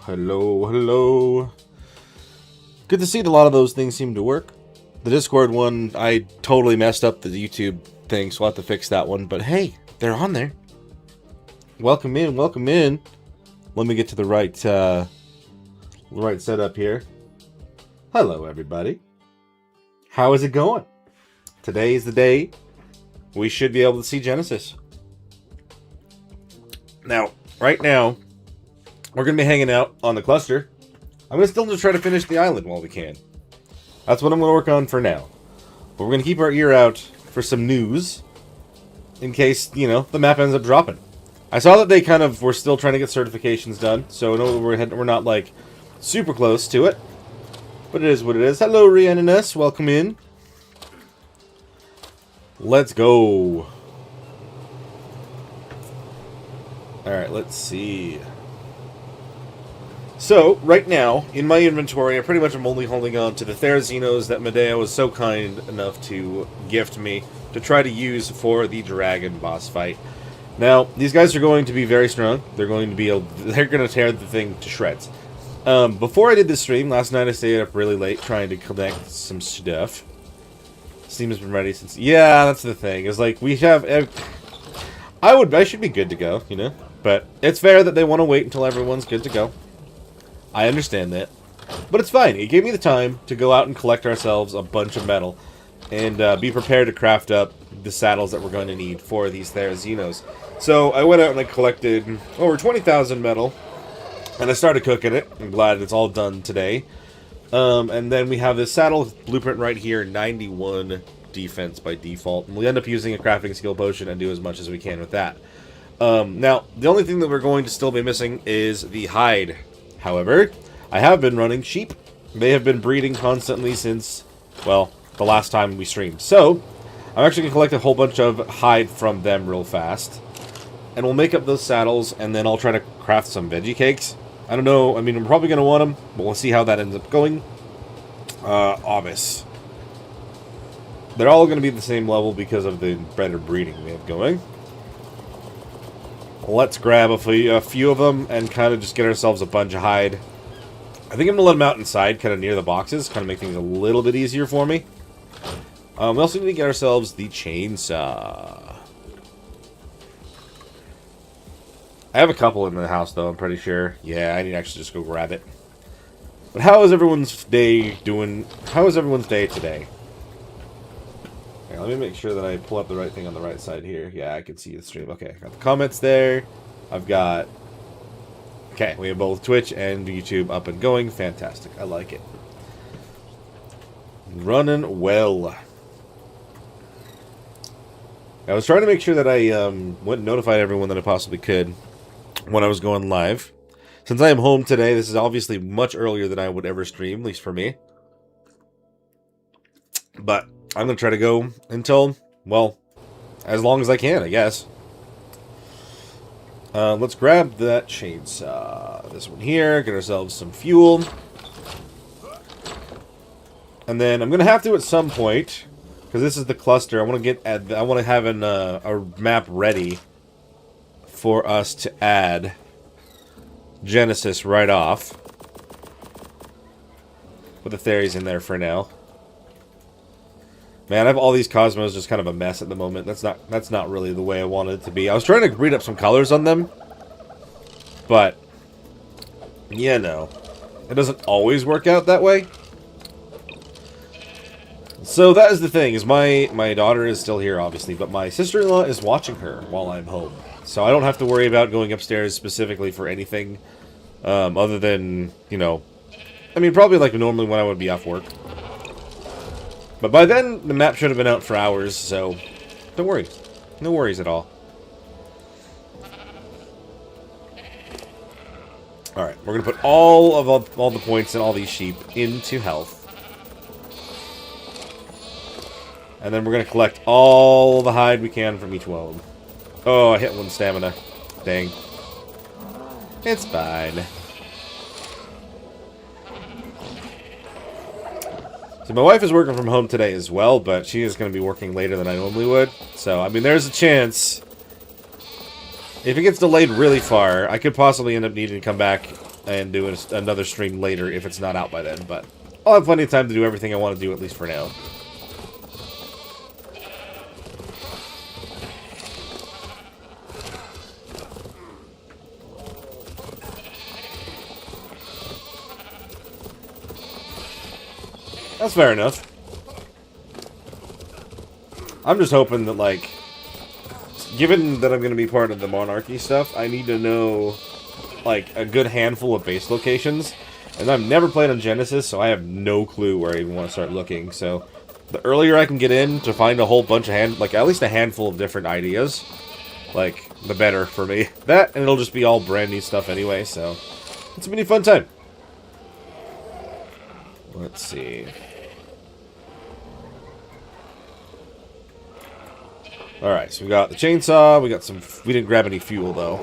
Hello, hello. Good to see that a lot of those things seem to work. The Discord one, I totally messed up the YouTube thing, so I'll have to fix that one. But hey, they're on there. Welcome in, welcome in. Let me get to the right setup here. Hello, everybody. How is it going? Today is the day we should be able to see Genesis. Now, right now, we're going to be hanging out on the cluster. I'm going to still try to finish the island while we can. That's what I'm going to work on for now. But we're going to keep our ear out for some news in case, you know, the map ends up dropping. I saw that they kind of were still trying to get certifications done, so no, we're not, like, super close to it. But it is what it is. Hello, Rhiannon, welcome in. Let's go. Alright, let's see. So, right now, in my inventory, I pretty much am only holding on to the Therazinos that Medea was so kind enough to gift me to try to use for the dragon boss fight. Now, these guys are going to be very strong. They're going to tear the thing to shreds. Before I did this stream, last night I stayed up really late trying to collect some stuff. Steam has been ready since... Yeah, that's the thing. It's like, we have... I should be good to go, you know? But it's fair that they want to wait until everyone's good to go. I understand that. But it's fine. It gave me the time to go out and collect ourselves a bunch of metal. And be prepared to craft up the saddles that we're going to need for these Therazinos. So I went out and I collected over 20,000 metal. And I started cooking it. I'm glad it's all done today. And then we have this saddle blueprint right here, 91 defense by default. And we'll end up using a crafting skill potion and do as much as we can with that. Now, the only thing that we're going to still be missing is the hide. However, I have been running sheep. They have been breeding constantly since, well, the last time we streamed. So, I'm actually going to collect a whole bunch of hide from them real fast. And we'll make up those saddles, and then I'll try to craft some veggie cakes. I don't know, I mean, I'm probably going to want them, but we'll see how that ends up going. Obvious. They're all going to be the same level because of the better breeding we have going. Let's grab a few of them and kind of just get ourselves a bunch of hide. I think I'm going to let them out inside, kind of near the boxes, kind of make things a little bit easier for me. We also need to get ourselves the chainsaw. I have a couple in the house, though, I'm pretty sure. Yeah, I need to actually just go grab it. But how is everyone's day doing? How is everyone's day today? Okay, let me make sure that I pull up the right thing on the right side here. Yeah, I can see the stream. Okay, got the comments there. I've got... Okay, we have both Twitch and YouTube up and going. Fantastic. I like it. Running well. I was trying to make sure that I went and notified everyone that I possibly could when I was going live. Since I am home today, this is obviously much earlier than I would ever stream, at least for me. But I'm going to try to go until, well, as long as I can, I guess. Let's grab that chainsaw. This one here. Get ourselves some fuel. And then I'm going to have to at some point, because this is the cluster, I want to have a map ready for us to add Genesis right off. Put the Theres in there for now. Man, I have all these Cosmos just kind of a mess at the moment. That's not really the way I wanted it to be. I was trying to breed up some colors on them, but yeah, no, it doesn't always work out that way. So that is the thing, is my daughter is still here, obviously, but my sister-in-law is watching her while I'm home. So I don't have to worry about going upstairs specifically for anything, other than, you know, I mean, probably like normally when I would be off work. But by then, the map should have been out for hours, so don't worry. No worries at all. Alright, we're going to put all the points and all these sheep into health. And then we're going to collect all the hide we can from each one of them. Oh, I hit one stamina. Dang. It's fine. So my wife is working from home today as well, but she is going to be working later than I normally would. So, I mean, there's a chance. If it gets delayed really far, I could possibly end up needing to come back and do another stream later if it's not out by then. But I'll have plenty of time to do everything I want to do, at least for now. That's fair enough. I'm just hoping that, like, given that I'm going to be part of the Monarchy stuff, I need to know, like, a good handful of base locations. And I've never played on Genesis, so I have no clue where I even want to start looking. So, the earlier I can get in to find a whole bunch of at least a handful of different ideas, like, the better for me. That, and it'll just be all brand new stuff anyway, so it's a pretty fun time. Let's see. Alright, so we got the chainsaw, we got some... We didn't grab any fuel, though.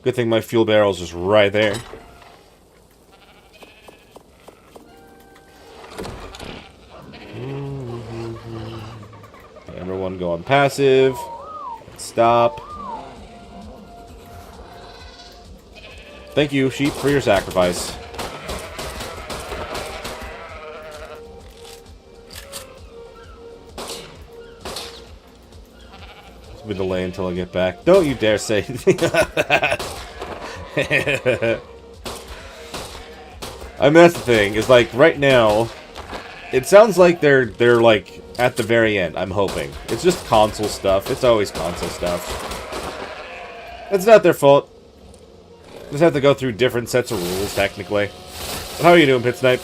Good thing my fuel barrel's just right there. Everyone go on passive. Stop. Thank you, sheep, for your sacrifice. Be delay until I get back. Don't you dare say anything like that. I mean, that's the thing, is like right now it sounds like they're like at the very end, I'm hoping. It's just console stuff. It's always console stuff. It's not their fault. Just have to go through different sets of rules, technically. But how are you doing, Pit Snipe?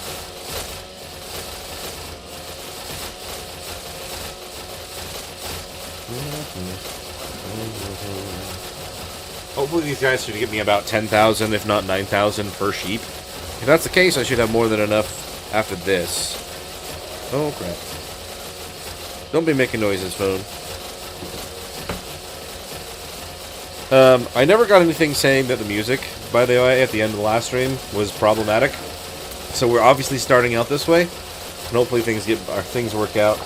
Hopefully these guys should give me about 10,000, if not 9,000 per sheep. If that's the case, I should have more than enough after this. Oh, crap. Don't be making noises, phone. I never got anything saying that the music, by the way, at the end of the last stream was problematic. So we're obviously starting out this way, and hopefully things work out.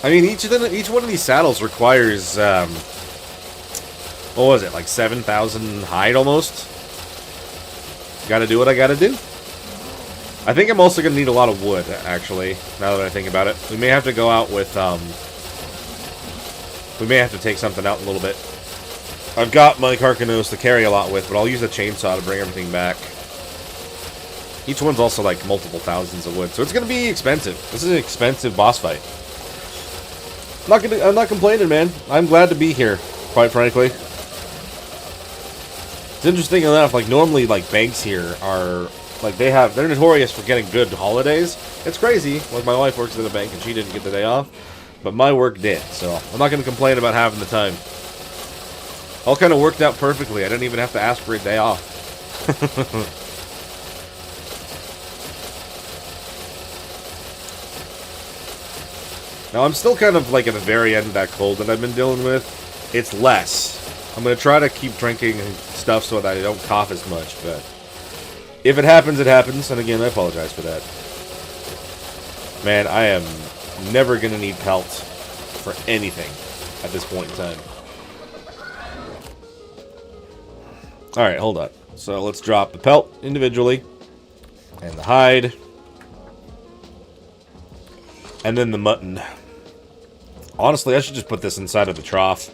I mean, each one of these saddles requires, what was it, like 7,000 hide almost? Gotta do what I gotta do. I think I'm also gonna need a lot of wood, actually, now that I think about it. We may have to go out with, we may have to take something out in a little bit. I've got my carcanos to carry a lot with, but I'll use a chainsaw to bring everything back. Each one's also like multiple thousands of wood, so it's gonna be expensive. This is an expensive boss fight. I'm not complaining, man. I'm glad to be here, quite frankly. It's interesting enough, like normally like banks here are like they're notorious for getting good holidays. It's crazy. Like my wife works at a bank and she didn't get the day off, but my work did, so I'm not gonna complain about having the time. All kind of worked out perfectly. I didn't even have to ask for a day off. Now, I'm still kind of like at the very end of that cold that I've been dealing with. It's less. I'm going to try to keep drinking stuff so that I don't cough as much, but if it happens, it happens. And again, I apologize for that. Man, I am never going to need pelt for anything at this point in time. Alright, hold on. So let's drop the pelt individually. And the hide. And then the mutton. Honestly, I should just put this inside of the trough.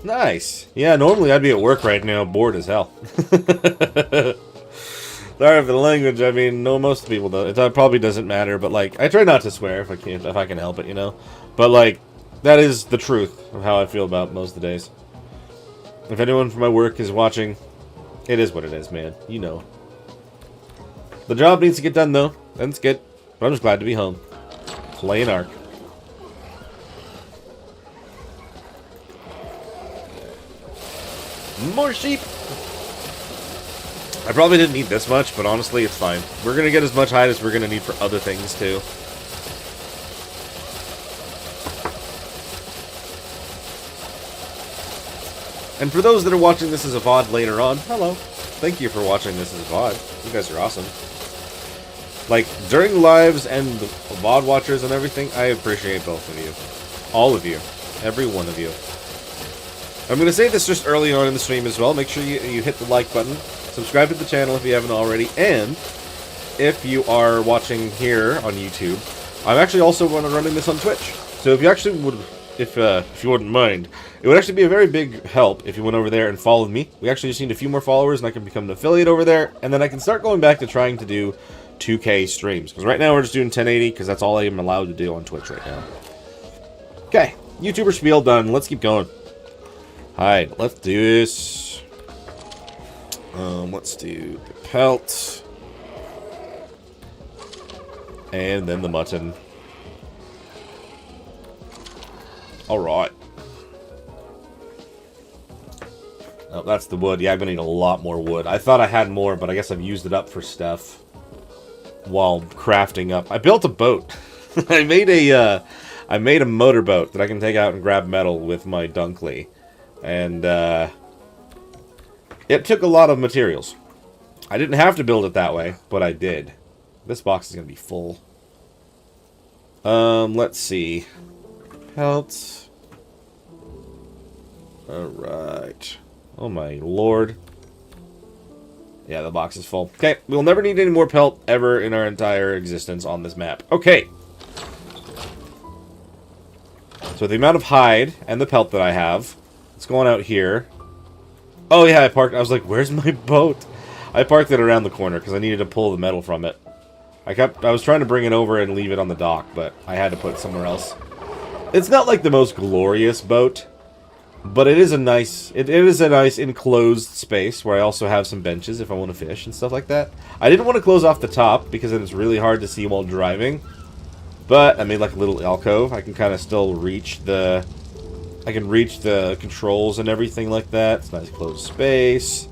Nice. Yeah, normally I'd be at work right now, bored as hell. Sorry for the language. I mean, no, most people don't. It probably doesn't matter, but like, I try not to swear if I can help it, you know. But like, that is the truth of how I feel about most of the days. If anyone from my work is watching, it is what it is, man. You know. The job needs to get done, though. And it's good. But I'm just glad to be home. Playing Ark. More sheep! I probably didn't need this much, but honestly, it's fine. We're going to get as much hide as we're going to need for other things, too. And for those that are watching this as a VOD later on, hello. Thank you for watching this as a VOD. You guys are awesome. Like, during the lives and the VOD watchers and everything, I appreciate both of you. All of you. Every one of you. I'm going to say this just early on in the stream as well. Make sure you hit the like button. Subscribe to the channel if you haven't already. And if you are watching here on YouTube, I'm actually also running this on Twitch. So if you actually would, if you wouldn't mind, it would actually be a very big help if you went over there and followed me. We actually just need a few more followers and I can become an affiliate over there. And then I can start going back to trying to do 2K streams. Because right now we're just doing 1080 because that's all I am allowed to do on Twitch right now. Okay, YouTuber spiel done. Let's keep going. Alright, let's do this. Let's do the pelt. And then the mutton. Alright. Oh, that's the wood. Yeah, I'm gonna need a lot more wood. I thought I had more, but I guess I've used it up for stuff while crafting up. I built a boat. I made a motorboat that I can take out and grab metal with my Dunkley. And, it took a lot of materials. I didn't have to build it that way, but I did. This box is going to be full. Let's see. Pelts. Alright. Oh my lord. Yeah, the box is full. Okay, we'll never need any more pelt ever in our entire existence on this map. Okay. So the amount of hide and the pelt that I have, it's going out here. Oh yeah, I parked. I was like, where's my boat? I parked it around the corner because I needed to pull the metal from it. I was trying to bring it over and leave it on the dock, but I had to put it somewhere else. It's not like the most glorious boat, But it is a nice, it is a nice enclosed space where I also have some benches if I want to fish and stuff like that. I didn't want to close off the top because then it's really hard to see while driving. But I made like a little alcove. I can kind of still reach the, I can reach the controls and everything like that. It's a nice closed space.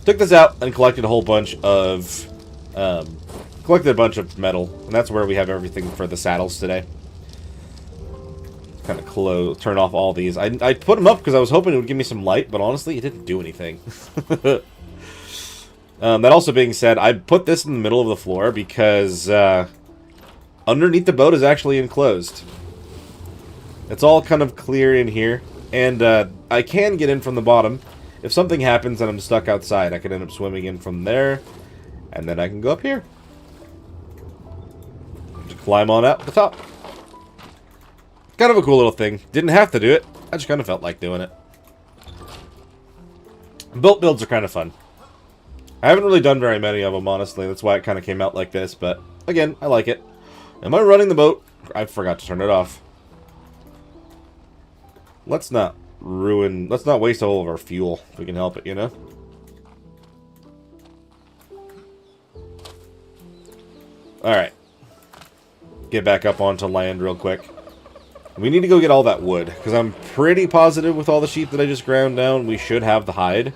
Took this out and collected a whole bunch of, metal, and that's where we have everything for the saddles today. Kind of close, turn off all these. I put them up because I was hoping it would give me some light, but honestly, it didn't do anything. That also being said, I put this in the middle of the floor because underneath the boat is actually enclosed. It's all kind of clear in here, and I can get in from the bottom. If something happens and I'm stuck outside, I can end up swimming in from there, and then I can go up here. Just climb on out the top. Kind of a cool little thing. Didn't have to do it. I just kind of felt like doing it. Boat builds are kind of fun. I haven't really done very many of them, honestly. That's why it kind of came out like this, but again, I like it. Am I running the boat? I forgot to turn it off. Let's not waste all of our fuel if we can help it, you know? Alright. Get back up onto land real quick. We need to go get all that wood, because I'm pretty positive with all the sheep that I just ground down, we should have the hide.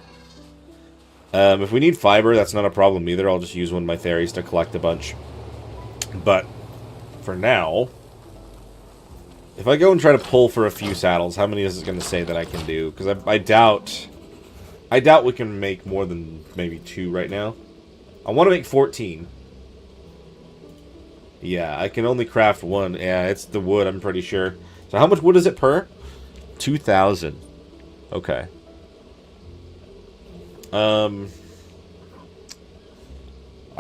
If we need fiber, that's not a problem either. I'll just use one of my ferries to collect a bunch. But, for now, if I go and try to pull for a few saddles, how many is it going to say that I can do? Because I doubt we can make more than maybe 2 right now. I want to make 14. Yeah, I can only craft 1. Yeah, it's the wood, I'm pretty sure. So how much wood is it per? 2,000. Okay. I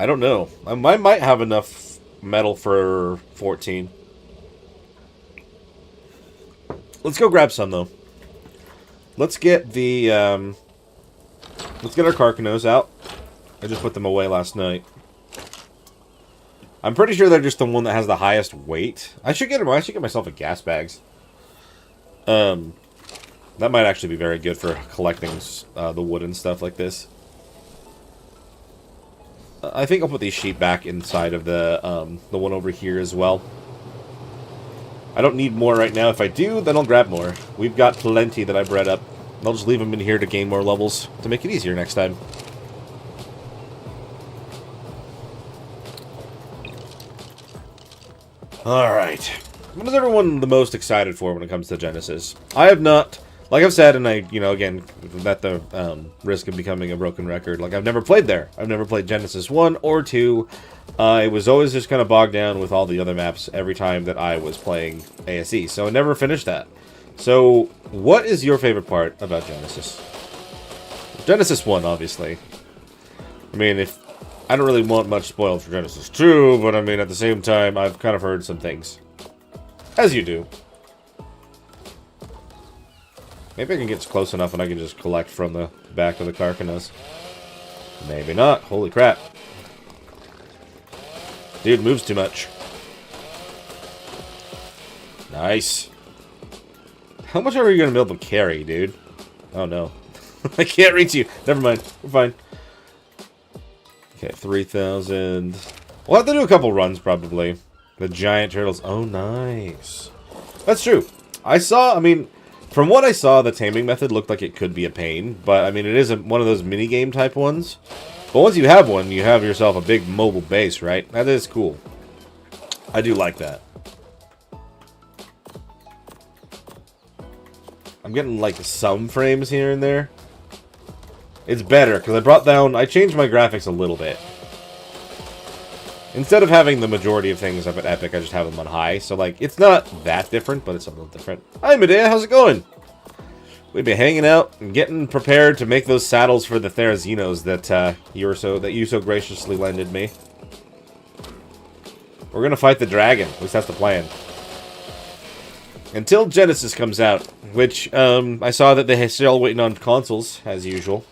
don't know. I might have enough metal for 14. Let's go grab some, though. Let's get the, let's get our carcanos out. I just put them away last night. I'm pretty sure they're just the one that has the highest weight. I should get myself a gas bags. That might actually be very good for collecting the wood and stuff like this. I think I'll put these sheep back inside of the one over here as well. I don't need more right now. If I do, then I'll grab more. We've got plenty that I bred up. I'll just leave them in here to gain more levels to make it easier next time. Alright. What is everyone the most excited for when it comes to Genesis? I have not, like I've said, and I, again, at the risk of becoming a broken record, like I've never played there. I've never played Genesis 1 or 2. I was always just kind of bogged down with all the other maps every time that I was playing ASE, so I never finished that. So, what is your favorite part about Genesis? Genesis 1, obviously. I mean, I don't really want much spoiled for Genesis 2, but I mean, at the same time, I've kind of heard some things. As you do. Maybe I can get close enough and I can just collect from the back of the carcanos. Maybe not. Holy crap. Dude moves too much. Nice. How much are you going to be able to carry, dude? Oh, no. I can't reach you. Never mind. We're fine. Okay, 3,000. We'll have to do a couple runs, probably. The giant turtles. Oh, nice. That's true. I mean, from what I saw, the taming method looked like it could be a pain. But, I mean, it is one of those minigame type ones. But once you have one, you have yourself a big mobile base, right? That is cool. I do like that. I'm getting, like, some frames here and there. It's better, because I changed my graphics a little bit. Instead of having the majority of things up at Epic, I just have them on high. So, like, it's not that different, but it's a little different. Hi, Medea, how's it going? We've been hanging out and getting prepared to make those saddles for the Therazinos that you so graciously lended me. We're gonna fight the dragon. At least that's the plan. Until Genesis comes out, which I saw that they're still waiting on consoles, as usual,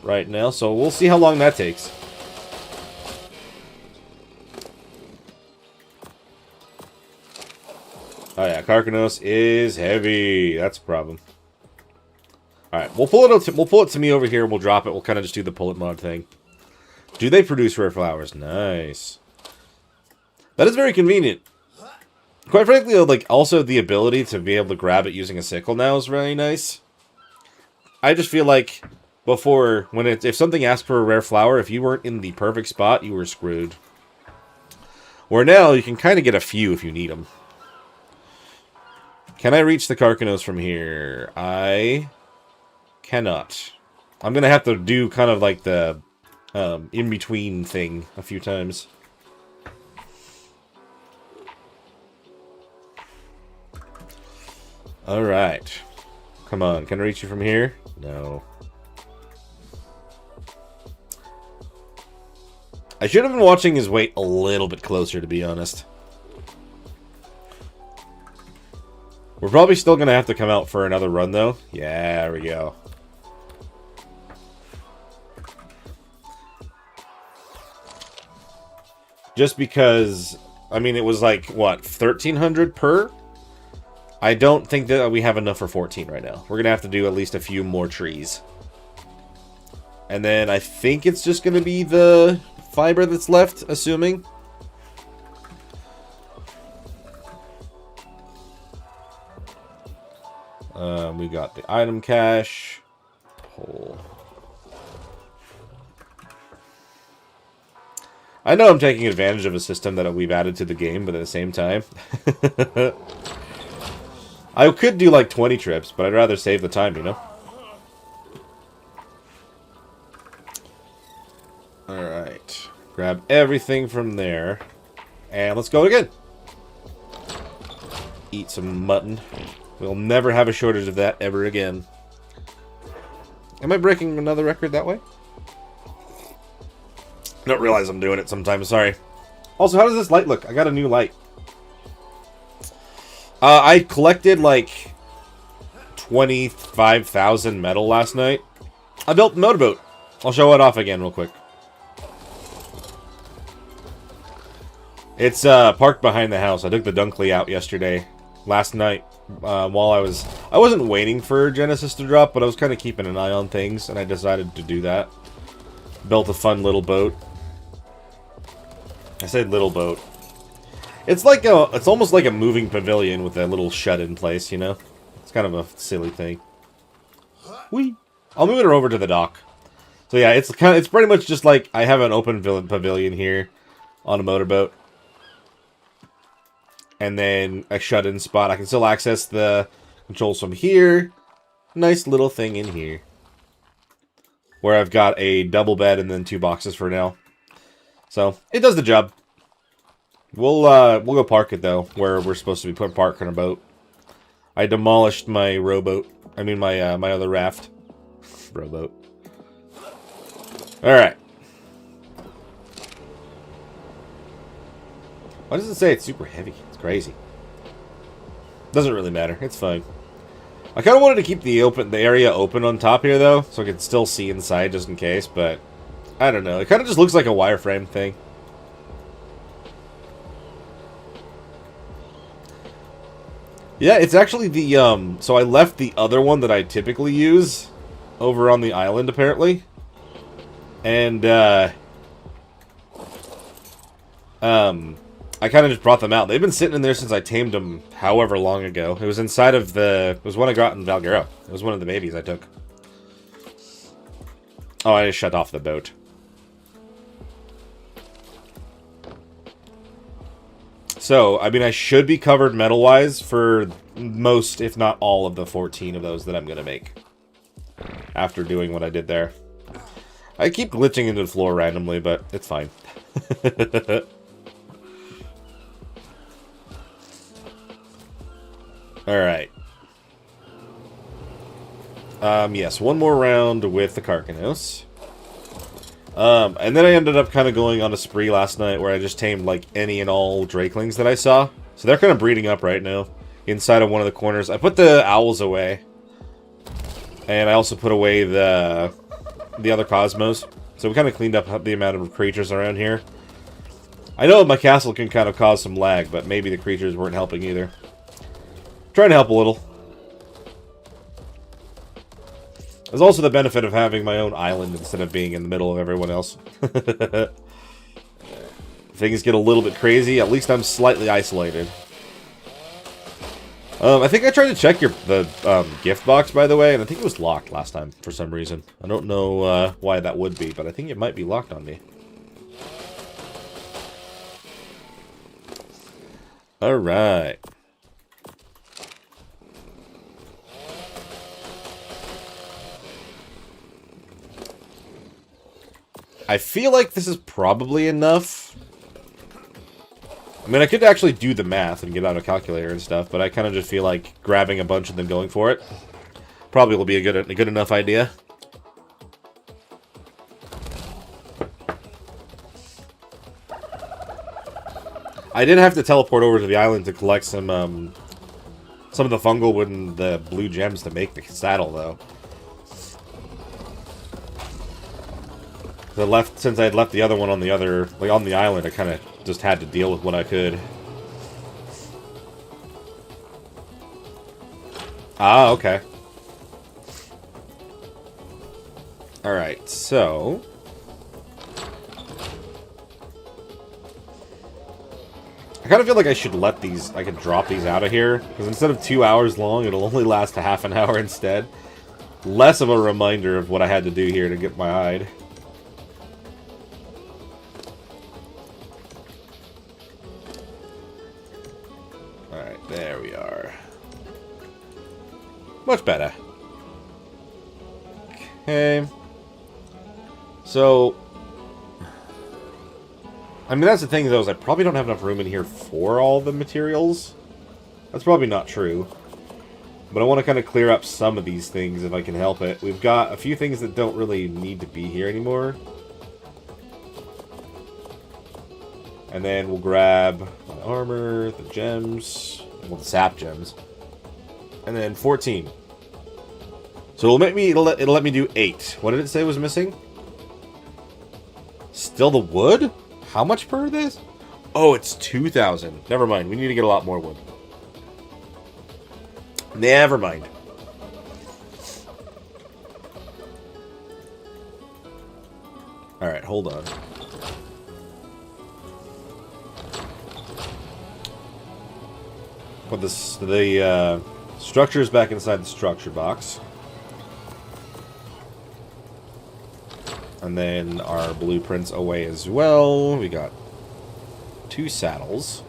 right now. So we'll see how long that takes. Oh yeah, Carcanos is heavy. That's a problem. Alright, we'll pull it to me over here, we'll drop it, we'll kind of just do the pull it mod thing. Do they produce rare flowers? Nice. That is very convenient. Quite frankly, like, also the ability to be able to grab it using a sickle now is really nice. I just feel like before, if something asked for a rare flower, if you weren't in the perfect spot, you were screwed. Where now, you can kind of get a few if you need them. Can I reach the Carcanos from here? I cannot. I'm going to have to do kind of like the in-between thing a few times. Alright. Come on, can I reach you from here? No. I should have been watching his weight a little bit closer, to be honest. We're probably still going to have to come out for another run, though. Yeah, there we go. Just because, I mean, it was like, what, 1,300 per? I don't think that we have enough for 14 right now. We're going to have to do at least a few more trees. And then I think it's just going to be the fiber that's left, assuming. We got the item cache. Pull. I know I'm taking advantage of a system that we've added to the game, but at the same time... I could do like 20 trips, but I'd rather save the time, you know? Alright. Grab everything from there. And let's go again. Eat some mutton. We'll never have a shortage of that ever again. Am I breaking another record that way? I don't realize I'm doing it sometimes, sorry. Also, how does this light look? I got a new light. I collected like 25,000 metal last night. I built a motorboat. I'll show it off again real quick. It's parked behind the house. I took the Dunkley out last night, while I wasn't waiting for Genesis to drop, but I was kind of keeping an eye on things, and I decided to do that. Built a fun little boat. I said little boat. It's almost like a moving pavilion with a little shut-in place, you know? It's kind of a silly thing. Whee! I'll move it over to the dock. So yeah, it's pretty much just like I have an open pavilion here on a motorboat. And then a shut-in spot. I can still access the controls from here. Nice little thing in here. Where I've got a double bed and then 2 boxes for now. So, it does the job. We'll go park it, though, where we're supposed to be parking our boat. I demolished my rowboat. I mean, my other raft. Rowboat. Alright. Why does it say it's super heavy? It's crazy. Doesn't really matter. It's fine. I kind of wanted to keep the area open on top here, though, so I could still see inside just in case, but I don't know. It kind of just looks like a wireframe thing. Yeah, it's actually the, so I left the other one that I typically use over on the island, apparently. And, I kind of just brought them out. They've been sitting in there since I tamed them however long ago. It was inside of it was one I got in Valguero. It was one of the babies I took. Oh, I just shut off the boat. So, I mean, I should be covered metal-wise for most, if not all, of the 14 of those that I'm going to make. After doing what I did there. I keep glitching into the floor randomly, but it's fine. Alright. Yes, one more round with the Carcanos. And then I ended up kind of going on a spree last night where I just tamed, like, any and all Drakelings that I saw. So they're kind of breeding up right now. Inside of one of the corners. I put the owls away. And I also put away the other Cosmos. So we kind of cleaned up the amount of creatures around here. I know my castle can kind of cause some lag, but maybe the creatures weren't helping either. Trying to help a little. There's also the benefit of having my own island instead of being in the middle of everyone else. Things get a little bit crazy, at least I'm slightly isolated. I think I tried to check the gift box, by the way, and I think it was locked last time for some reason. I don't know why that would be, but I think it might be locked on me. Alright. I feel like this is probably enough. I mean, I could actually do the math and get out a calculator and stuff, but I kind of just feel like grabbing a bunch and then going for it probably will be a good enough idea. I did have to teleport over to the island to collect some of the fungal wood and the blue gems to make the saddle, though. Since I had left the other one on the island, I kind of just had to deal with what I could. Ah, okay. Alright, so... I kind of feel like I should I could drop these out of here, because instead of 2 hours long, it'll only last a half an hour instead. Less of a reminder of what I had to do here to get my hide. Alright, there we are. Much better. Okay. So... I mean, that's the thing, though, is I probably don't have enough room in here for all the materials. That's probably not true. But I want to kind of clear up some of these things if I can help it. We've got a few things that don't really need to be here anymore. And then we'll grab my armor, the gems, well, the sap gems. And then 14. So it'll let me do 8. What did it say was missing? Still the wood? How much per this? Oh, it's 2,000. Never mind. We need to get a lot more wood. Never mind. Alright, hold on. Put the structure is back inside the structure box. And then our blueprints away as well. We got 2 saddles.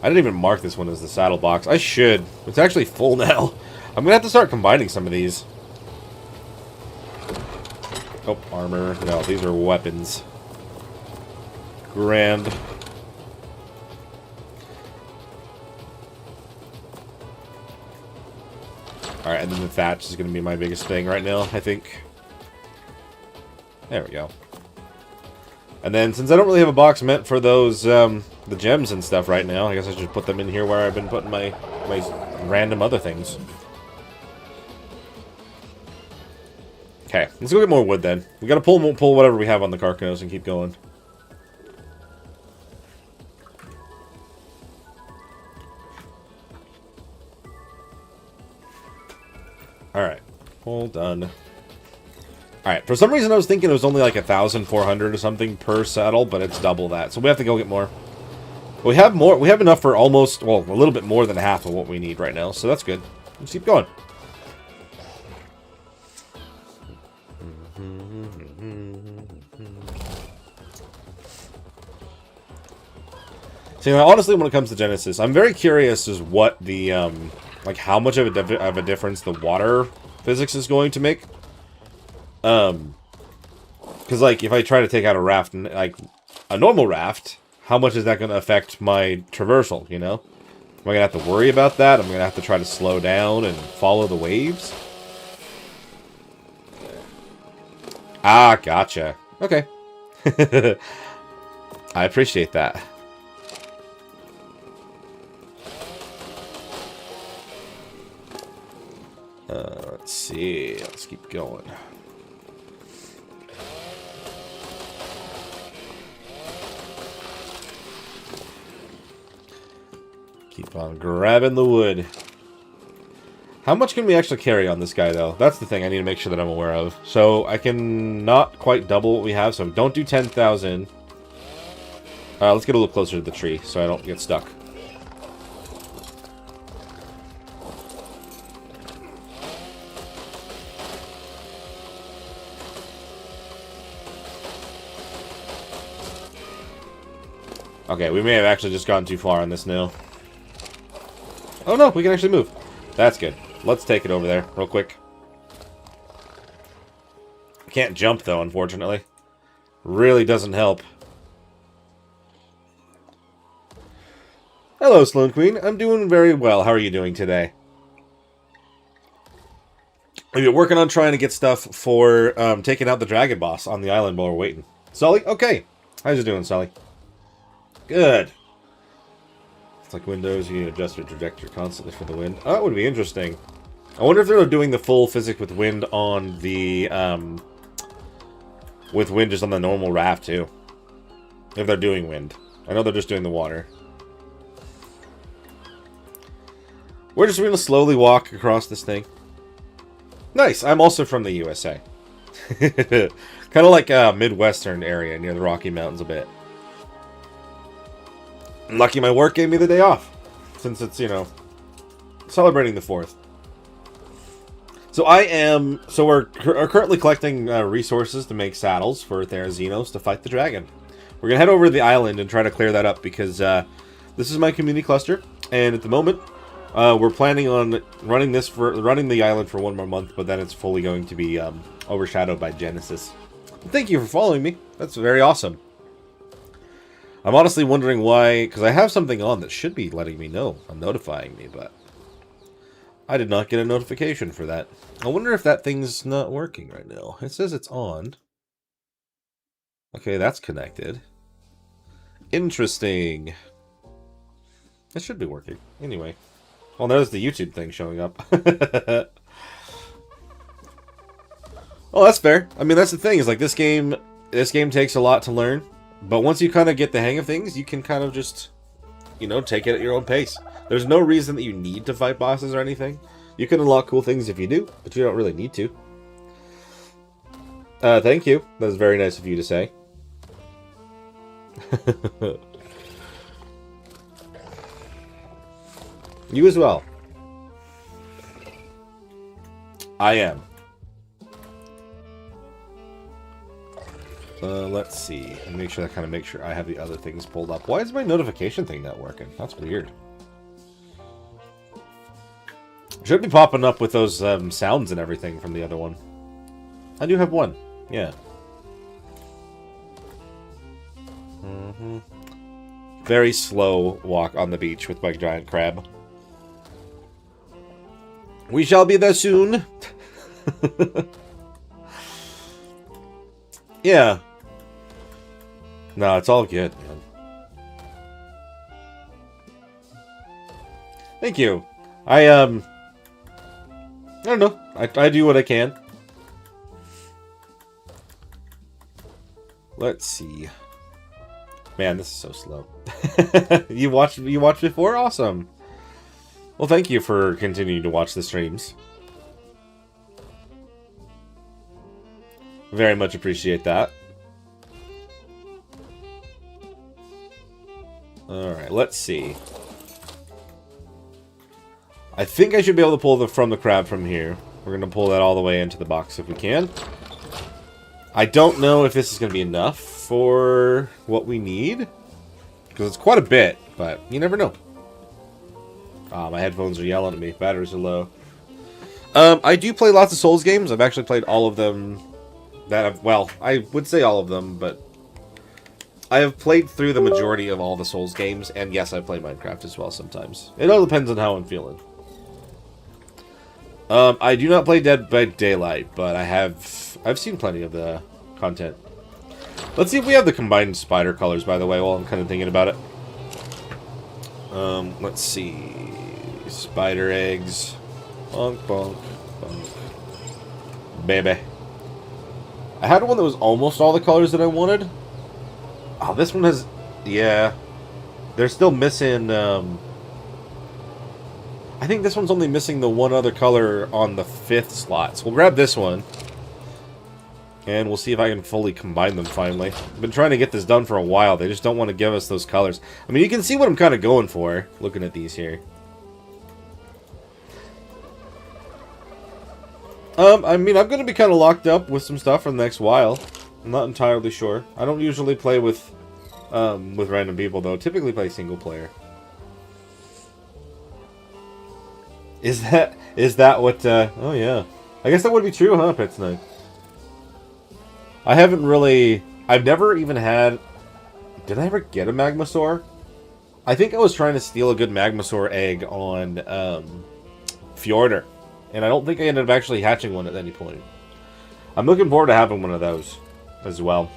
I didn't even mark this one as the saddle box. I should. It's actually full now. I'm going to have to start combining some of these. Oh, armor. No, these are weapons. Grand. Alright, and then the thatch is going to be my biggest thing right now, I think. There we go. And then, since I don't really have a box meant for those, the gems and stuff right now, I guess I should put them in here where I've been putting my random other things. Okay, let's go get more wood then. We gotta pull whatever we have on the carcanos and keep going. Alright, all done. Alright, for some reason I was thinking it was only like 1,400 or something per saddle, but it's double that. So we have to go get more. We have more. We have enough for almost, well, a little bit more than half of what we need right now, so that's good. Let's keep going. See, now, honestly, when it comes to Genesis, I'm very curious as what the, like, how much of a difference the water physics is going to make. Because, like, if I try to take out a raft, like, a normal raft, how much is that going to affect my traversal, you know? Am I going to have to worry about that? I'm going to have to try to slow down and follow the waves? Ah, gotcha. Okay. I appreciate that. Let's see. Let's keep going. Keep on grabbing the wood. How much can we actually carry on this guy, though? That's the thing I need to make sure that I'm aware of. So I can not quite double what we have, so don't do 10,000. Let's get a little closer to the tree so I don't get stuck. Okay, we may have actually just gone too far on this now. Oh no, we can actually move. That's good. Let's take it over there real quick. Can't jump though, unfortunately. Really doesn't help. Hello, Sloan Queen. I'm doing very well. How are you doing today? We've been working on trying to get stuff for taking out the dragon boss on the island while we're waiting. Sully? Okay. How's it doing, Sully? Good. It's like Windows, you can adjust your trajectory constantly for the wind. Oh, that would be interesting. I wonder if they're doing the full physics with wind on the, with wind just on the normal raft, too. If they're doing wind. I know they're just doing the water. We're just going to slowly walk across this thing. Nice, I'm also from the USA. Kind of like a Midwestern area near the Rocky Mountains a bit. I'm lucky my work gave me the day off. Since it's, you know, celebrating the 4th. So we're currently collecting resources to make saddles for Therazinos to fight the dragon. We're going to head over to the island and try to clear that up because this is my community cluster. And at the moment, we're planning on running the island for 1 more month, but then it's fully going to be overshadowed by Genesis. Thank you for following me. That's very awesome. I'm honestly wondering why, because I have something on that should be letting me know, notifying me, but I did not get a notification for that. I wonder if that thing's not working right now. It says it's on. Okay, that's connected. Interesting. It should be working. Anyway. Well, there's the YouTube thing showing up. Oh, that's fair. I mean, that's the thing, is like this game takes a lot to learn. But once you kind of get the hang of things, you can kind of just, you know, take it at your own pace. There's no reason that you need to fight bosses or anything. You can unlock cool things if you do, but you don't really need to. Thank you. That was very nice of you to say. You as well. I am. Let's see. Make sure I have the other things pulled up. Why is my notification thing not working? That's weird. Should be popping up with those sounds and everything from the other one. I do have one. Yeah. Very slow walk on the beach with my giant crab. We shall be there soon. Yeah. No, it's all good, man. Thank you. I don't know. I do what I can. Let's see. Man, this is so slow. You watched before? Awesome. Well, thank you for continuing to watch the streams. Very much appreciate that. Alright, let's see. I think I should be able to pull from the crab from here. We're going to pull that all the way into the box if we can. I don't know if this is going to be enough for what we need. Because it's quite a bit, but you never know. Ah, my headphones are yelling at me. Batteries are low. I do play lots of Souls games. I've actually played all of them. Well, I would say all of them, but I have played through the majority of all the Souls games, and yes, I play Minecraft as well sometimes. It all depends on how I'm feeling. I do not play Dead by Daylight, but I've seen plenty of the content. Let's see if we have the combined spider colors, by the way, while I'm kind of thinking about it. Let's see. Spider eggs. Bonk, bonk, bonk. Baby. I had one that was almost all the colors that I wanted. Oh, this one has... Yeah. They're still missing, I think this one's only missing the one other color on the 5th slot. So we'll grab this one. And we'll see if I can fully combine them finally. I've been trying to get this done for a while. They just don't want to give us those colors. I mean, you can see what I'm kind of going for, looking at these here. I mean, I'm going to be kind of locked up with some stuff for the next while. I'm not entirely sure. I don't usually play with random people, though. Typically play single player. Is that what, oh yeah. I guess that would be true, huh, Pets Night? I've never even had, did I ever get a Magmasaur? I think I was trying to steal a good Magmasaur egg on, Fjordur. And I don't think I ended up actually hatching one at any point. I'm looking forward to having one of those as well.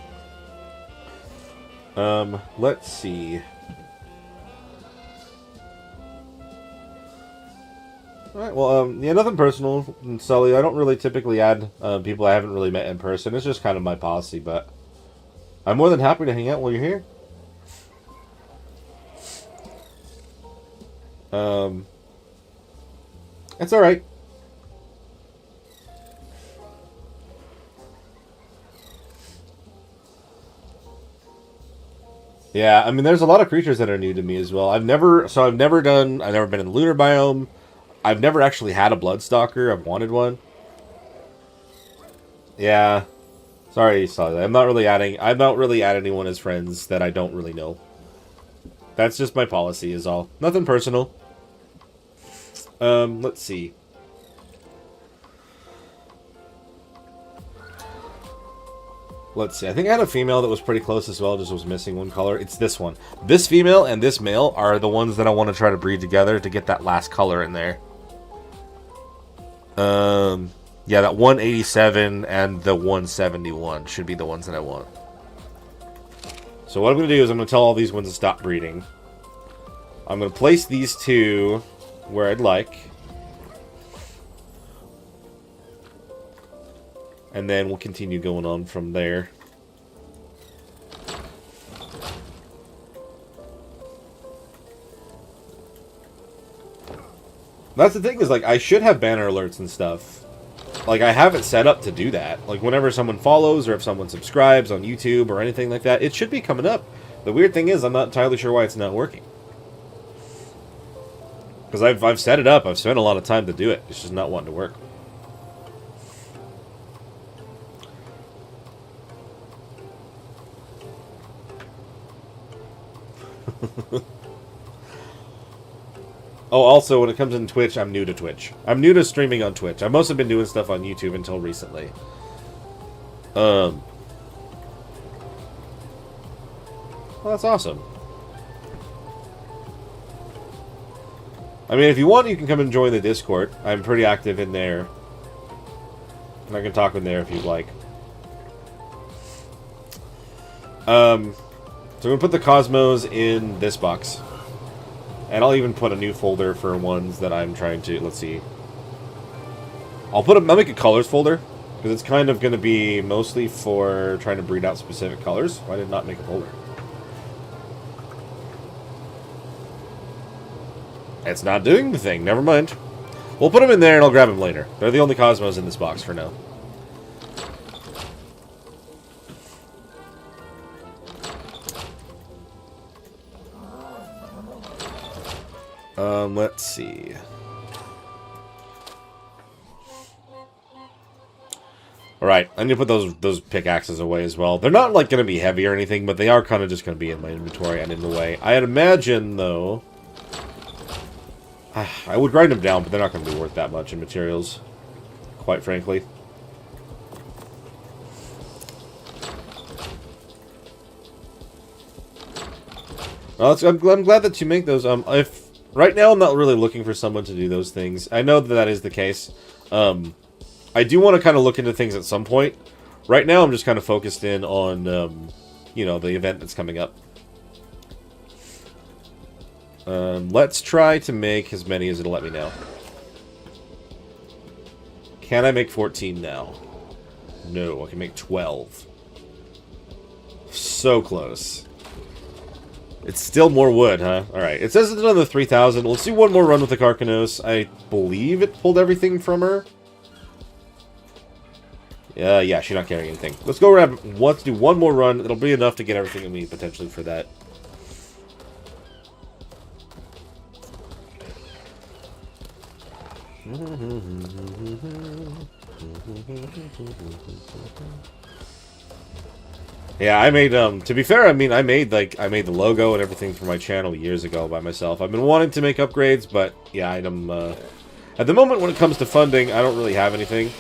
Let's see. Alright, well, yeah, nothing personal, Sully. I don't really typically add people I haven't really met in person. It's just kind of my policy, but I'm more than happy to hang out while you're here. It's alright. Yeah, I mean, there's a lot of creatures that are new to me as well. I've never been in the lunar biome. I've never actually had a Bloodstalker. I've wanted one. Yeah. Sorry, Sully. I'm not really adding anyone as friends that I don't really know. That's just my policy is all. Nothing personal. Let's see. Let's see. I think I had a female that was pretty close as well, just was missing one color. It's this one. This female and this male are the ones that I want to try to breed together to get that last color in there. Yeah, that 187 and the 171 should be the ones that I want. So what I'm going to do is I'm going to tell all these ones to stop breeding. I'm going to place these two where I'd like. And then we'll continue going on from there. That's the thing is, like, I should have banner alerts and stuff. Like, I have it set up to do that. Like, whenever someone follows or if someone subscribes on YouTube or anything like that, it should be coming up. The weird thing is, I'm not entirely sure why it's not working. Because I've set it up. I've spent a lot of time to do it. It's just not wanting to work. Oh, also, when it comes in Twitch, I'm new to Twitch. I'm new to streaming on Twitch. I've mostly been doing stuff on YouTube until recently. Well, that's awesome. I mean, if you want, you can come and join the Discord. I'm pretty active in there. And I can talk in there if you'd like. So I'm going to put the Cosmos in this box. And I'll even put a new folder for ones that I'm trying to... Let's see. I'll make a colors folder. Because it's kind of going to be mostly for trying to breed out specific colors. Why did I not make a folder? It's not doing the thing. Never mind. We'll put them in there and I'll grab them later. They're the only Cosmos in this box for now. Let's see. Alright, I need to put those pickaxes away as well. They're not, like, going to be heavy or anything, but they are kind of just going to be in my inventory and in the way. I'd imagine, though... I would grind them down, but they're not going to be worth that much in materials. Quite frankly. Well, I'm glad that you make those. Right now, I'm not really looking for someone to do those things. I know that is the case. I do want to kind of look into things at some point. Right now, I'm just kind of focused in on, you know, the event that's coming up. Let's try to make as many as it'll let me know. Can I make 14 now? No, I can make 12. So close. It's still more wood, huh? Alright, it says it's another 3,000. Let's do one more run with the Carcanos. I believe it pulled everything from her. Yeah, she's not carrying anything. Let's go grab... Let's do one more run. It'll be enough to get everything we need, potentially, for that. Yeah, I made, to be fair, I mean, I made the logo and everything for my channel years ago by myself. I've been wanting to make upgrades, but, yeah, at the moment, when it comes to funding, I don't really have anything.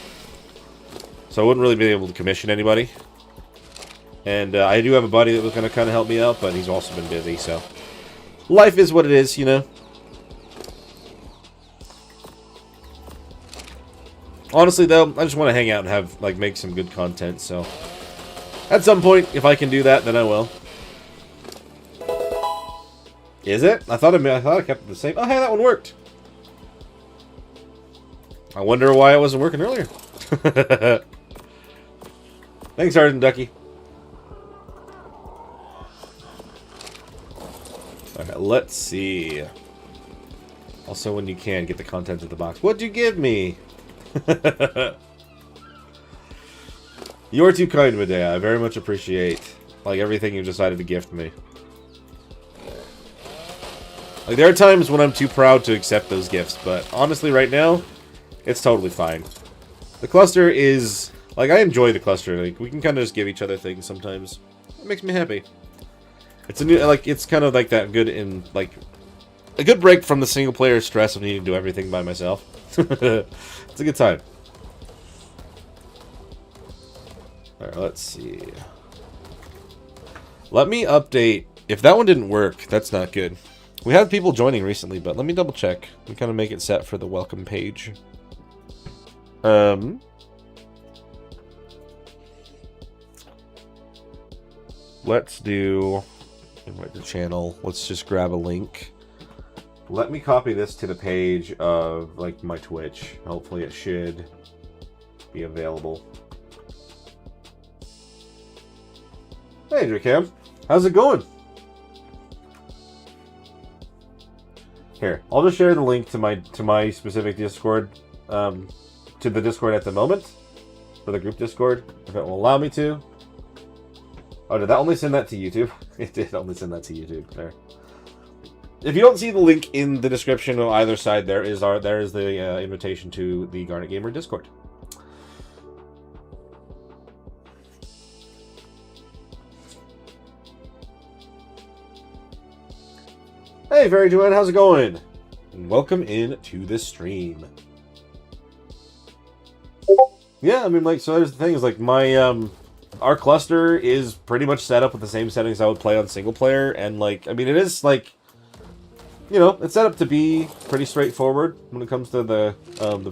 So I wouldn't really be able to commission anybody. And, I do have a buddy that was going to kind of help me out, but he's also been busy, so. Life is what it is, you know? Honestly, though, I just want to hang out and have, like, make some good content, so... At some point, if I can do that, then I will. Is it? I thought I kept it the same. Oh, hey, that one worked. I wonder why it wasn't working earlier. Thanks, Sergeant Ducky. Alright, let's see. Also, when you can, get the contents of the box. What'd you give me? You're too kind, Medea. I very much appreciate, like, everything you've decided to gift me. Like, there are times when I'm too proud to accept those gifts, but honestly, right now, it's totally fine. The cluster is... Like, I enjoy the cluster. Like, we can kind of just give each other things sometimes. It makes me happy. It's a new... Like, it's kind of like that good in... Like, a good break from the single-player stress of needing to do everything by myself. It's a good time. Alright, let's see. Let me update. If that one didn't work, that's not good. We had people joining recently, but let me double check. We kind of make it set for the welcome page. Let's do... Invite the channel. Let's just grab a link. Let me copy this to the page of, like, my Twitch. Hopefully it should be available. Hey, Dracam. How's it going? Here, I'll just share the link to my specific Discord, to the Discord at the moment, for the group Discord, if it will allow me to. Oh, did that only send that to YouTube? It did only send that to YouTube. There. If you don't see the link in the description on either side, there is the invitation to the Garnet Gamer Discord. Hey, Fairy Joanne, how's it going? And welcome in to the stream. Yeah, I mean, like, so there's the thing, is like, my, our cluster is pretty much set up with the same settings I would play on single player, and, like, I mean, it is, like, you know, it's set up to be pretty straightforward when it comes to the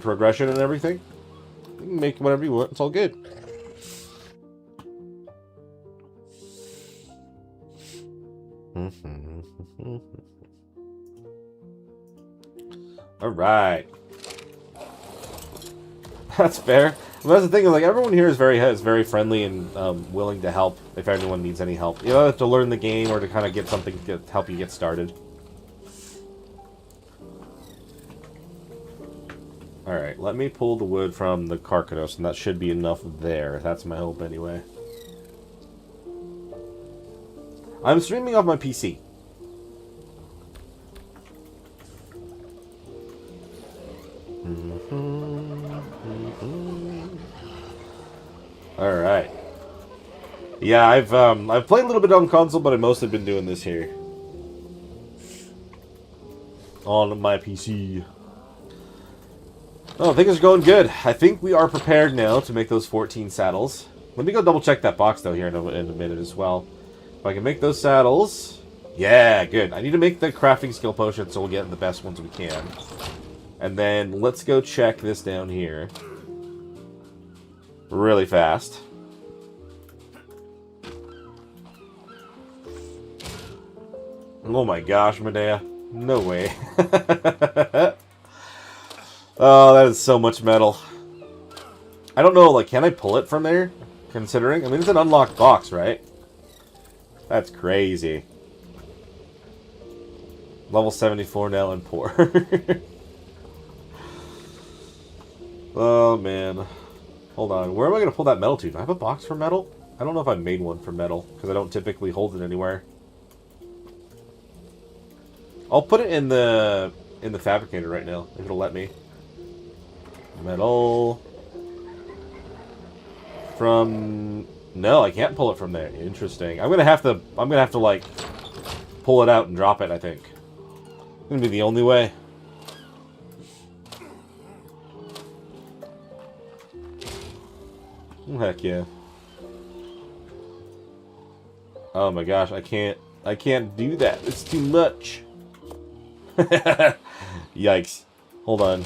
progression and everything. You can make whatever you want, it's all good. Alright. That's fair. Well, that's the thing, like, everyone here is very friendly and willing to help if anyone needs any help. You know, to learn the game or to kind of get something to help you get started. Alright, let me pull the wood from the Carcanos, and that should be enough there. That's my hope, anyway. I'm streaming off my PC. Alright. Yeah, I've played a little bit on console, but I've mostly been doing this here. On my PC. Oh, things are going good. I think we are prepared now to make those 14 saddles. Let me go double check that box, though, here in a minute as well. If I can make those saddles... Yeah, good. I need to make the crafting skill potion so we'll get the best ones we can. And then let's go check this down here. Really fast. Oh my gosh, Medea. No way. Oh, that is so much metal. I don't know, like, can I pull it from there? Considering? I mean, it's an unlocked box, right? That's crazy. Level 74 now and poor. Oh, man. Hold on. Where am I going to pull that metal to? Do I have a box for metal? I don't know if I made one for metal, because I don't typically hold it anywhere. I'll put it in the fabricator right now, if it'll let me. Metal. From... No, I can't pull it from there. Interesting. I'm gonna have to like pull it out and drop it, I think. It's gonna be the only way. Oh, heck yeah. Oh my gosh, I can't do that. It's too much. Yikes. Hold on.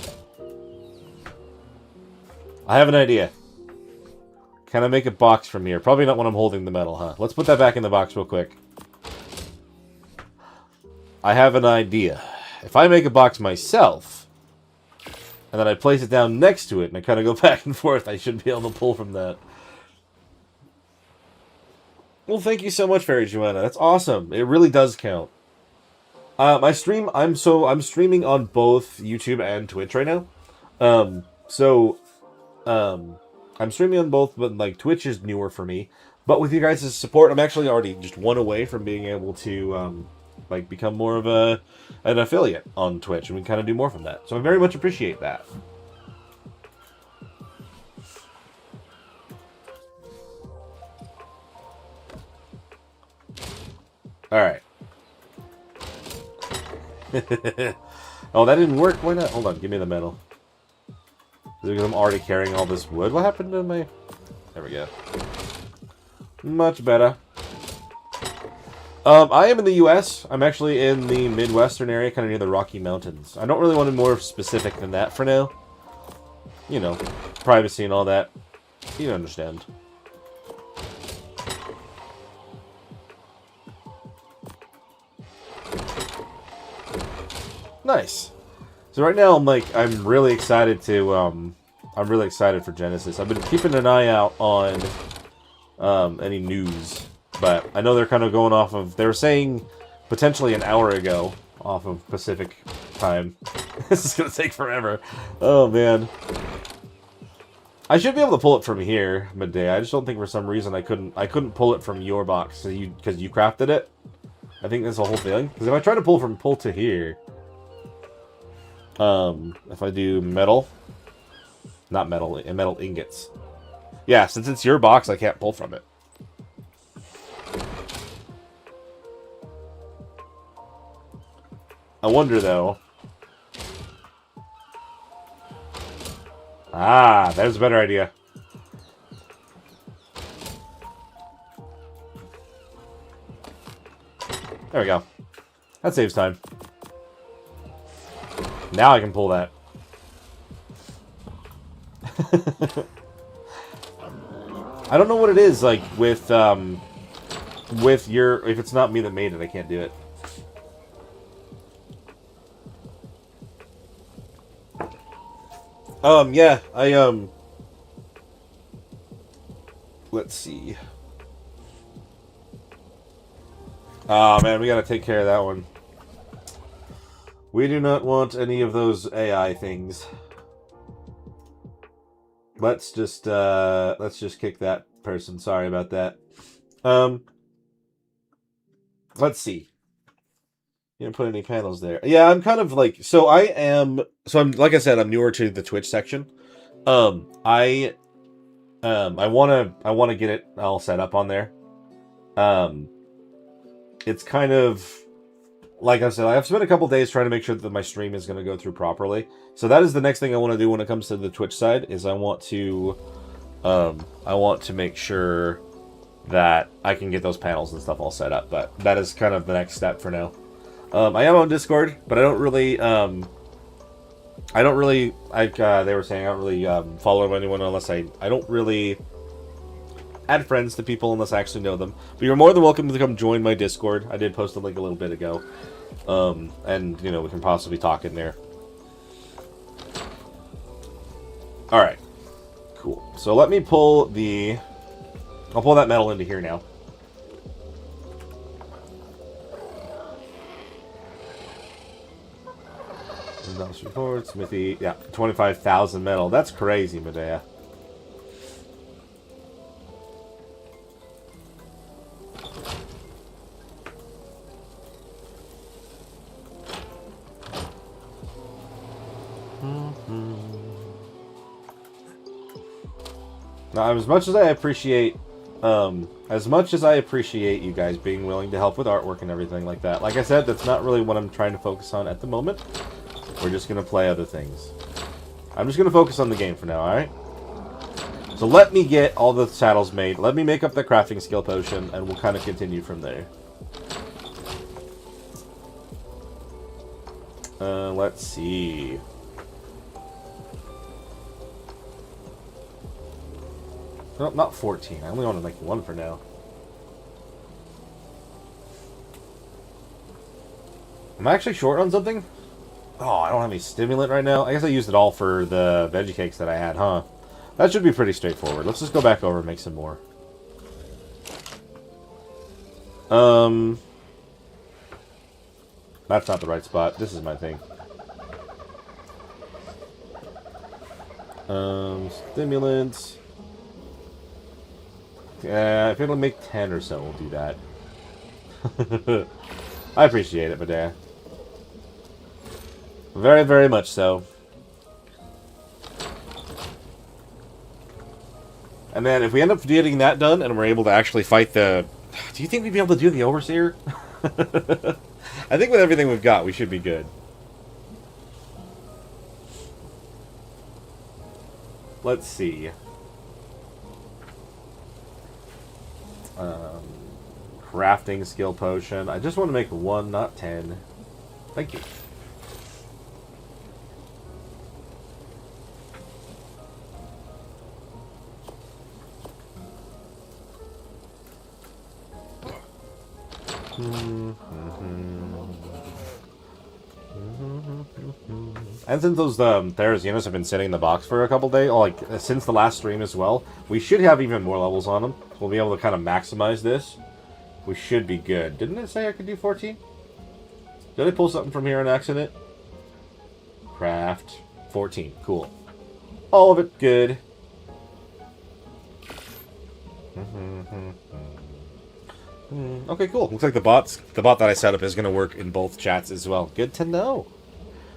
I have an idea. Can I make a box from here? Probably not when I'm holding the metal, huh? Let's put that back in the box real quick. I have an idea. If I make a box myself, and then I place it down next to it, and I kind of go back and forth, I should be able to pull from that. Well, thank you so much, Fairy Joanna. That's awesome. It really does count. My stream, I'm streaming on both YouTube and Twitch right now. I'm streaming on both, but like Twitch is newer for me. But with you guys' support, I'm actually already just one away from being able to like become more of an affiliate on Twitch, and we kind of do more from that. So I very much appreciate that. All right. Oh, that didn't work. Why not? Hold on. Give me the metal. Is it because I'm already carrying all this wood? What happened to my... There we go. Much better. I am in the U.S. I'm actually in the Midwestern area, kind of near the Rocky Mountains. I don't really want to be more specific than that for now. You know, privacy and all that. You understand. Nice. So right now, I'm really excited to, I'm really excited for Genesis. I've been keeping an eye out on, any news, but I know they're kind of going off of, they were saying potentially an hour ago, off of Pacific time. This is gonna take forever. Oh, man. I should be able to pull it from here, Midday. I just don't think for some reason I couldn't pull it from your box, because you crafted it. I think that's the whole thing. Because if I try to pull to here... if I do metal, not metal, metal ingots. Yeah, since it's your box, I can't pull from it. I wonder, though. Ah, there's a better idea. There we go. That saves time. Now I can pull that. I don't know what it is, like, with your... If it's not me that made it, I can't do it. Yeah, let's see. Oh, man, we gotta take care of that one. We do not want any of those AI things. Let's just kick that person. Sorry about that. Let's see. You didn't put any panels there. Yeah, I'm kind of like, I'm, like I said, I'm newer to the Twitch section. I want to get it all set up on there. It's kind of, like I said, I've spent a couple days trying to make sure that my stream is going to go through properly. So that is the next thing I want to do when it comes to the Twitch side, is I want to make sure that I can get those panels and stuff all set up. But that is kind of the next step for now. I am on Discord, but I don't really, like they were saying, I don't really follow anyone unless I don't really add friends to people unless I actually know them. But you're more than welcome to come join my Discord. I did post a link a little bit ago. And, you know, we can possibly talk in there. Alright. Cool. So let me pull the... I'll pull that metal into here now. Industrial report, smithy. Yeah, 25,000 metal. That's crazy, Medea. Now, as much as I appreciate you guys being willing to help with artwork and everything like that, like I said, that's not really what I'm trying to focus on at the moment. We're just going to play other things. I'm just going to focus on the game for now, alright? So let me get all the saddles made. Let me make up the crafting skill potion, and we'll kind of continue from there. Let's see. No, not 14. I only want to make one for now. Am I actually short on something? Oh, I don't have any stimulant right now. I guess I used it all for the veggie cakes that I had, huh? That should be pretty straightforward. Let's just go back over and make some more. That's not the right spot. This is my thing. Stimulants. If it'll make 10 or so, we'll do that. I appreciate it, Medea. Very, very much so. And then if we end up getting that done and we're able to actually fight the... Do you think we'd be able to do the Overseer? I think with everything we've got, we should be good. Let's see. Crafting skill potion. I just want to make 1, not 10. Thank you. And since those Therazinos have been sitting in the box for a couple days, like since the last stream as well, we should have even more levels on them. We'll be able to kind of maximize this. We should be good. Didn't it say I could do 14? Did I pull something from here on accident? Craft 14. Cool. All of it good. Okay, cool. Looks like the bot that I set up is going to work in both chats as well. Good to know.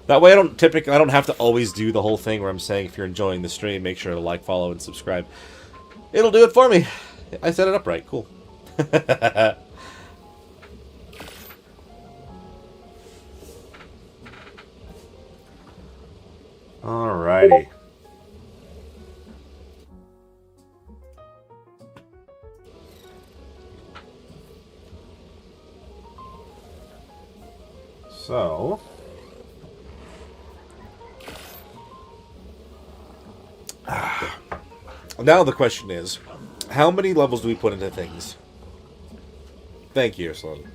That way I don't have to always do the whole thing where I'm saying if you're enjoying the stream, make sure to like, follow, and subscribe. It'll do it for me. I set it up right. Cool. Alrighty. So, now the question is, how many levels do we put into things? Thank you, Sully.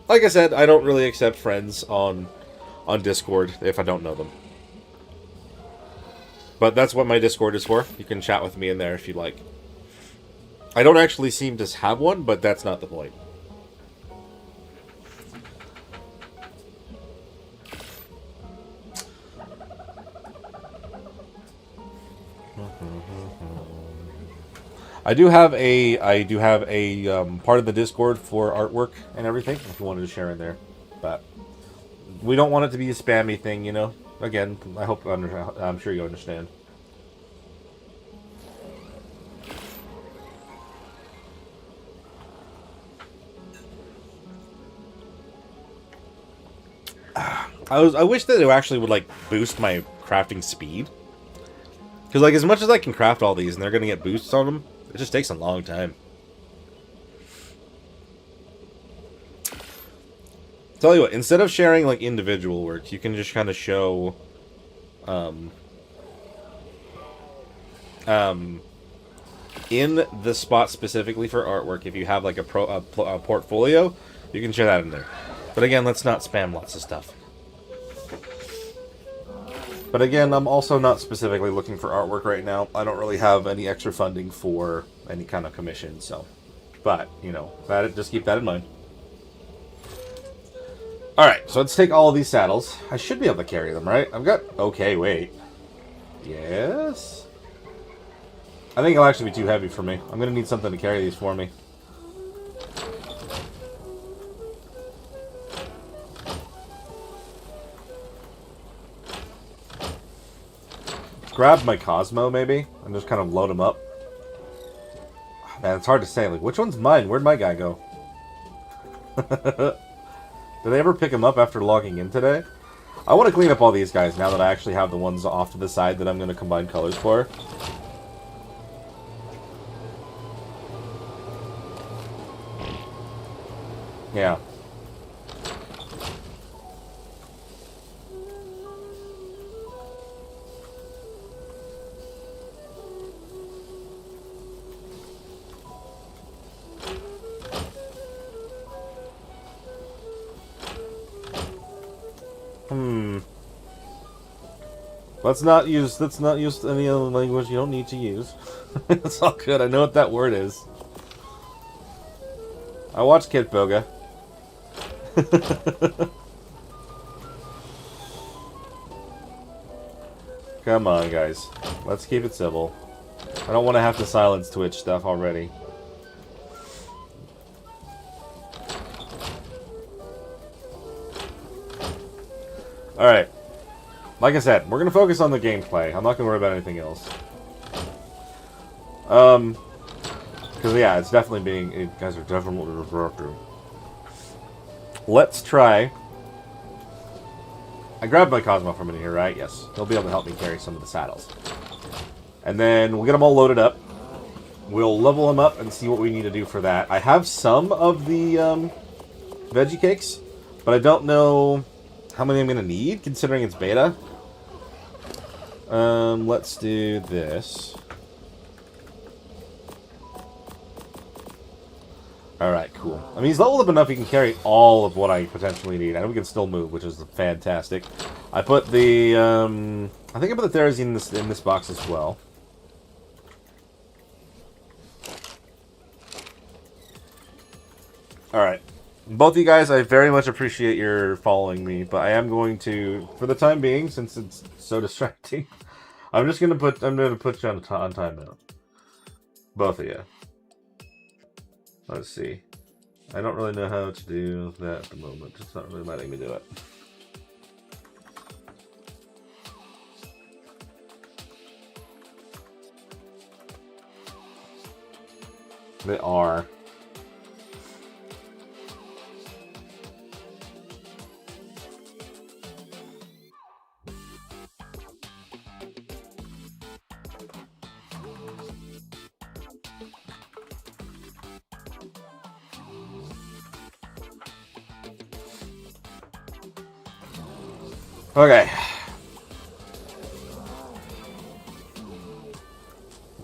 Like I said, I don't really accept friends on Discord if I don't know them. But that's what my Discord is for. You can chat with me in there if you'd like. I don't actually seem to have one, but that's not the point. I do have a part of the Discord for artwork and everything, if you wanted to share in there. But we don't want it to be a spammy thing, you know? Again, I'm sure you understand. I wish that it actually would, like, boost my crafting speed. Because, like, as much as I can craft all these and they're going to get boosts on them, it just takes a long time. Tell you what, instead of sharing, like, individual work, you can just kind of show, in the spot specifically for artwork, if you have, like, a portfolio, you can share that in there. But again, let's not spam lots of stuff. But again, I'm also not specifically looking for artwork right now. I don't really have any extra funding for any kind of commission, so. But, you know, just keep that in mind. Alright, so let's take all of these saddles. I should be able to carry them, right? I've got... Okay, wait. Yes? I think it'll actually be too heavy for me. I'm going to need something to carry these for me. Grab my Cosmo, maybe, and just kind of load them up. Man, it's hard to say. Like, which one's mine? Where'd my guy go? Did they ever pick him up after logging in today? I want to clean up all these guys now that I actually have the ones off to the side that I'm going to combine colors for. Yeah. Let's not use any other language you don't need to use. It's all good. I know what that word is. I watched Kid Boga. Come on, guys. Let's keep it civil. I don't want to have to silence Twitch stuff already. Alright. Like I said, we're going to focus on the gameplay. I'm not going to worry about anything else. Because, yeah, it's definitely being... You guys are definitely disruptive. Let's try... I grabbed my Cosmo from in here, right? Yes. He'll be able to help me carry some of the saddles. And then we'll get them all loaded up. We'll level them up and see what we need to do for that. I have some of the veggie cakes, but I don't know how many I'm going to need, considering it's beta. Let's do this. Alright, cool. I mean, he's leveled up enough he can carry all of what I potentially need. I know we can still move, which is fantastic. I put the, I think I put the Therazine in this box as well. Alright. Both of you guys, I very much appreciate your following me, but I am going to, for the time being, since it's so distracting, I'm gonna put you on timeout. Both of you. Let's see. I don't really know how to do that at the moment. It's not really letting me do it. They are. Okay.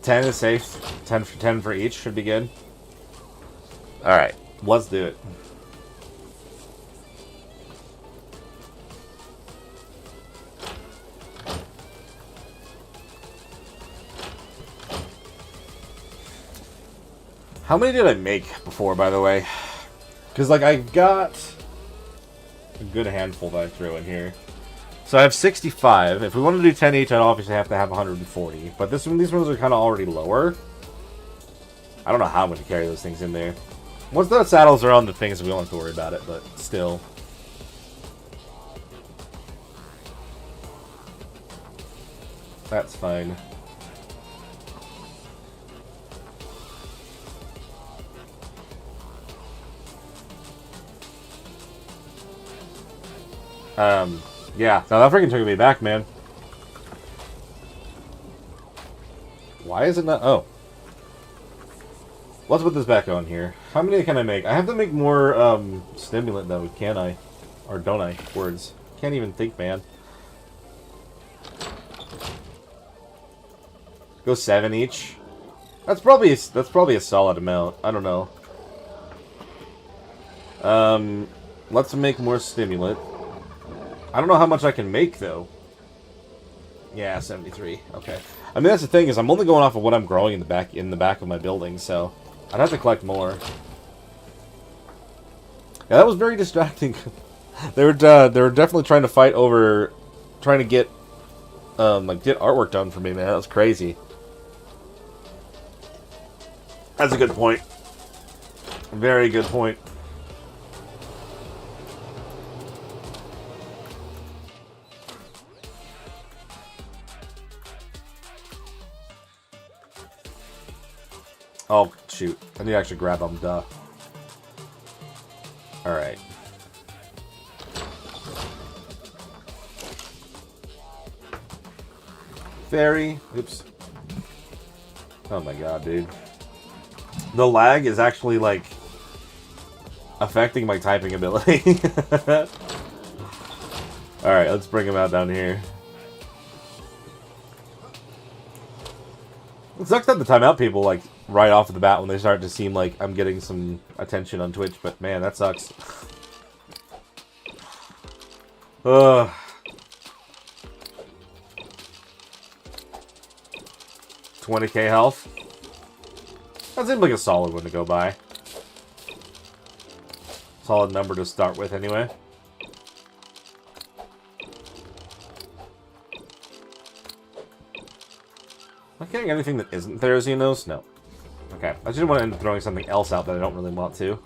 10 is safe. 10 for each should be good. Alright, let's do it. How many did I make before, by the way? Because, like, I got a good handful that I threw in here. So I have 65. If we want to do 10 each, I'd obviously have to have 140. But these ones are kind of already lower. I don't know how I'm going to carry those things in there. Once the saddles are on the things, we don't have to worry about it, but still. That's fine. Yeah, no, that freaking took me back, man. Why is it not? Oh. Let's put this back on here. How many can I make? I have to make more, stimulant, though, can I? Or don't I? Words. Can't even think, man. Go 7 each. That's probably a solid amount. I don't know. Let's make more stimulant. I don't know how much I can make, though. Yeah, 73. Okay. I mean, that's the thing, is I'm only going off of what I'm growing in the back of my building, so I'd have to collect more. Yeah, that was very distracting. They were definitely trying to fight over, trying to get get artwork done for me, man. That was crazy. That's a good point. Very good point. Oh, shoot. I need to actually grab them, duh. Alright. Fairy. Oops. Oh my god, dude. The lag is actually, like, affecting my typing ability. Alright, let's bring him out down here. It sucks that the timeout people, like, right off the bat when they start to seem like I'm getting some attention on Twitch, but man, that sucks. Ugh. $20k health. That seems like a solid one to go by. Solid number to start with, anyway. Am I getting anything that isn't Therazinos? No. Okay. I just want to end up throwing something else out that I don't really want to.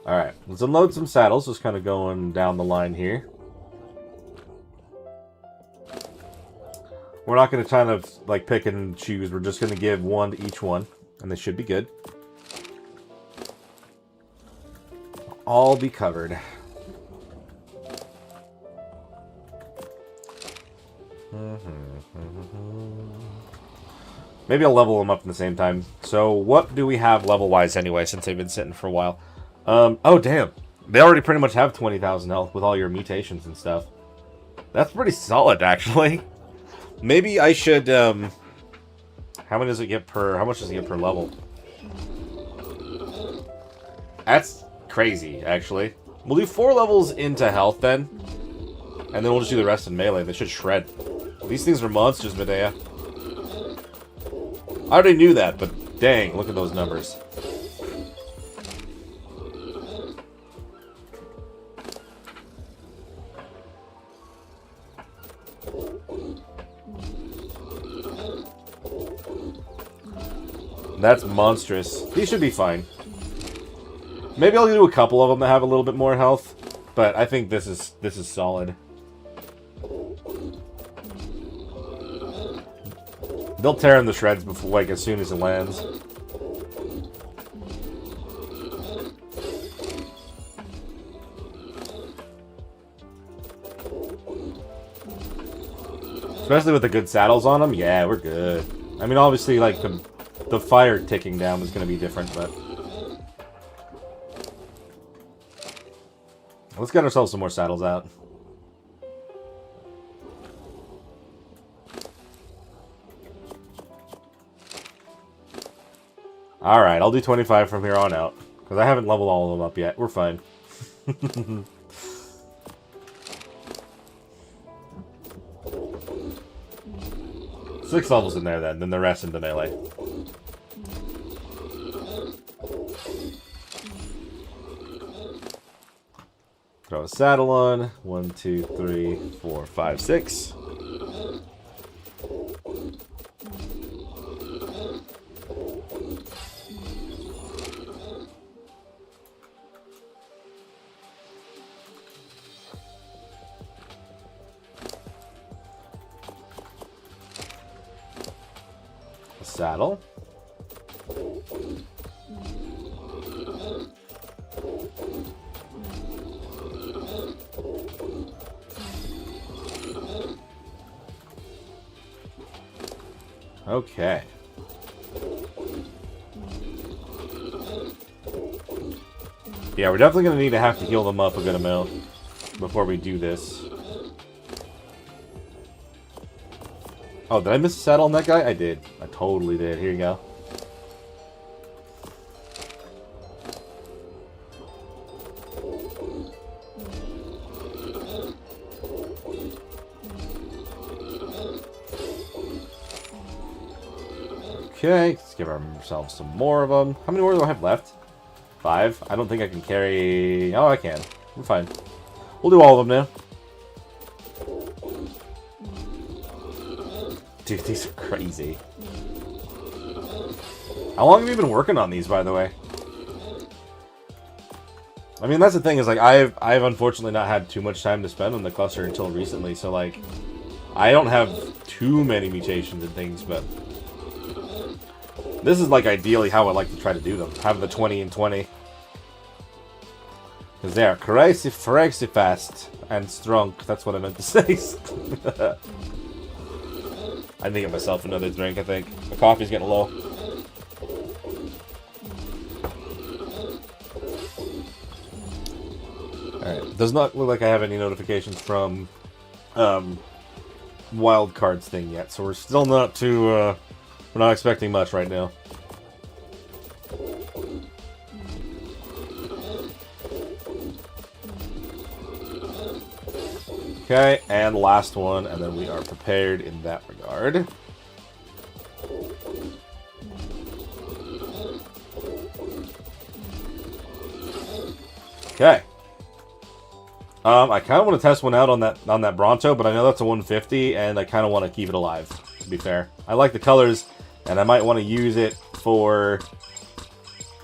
Alright, let's unload some saddles, just kind of going down the line here. We're not going to kind of, like, pick and choose. We're just going to give one to each one, and they should be good. All be covered. Maybe I'll level them up at the same time. So, what do we have level-wise anyway, since they've been sitting for a while? Oh, damn. They already pretty much have 20,000 health with all your mutations and stuff. That's pretty solid, actually. Maybe I should, how much does it get per level? That's crazy, actually. We'll do 4 levels into health, then. And then we'll just do the rest in melee. They should shred. These things are monsters, Medea. I already knew that, but dang, look at those numbers. That's monstrous. These should be fine. Maybe I'll do a couple of them that have a little bit more health, but I think this is solid. They'll tear in the shreds before, like, as soon as it lands. Especially with the good saddles on them. Yeah, we're good. I mean, obviously, like, the fire ticking down is going to be different, but... Let's get ourselves some more saddles out. Alright, I'll do 25 from here on out. Because I haven't leveled all of them up yet. We're fine. 6 levels in there then the rest into melee. Throw a saddle on. 1, 2, 3, 4, 5, 6. A saddle. Okay. Yeah, we're definitely going to have to heal them up a good amount before we do this. Oh, did I miss a saddle on that guy? I did. I totally did. Here you go. Okay, let's give ourselves some more of them. How many more do I have left? 5? I don't think I can carry... Oh, I can. I'm fine. We'll do all of them now. Dude, these are crazy. How long have you been working on these, by the way? I mean, that's the thing, is like, I've unfortunately not had too much time to spend on the cluster until recently, so like, I don't have too many mutations and things, but this is like ideally how I like to try to do them. Have the 20 and 20. Because they are crazy fast and strong. That's what I meant to say. I need to get myself another drink, I think. My coffee's getting low. Alright, does not look like I have any notifications from wild cards thing yet, so we're still not too, we're not expecting much right now. Okay, and last one, and then we are prepared in that regard. Okay. I kind of want to test one out on that Bronto, but I know that's a 150, and I kind of want to keep it alive, to be fair. I like the colors, and I might want to use it for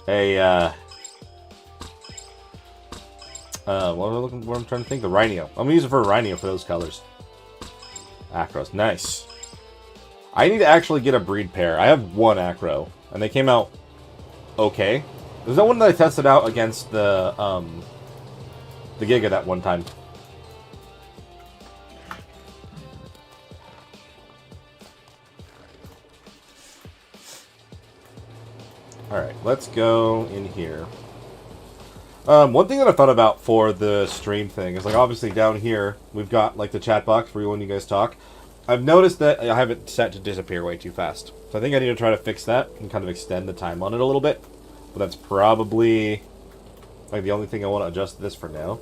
a, what I'm trying to think? The Rhino. I'm going to use it for a Rhino for those colors. Acros. Nice. I need to actually get a breed pair. I have one Acro, and they came out okay. There's that one that I tested out against the Giga that one time. Alright, let's go in here. One thing that I thought about for the stream thing is, like, obviously down here, we've got, like, the chat box for when you guys talk. I've noticed that I have it set to disappear way too fast. So I think I need to try to fix that and kind of extend the time on it a little bit. But that's probably, like, the only thing I want to adjust this for now.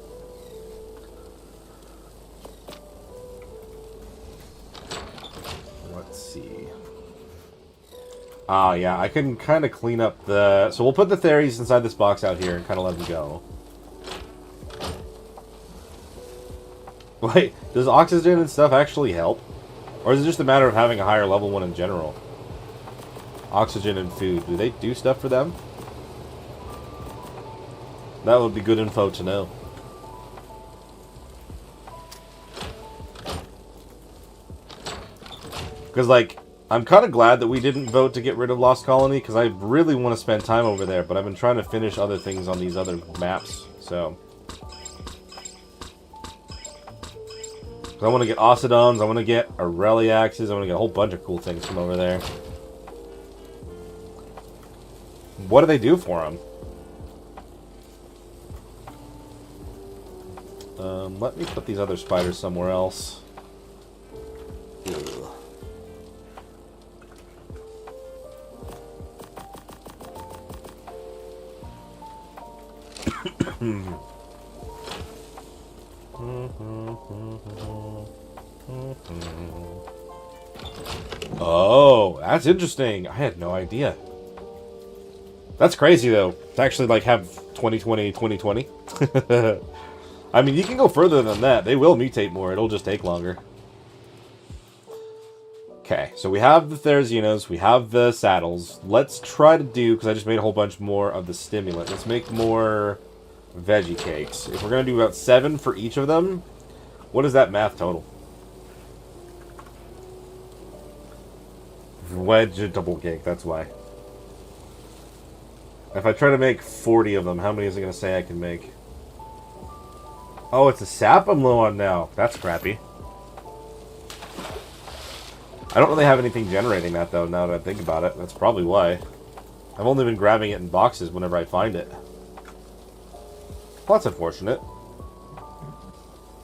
Let's see. Ah, yeah, I can kind of clean up the... So we'll put the Theres inside this box out here and kind of let them go. Wait, does oxygen and stuff actually help? Or is it just a matter of having a higher level one in general? Oxygen and food, do they do stuff for them? That would be good info to know. Because, like, I'm kind of glad that we didn't vote to get rid of Lost Colony, because I really want to spend time over there, but I've been trying to finish other things on these other maps, so... I want to get Ocidons, I want to get Aureliaxes, I want to get a whole bunch of cool things from over there. What do they do for them? Let me put these other spiders somewhere else. Ugh. Oh, that's interesting. I had no idea. That's crazy, though, to actually, like, have 2020, 2020. I mean, you can go further than that. They will mutate more. It'll just take longer. Okay, so we have the Therazinos. We have the saddles. Let's try to do, because I just made a whole bunch more of the stimulant. Let's make more veggie cakes. If we're going to do about 7 for each of them, what is that math total? Vegetable cake, that's why. If I try to make 40 of them, how many is it going to say I can make? Oh, it's a sap I'm low on now. That's crappy. I don't really have anything generating that, though, now that I think about it. That's probably why. I've only been grabbing it in boxes whenever I find it. Well, that's unfortunate.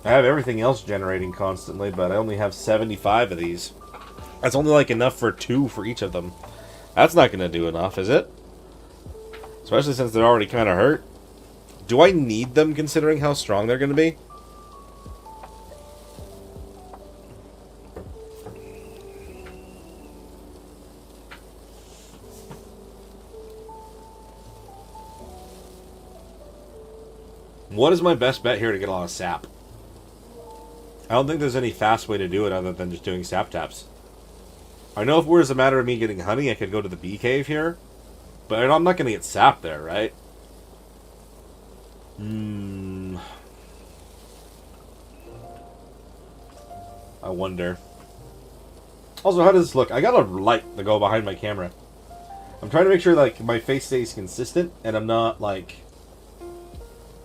I have everything else generating constantly, but I only have 75 of these. That's only, like, enough for 2 for each of them. That's not going to do enough, is it? Especially since they're already kind of hurt. Do I need them, considering how strong they're going to be? What is my best bet here to get a lot of sap? I don't think there's any fast way to do it other than just doing sap taps. I know if it was a matter of me getting honey, I could go to the bee cave here. But I'm not going to get sap there, right? I wonder. Also, how does this look? I got a light to go behind my camera. I'm trying to make sure like my face stays consistent and I'm not like...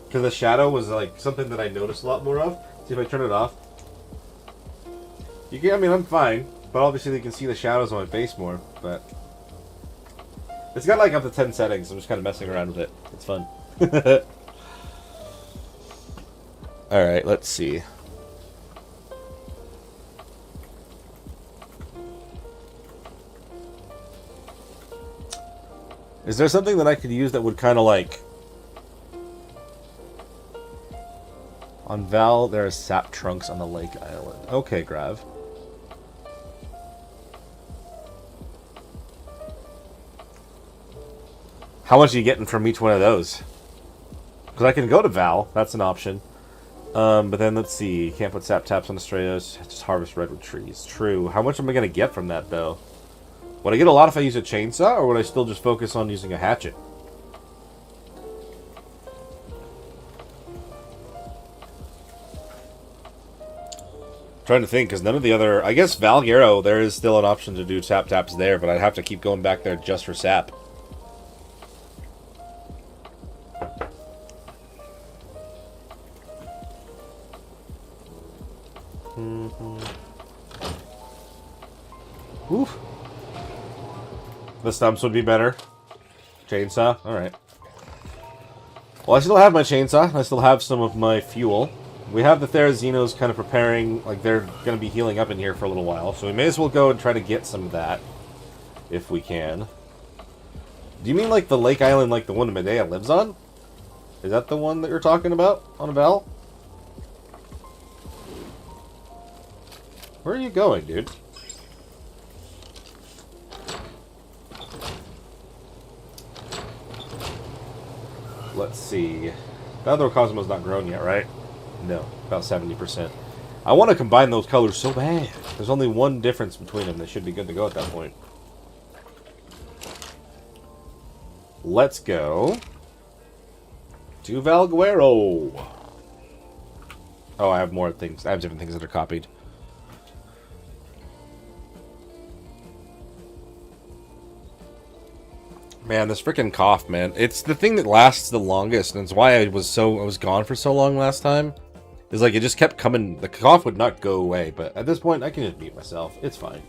Because the shadow was like something that I noticed a lot more of. See if I turn it off. You can, I mean, I'm fine. But obviously you can see the shadows on my face more. But it's got like up to 10 settings. I'm just kind of messing around with it. It's fun. Alright, let's see. Is there something that I could use that would kind of like... On Val, there are sap trunks on the lake island. Okay, Grav. How much are you getting from each one of those? Because I can go to Val. That's an option. But then, let's see. You can't put sap taps on Australia's. Just harvest redwood trees. True. How much am I going to get from that, though? Would I get a lot if I use a chainsaw, or would I still just focus on using a hatchet? Trying to think, because none of the other... I guess Valguero, there is still an option to do sap taps there, but I'd have to keep going back there just for sap. Oof. The stumps would be better. Chainsaw? Alright. Well, I still have my chainsaw. I still have some of my fuel. We have the Therazinos kind of preparing, like they're going to be healing up in here for a little while. So we may as well go and try to get some of that. If we can. Do you mean like the lake island like the one Medea lives on? Is that the one that you're talking about on Val? Where are you going, dude? Let's see. The other Cosmo's not grown yet, right? No, about 70%. I want to combine those colors so bad. There's only one difference between them. They should be good to go at that point. Let's go to Valguero. Oh, I have more things. I have different things that are copied. Man, this freaking cough, man. It's the thing that lasts the longest, and it's why I was gone for so long last time. Is like it just kept coming. The cough would not go away, but at this point, I can just mute myself. It's fine.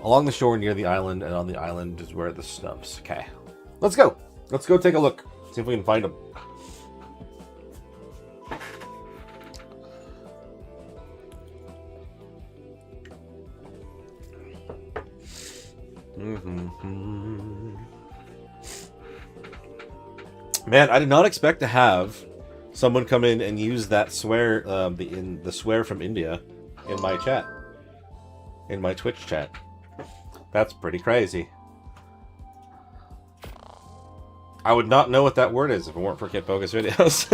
Along the shore near the island, and on the island is where the stumps. Okay, let's go. Let's go take a look. See if we can find them. Man, I did not expect to have someone come in and use that swear, the swear from India, in my chat, in my Twitch chat. That's pretty crazy. I would not know what that word is if it weren't for Kit Bogus videos.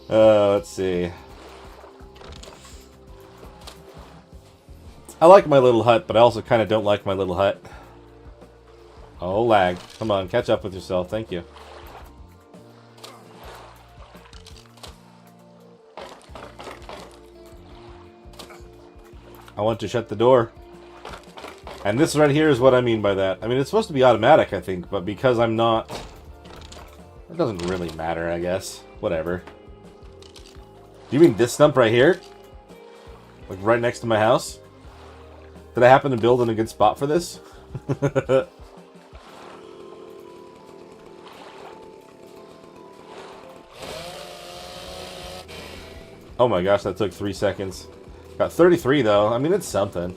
Let's see. I like my little hut, but I also kind of don't like my little hut. Oh, lag. Come on, catch up with yourself. Thank you. I want to shut the door. And this right here is what I mean by that. I mean, it's supposed to be automatic, I think, but because I'm not... It doesn't really matter, I guess. Whatever. Do you mean this stump right here? Like right next to my house? Did I happen to build in a good spot for this? Oh my gosh, that took 3 seconds. Got 33 though. I mean, it's something.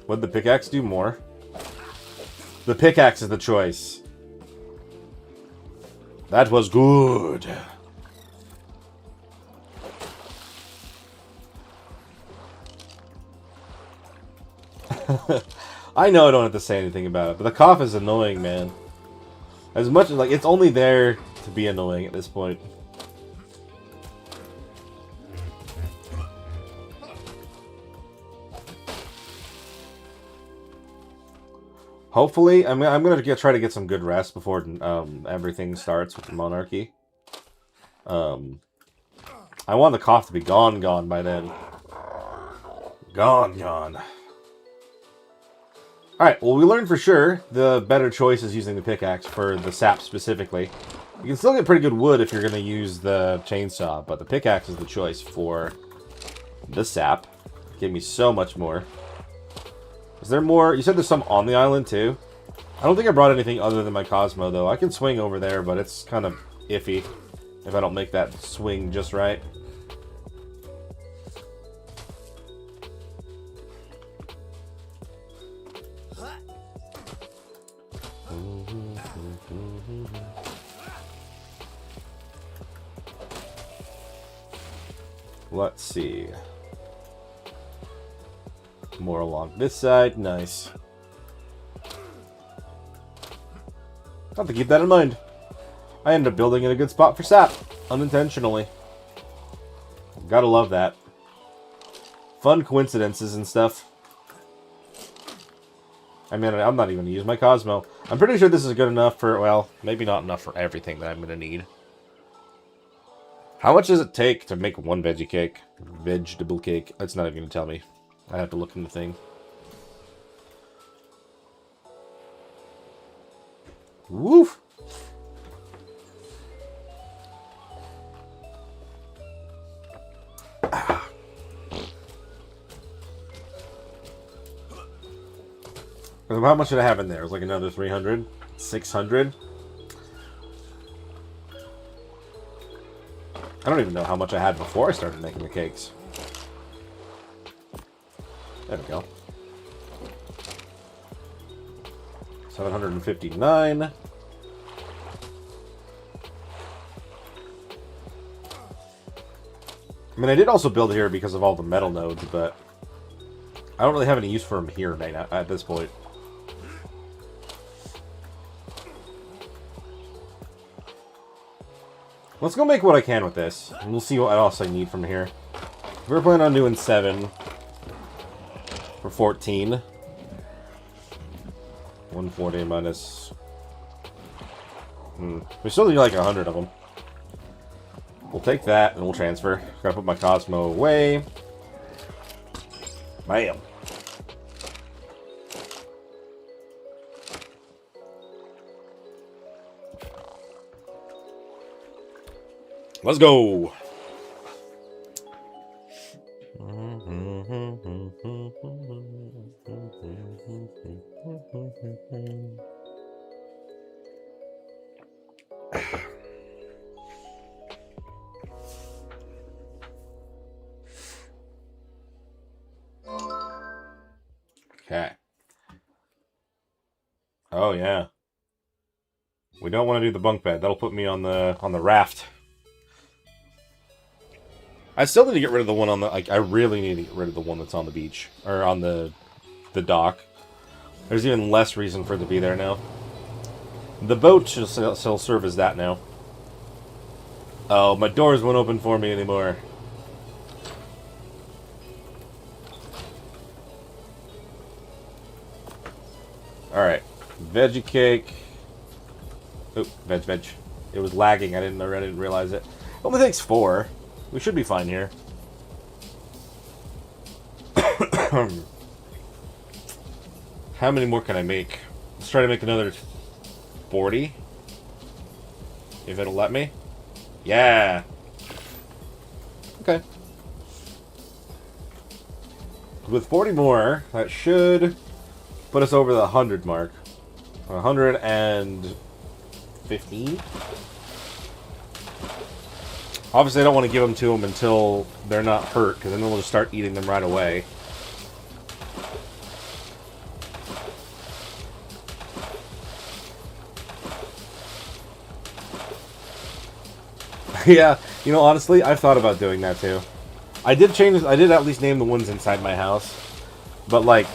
Would the pickaxe do more? The pickaxe is the choice. That was good. I know I don't have to say anything about it, but the cough is annoying, man. As much as, like, it's only there to be annoying at this point. Hopefully, I'm gonna try to get some good rest before everything starts with the monarchy. I want the cough to be gone by then. Gone. Alright, well, we learned for sure the better choice is using the pickaxe for the sap specifically. You can still get pretty good wood if you're going to use the chainsaw, but the pickaxe is the choice for the sap. Gave me so much more. Is there more? You said there's some on the island, too? I don't think I brought anything other than my Cosmo, though. I can swing over there, but it's kind of iffy if I don't make that swing just right. Let's see. More along this side. Nice. I'll have to keep that in mind. I ended up building in a good spot for sap. Unintentionally. Gotta love that. Fun coincidences and stuff. I mean, I'm not even going to use my Cosmo. I'm pretty sure this is good enough for, well, maybe not enough for everything that I'm going to need. How much does it take to make one veggie cake? Vegetable cake. It's not even going to tell me. I have to look in the thing. Woof! How much did I have in there? It was like another 300? 600? I don't even know how much I had before I started making the cakes. There we go. 759. I mean, I did also build here because of all the metal nodes, but I don't really have any use for them here right now, at this point. Let's go make what I can with this, and we'll see what else I need from here. We're planning on doing 7 for 14. 140 minus... We still need like 100 of them. We'll take that, and we'll transfer. Gotta put my Cosmo away. Bam. Let's go. Okay. Oh yeah. We don't want to do the bunk bed. That'll put me on the raft. I still need to get rid of the one on the... Like, I really need to get rid of the one that's on the beach. Or on the dock. There's even less reason for it to be there now. The boat should still serve as that now. Oh, my doors won't open for me anymore. Alright. Veggie cake. Oh, veg. It was lagging. I didn't realize it. It only takes 4. We should be fine here. How many more can I make? Let's try to make another 40. If it'll let me. Yeah. Okay. With 40 more, that should put us over the 100 mark. 115? Obviously, I don't want to give them to them until they're not hurt, because then we'll just start eating them right away. Yeah, you know, honestly, I've thought about doing that too. I did at least name the ones inside my house. But, like,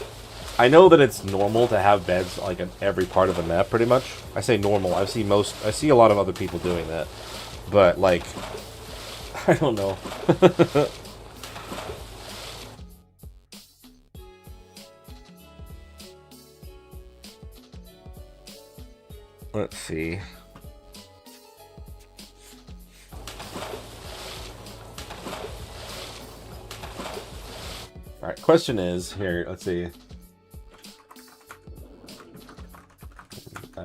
I know that it's normal to have beds like in every part of the map, pretty much. I say normal. I see a lot of other people doing that, but like, I don't know. Let's see. All right. Question is here. Let's see. If I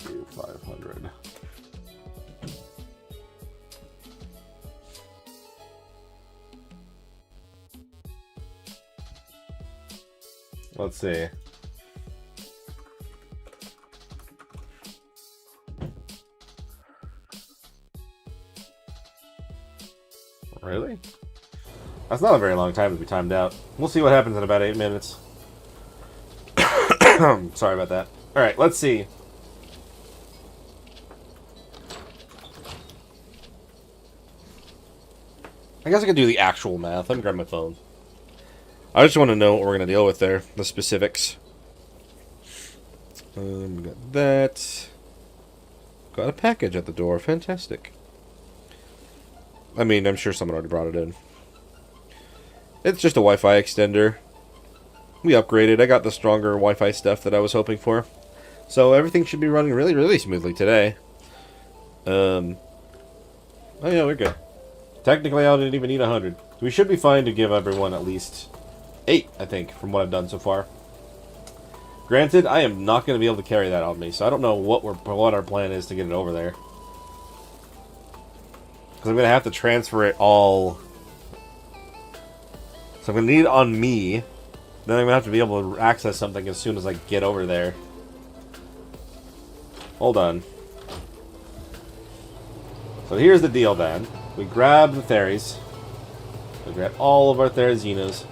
do 500. Let's see. Really? That's not a very long time to be timed out. We'll see what happens in about 8 minutes. Sorry about that. Alright, let's see. I guess I could do the actual math. Let me grab my phone. I just want to know what we're going to deal with there. The specifics. We got that. Got a package at the door. Fantastic. I mean, I'm sure someone already brought it in. It's just a Wi-Fi extender. We upgraded. I got the stronger Wi-Fi stuff that I was hoping for. So everything should be running really, really smoothly today. Oh yeah, we're good. Technically, I didn't even need 100. We should be fine to give everyone at least 8, I think, from what I've done so far. Granted, I am not going to be able to carry that on me, so I don't know what our plan is to get it over there. Because I'm going to have to transfer it all. So I'm going to need it on me. Then I'm going to have to be able to access something as soon as I get over there. Hold on. So here's the deal then. We grab the Theres. We grab all of our Therezinos.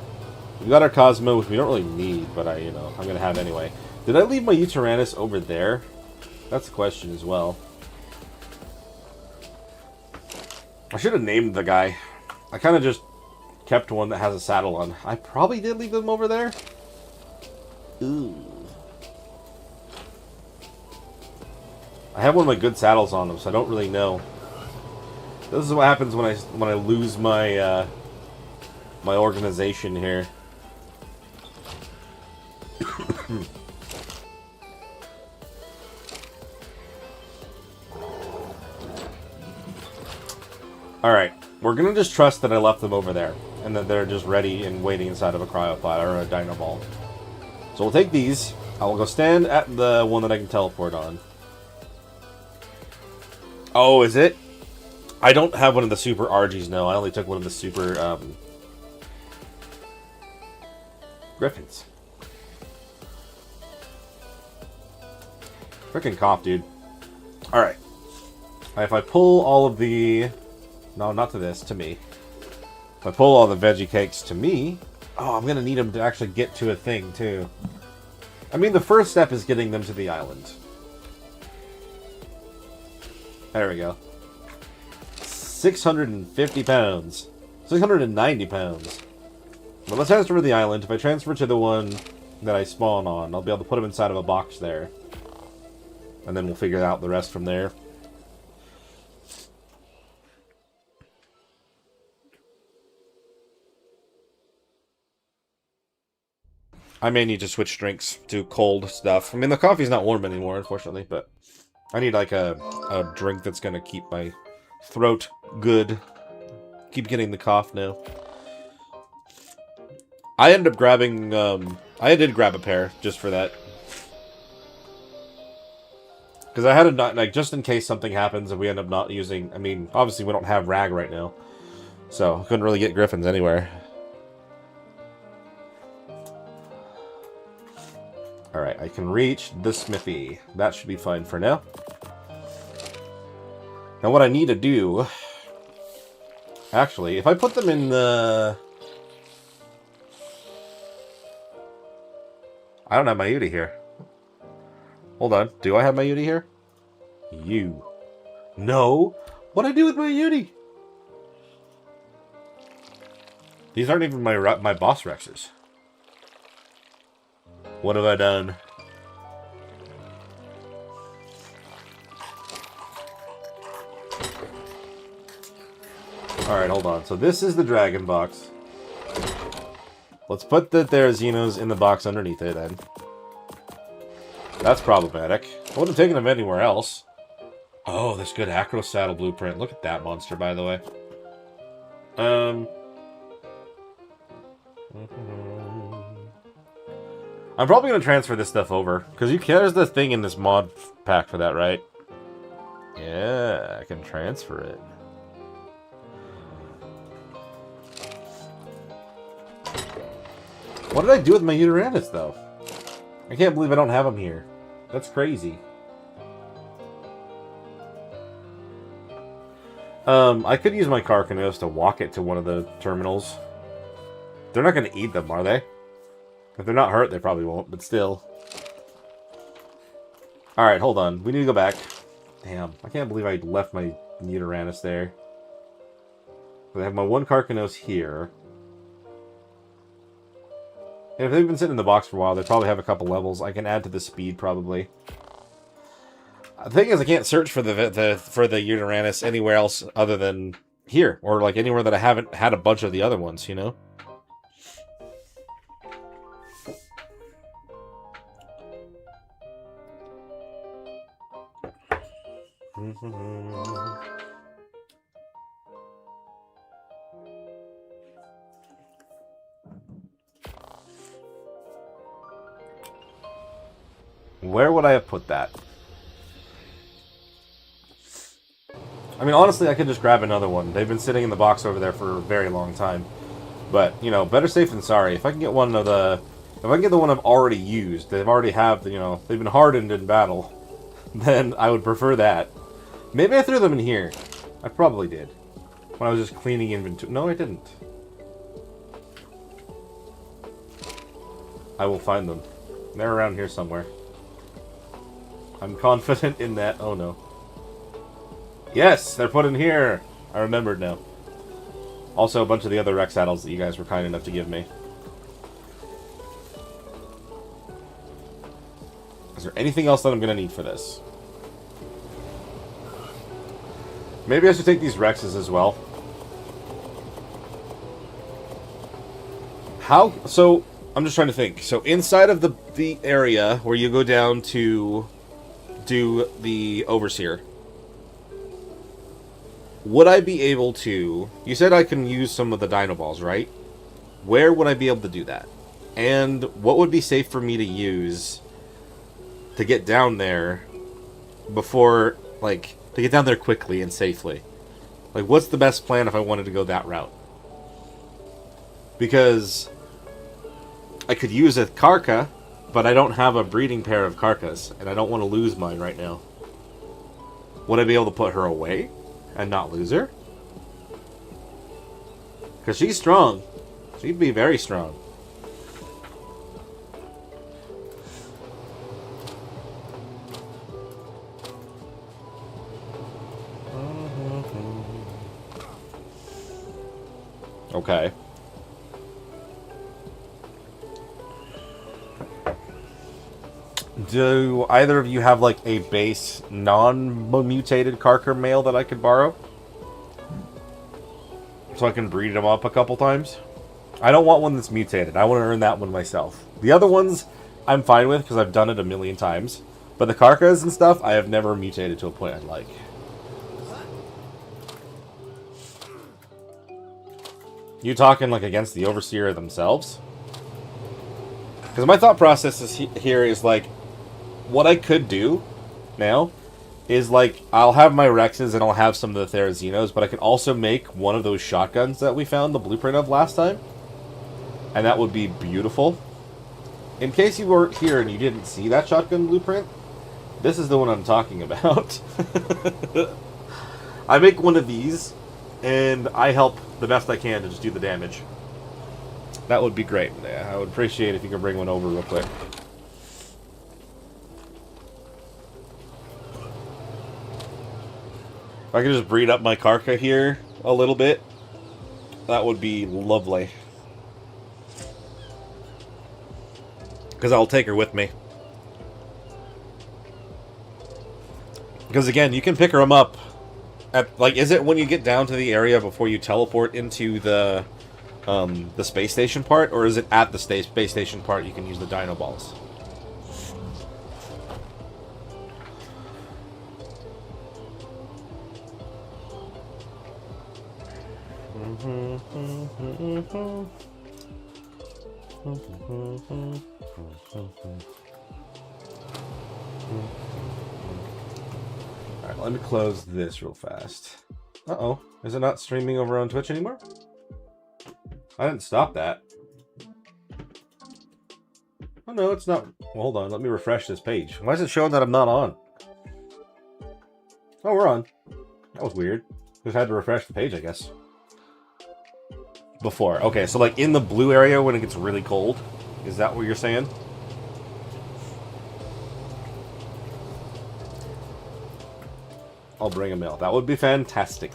We've got our Cosmo, which we don't really need, but I'm going to have anyway. Did I leave my Uranus over there? That's the question as well. I should have named the guy. I kind of just kept one that has a saddle on. I probably did leave them over there. Ooh. I have one of my good saddles on them, so I don't really know. This is what happens when I lose my my organization here. Alright, we're gonna just trust that I left them over there, and that they're just ready and waiting inside of a cryopod or a dino ball. So we'll take these. I will go stand at the one that I can teleport on. Oh, is it? I don't have one of the super RGs, no. I only took one of the super Griffins. Freaking cough, dude. Alright. If I pull all of the... No, not to this, to me. If I pull all the veggie cakes to me... Oh, I'm going to need them to actually get to a thing, too. I mean, the first step is getting them to the island. There we go. 650 pounds. 690 pounds. Well, let's transfer to the island. If I transfer to the one that I spawn on, I'll be able to put them inside of a box there. And then we'll figure out the rest from there. I may need to switch drinks to cold stuff. I mean, the coffee's not warm anymore, unfortunately, but I need like a drink that's going to keep my throat good. Keep getting the cough now. I ended up grabbing, I did grab a pair just for that. Because I had a, like, just in case something happens and we end up not using, I mean, obviously we don't have rag right now. So, I couldn't really get griffins anywhere. Alright, I can reach the smithy. That should be fine for now. Now what I need to do... Actually, if I put them in the... I don't have my Yudi here. Hold on. Do I have my Yudi here? You. No? What'd I do with my Yudi? These aren't even my boss Rexes. What have I done? Alright, hold on. So this is the dragon box. Let's put the Therazinos in the box underneath it, then. That's problematic. I wouldn't have taken them anywhere else. Oh, this good Acro Saddle blueprint. Look at that monster, by the way. I'm probably going to transfer this stuff over. Because there's the thing in this mod pack for that, right? Yeah, I can transfer it. What did I do with my Uranus, though? I can't believe I don't have them here. That's crazy. I could use my Carcanos to walk it to one of the terminals. They're not going to eat them, are they? If they're not hurt, they probably won't, but still. Alright, hold on. We need to go back. Damn, I can't believe I left my Uranus there. I have my one Carcanos here. And if they've been sitting in the box for a while, they probably have a couple levels. I can add to the speed, probably. The thing is, I can't search for the Uranus anywhere else other than here. Or, like, anywhere that I haven't had a bunch of the other ones, you know? Where would I have put that? I mean, honestly, I could just grab another one. They've been sitting in the box over there for a very long time. But, you know, better safe than sorry. If I can get one of the... If I can get the one I've already used, they've already have, you know, they've been hardened in battle, then I would prefer that. Maybe I threw them in here. I probably did. When I was just cleaning inventory. No, I didn't. I will find them. They're around here somewhere. I'm confident in that. Oh, no. Yes, they're put in here. I remembered now. Also, a bunch of the other Rex saddles that you guys were kind enough to give me. Is there anything else that I'm going to need for this? Maybe I should take these Rexes as well. How? So, I'm just trying to think. So, inside of the area where you go down to do the Overseer, would I be able to... You said I can use some of the Dino Balls, right? Where would I be able to do that? And what would be safe for me to use to get down there before, like, to get down there quickly and safely? Like, what's the best plan if I wanted to go that route? Because I could use a Karka, but I don't have a breeding pair of Karkas, and I don't want to lose mine right now. Would I be able to put her away and not lose her? Because she's strong. She'd be very strong. Okay. Do either of you have, like, a base non-mutated Karker male that I could borrow? So I can breed them up a couple times? I don't want one that's mutated. I want to earn that one myself. The other ones, I'm fine with, because I've done it a million times. But the Karkas and stuff, I have never mutated to a point I'd like. You talking, like, against the Overseer themselves? Because my thought process here is, like, what I could do now is, like, I'll have my Rexes and I'll have some of the Therazinos, but I can also make one of those shotguns that we found the blueprint of last time. And that would be beautiful. In case you weren't here and you didn't see that shotgun blueprint, this is the one I'm talking about. I make one of these, and I help the best I can to just do the damage. That would be great. I would appreciate if you could bring one over real quick. If I could just breed up my Karka here a little bit, that would be lovely. Because I'll take her with me. Because again, you can pick her up at, like, is it when you get down to the area before you teleport into the space station part, or is it at the space station part you can use the dino balls? Alright, let me close this real fast. Uh-oh. Is it not streaming over on Twitch anymore? I didn't stop that. Oh no, it's not. Well, hold on, let me refresh this page. Why is it showing that I'm not on? Oh, we're on. That was weird. Just had to refresh the page, I guess. Before. Okay, so like in the blue area when it gets really cold? Is that what you're saying? I'll bring a mill. That would be fantastic.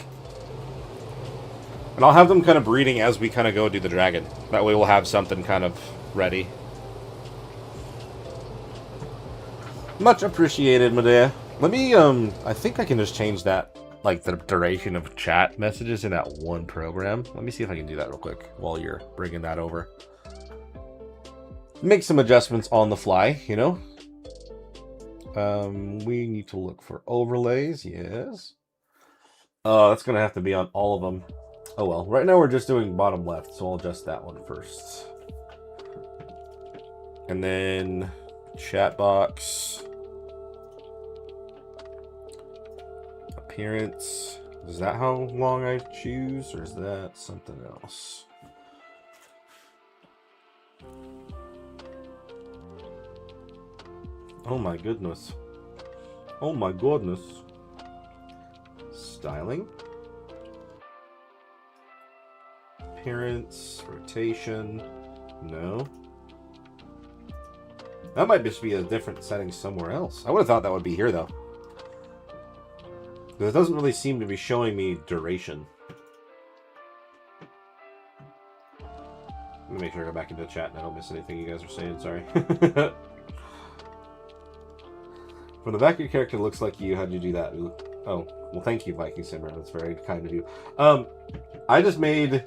And I'll have them kind of breeding as we kind of go do the dragon. That way we'll have something kind of ready. Much appreciated, Medea. Let me, I think I can just change that, like, the duration of chat messages in that one program. Let me see if I can do that real quick while you're bringing that over. Make some adjustments on the fly, you know? We need to look for overlays, yes. That's gonna have to be on all of them. Oh well, right now we're just doing bottom left, so I'll adjust that one first. And then chat box. Appearance. Is that how long I choose, or is that something else? Oh my goodness. Oh my goodness. Styling. Appearance. Rotation. No. That might just be a different setting somewhere else. I would have thought that would be here, though. Because it doesn't really seem to be showing me duration. Let me make sure I go back into the chat and I don't miss anything you guys are saying. Sorry. From the back of your character, looks like you. How'd you do that? Oh, well, thank you, Viking Simmer. That's very kind of you. I just made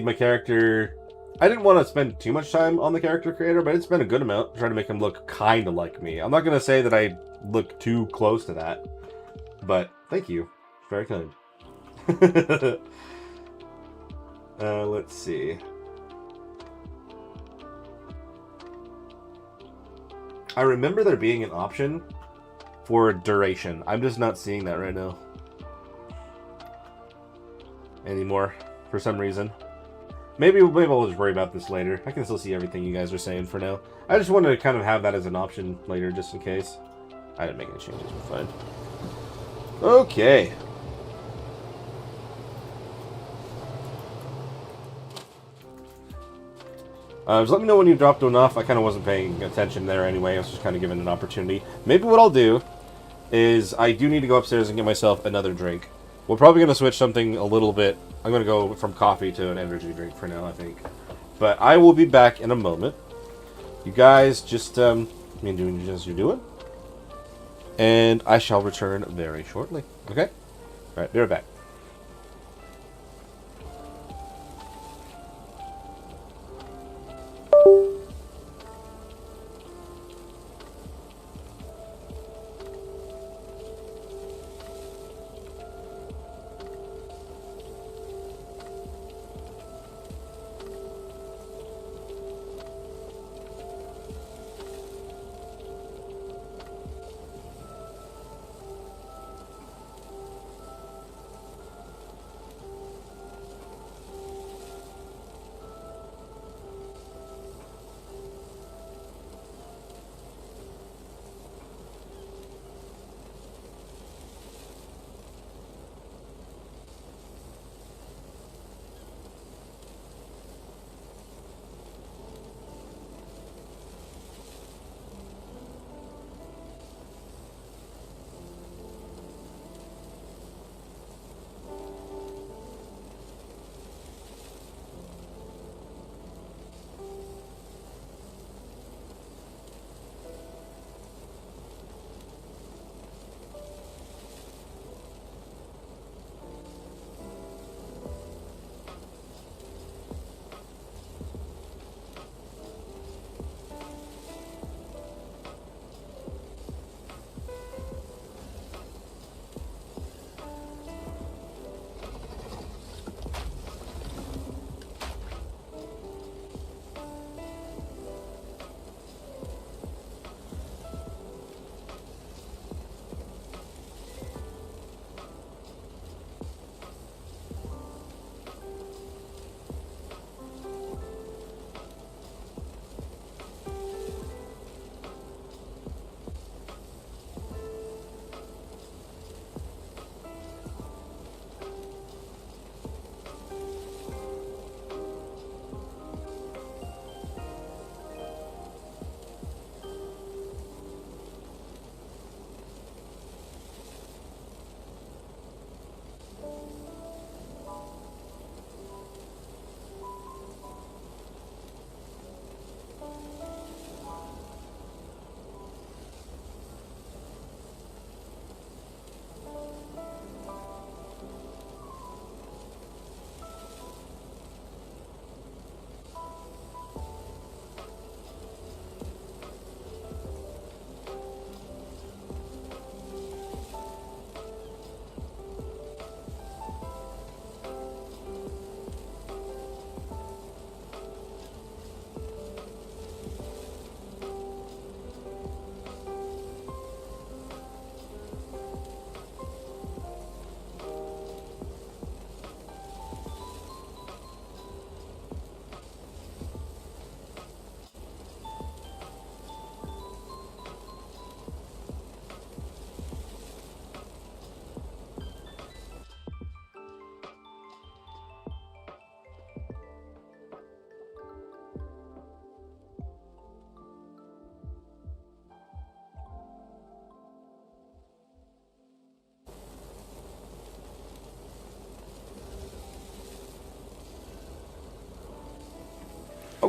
my character. I didn't want to spend too much time on the character creator, but I did spend a good amount trying to make him look kind of like me. I'm not gonna say that I look too close to that, but thank you. Very kind. Let's see. I remember there being an option for duration. I'm just not seeing that right now anymore for some reason. Maybe I'll just worry about this later. I can still see everything you guys are saying for now. I just wanted to kind of have that as an option later, just in case. I didn't make any changes, we're fine. Okay. Just let me know when you dropped enough. I kind of wasn't paying attention there anyway. I was just kind of given an opportunity. Maybe what I'll do is I do need to go upstairs and get myself another drink. We're probably going to switch something a little bit. I'm going to go from coffee to an energy drink for now, I think. But I will be back in a moment. You guys just doing as you're doing. And I shall return very shortly. Okay? Alright, be right back.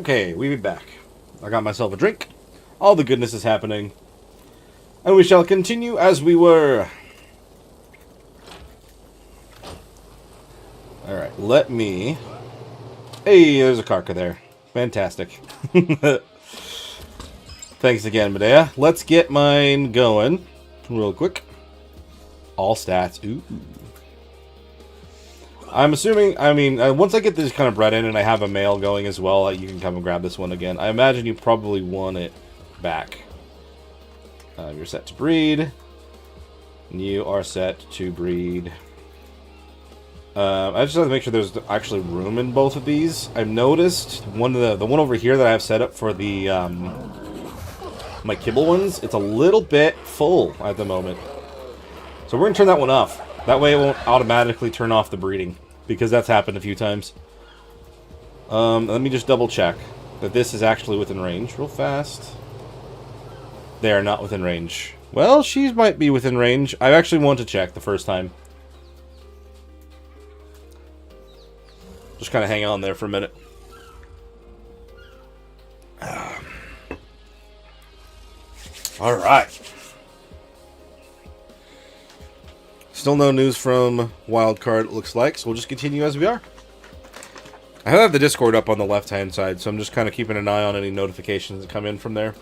Okay, we be back. I got myself a drink. All the goodness is happening. And we shall continue as we were. Alright, let me... Hey, there's a Karka there. Fantastic. Thanks again, Medea. Let's get mine going real quick. All stats. Ooh. I'm assuming, once I get this kind of bred in and I have a male going as well, you can come and grab this one again. I imagine you probably want it back. You're set to breed. You are set to breed. I just have to make sure there's actually room in both of these. I've noticed the one over here that I have set up for the my kibble ones, it's a little bit full at the moment. So we're going to turn that one off. That way it won't automatically turn off the breeding, because that's happened a few times. Let me just double check that this is actually within range real fast. They are not within range. Well, she might be within range. I actually want to check the first time. Just kind of hang on there for a minute. Alright. Still no news from Wildcard, it looks like, so we'll just continue as we are. I have the Discord up on the left-hand side, so I'm just kind of keeping an eye on any notifications that come in from there.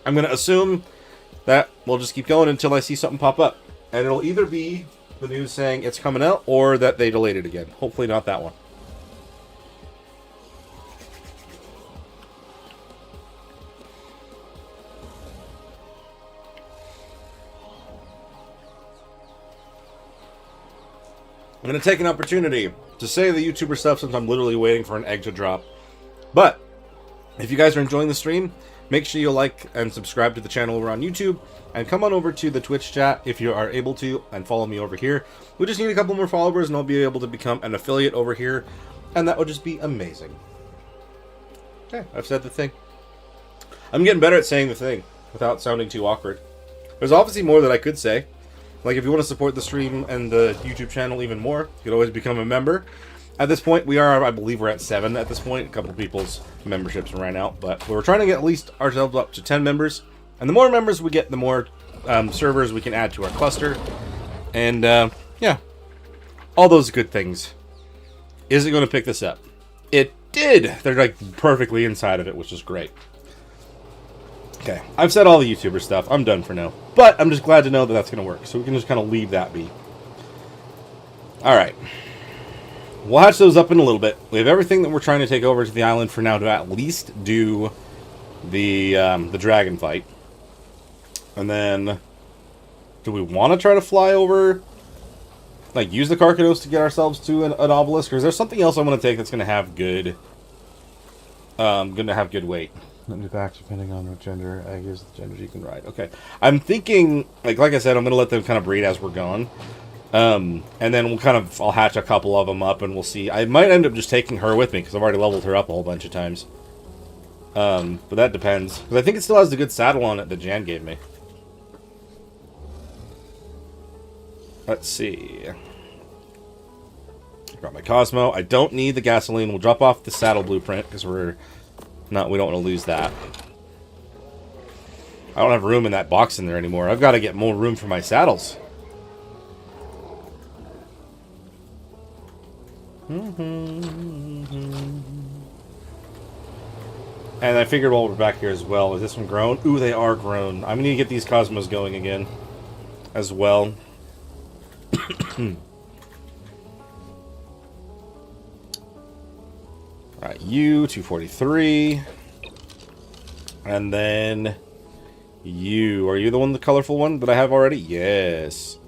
I'm going to assume that we'll just keep going until I see something pop up. And it'll either be the news saying it's coming out, or that they delayed it again. Hopefully not that one. I'm going to take an opportunity to say the YouTuber stuff since I'm literally waiting for an egg to drop. But, if you guys are enjoying the stream, make sure you like and subscribe to the channel over on YouTube. And come on over to the Twitch chat if you are able to, and follow me over here. We just need a couple more followers and I'll be able to become an affiliate over here. And that would just be amazing. Okay, I've said the thing. I'm getting better at saying the thing without sounding too awkward. There's obviously more that I could say. Like, if you want to support the stream and the YouTube channel even more, you could always become a member. At this point, I believe we're at 7 at this point. A couple of people's memberships ran out, but we're trying to get at least ourselves up to 10 members. And the more members we get, the more servers we can add to our cluster. And, yeah. All those good things. Is it going to pick this up? It did! They're, like, perfectly inside of it, which is great. Okay, I've said all the YouTuber stuff. I'm done for now. But I'm just glad to know that that's going to work. So we can just kind of leave that be. Alright. We'll hatch those up in a little bit. We have everything that we're trying to take over to the island for now to at least do the dragon fight. And then, do we want to try to fly over, like, use the Karkanos to get ourselves to an obelisk? Or is there something else I want to take that's going to have good, weight? Let me back depending on what gender. Here's the genders you can ride. Okay. I'm thinking, like I said, I'm going to let them kind of breed as we're gone. And then I'll hatch a couple of them up and we'll see. I might end up just taking her with me because I've already leveled her up a whole bunch of times. But that depends. Because I think it still has the good saddle on it that Jan gave me. Let's see. Got my Cosmo. I don't need the gasoline. We'll drop off the saddle blueprint because we don't want to lose that. I don't have room in that box in there anymore. I've got to get more room for my saddles. And I figured while we're back here as well, is this one grown? Ooh, they are grown. I'm going to get these Cosmos going again as well. Alright, you, 243. And then you. Are you the colorful one that I have already? Yes.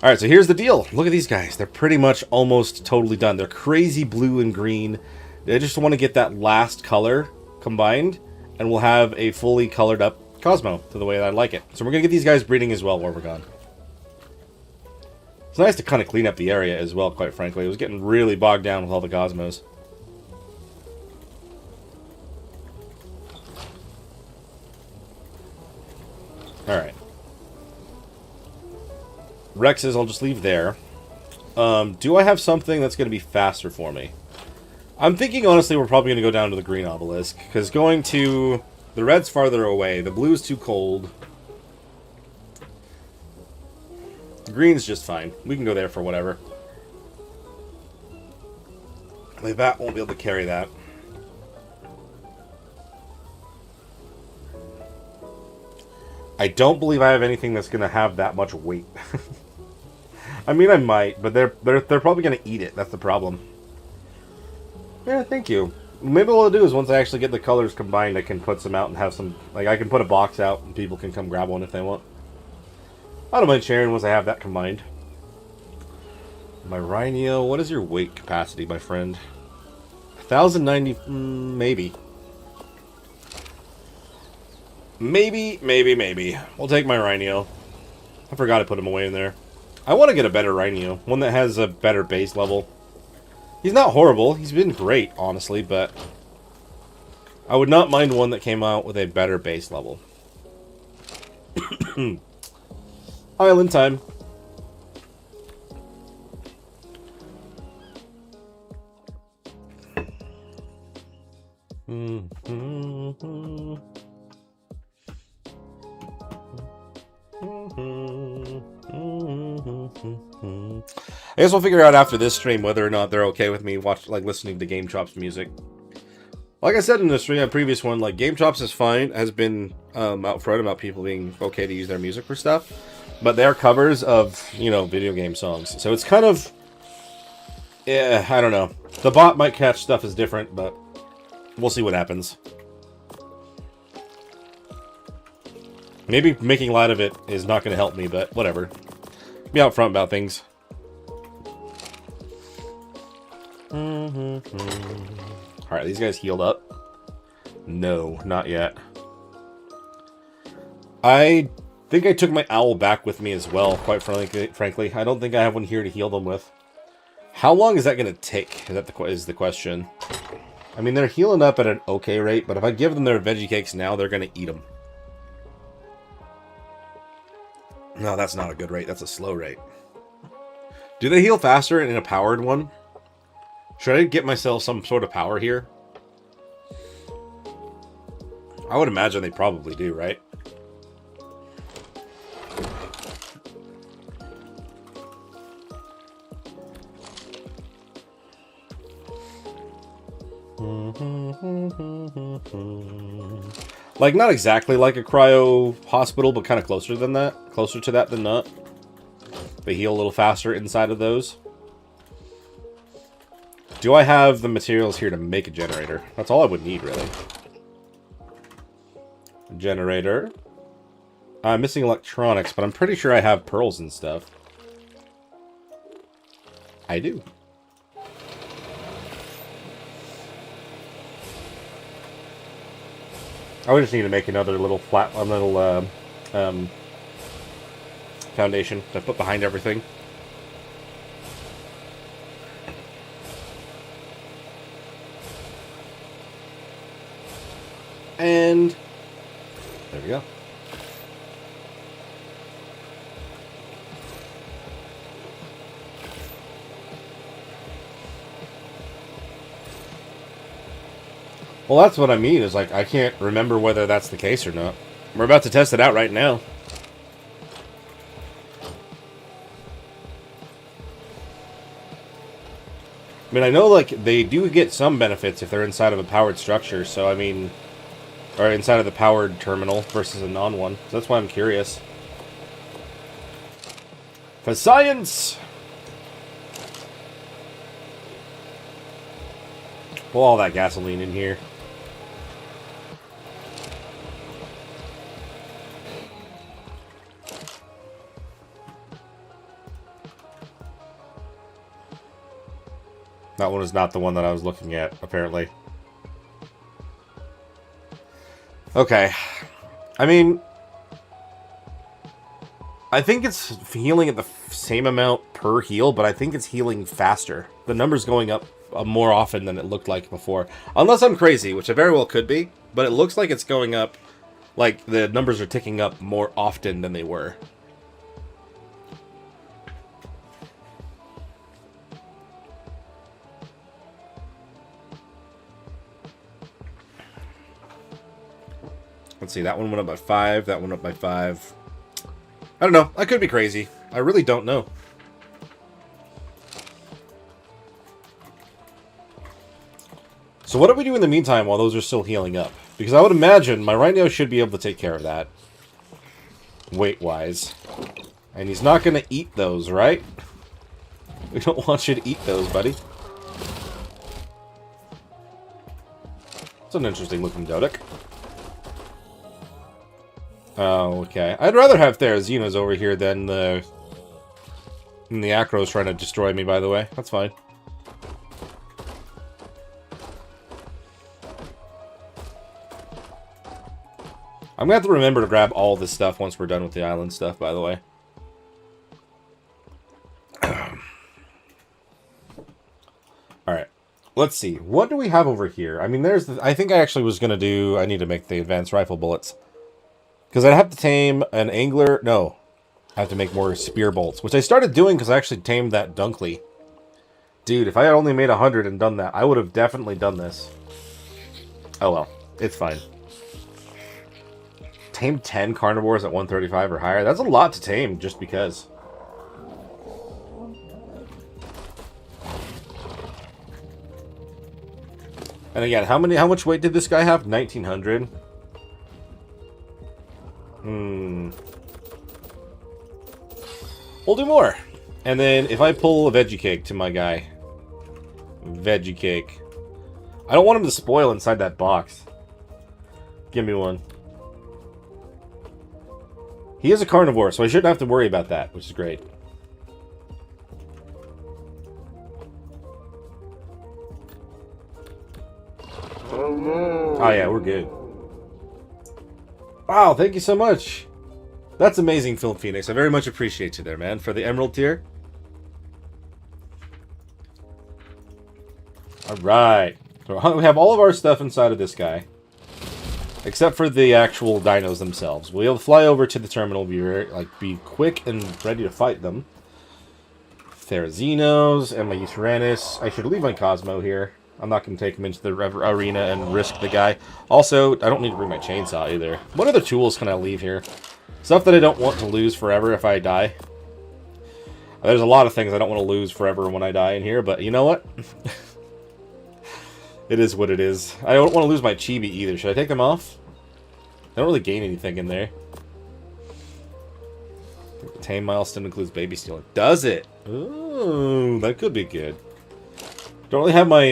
Alright, so here's the deal. Look at these guys. They're pretty much almost totally done. They're crazy blue and green. I just want to get that last color combined, and we'll have a fully colored up Cosmo to the way that I like it. So we're going to get these guys breeding as well while we're gone. It's nice to kind of clean up the area as well, quite frankly. It was getting really bogged down with all the Cosmos. Alright. Rexes, I'll just leave there. Do I have something that's going to be faster for me? I'm thinking, honestly, we're probably going to go down to the green obelisk, because going to... The red's farther away, the blue's too cold. The green's just fine. We can go there for whatever. My bat won't be able to carry that. I don't believe I have anything that's going to have that much weight. I mean, I might, but they're probably going to eat it. That's the problem. Yeah, thank you. Maybe what I'll do is once I actually get the colors combined, I can put some out and have some... Like, I can put a box out and people can come grab one if they want. I don't mind sharing once I have that combined. My Rhino, what is your weight capacity, my friend? 1,090... maybe. Maybe. We'll take my Rhino. I forgot to put him away in there. I want to get a better Rhino. One that has a better base level. He's not horrible. He's been great, honestly, but... I would not mind one that came out with a better base level. Island time. I guess we'll figure out after this stream whether or not they're okay with me listening to Game Chop's music. Like I said in the stream, a previous one, like Game Chops is fine, has been out front about people being okay to use their music for stuff, but they're covers of, you know, video game songs. So it's kind of, yeah, I don't know. The bot might catch stuff as different, but we'll see what happens. Maybe making light of it is not going to help me, but whatever. Be out front about things. Alright, these guys healed up? No, not yet. I think I took my owl back with me as well, quite frankly. I don't think I have one here to heal them with. How long is that going to take? Is the question. I mean, they're healing up at an okay rate, but if I give them their veggie cakes now, they're going to eat them. No, that's not a good rate. That's a slow rate. Do they heal faster in a powered one? Should I get myself some sort of power here? I would imagine they probably do, right? Like, not exactly like a cryo hospital, but kind of closer than that. Closer to that than not. They heal a little faster inside of those. Do I have the materials here to make a generator? That's all I would need, really. Generator. I'm missing electronics, but I'm pretty sure I have pearls and stuff. I do. I would just need to make another little foundation to put behind everything. And there we go. Well, that's what I mean, is like, I can't remember whether that's the case or not. We're about to test it out right now. I mean, I know, like, they do get some benefits if they're inside of a powered structure, so, I mean... Or inside of the powered terminal versus a non-one. So that's why I'm curious. For science! Pull all that gasoline in here. That one is not the one that I was looking at, apparently. Okay. I mean... I think it's healing at the same amount per heal, but I think it's healing faster. The number's going up more often than it looked like before. Unless I'm crazy, which I very well could be, but it looks like it's going up, like the numbers are ticking up more often than they were. Let's see, that one went up by 5, that one up by 5. I don't know. I could be crazy. I really don't know. So what do we do in the meantime while those are still healing up? Because I would imagine my Rhino should be able to take care of that. Weight-wise. And he's not going to eat those, right? We don't want you to eat those, buddy. It's an interesting looking Dodic. Oh, okay. I'd rather have Therazinos over here than the Acros trying to destroy me, by the way. That's fine. I'm going to have to remember to grab all this stuff once we're done with the island stuff, by the way. Alright. Let's see. What do we have over here? I mean, there's... I think I actually was going to do... I need to make the advanced rifle bullets. Because I'd have to tame an angler... No. I have to make more spear bolts. Which I started doing because I actually tamed that Dunkley. Dude, if I had only made 100 and done that, I would have definitely done this. Oh well. It's fine. Tame 10 carnivores at 135 or higher. That's a lot to tame, just because. And again, how much weight did this guy have? 1900. We'll do more. And then if I pull a veggie cake to my guy. Veggie cake. I don't want him to spoil inside that box. Give me one. He is a carnivore, so I shouldn't have to worry about that, which is great. Oh yeah, we're good. Wow, thank you so much. That's amazing, Film Phoenix. I very much appreciate you there, man, for the Emerald tier. Alright. So we have all of our stuff inside of this guy. Except for the actual dinos themselves. We'll fly over to the terminal, be quick and ready to fight them. Therazinos and my Tyrannus. I should leave my Cosmo here. I'm not going to take him into the arena and risk the guy. Also, I don't need to bring my chainsaw either. What other tools can I leave here? Stuff that I don't want to lose forever if I die. There's a lot of things I don't want to lose forever when I die in here, but you know what? It is what it is. I don't want to lose my chibi either. Should I take them off? I don't really gain anything in there. Tame milestone includes baby stealing. Does it? Ooh, that could be good. Don't really have my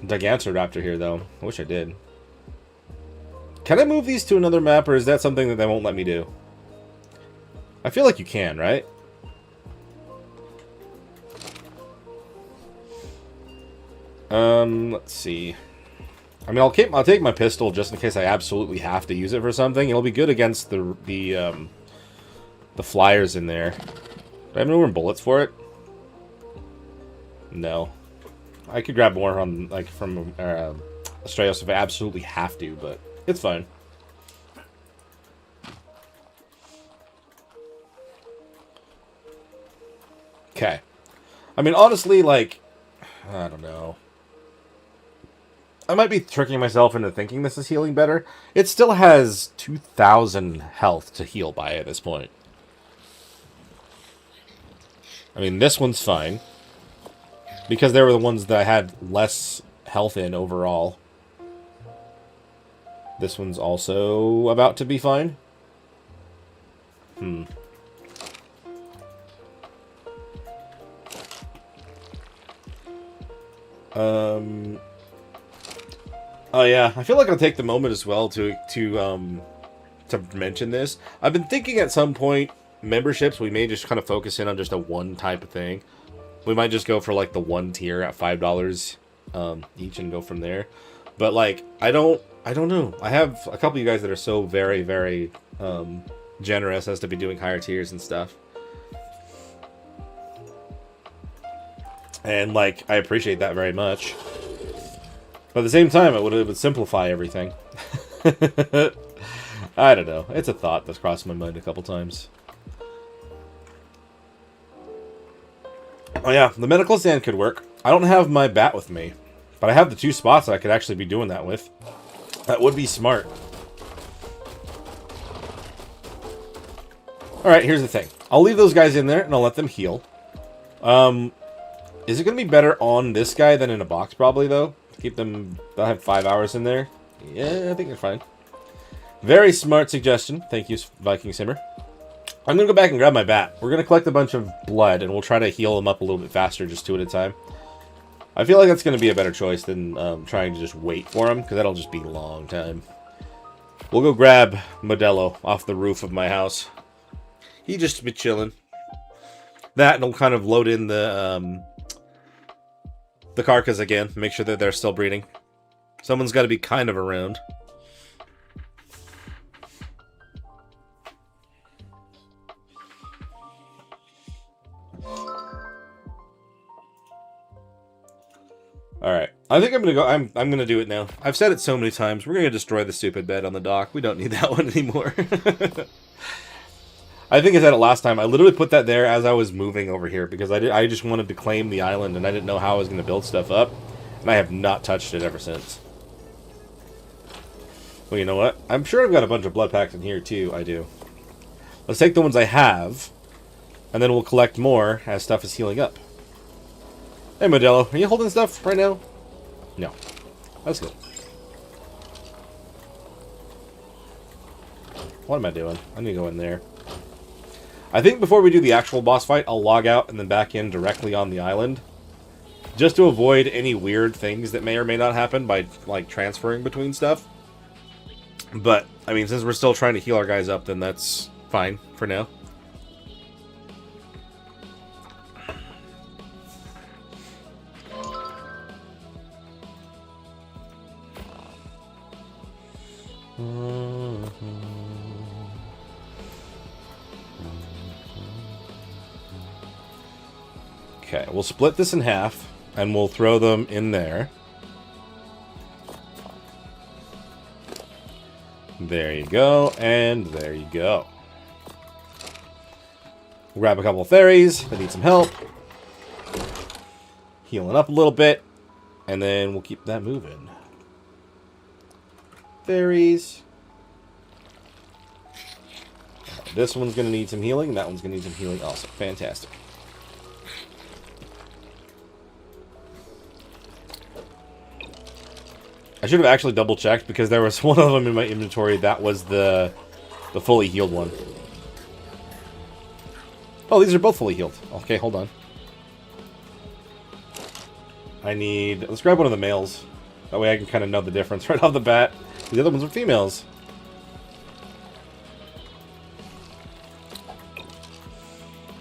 Gigantoraptor here, though. I wish I did. Can I move these to another map, or is that something that they won't let me do? I feel like you can, right? Let's see. I mean, I'll take my pistol just in case I absolutely have to use it for something. It'll be good against the flyers in there. Do I have no more bullets for it? No. I could grab more on from Astraeus if I absolutely have to, but it's fine. Okay. I mean, honestly, like, I don't know. I might be tricking myself into thinking this is healing better. It still has 2,000 health to heal by at this point. I mean, this one's fine. Because they were the ones that I had less health in overall. This one's also about to be fine. Oh yeah, I feel like I'll take the moment as well to mention this. I've been thinking at some point, memberships, we may just kind of focus in on just a one type of thing. We might just go for like the one tier at $5 each and go from there. But like, I don't know. I have a couple of you guys that are so very, very generous as to be doing higher tiers and stuff. And like, I appreciate that very much. But at the same time, it would simplify everything. I don't know. It's a thought that's crossed my mind a couple times. Oh yeah, the medical stand could work. I don't have my bat with me, but I have the 2 spots that I could actually be doing that with. That would be smart. Alright, here's the thing. I'll leave those guys in there, and I'll let them heal. Is it going to be better on this guy than in a box, probably, though? Keep them... They'll have 5 hours in there. Yeah, I think they're fine. Very smart suggestion. Thank you, Viking Simmer. I'm going to go back and grab my bat. We're going to collect a bunch of blood, and we'll try to heal them up a little bit faster, just 2 at a time. I feel like that's going to be a better choice than trying to just wait for them, because that'll just be a long time. We'll go grab Modelo off the roof of my house. He just be chilling. That, and we'll kind of load in the carcass again. Make sure that they're still breeding. Someone's got to be kind of around. Alright. I think I'm gonna go... I'm gonna do it now. I've said it so many times. We're gonna destroy the stupid bed on the dock. We don't need that one anymore. I think I said it last time. I literally put that there as I was moving over here because I just wanted to claim the island and I didn't know how I was going to build stuff up. And I have not touched it ever since. Well, you know what? I'm sure I've got a bunch of blood packs in here too. I do. Let's take the ones I have. And then we'll collect more as stuff is healing up. Hey, Modelo. Are you holding stuff right now? No. That's good. What am I doing? I need to go in there. I think before we do the actual boss fight, I'll log out and then back in directly on the island. Just to avoid any weird things that may or may not happen by, like, transferring between stuff. But, I mean, since we're still trying to heal our guys up, then that's fine for now. Okay, we'll split this in half, and we'll throw them in there. There you go, and there you go. We'll grab a couple of fairies that need some help. Healing up a little bit, and then we'll keep that moving. Fairies. This one's going to need some healing, and that one's going to need some healing also. Fantastic. I should have actually double-checked, because there was one of them in my inventory that was the fully healed one. Oh, these are both fully healed. Okay, hold on. I need... Let's grab one of the males. That way I can kind of know the difference right off the bat. The other ones are females.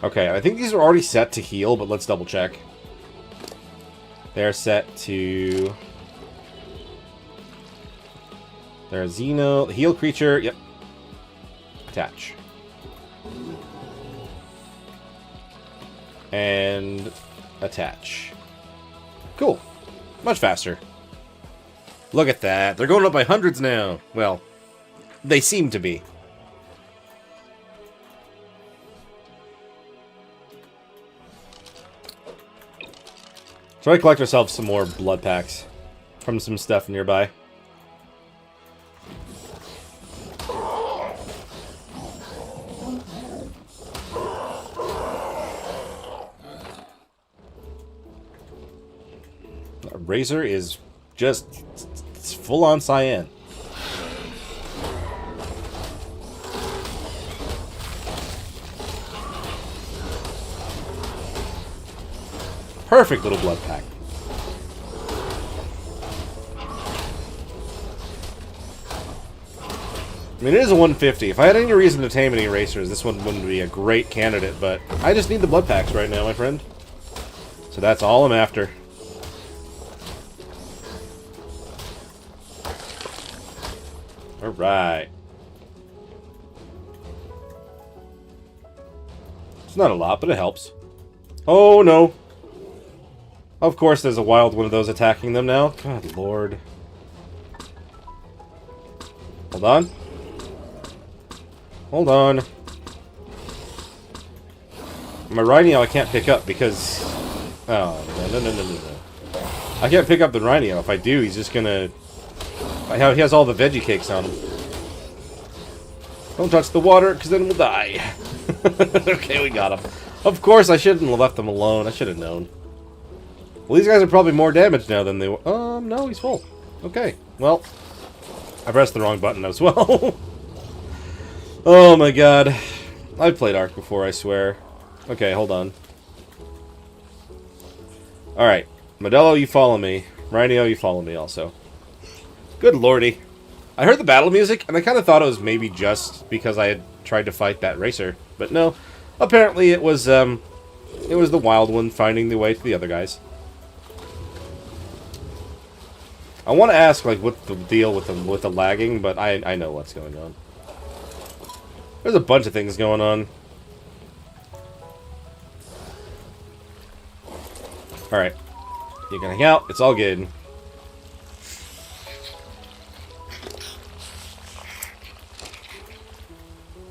Okay, I think these are already set to heal, but let's double-check. They're set to... They're a Xeno. Heal creature. Yep. Attach. And attach. Cool. Much faster. Look at that. They're going up by hundreds now. Well, they seem to be. So I collect ourselves some more blood packs from some stuff nearby. Razor is just full-on cyan. Perfect little blood pack. I mean, it is a 150. If I had any reason to tame any racers, this one wouldn't be a great candidate, but I just need the blood packs right now, my friend. So that's all I'm after. Alright. It's not a lot, but it helps. Oh, no. Of course there's a wild one of those attacking them now. God lord. Hold on. Hold on. My Rhino I can't pick up because... Oh, no. I can't pick up the Rhino. If I do, he's just gonna... He has all the veggie cakes on him. Don't touch the water, because then we'll die. Okay, we got him. Of course, I shouldn't have left them alone. I should have known. Well, these guys are probably more damaged now than they were. No, he's full. Okay, well, I pressed the wrong button as well. Oh my god. I've played Ark before, I swear. Okay, hold on. Alright. Modelo, you follow me. Rhino, you follow me also. Good lordy. I heard the battle music, and I kind of thought it was maybe just because I had tried to fight that racer. But no. Apparently it was the wild one finding the way to the other guys. I want to ask, like, what the deal with the lagging, but I know what's going on. There's a bunch of things going on. Alright. You can hang out. It's all good.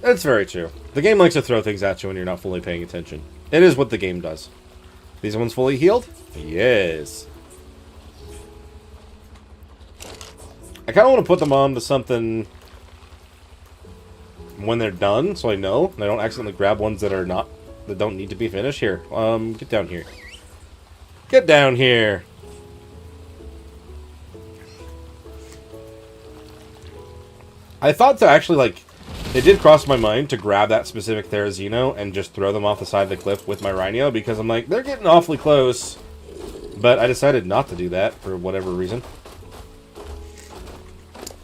That's very true. The game likes to throw things at you when you're not fully paying attention. It is what the game does. These ones fully healed? Yes. I kind of want to put them on to something when they're done, so I know. And I don't accidentally grab ones that don't need to be finished. Here, get down here. Get down here. I thought to actually, like, it did cross my mind to grab that specific Therizino and just throw them off the side of the cliff with my Rhino, because I'm like, they're getting awfully close. But I decided not to do that for whatever reason.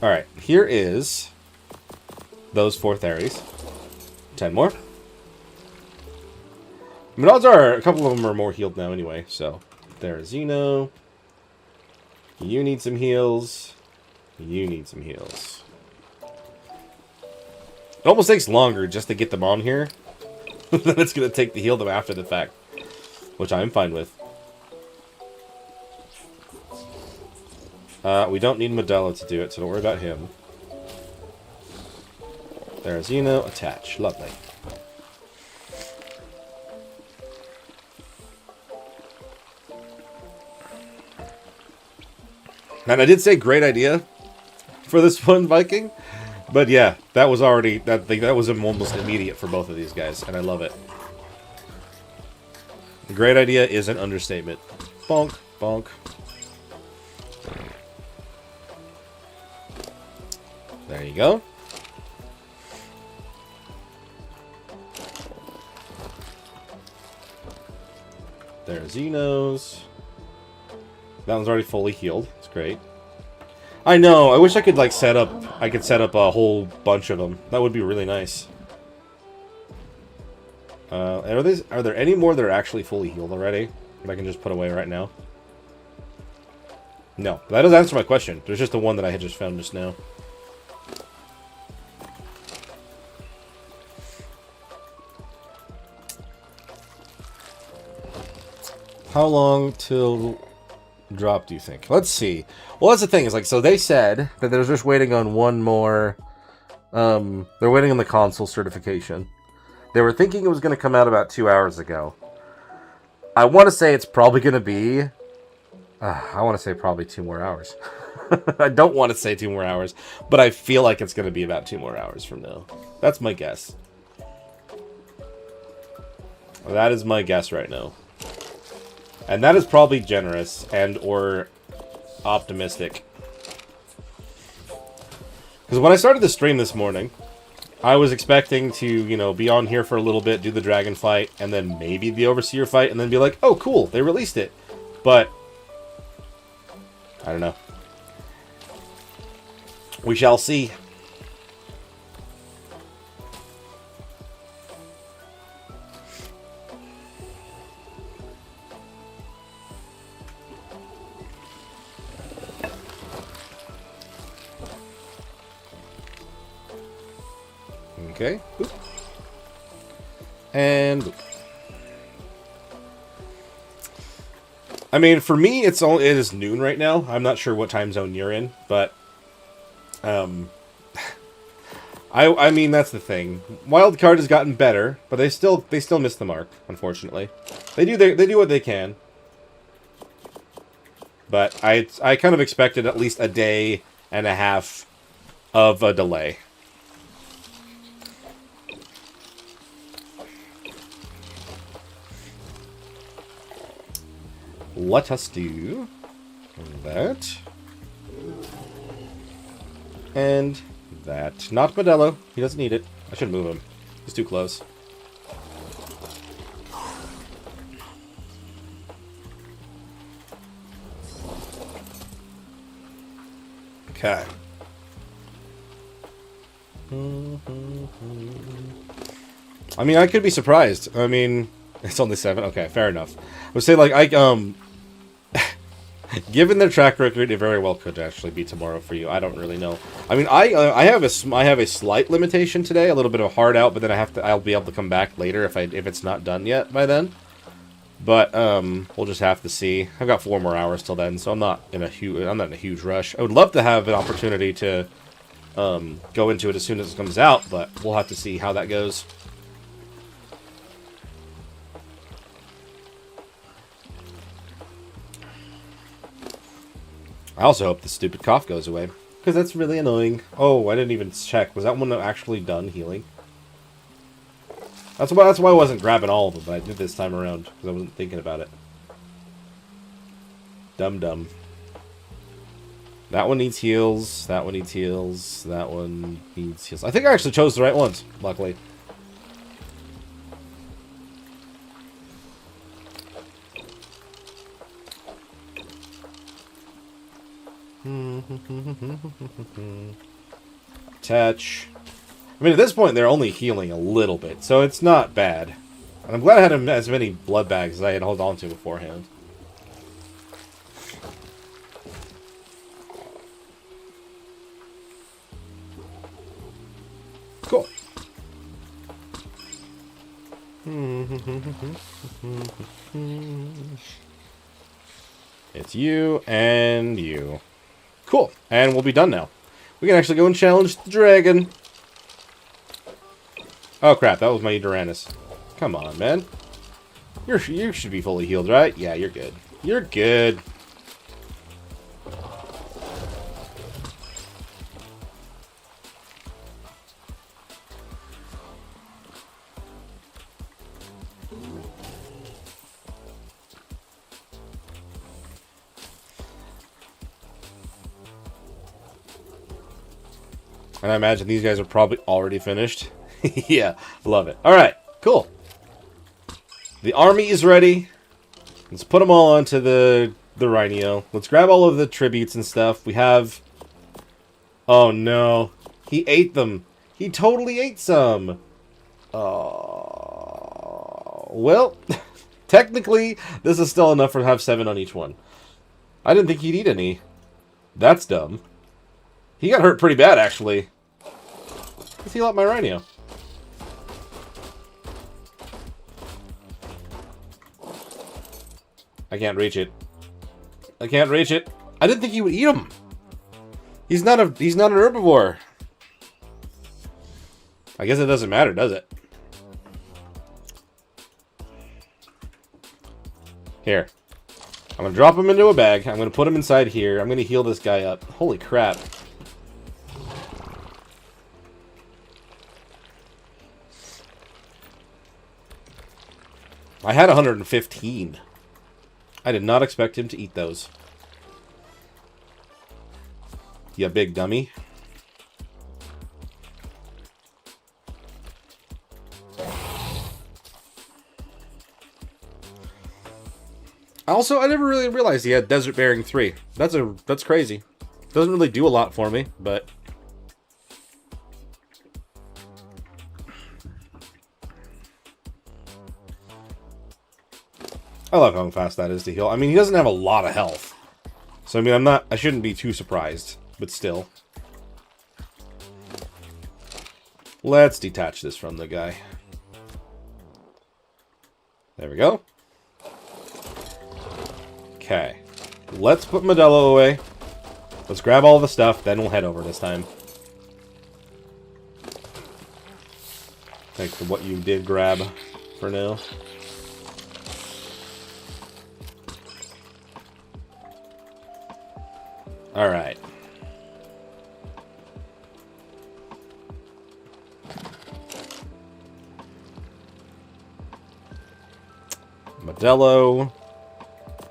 Alright, here is those 4 Theries. 10 more. I mean, odds are a couple of them are more healed now anyway, so. Therizino. You need some heals. You need some heals. It almost takes longer just to get them on here than it's going to take to heal them after the fact, which I'm fine with. We don't need Modelo to do it, so don't worry about him. Therizino, attach. Lovely. And I did say great idea for this one, Viking. But yeah, that was already, that was almost immediate for both of these guys, and I love it. Great idea is an understatement. Bonk, bonk. There you go. There's Xenos. That one's already fully healed. It's great. I know. I wish I could, like, set up a whole bunch of them. That would be really nice. Are there any more that are actually fully healed already that I can just put away right now? No. That doesn't answer my question. There's just the one that I had just found just now. How long till drop, do you think? Let's see. Well, that's the thing. Is like, so they said that they're just waiting on one more. They're waiting on the console certification. They were thinking it was going to come out about 2 hours ago. I want to say it's probably going to be. I want to say probably 2 more hours. I don't want to say 2 more hours, but I feel like it's going to be about 2 more hours from now. That's my guess. That is my guess right now. And that is probably generous and or optimistic. Because when I started the stream this morning, I was expecting to, you know, be on here for a little bit, do the dragon fight, and then maybe the Overseer fight, and then be like, oh, cool, they released it. But, I don't know. We shall see. Okay. Boop. And boop. I mean, for me, it is noon right now. I'm not sure what time zone you're in, but I mean, that's the thing. Wildcard has gotten better, but they still miss the mark, unfortunately. They do what they can. But I kind of expected at least a day and a half of a delay. let us do that. And that. Not Modelo. He doesn't need it. I should move him. He's too close. Okay. I mean, I could be surprised. I mean, it's only 7. Okay, fair enough. I would say, like, given their track record, it very well could actually be tomorrow for you. I don't really know. I mean, I have a slight limitation today, a little bit of a hard out, but then I'll be able to come back later if it's not done yet by then. But we'll just have to see. I've got 4 more hours till then, so I'm not in a huge rush. I would love to have an opportunity to go into it as soon as it comes out, but we'll have to see how that goes. I also hope the stupid cough goes away, because that's really annoying. Oh, I didn't even check. Was that one actually done healing? That's why I wasn't grabbing all of them, but I did this time around, because I wasn't thinking about it. Dumb. That one needs heals, that one needs heals, that one needs heals. I think I actually chose the right ones, luckily. Attach. I mean, at this point, they're only healing a little bit, so it's not bad. And I'm glad I had as many blood bags as I had held on to beforehand. Cool. It's you and you. Cool. And we'll be done now. We can actually go and challenge the dragon. Oh crap, that was my Uranus. Come on, man. You should be fully healed, right? Yeah, you're good. You're good. And I imagine these guys are probably already finished. Yeah, love it. Alright, cool. The army is ready. Let's put them all onto the Rhino. Let's grab all of the tributes and stuff. We have... Oh no. He ate them. He totally ate some. Oh. Well, technically, this is still enough for to have 7 on each one. I didn't think he'd eat any. That's dumb. He got hurt pretty bad, actually. Let's heal up my Rhino. I can't reach it. I can't reach it. I didn't think he would eat him. He's not an herbivore. I guess it doesn't matter, does it? Here. I'm gonna drop him into a bag. I'm gonna put him inside here. I'm gonna heal this guy up. Holy crap. I had 115. I did not expect him to eat those. You big dummy. Also, I never really realized he had Desert Bearing 3. That's crazy. Doesn't really do a lot for me, but... I love how fast that is to heal. I mean, he doesn't have a lot of health. So, I mean, I shouldn't be too surprised. But still. Let's detach this from the guy. There we go. Okay. Let's put Modelo away. Let's grab all the stuff, then we'll head over this time. Thanks for what you did grab for now. Alright. Modelo.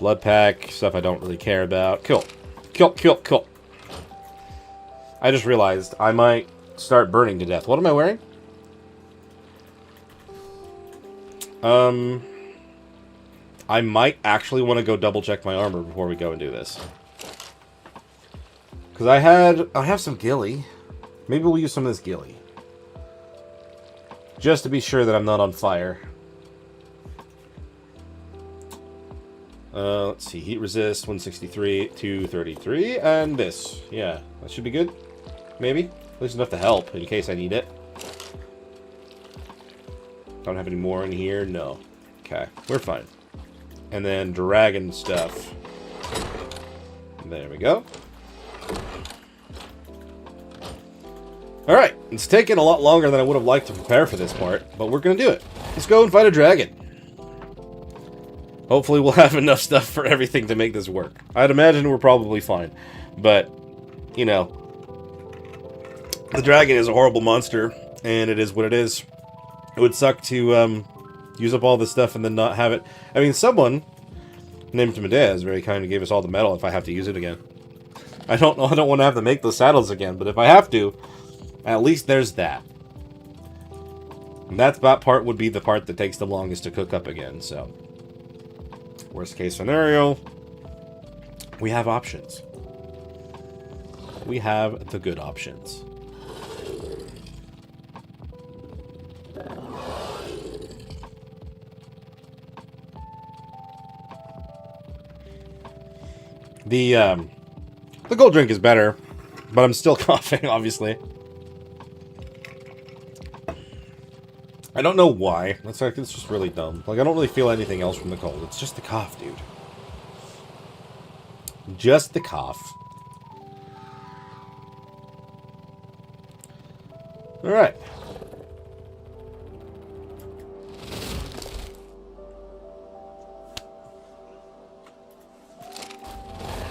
Blood pack, stuff I don't really care about. Cool. Cool. I just realized I might start burning to death. What am I wearing? I might actually want to go double check my armor before we go and do this. Because I have some ghillie. Maybe we'll use some of this ghillie. Just to be sure that I'm not on fire. Let's see. Heat resist, 163, 233, and this. Yeah, that should be good. Maybe. At least enough to help, in case I need it. Don't have any more in here? No. Okay, we're fine. And then dragon stuff. There we go. Alright, it's taken a lot longer than I would have liked to prepare for this part, but we're going to do it. Let's go and fight a dragon. Hopefully we'll have enough stuff for everything to make this work. I'd imagine we're probably fine, but, you know, the dragon is a horrible monster, and it is what it is. It would suck to use up all this stuff and then not have it. I mean, someone named Medea is very kind and gave us all the metal if I have to use it again. I don't know. I don't want to have to make those saddles again, but if I have to, at least there's that. And that part would be the part that takes the longest to cook up again, so. Worst case scenario, we have options. We have the good options. The gold drink is better, but I'm still coughing, obviously. I don't know why. It's just really dumb. Like, I don't really feel anything else from the cold. It's just the cough, dude. Just the cough. Alright.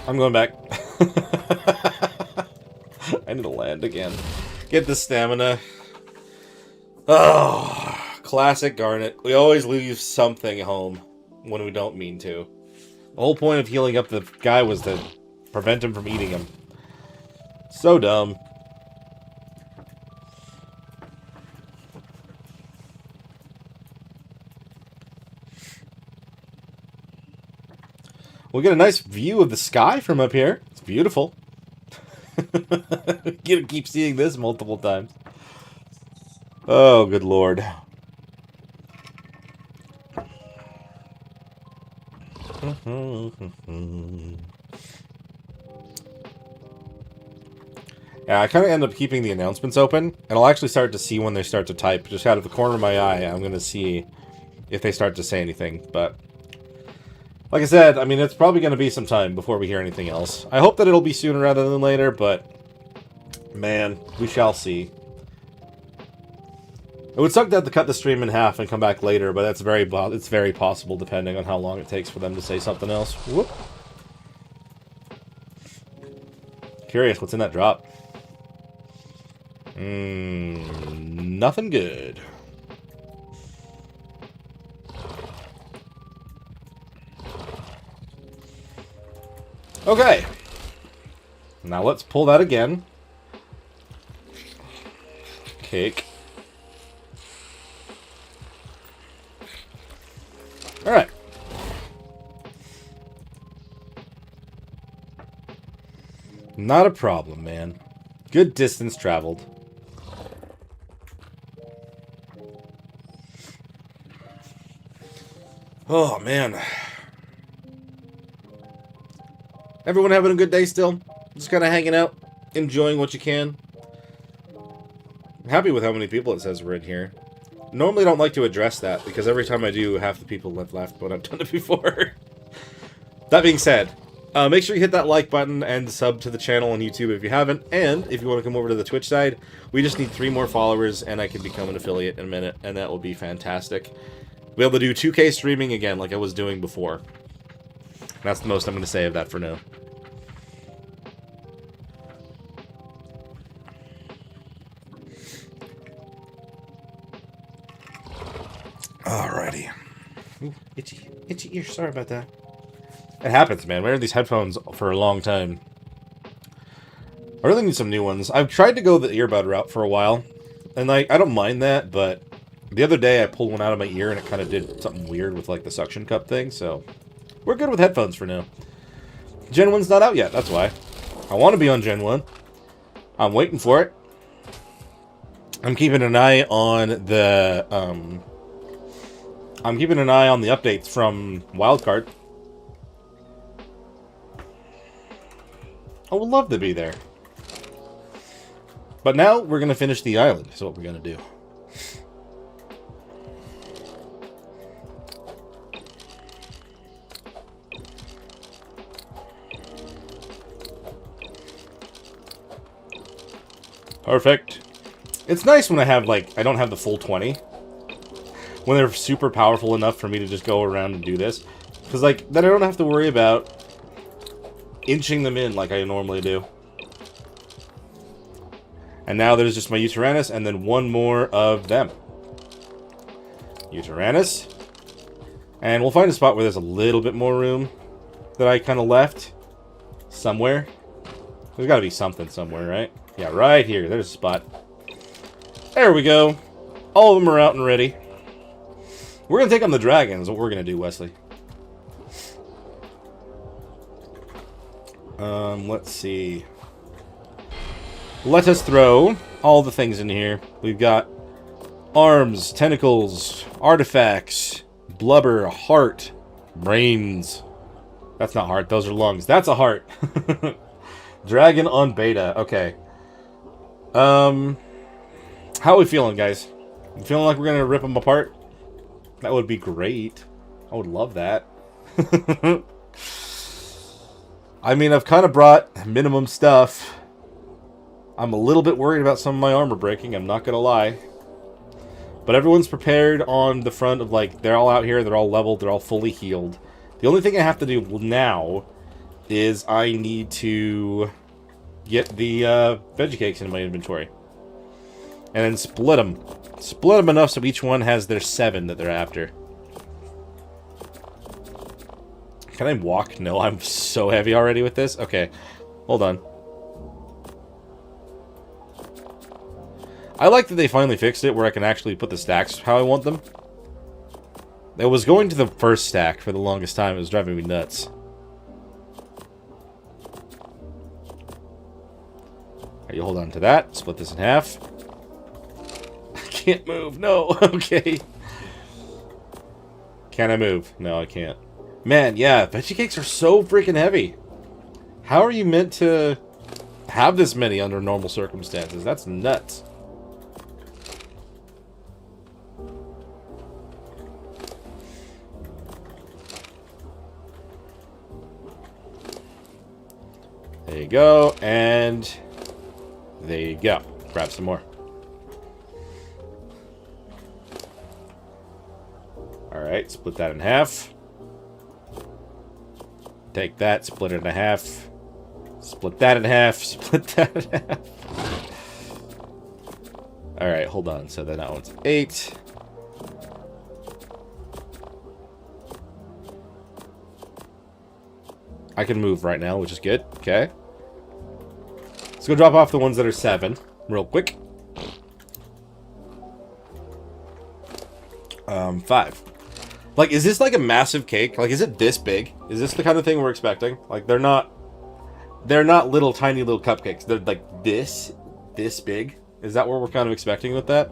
I'm going back. I need to land again. Get the stamina. Oh, classic Garnet. We always leave something home when we don't mean to. The whole point of healing up the guy was to prevent him from eating him. So dumb. We'll get a nice view of the sky from up here. It's beautiful. Gonna keep seeing this multiple times. Oh, good lord. Yeah, I kind of end up keeping the announcements open, and I'll actually start to see when they start to type. Just out of the corner of my eye, I'm going to see if they start to say anything, but like I said, I mean, it's probably going to be some time before we hear anything else. I hope that it'll be sooner rather than later, but man, we shall see. It would suck to have to cut the stream in half and come back later, but it's very possible depending on how long it takes for them to say something else. Whoop. Curious, what's in that drop? Nothing good. Okay. Now let's pull that again. Cake. Alright. Not a problem, man. Good distance traveled. Oh, man. Everyone having a good day still? Just kind of hanging out, enjoying what you can. I'm happy with how many people it says were in here. Normally I don't like to address that, because every time I do, half the people have left when I've done it before. That being said, make sure you hit that like button and sub to the channel on YouTube if you haven't, and if you want to come over to the Twitch side, we just need 3 more followers and I can become an affiliate in a minute, and that will be fantastic. Be able to do 2K streaming again like I was doing before. That's the most I'm going to say of that for now. Alrighty. Ooh, itchy ear. Sorry about that. It happens, man. Wearing these headphones for a long time. I really need some new ones. I've tried to go the earbud route for a while, and like I don't mind that, but the other day I pulled one out of my ear and it kind of did something weird with like the suction cup thing, so we're good with headphones for now. Gen 1's not out yet, that's why. I want to be on Gen 1. I'm waiting for it. I'm keeping an eye on the updates from Wildcard. I would love to be there. But now we're going to finish the island, is what we're going to do. Perfect. It's nice when I have, like, I don't have the full 20. When they're super powerful enough for me to just go around and do this. Because, like, then I don't have to worry about inching them in like I normally do. And now there's just my Uranus and then one more of them. Uranus. And we'll find a spot where there's a little bit more room that I kind of left. Somewhere. There's got to be something somewhere, right? Yeah, right here. There's a spot. There we go. All of them are out and ready. We're going to take on the dragons. What we're going to do, Wesley. Let's see. Let us throw all the things in here. We've got arms, tentacles, artifacts, blubber, heart, brains. That's not heart. Those are lungs. That's a heart. Dragon on beta. Okay. How are we feeling, guys? You feeling like we're going to rip them apart? That would be great. I would love that. I mean, I've kind of brought minimum stuff. I'm a little bit worried about some of my armor breaking, I'm not going to lie. But everyone's prepared on the front of, like, they're all out here, they're all leveled, they're all fully healed. The only thing I have to do now is I need to get the veggie cakes into my inventory. And then split them. Split them enough so each one has their 7 that they're after. Can I walk? No, I'm so heavy already with this. Okay, hold on. I like that they finally fixed it where I can actually put the stacks how I want them. It was going to the first stack for the longest time. It was driving me nuts. Alright, you hold on to that. Split this in half. I can't move. No. Okay. Can I move? No, I can't. Man, yeah, veggie cakes are so freaking heavy. How are you meant to have this many under normal circumstances? That's nuts. There you go, and there you go. Grab some more. Alright, split that in half. Take that, split it in half. Split that in half, split that in half. Alright, hold on. So then that one's 8. I can move right now, which is good. Okay. Let's go drop off the ones that are 7 real quick. 5. Like, is this like a massive cake? Like, is it this big? Is this the kind of thing we're expecting? Like, they're not little tiny little cupcakes. They're like this big. Is that what we're kind of expecting with that?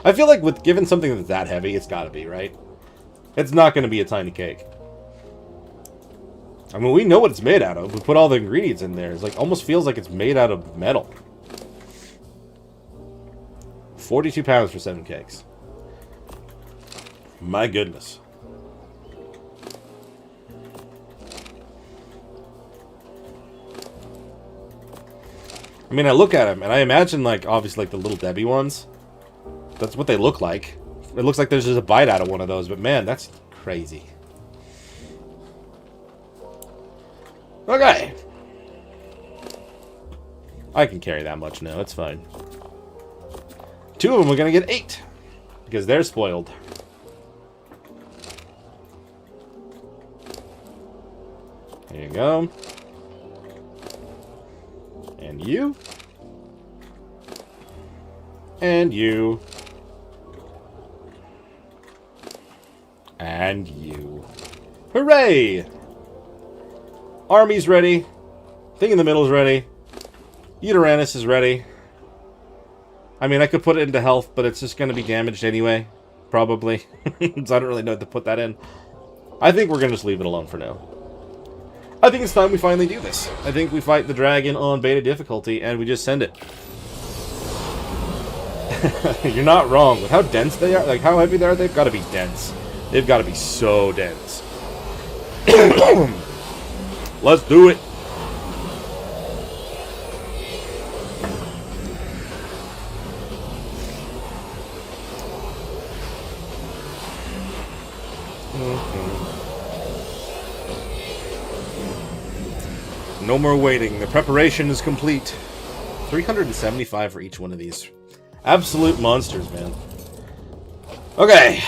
I feel like with given something that's that heavy, it's got to be, right? It's not going to be a tiny cake. I mean, we know what it's made out of. We put all the ingredients in there. It's like almost feels like it's made out of metal. 42 pounds for 7 cakes. My goodness. I mean, I look at them, and I imagine, like, obviously, like, the Little Debbie ones. That's what they look like. It looks like there's just a bite out of one of those, but man, that's crazy. Okay. I can carry that much now, it's fine. 2 of them are gonna get 8. Because they're spoiled. you go. And you. And you. And you. Hooray! Army's ready. Thing in the middle is ready. Uranus is ready. I mean, I could put it into health, but it's just going to be damaged anyway. Probably. So I don't really know what to put that in. I think we're going to just leave it alone for now. I think it's time we finally do this. I think we fight the dragon on beta difficulty, and we just send it. You're not wrong. With how dense they are, like how heavy they are, they've got to be dense. They've got to be so dense. Let's do it. No more waiting. The preparation is complete. 375 for each one of these. Absolute monsters, man. Okay.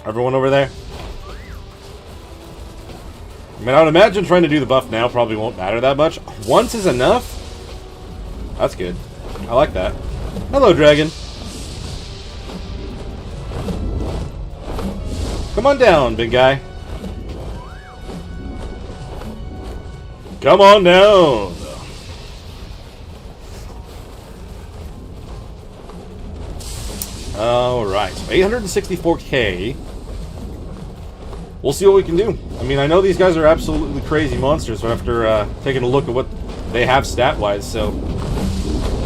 Everyone over there? I mean, I would imagine trying to do the buff now probably won't matter that much. Once is enough? That's good. I like that. Hello, dragon. Come on down, big guy. Come on down. Alright, 864k. We'll see what we can do. I mean, I know these guys are absolutely crazy monsters after taking a look at what they have stat-wise, so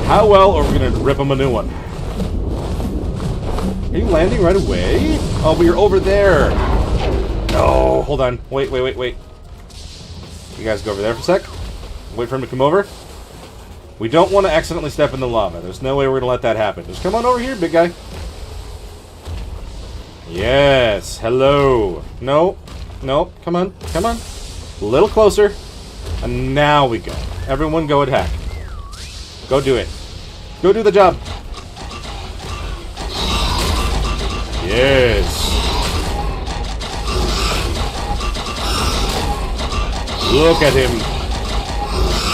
how well are we going to rip them a new one? Are you landing right away? Oh, but you're over there. No, hold on. Wait. You guys go over there for a sec. Wait for him to come over. We don't want to accidentally step in the lava. There's no way we're going to let that happen. Just come on over here, big guy. Yes, hello. No, come on. A little closer. And now we go. Everyone go attack. Go do it. Go do the job. Yes. Look at him.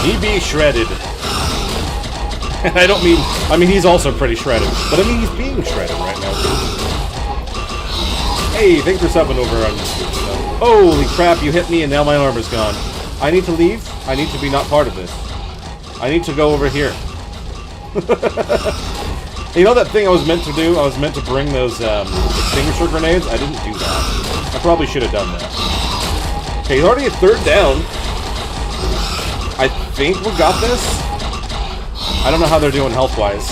He be shredded. And I mean he's also pretty shredded. But I mean he's being shredded right now too. Hey, thanks for subbing over on YouTube. Holy crap, you hit me and now my armor's gone. I need to leave. I need to be not part of this. I need to go over here. You know that thing I was meant to do? I was meant to bring those extinguisher grenades. I didn't do that. I probably should have done that. Okay, he's already at third down. I think we got this. I don't know how they're doing health-wise.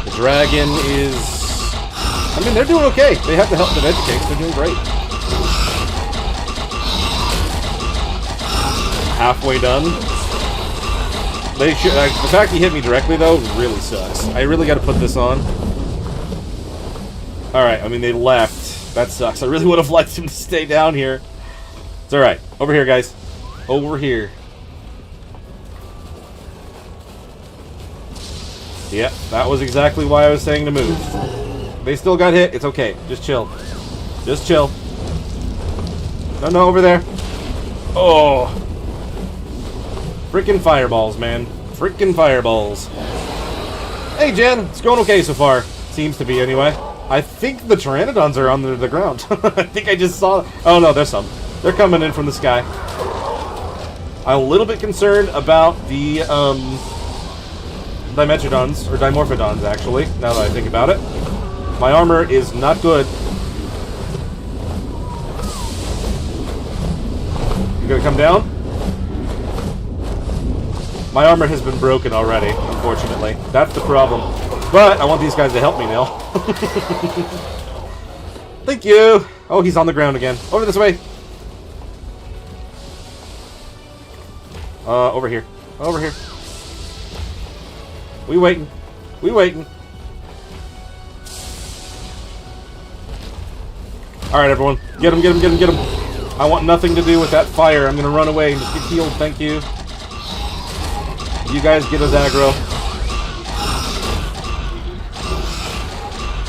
The dragon is... I mean, they're doing okay. They have the health of Educate. They're doing great. Halfway done. They should. The fact he hit me directly, though, really sucks. I really got to put this on. Alright, I mean, they left. That sucks. I really would have liked him to stay down here. It's alright. Over here, guys. Over here. Yep, that was exactly why I was saying to move. They still got hit. It's okay. Just chill. Just chill. No, over there. Oh. Freaking fireballs, man. Freaking fireballs. Hey, Jen. It's going okay so far. Seems to be, anyway. I think the pteranodons are under the ground. I think I just saw... Oh, no, there's some. They're coming in from the sky. I'm a little bit concerned about the, Dimetrodons, or Dimorphodons, actually, now that I think about it. My armor is not good. You gonna come down? My armor has been broken already, unfortunately. That's the problem. But I want these guys to help me now. Thank you! Oh, he's on the ground again. Over this way! Over here. Over here. We waiting. We waiting. Alright, everyone. Get him, get him, get him, get him. I want nothing to do with that fire. I'm gonna run away and just get healed. Thank you. You guys get us aggro.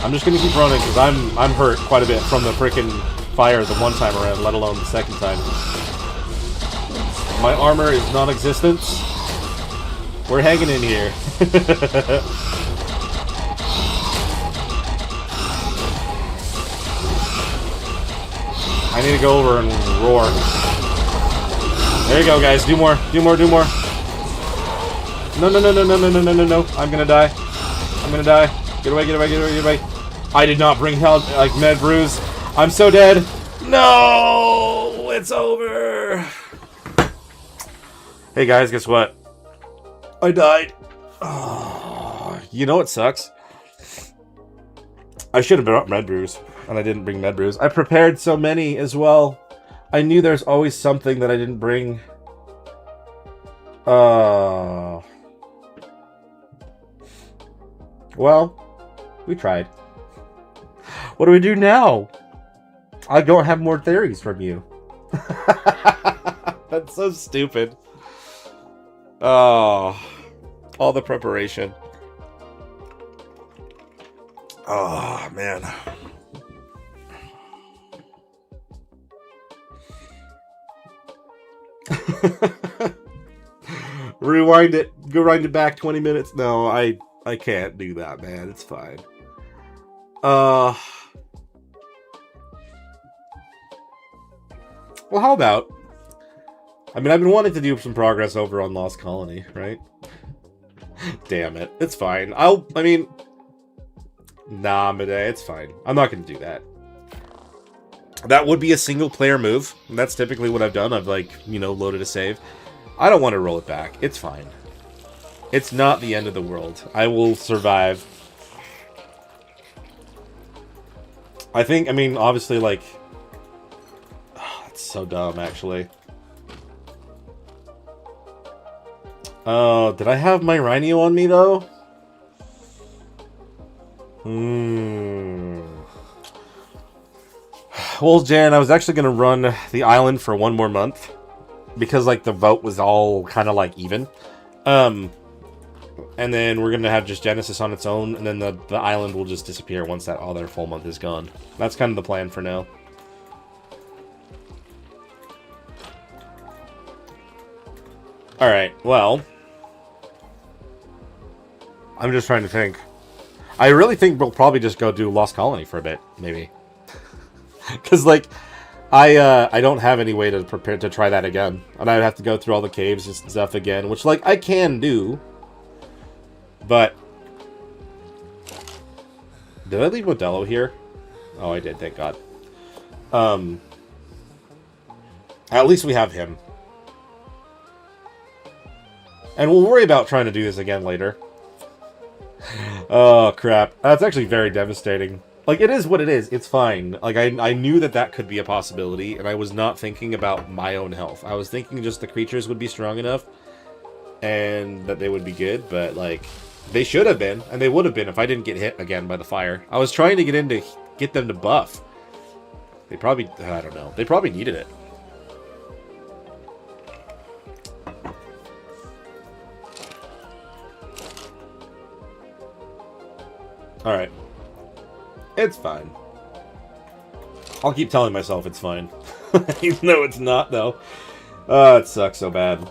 I'm just gonna keep running because I'm hurt quite a bit from the frickin' fire the one time around, let alone the second time. My armor is non-existent. We're hanging in here. I need to go over and roar. There you go, guys. Do more. Do more. Do more. No, no, no, no, no, no, no, no, no, no. I'm gonna die. I'm gonna die. Get away, get away, get away, get away. I did not bring hell, like, med bruise. I'm so dead. No! It's over. Hey, guys, guess what? I died. Oh, you know what sucks? I should have brought med brews, and I didn't bring med brews. I prepared so many as well. I knew there's always something that I didn't bring. Well, we tried. What do we do now? I don't have more theories from you. That's so stupid. Oh, all the preparation. Oh, man. Rewind it. Go wind it back 20 minutes. No, I can't do that, man. It's fine. Well, how about... I mean, I've been wanting to do some progress over on Lost Colony, right? Damn it. It's fine. Nah, Midday, it's fine. I'm not going to do that. That would be a single-player move. That's typically what I've done. I've, like, you know, loaded a save. I don't want to roll it back. It's fine. It's not the end of the world. I will survive. I think, I mean, obviously, like... Oh, that's so dumb, actually. Did I have my Rhino on me, though? Well, Jan, I was actually going to run the island for one more month. Because, like, the vote was all kind of, like, even. And then we're going to have just Genesis on its own. And then the island will just disappear once that all their full month is gone. That's kind of the plan for now. Alright, well... I'm just trying to think. I really think we'll probably just go do Lost Colony for a bit, maybe. Because, like, I don't have any way to prepare to try that again. And I'd have to go through all the caves and stuff again, which, like, I can do. But... Did I leave Modelo here? Oh, I did, thank God. At least we have him. And we'll worry about trying to do this again later. Oh, crap. That's actually very devastating. Like, it is what it is. It's fine. Like, I knew that that could be a possibility, and I was not thinking about my own health. I was thinking just the creatures would be strong enough, and that they would be good, but, like, they should have been, and they would have been if I didn't get hit again by the fire. I was trying to get them to buff. They probably, I don't know. They probably needed it. Alright. It's fine. I'll keep telling myself it's fine. Even though it's not, though. Oh, it sucks so bad.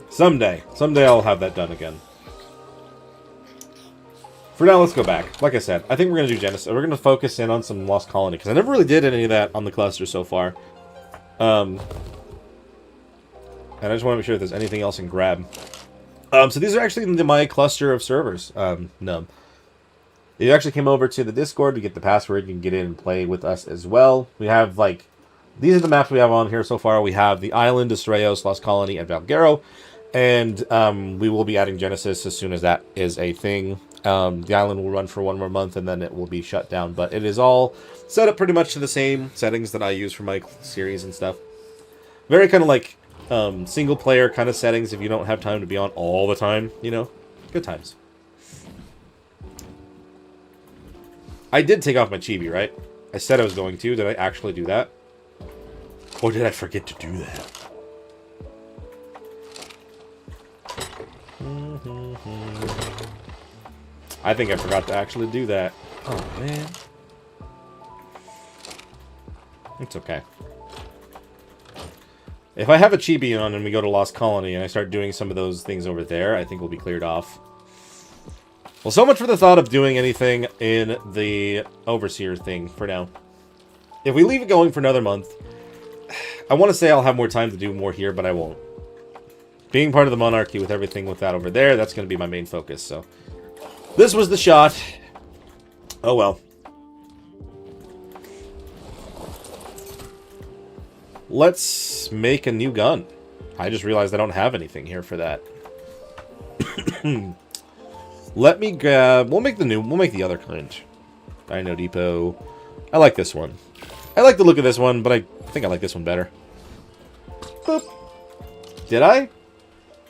Someday. Someday I'll have that done again. For now, let's go back. Like I said, I think we're going to do Genesis. We're going to focus in on some Lost Colony, because I never really did any of that on the cluster so far. And I just want to make sure if there's anything else in grab. So these are actually my cluster of servers. No. You actually came over to the Discord to get the password. You can get in and play with us as well. We have, like, these are the maps we have on here so far. We have the Island, Estrellos, Lost Colony, and Valguero. And we will be adding Genesis as soon as that is a thing. The island will run for one more month, and then it will be shut down. But it is all set up pretty much to the same settings that I use for my series and stuff. Very kind of like... single player kind of settings if you don't have time to be on all the time, you know? Good times. I did take off my chibi, right? I said I was going to. Did I actually do that? Or did I forget to do that? I think I forgot to actually do that. Oh, man. It's okay. If I have a chibi on and we go to Lost Colony and I start doing some of those things over there, I think we'll be cleared off. Well, so much for the thought of doing anything in the Overseer thing for now. If we leave it going for another month, I want to say I'll have more time to do more here, but I won't. Being part of the Monarchy with everything with that over there, that's going to be my main focus, so... This was the shot. Oh well. Let's make a new gun. I just realized I don't have anything here for that. Let me grab... We'll make the other kind. Dino Depot. I like this one. I like the look of this one, but I think I like this one better. Boop. Did I?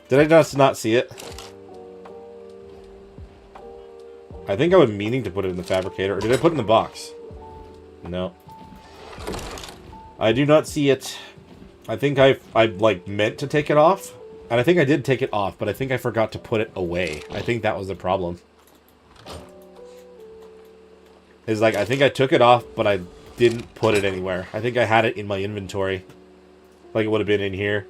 Did I just not see it? I think I was meaning to put it in the fabricator. Or did I put it in the box? No. I do not see it. I think I like, meant to take it off. And I think I did take it off, but I think I forgot to put it away. I think that was the problem. Is like, I think I took it off, but I didn't put it anywhere. I think I had it in my inventory. Like it would have been in here.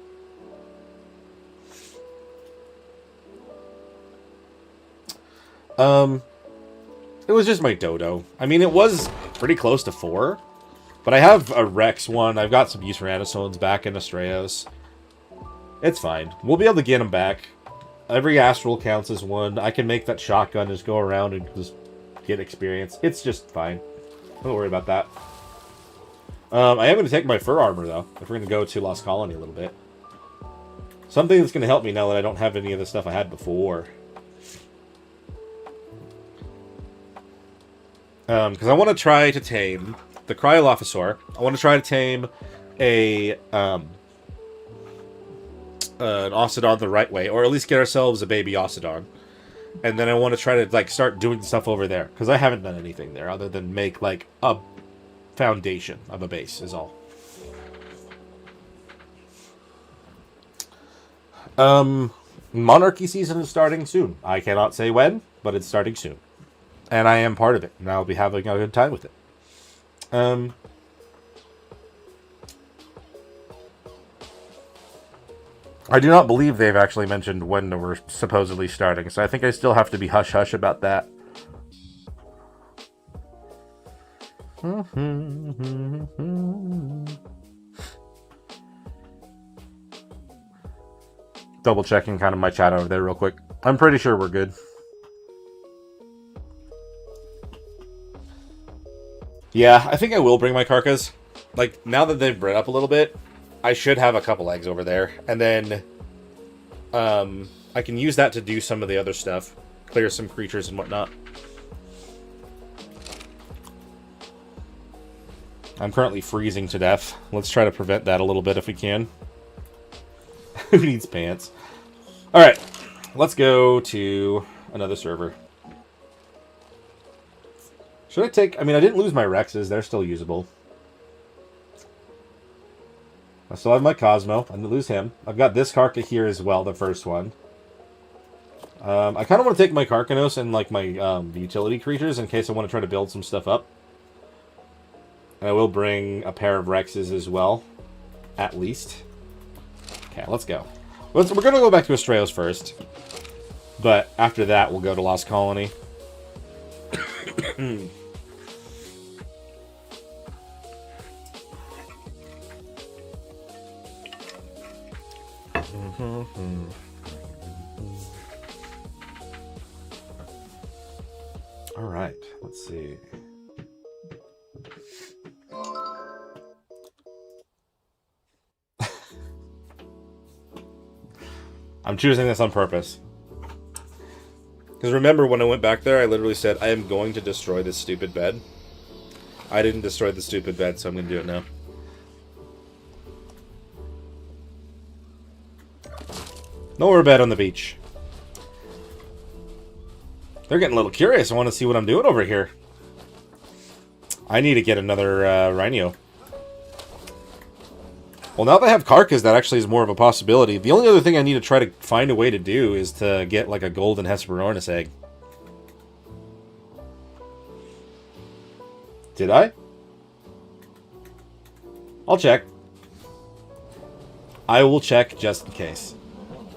It was just my dodo. I mean, it was pretty close to 4. But I have a Rex one. I've got some Tyrannosaurs back in Astraeos. It's fine. We'll be able to get them back. Every Astral counts as one. I can make that shotgun just go around and just get experience. It's just fine. Don't worry about that. I am going to take my fur armor, though, if we're going to go to Lost Colony a little bit. Something that's going to help me now that I don't have any of the stuff I had before. Because I want to try to tame the Cryolophosaur. I want to try to tame an Oceodon the right way, or at least get ourselves a baby Oceodon. And then I want to try to, like, start doing stuff over there, because I haven't done anything there other than make, like, a foundation of a base, is all. Monarchy season is starting soon. I cannot say when, but it's starting soon. And I am part of it, and I'll be having a good time with it. I do not believe they've actually mentioned when we're supposedly starting, so I think I still have to be hush-hush about that. Double checking kind of my chat over there real quick. I'm pretty sure we're good. Yeah, I think I will bring my carcass. Like, now that they've bred up a little bit, I should have a couple eggs over there. And then, I can use that to do some of the other stuff. Clear some creatures and whatnot. I'm currently freezing to death. Let's try to prevent that a little bit if we can. Who needs pants? Alright, let's go to another server. Should I take... I mean, I didn't lose my Rexes. They're still usable. I still have my Cosmo. I didn't lose him. I've got this Karka here as well, the first one. I kind of want to take my Karkanos and, like, my utility creatures in case I want to try to build some stuff up. And I will bring a pair of Rexes as well. At least. Okay, let's go. We're going to go back to Astraeos first. But after that, we'll go to Lost Colony. All right, let's see. I'm choosing this on purpose. Because remember when I went back there, I literally said, I am going to destroy this stupid bed. I didn't destroy the stupid bed, so I'm going to do it now. No more bed on the beach. They're getting a little curious. I want to see what I'm doing over here. I need to get another Rhino. Well, now that I have Carcass, that actually is more of a possibility. The only other thing I need to try to find a way to do is to get, like, a golden Hesperornis egg. Did I? I'll check. I will check just in case.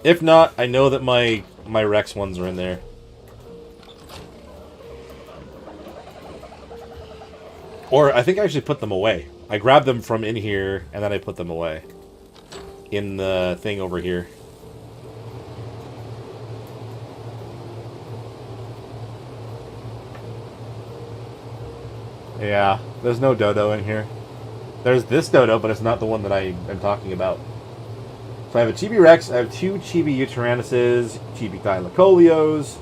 If not, I know that my Rex ones are in there. Or I think I actually put them away. I grabbed them from in here, and then I put them away. In the thing over here. Yeah, there's no dodo in here. There's this dodo, but it's not the one that I am talking about. So I have a Chibi Rex, I have 2 Chibi Uterannuses, Chibi Thylacolios.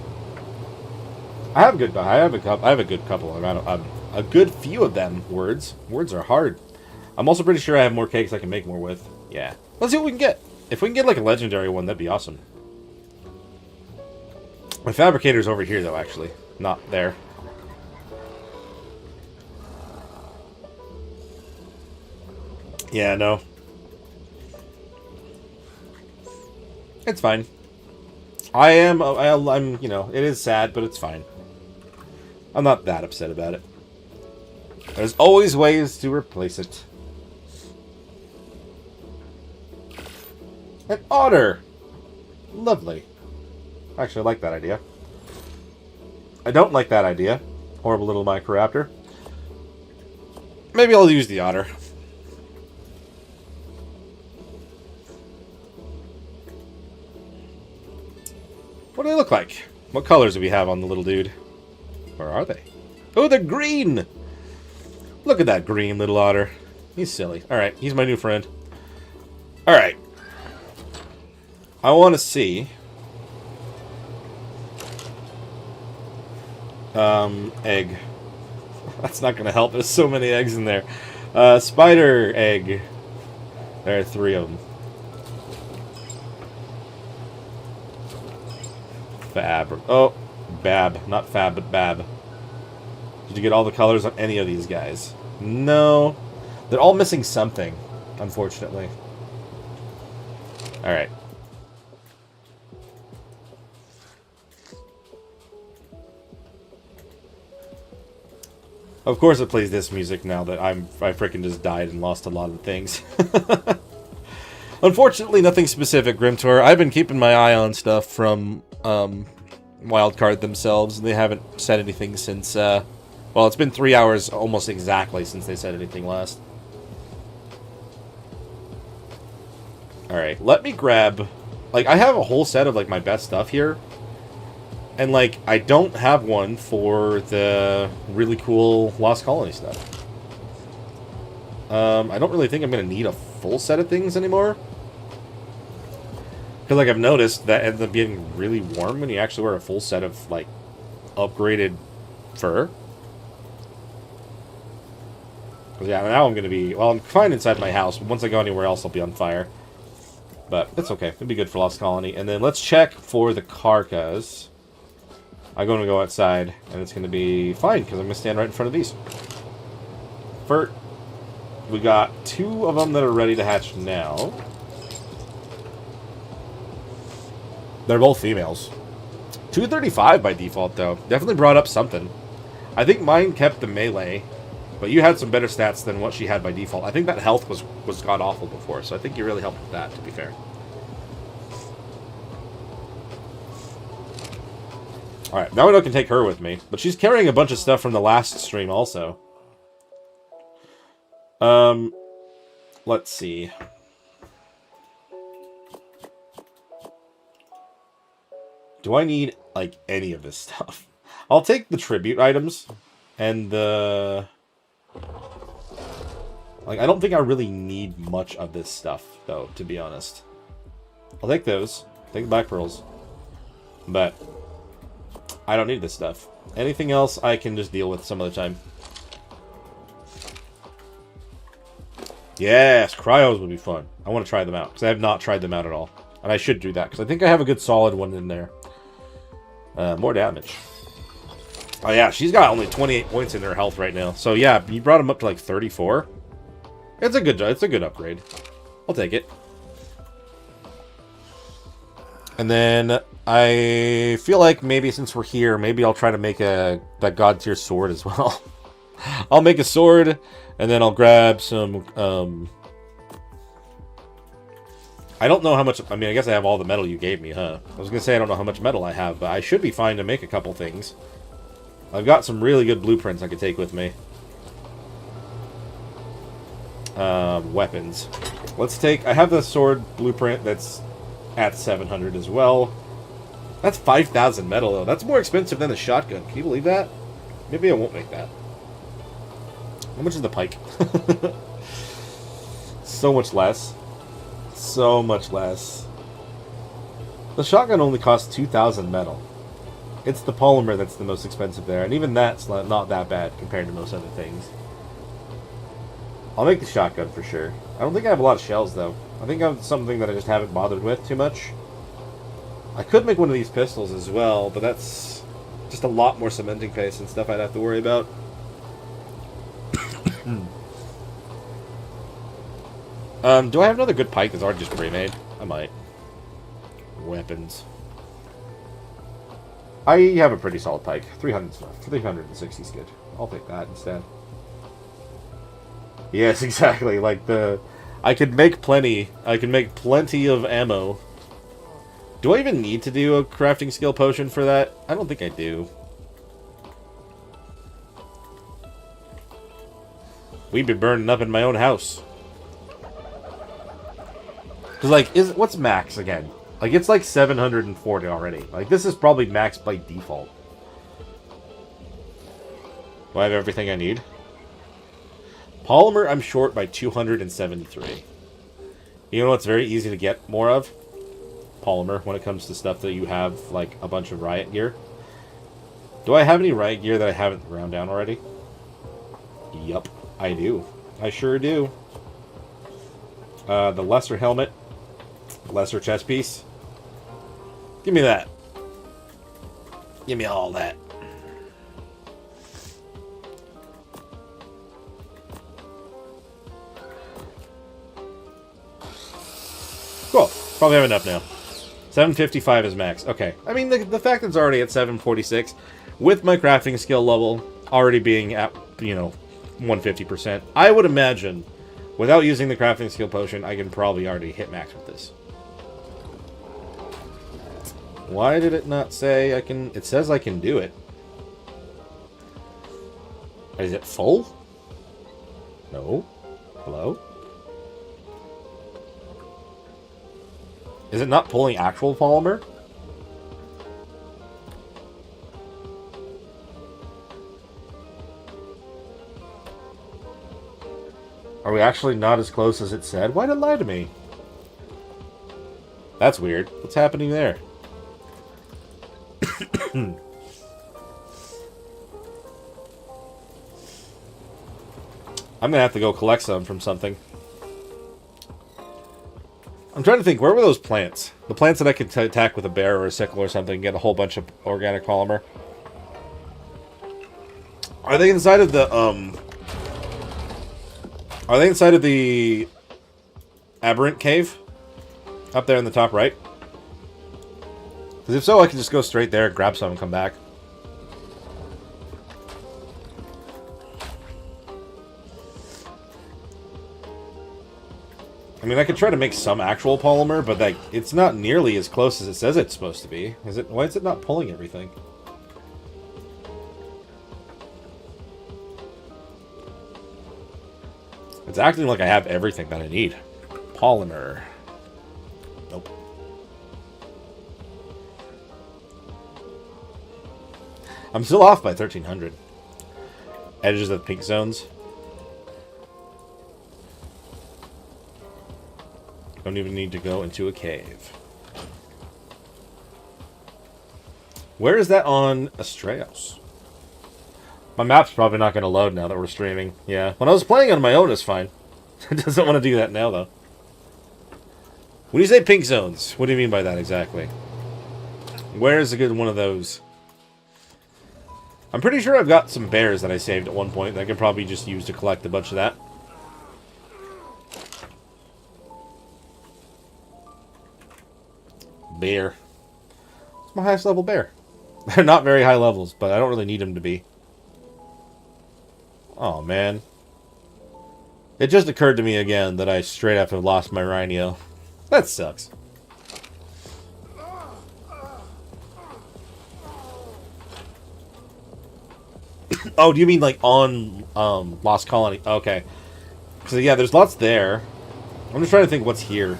I have a good couple. A good few of them. Words are hard. I'm also pretty sure I have more cakes I can make more with. Yeah. Let's see what we can get. If we can get like a legendary one, that'd be awesome. My fabricator's over here though, actually. Not there. Yeah, no. It's fine. I'm, you know, it is sad, but it's fine. I'm not that upset about it. There's always ways to replace it. An otter! Lovely. Actually, I like that idea. I don't like that idea. Horrible little Microraptor. Maybe I'll use the otter. What do they look like? What colors do we have on the little dude? Where are they? Oh, they're green! Look at that green little otter. He's silly. Alright, he's my new friend. Alright. I want to see... egg. That's not going to help. There's so many eggs in there. Spider egg. There are 3 of them. Fab. Oh, Bab. Not Fab, but Bab. Did you get all the colors on any of these guys? No. They're all missing something, unfortunately. Alright. Of course it plays this music now that I freaking just died and lost a lot of things. Unfortunately, nothing specific, Grimtor. I've been keeping my eye on stuff from Wildcard themselves, and they haven't said anything since, well, it's been 3 hours almost exactly since they said anything last. Alright, let me grab... Like, I have a whole set of, like, my best stuff here. And, like, I don't have one for the really cool Lost Colony stuff. I don't really think I'm going to need a full set of things anymore. Because, like, I've noticed that ends up getting really warm when you actually wear a full set of, like, upgraded fur. Because, yeah, now I'm going to be... Well, I'm fine inside my house, but once I go anywhere else, I'll be on fire. But it's okay. It'll be good for Lost Colony. And then let's check for the Karkas. I'm going to go outside, and it's going to be fine, because I'm going to stand right in front of these. Fur. We got 2 of them that are ready to hatch now. They're both females. 235 by default, though. Definitely brought up something. I think mine kept the melee, but you had some better stats than what she had by default. I think that health was god-awful before, so I think you really helped with that, to be fair. Alright, now I can take her with me. But she's carrying a bunch of stuff from the last stream also. Let's see. Do I need, like, any of this stuff? I'll take the tribute items and the... Like, I don't think I really need much of this stuff, though, to be honest. I'll take those. Take the black pearls. But... I don't need this stuff. Anything else I can just deal with some other time. Yes, cryos would be fun. I want to try them out, because I have not tried them out at all. And I should do that, because I think I have a good solid one in there. More damage. Oh yeah, she's got only 28 points in her health right now. So yeah, you brought him up to like 34. It's a good upgrade. I'll take it. And then I feel like maybe since we're here, maybe I'll try to make that God tier sword as well. I'll make a sword, And then I'll grab some, I don't know how much, I mean, I guess I have all the metal you gave me, huh? I was going to say I don't know how much metal I have, but I should be fine to make a couple things. I've got some really good blueprints I could take with me. Weapons. Let's take, I have the sword blueprint that's at 700 as well. That's 5,000 metal, though. That's more expensive than the shotgun. Can you believe that? Maybe I won't make that. How much is the pike? So much less. So much less. The shotgun only costs 2,000 metal. It's the polymer that's the most expensive there, and even that's not that bad compared to most other things. I'll make the shotgun for sure. I don't think I have a lot of shells, though. I think I have something that I just haven't bothered with too much. I could make one of these pistols as well, but that's just a lot more cementing paste and stuff I'd have to worry about. Do I have another good pike that's already just pre-made? I might. Weapons. I have a pretty solid pike. 360 is good. I'll take that instead. Yes, exactly. Like I could make plenty. I can make plenty of ammo. Do I even need to do a crafting skill potion for that? I don't think I do. We'd be burning up in my own house. Cause like, what's max again? Like it's like 740 already. Like this is probably max by default. Do I have everything I need? Polymer, I'm short by 273. You know what's very easy to get more of? Polymer, when it comes to stuff that you have, like, a bunch of riot gear. Do I have any riot gear that I haven't ground down already? Yup, I do. I sure do. The lesser helmet. Lesser chest piece. Give me that. Give me all that. Cool. Probably have enough now. 755 is max. Okay. I mean, the fact that it's already at 746, with my crafting skill level already being at, you know, 150%, I would imagine, without using the crafting skill potion, I can probably already hit max with this. Why did it not say I can... It says I can do it. Is it full? No. Hello? Is it not pulling actual polymer? Are we actually not as close as it said? Why did it lie to me? That's weird. What's happening there? I'm gonna have to go collect some from something. I'm trying to think, where were those plants? The plants that I could attack with a bear or a sickle or something and get a whole bunch of organic polymer. Are they inside of the, Are they inside of the Aberrant Cave? Up there in the top right? Because if so, I can just go straight there, grab some, and come back. I mean, I could try to make some actual polymer, but like, it's not nearly as close as it says it's supposed to be. Is it? Why is it not pulling everything? It's acting like I have everything that I need. Polymer. Nope. I'm still off by 1,300. Edges of pink zones. Don't even need to go into a cave. Where is that on Astraeos? My map's probably not going to load now that we're streaming. Yeah. When I was playing on my own, it's fine. It doesn't want to do that now, though. When you say pink zones, what do you mean by that exactly? Where is a good one of those? I'm pretty sure I've got some bears that I saved at one point that I could probably just use to collect a bunch of that. Bear. It's my highest level bear. They're not very high levels, but I don't really need them to be. Oh, man. It just occurred to me again that I straight up have lost my Rhino. That sucks. Oh, do you mean like on Lost Colony? Okay. So yeah, there's lots there. I'm just trying to think what's here.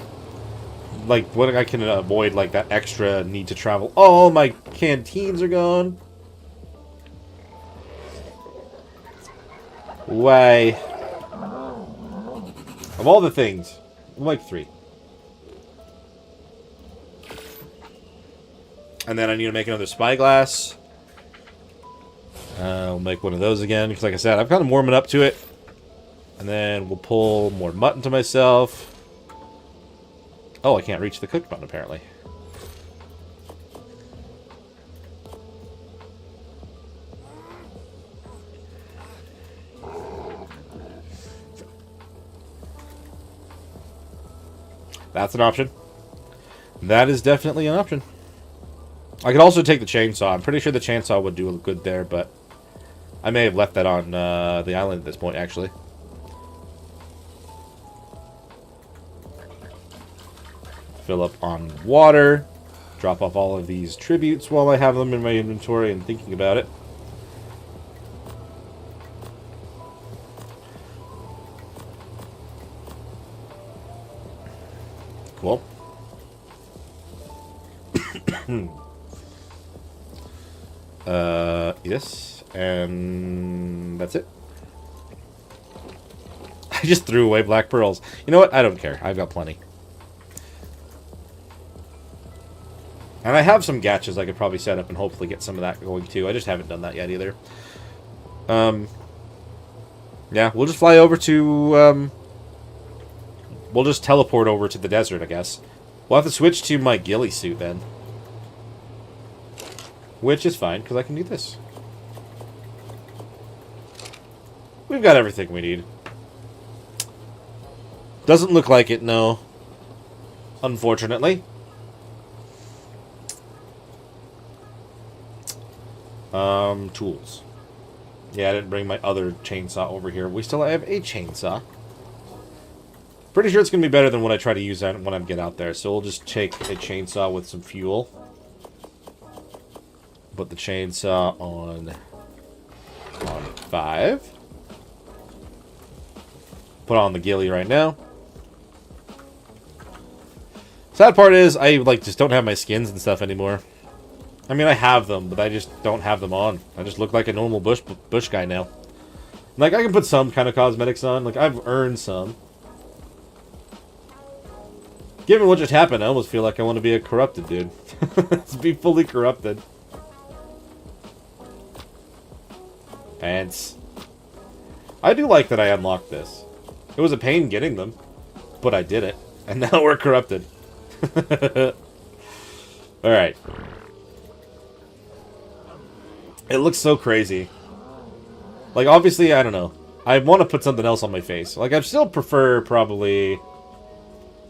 Like, what I can avoid, like, that extra need to travel. Oh, my canteens are gone. Why? Of all the things, like 3. And then I need to make another spyglass. I'll make one of those again, because like I said, I'm kind of warming up to it. And then we'll pull more mutton to myself. Oh, I can't reach the cook button, apparently. That's an option. That is definitely an option. I could also take the chainsaw. I'm pretty sure the chainsaw would do good there, but I may have left that on the island at this point, actually. Fill up on water. Drop off all of these tributes while I have them in my inventory and thinking about it. Cool. Yes, and that's it. I just threw away black pearls. You know what? I don't care. I've got plenty. And I have some gachas I could probably set up and hopefully get some of that going too. I just haven't done that yet either. Yeah, we'll just fly over to, we'll just teleport over to the desert, I guess. We'll have to switch to my ghillie suit then. Which is fine, because I can do this. We've got everything we need. Doesn't look like it, no. Unfortunately. Tools. Yeah, I didn't bring my other chainsaw over here. We still have a chainsaw. Pretty sure it's going to be better than what I try to use when I get out there. So we'll just take a chainsaw with some fuel. Put the chainsaw on 5. Put on the ghillie right now. Sad part is, I just don't have my skins and stuff anymore. I mean, I have them, but I just don't have them on. I just look like a normal bush guy now. Like, I can put some kind of cosmetics on. Like, I've earned some. Given what just happened, I almost feel like I want to be a corrupted dude. Let's be fully corrupted. Pants. I do like that I unlocked this. It was a pain getting them, but I did it. And now we're corrupted. Alright. It looks so crazy. Like, obviously, I don't know. I want to put something else on my face. Like, I still prefer, probably,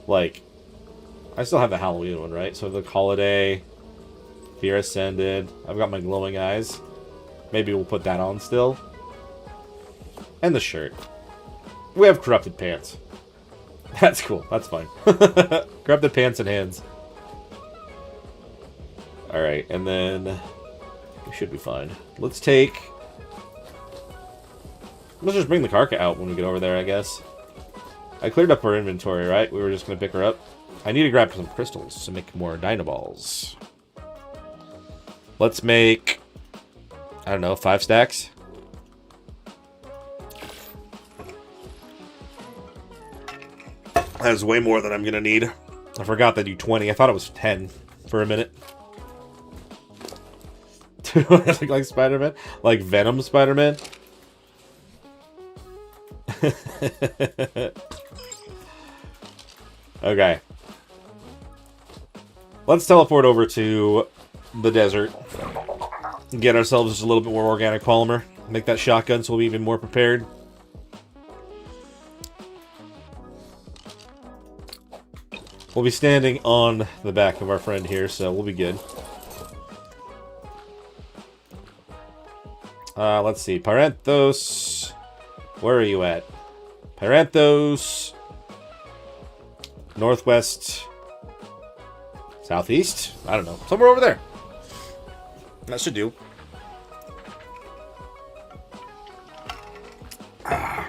like, I still have the Halloween one, right? So, the Holiday, Fear Ascended. I've got my glowing eyes. Maybe we'll put that on still. And the shirt. We have corrupted pants. That's cool. That's fine. Corrupted pants and hands. Alright, and then we should be fine. Let's just bring the Karka out when we get over there, I guess. I cleared up our inventory, right? We were just going to pick her up. I need to grab some crystals to make more Dynaballs. Let's make, I don't know, 5 stacks? That is way more than I'm going to need. I forgot to do 20. I thought it was 10 for a minute. Do I look like Spider-Man? Like Venom Spider-Man? Okay. Let's teleport over to the desert. Get ourselves just a little bit more organic polymer. Make that shotgun so we'll be even more prepared. We'll be standing on the back of our friend here, so we'll be good. Let's see. Parenthos. Where are you at? Pyranthos. Northwest. Southeast? I don't know. Somewhere over there. That should do. Ah.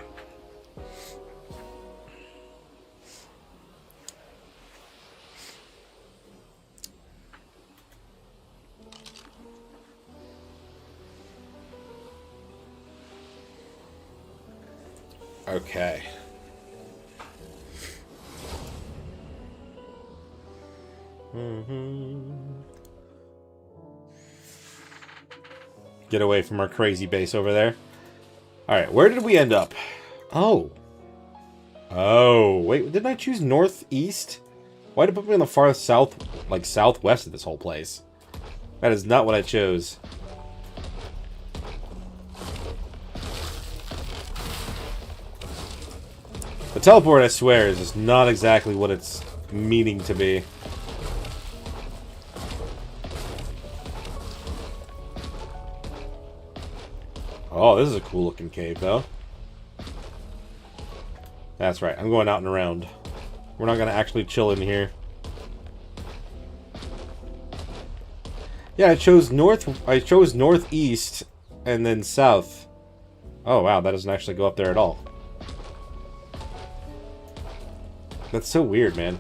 Okay. Get away from our crazy base over there. Alright, where did we end up? Oh. Oh, wait, didn't I choose northeast? Why did it put me on the far south, like southwest of this whole place? That is not what I chose. The teleport, I swear, is just not exactly what it's meaning to be. Oh, this is a cool looking cave, though. That's right, I'm going out and around. We're not going to actually chill in here. Yeah, I chose northeast and then south. Oh, wow, that doesn't actually go up there at all. That's so weird, man.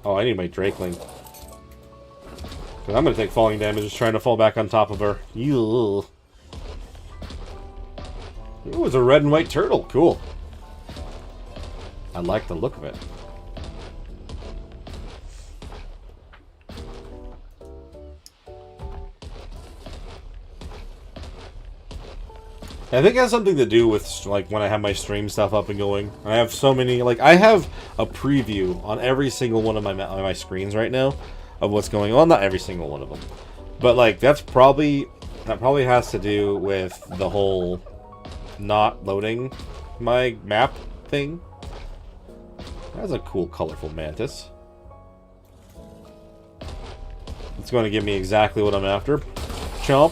Oh, I need my Drakeling. Because I'm going to take falling damage just trying to fall back on top of her. Ew. Ooh, it's a red and white turtle. Cool. I like the look of it. I think it has something to do with, like, when I have my stream stuff up and going. I have so many, like, I have a preview on every single one of my screens right now of what's going on. Not every single one of them. But, like, that probably has to do with the whole not loading my map thing. That's a cool, colorful mantis. It's going to give me exactly what I'm after. Chomp.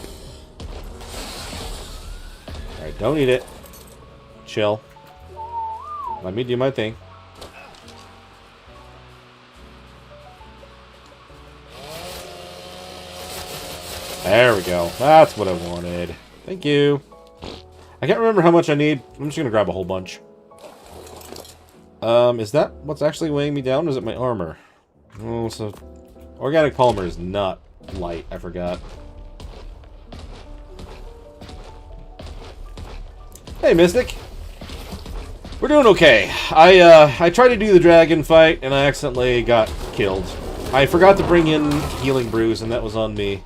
Alright, don't eat it. Chill. Let me do my thing. There we go. That's what I wanted. Thank you. I can't remember how much I need. I'm just going to grab a whole bunch. Is that what's actually weighing me down? Or is it my armor? Oh, so... Organic polymer is not light. I forgot. Hey, Mystic. We're doing okay. I tried to do the dragon fight, and I accidentally got killed. I forgot to bring in Healing Brews, and that was on me.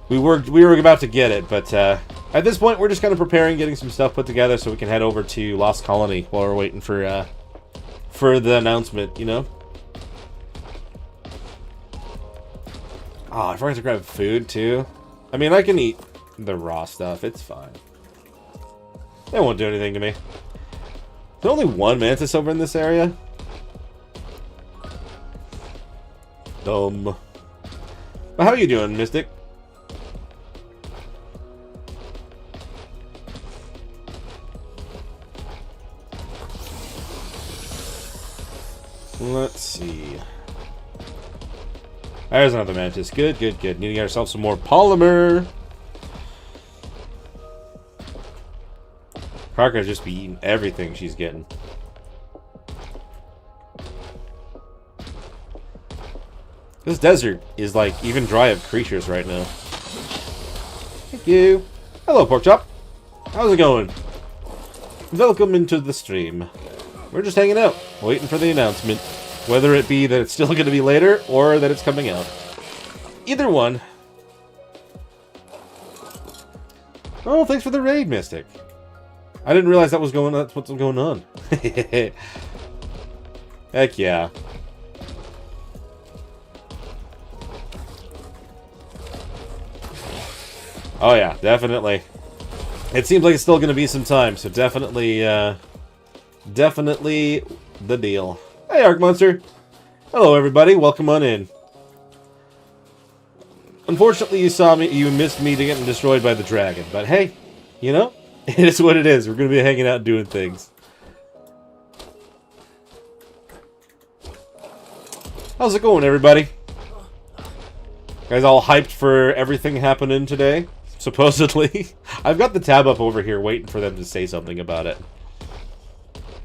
We were about to get it, but at this point, we're just kind of preparing, getting some stuff put together so we can head over to Lost Colony while we're waiting for the announcement, you know? Oh, I forgot to grab food, too. I mean, I can eat the raw stuff. It's fine. They won't do anything to me. There's only one mantis over in this area. Dumb. But how are you doing, Mystic? Let's see. There's another mantis. Good, good, good. Need to get ourselves some more polymer. Parker's just be eating everything she's getting. This desert is like even dry of creatures right now. Thank you. Hello, Porkchop. How's it going? Welcome into the stream. We're just hanging out, waiting for the announcement. Whether it be that it's still going to be later, or that it's coming out. Either one. Oh, thanks for the raid, Mystic. I didn't realize that was going on. That's what's going on. Heck yeah. Oh yeah, definitely. It seems like it's still going to be some time, so definitely, definitely the deal. Hey, Arc Monster. Hello, everybody. Welcome on in. Unfortunately, you missed me to getting destroyed by the dragon, but hey, you know, it is what it is. We're going to be hanging out and doing things. How's it going, everybody? Guys all hyped for everything happening today? Supposedly. I've got the tab up over here waiting for them to say something about it.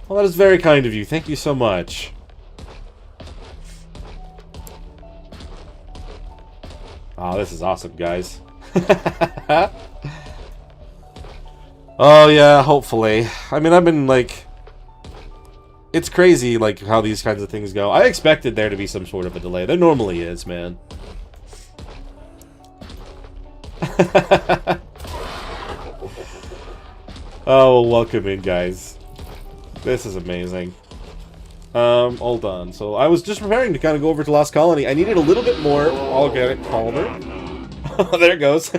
Well, that is very kind of you. Thank you so much. Oh, this is awesome, guys. Oh, yeah, hopefully. I mean, I've been, like... It's crazy, like, how these kinds of things go. I expected there to be some sort of a delay. There normally is, man. Oh, welcome in, guys. This is amazing. Hold on. So, I was just preparing to kind of go over to Lost Colony. I needed a little bit more organic polymer. There it goes.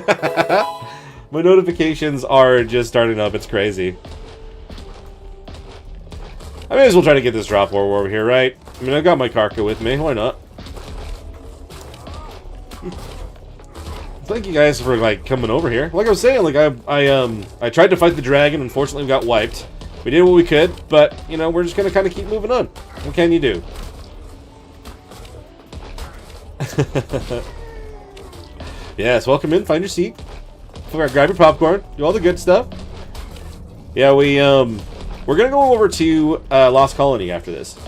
My notifications are just starting up. It's crazy. I may as well try to get this drop war over here, right? I mean, I've got my Karka with me. Why not? Thank you guys for, like, coming over here. Like I was saying, like, I tried to fight the dragon. Unfortunately, we got wiped. We did what we could, but, you know, we're just gonna kind of keep moving on. What can you do? Yes, welcome in. Find your seat. Grab your popcorn. Do all the good stuff. Yeah, we're gonna go over to Lost Colony after this,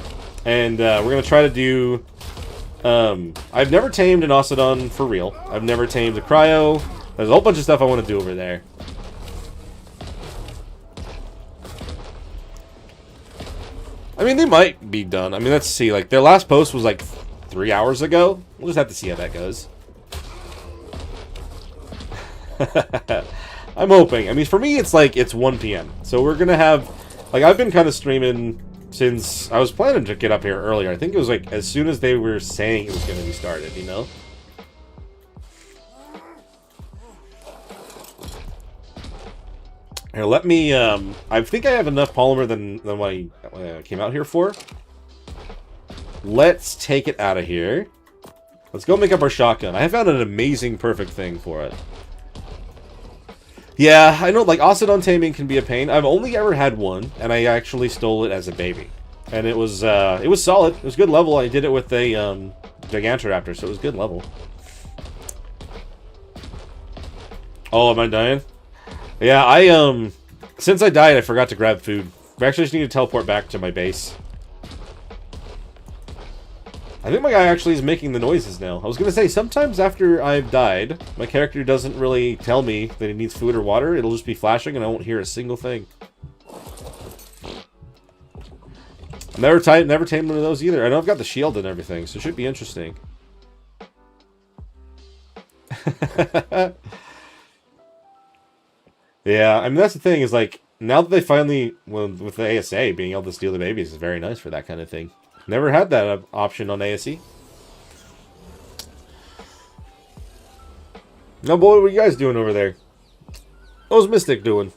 and we're gonna try to do. I've never tamed an Oceodon for real. I've never tamed a Cryo. There's a whole bunch of stuff I want to do over there. I mean, they might be done. I mean, let's see. Like, their last post was like 3 hours ago. We'll just have to see how that goes. I'm hoping. I mean, for me, it's like, it's 1 p.m. So we're going to have, like, I've been kind of streaming since, I was planning to get up here earlier. I think it was like, as soon as they were saying it was going to be started, you know? Here, let me, I think I have enough polymer than what I came out here for. Let's take it out of here. Let's go make up our shotgun. I found an amazing, perfect thing for it. Yeah, I know, like, Oceodon taming can be a pain. I've only ever had one, and I actually stole it as a baby. And it was solid. It was good level. I did it with a, Gigantoraptor, so it was good level. Oh, am I dying? Yeah, since I died, I forgot to grab food. I actually just need to teleport back to my base. I think my guy actually is making the noises now. I was going to say, sometimes after I've died, my character doesn't really tell me that he needs food or water. It'll just be flashing and I won't hear a single thing. Never tamed one of those either. I know I've got the shield and everything, so it should be interesting. Yeah, I mean, that's the thing, is like, now that they finally, well, with the ASA, being able to steal the babies is very nice for that kind of thing. Never had that option on ASE. No, boy, what are you guys doing over there? What's Mystic doing?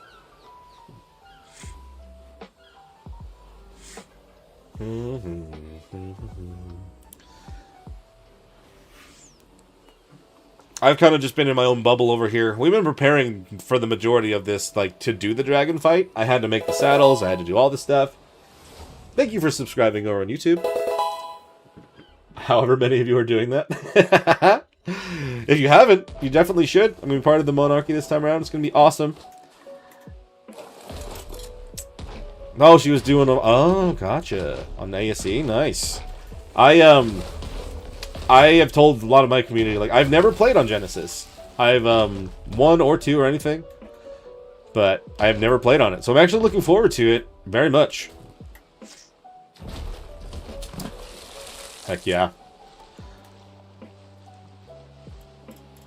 I've kind of just been in my own bubble over here. We've been preparing for the majority of this, like, to do the dragon fight. I had to make the saddles. I had to do all this stuff. Thank you for subscribing over on YouTube. However many of you are doing that. If you haven't, you definitely should. I'm going to be part of the monarchy this time around. It's going to be awesome. Oh, she was doing... Oh, gotcha. On ASE. Nice. I have told a lot of my community, like, I've never played on Genesis. I've, 1 or 2 or anything. But I have never played on it. So I'm actually looking forward to it very much. Heck yeah.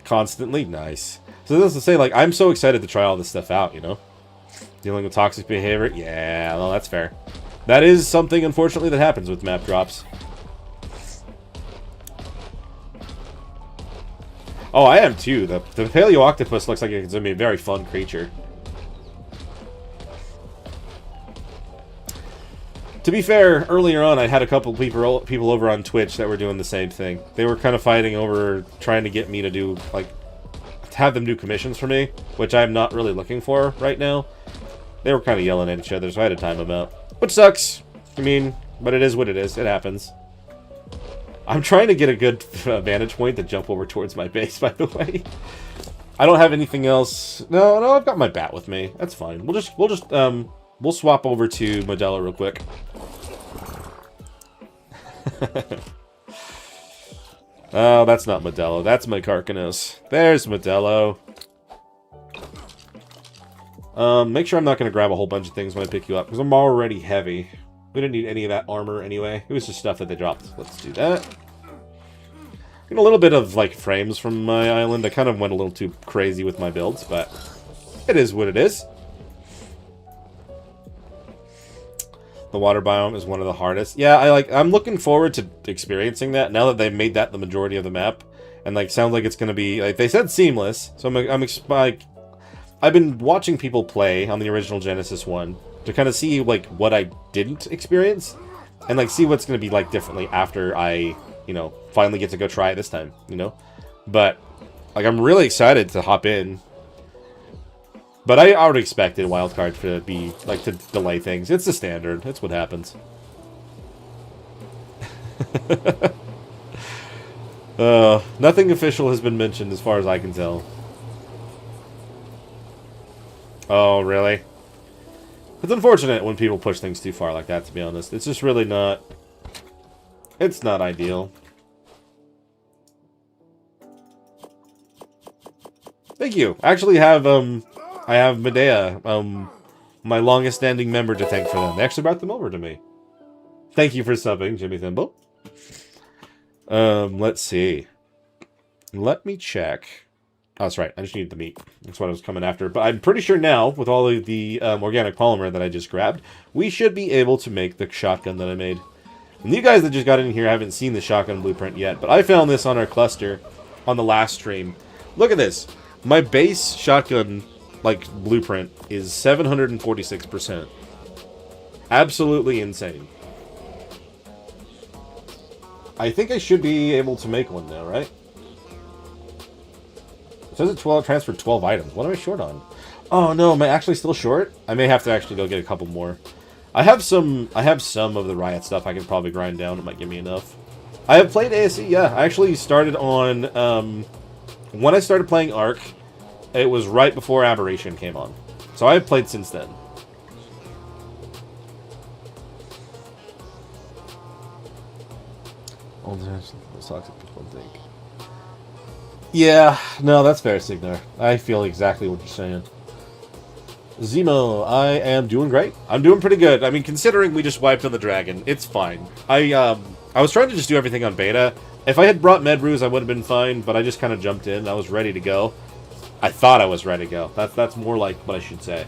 Constantly? Nice. So that's to say, like, I'm so excited to try all this stuff out, you know? Dealing with toxic behavior? Yeah, well, that's fair. That is something, unfortunately, that happens with map drops. Oh, I am too. The Paleo Octopus looks like it's going to be a very fun creature. To be fair, earlier on I had a couple people over on Twitch that were doing the same thing. They were kind of fighting over trying to get me to do, like, have them do commissions for me, which I'm not really looking for right now. They were kind of yelling at each other, so I had to time them out. Which sucks. I mean, but it is what it is. It happens. I'm trying to get a good vantage point to jump over towards my base, by the way. I don't have anything else. No, I've got my bat with me. That's fine. We'll swap over to Modelo real quick. Oh, that's not Modelo. That's my Carcanos. There's Modelo. Make sure I'm not going to grab a whole bunch of things when I pick you up, because I'm already heavy. We didn't need any of that armor anyway. It was just stuff that they dropped. Let's do that. Get a little bit of, like, frames from my island. I kind of went a little too crazy with my builds, but it is what it is. The water biome is one of the hardest. Yeah, I'm looking forward to experiencing that now that they've made that the majority of the map, and like sounds like it's gonna be like they said seamless. So I've been watching people play on the original Genesis one to kind of see like what I didn't experience, and like see what's gonna be like differently after I finally get to go try it this time. But like I'm really excited to hop in. But I already expected Wildcard to be, like, to delay things. It's the standard. It's what happens. Nothing official has been mentioned as far as I can tell. Oh, really? It's unfortunate when people push things too far like that, to be honest. It's just really not... It's not ideal. Thank you. I actually have, I have Medea, my longest-standing member, to thank for them. They actually brought them over to me. Thank you for subbing, Jimmy Thimble. Let's see. Let me check. Oh, that's right. I just need the meat. That's what I was coming after. But I'm pretty sure now, with all of the organic polymer that I just grabbed, we should be able to make the shotgun that I made. And you guys that just got in here haven't seen the shotgun blueprint yet, but I found this on our cluster on the last stream. Look at this. My base shotgun... like, blueprint is 746%. Absolutely insane. I think I should be able to make one now, right? It says it transferred 12 items. What am I short on? Oh no, am I actually still short? I may have to actually go get a couple more. I have some of the Riot stuff I can probably grind down. It might give me enough. I have played ASE, yeah. I actually started on, when I started playing Ark, it was right before Aberration came on. So I've played since then. Yeah, no, that's fair, Signar. I feel exactly what you're saying. Zemo, I am doing great. I'm doing pretty good. I mean, considering we just wiped on the dragon, it's fine. I was trying to just do everything on beta. If I had brought Medruse, I would have been fine, but I just kind of jumped in. I was ready to go. I thought I was ready to go. That's more like what I should say.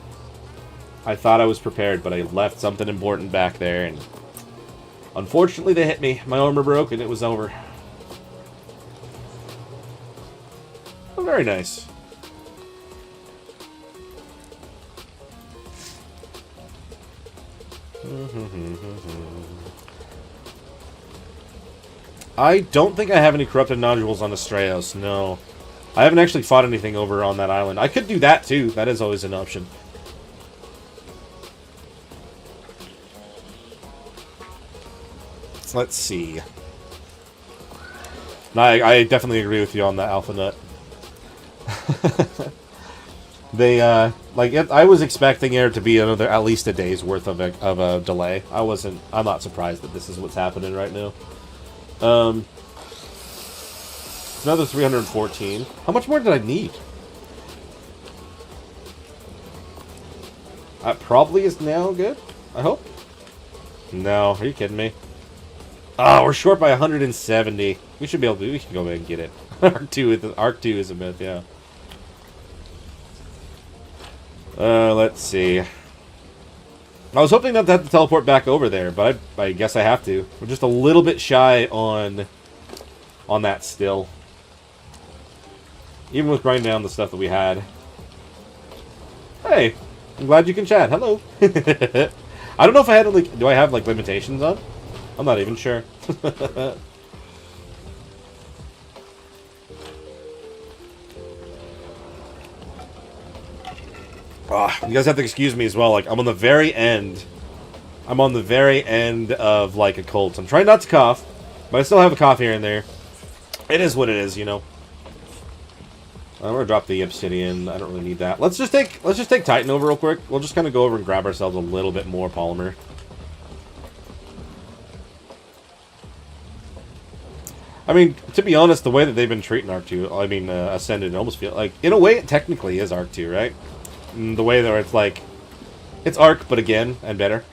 I thought I was prepared, but I left something important back there, and unfortunately they hit me. My armor broke, and it was over. Oh, very nice. I don't think I have any corrupted nodules on Astraeos, no. I haven't actually fought anything over on that island. I could do that too. That is always an option. Let's see. No, I definitely agree with you on that Alpha Nut. They, I was expecting there to be at least a day's worth of a delay. I'm not surprised that this is what's happening right now. Another 314. How much more did I need? That probably is now good, I hope. No, are you kidding me? Oh, we're short by 170. We should be able to, we can go ahead and get it. Arc 2 is a myth, yeah. Let's see. I was hoping not to have to teleport back over there, but I guess I have to. We're just a little bit shy on that still. Even with grinding down the stuff that we had. Hey, I'm glad you can chat. Hello. I don't know if I had, do I have, limitations on? I'm not even sure. You guys have to excuse me as well. I'm on the very end. I'm on the very end of, a cult. I'm trying not to cough. But I still have a cough here and there. It is what it is, you know. I'm gonna drop the obsidian. I don't really need that. Let's just take Titan over real quick. We'll just kind of go over and grab ourselves a little bit more polymer. I mean, to be honest, the way that they've been treating Arc 2, I mean, Ascended, almost feel like, in a way, it technically is Arc 2, right? The way that it's like, it's Arc, but again, and better.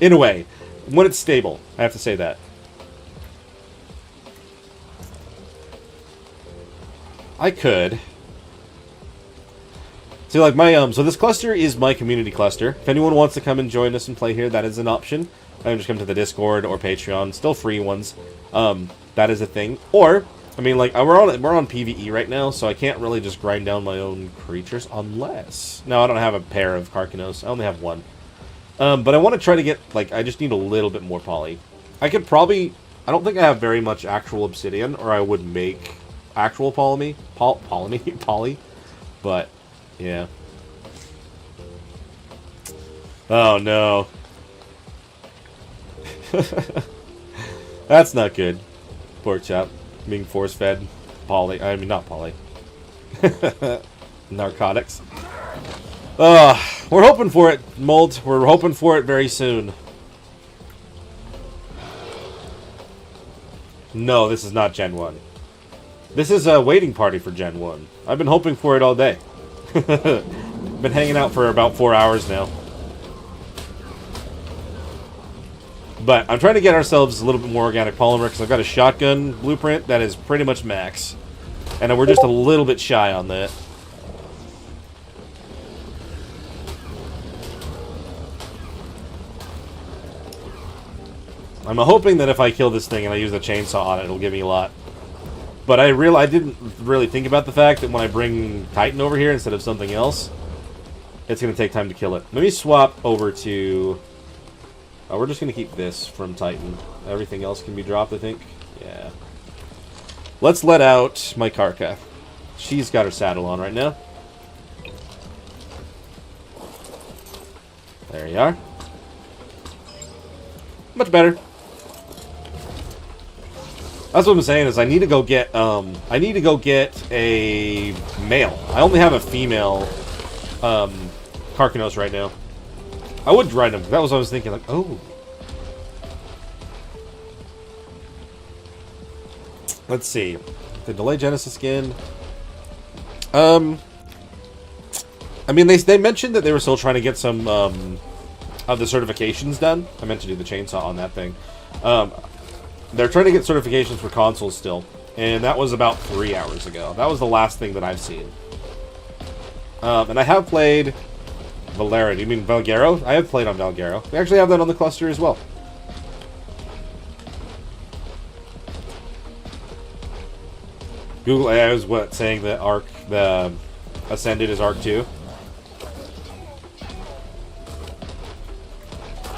In a way. When it's stable, I have to say that. I could. See, like, so this cluster is my community cluster. If anyone wants to come and join us and play here, that is an option. I can just come to the Discord or Patreon, still free ones. That is a thing. Or, I mean, like, we're on PvE right now, so I can't really just grind down my own creatures unless... No, I don't have a pair of Karkanos. I only have one. But I want to try to get, like, I just need a little bit more poly. I could probably... I don't think I have very much actual obsidian, or I would make actual poly. But, yeah. Oh, no. That's not good. Pork chop. Being force-fed. Poly. I mean, not poly. Narcotics. We're hoping for it, Mold. We're hoping for it very soon. No, this is not Gen 1. This is a waiting party for Gen 1. I've been hoping for it all day. Been hanging out for about 4 hours now. But I'm trying to get ourselves a little bit more organic polymer because I've got a shotgun blueprint that is pretty much max. And we're just a little bit shy on that. I'm hoping that if I kill this thing and I use the chainsaw on it, it'll give me a lot. But I didn't really think about the fact that when I bring Titan over here instead of something else, it's going to take time to kill it. Let me swap over to... Oh, we're just going to keep this from Titan. Everything else can be dropped, I think. Yeah. Let's let out my Karka. She's got her saddle on right now. There you are. Much better. That's what I'm saying is I need to go get a male. I only have a female Karkanos right now. I would ride him. That was what I was thinking. Like, oh. Let's see. The delay Genesis skin. I mean, they mentioned that they were still trying to get some of the certifications done. I meant to do the chainsaw on that thing. They're trying to get certifications for consoles still, and that was about 3 hours ago. That was the last thing that I've seen. And I have played Valera. Do you mean Valguero? I have played on Valguero. We actually have that on the cluster as well. Google AI is what saying that the Ascended is Arc 2.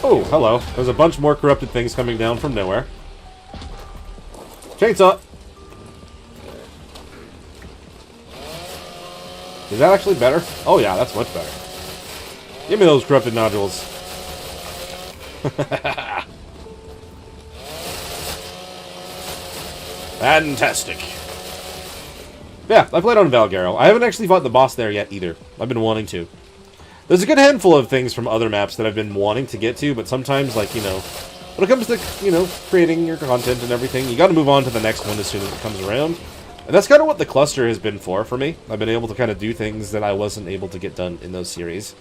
Oh, hello. There's a bunch more corrupted things coming down from nowhere. Chainsaw! Is that actually better? Oh yeah, that's much better. Give me those corrupted nodules. Fantastic. Yeah, I played on Valguero. I haven't actually fought the boss there yet either. I've been wanting to. There's a good handful of things from other maps that I've been wanting to get to, but sometimes, like, you know, when it comes to, you know, creating your content and everything, you gotta move on to the next one as soon as it comes around. And that's kind of what the cluster has been for me. I've been able to kind of do things that I wasn't able to get done in those series.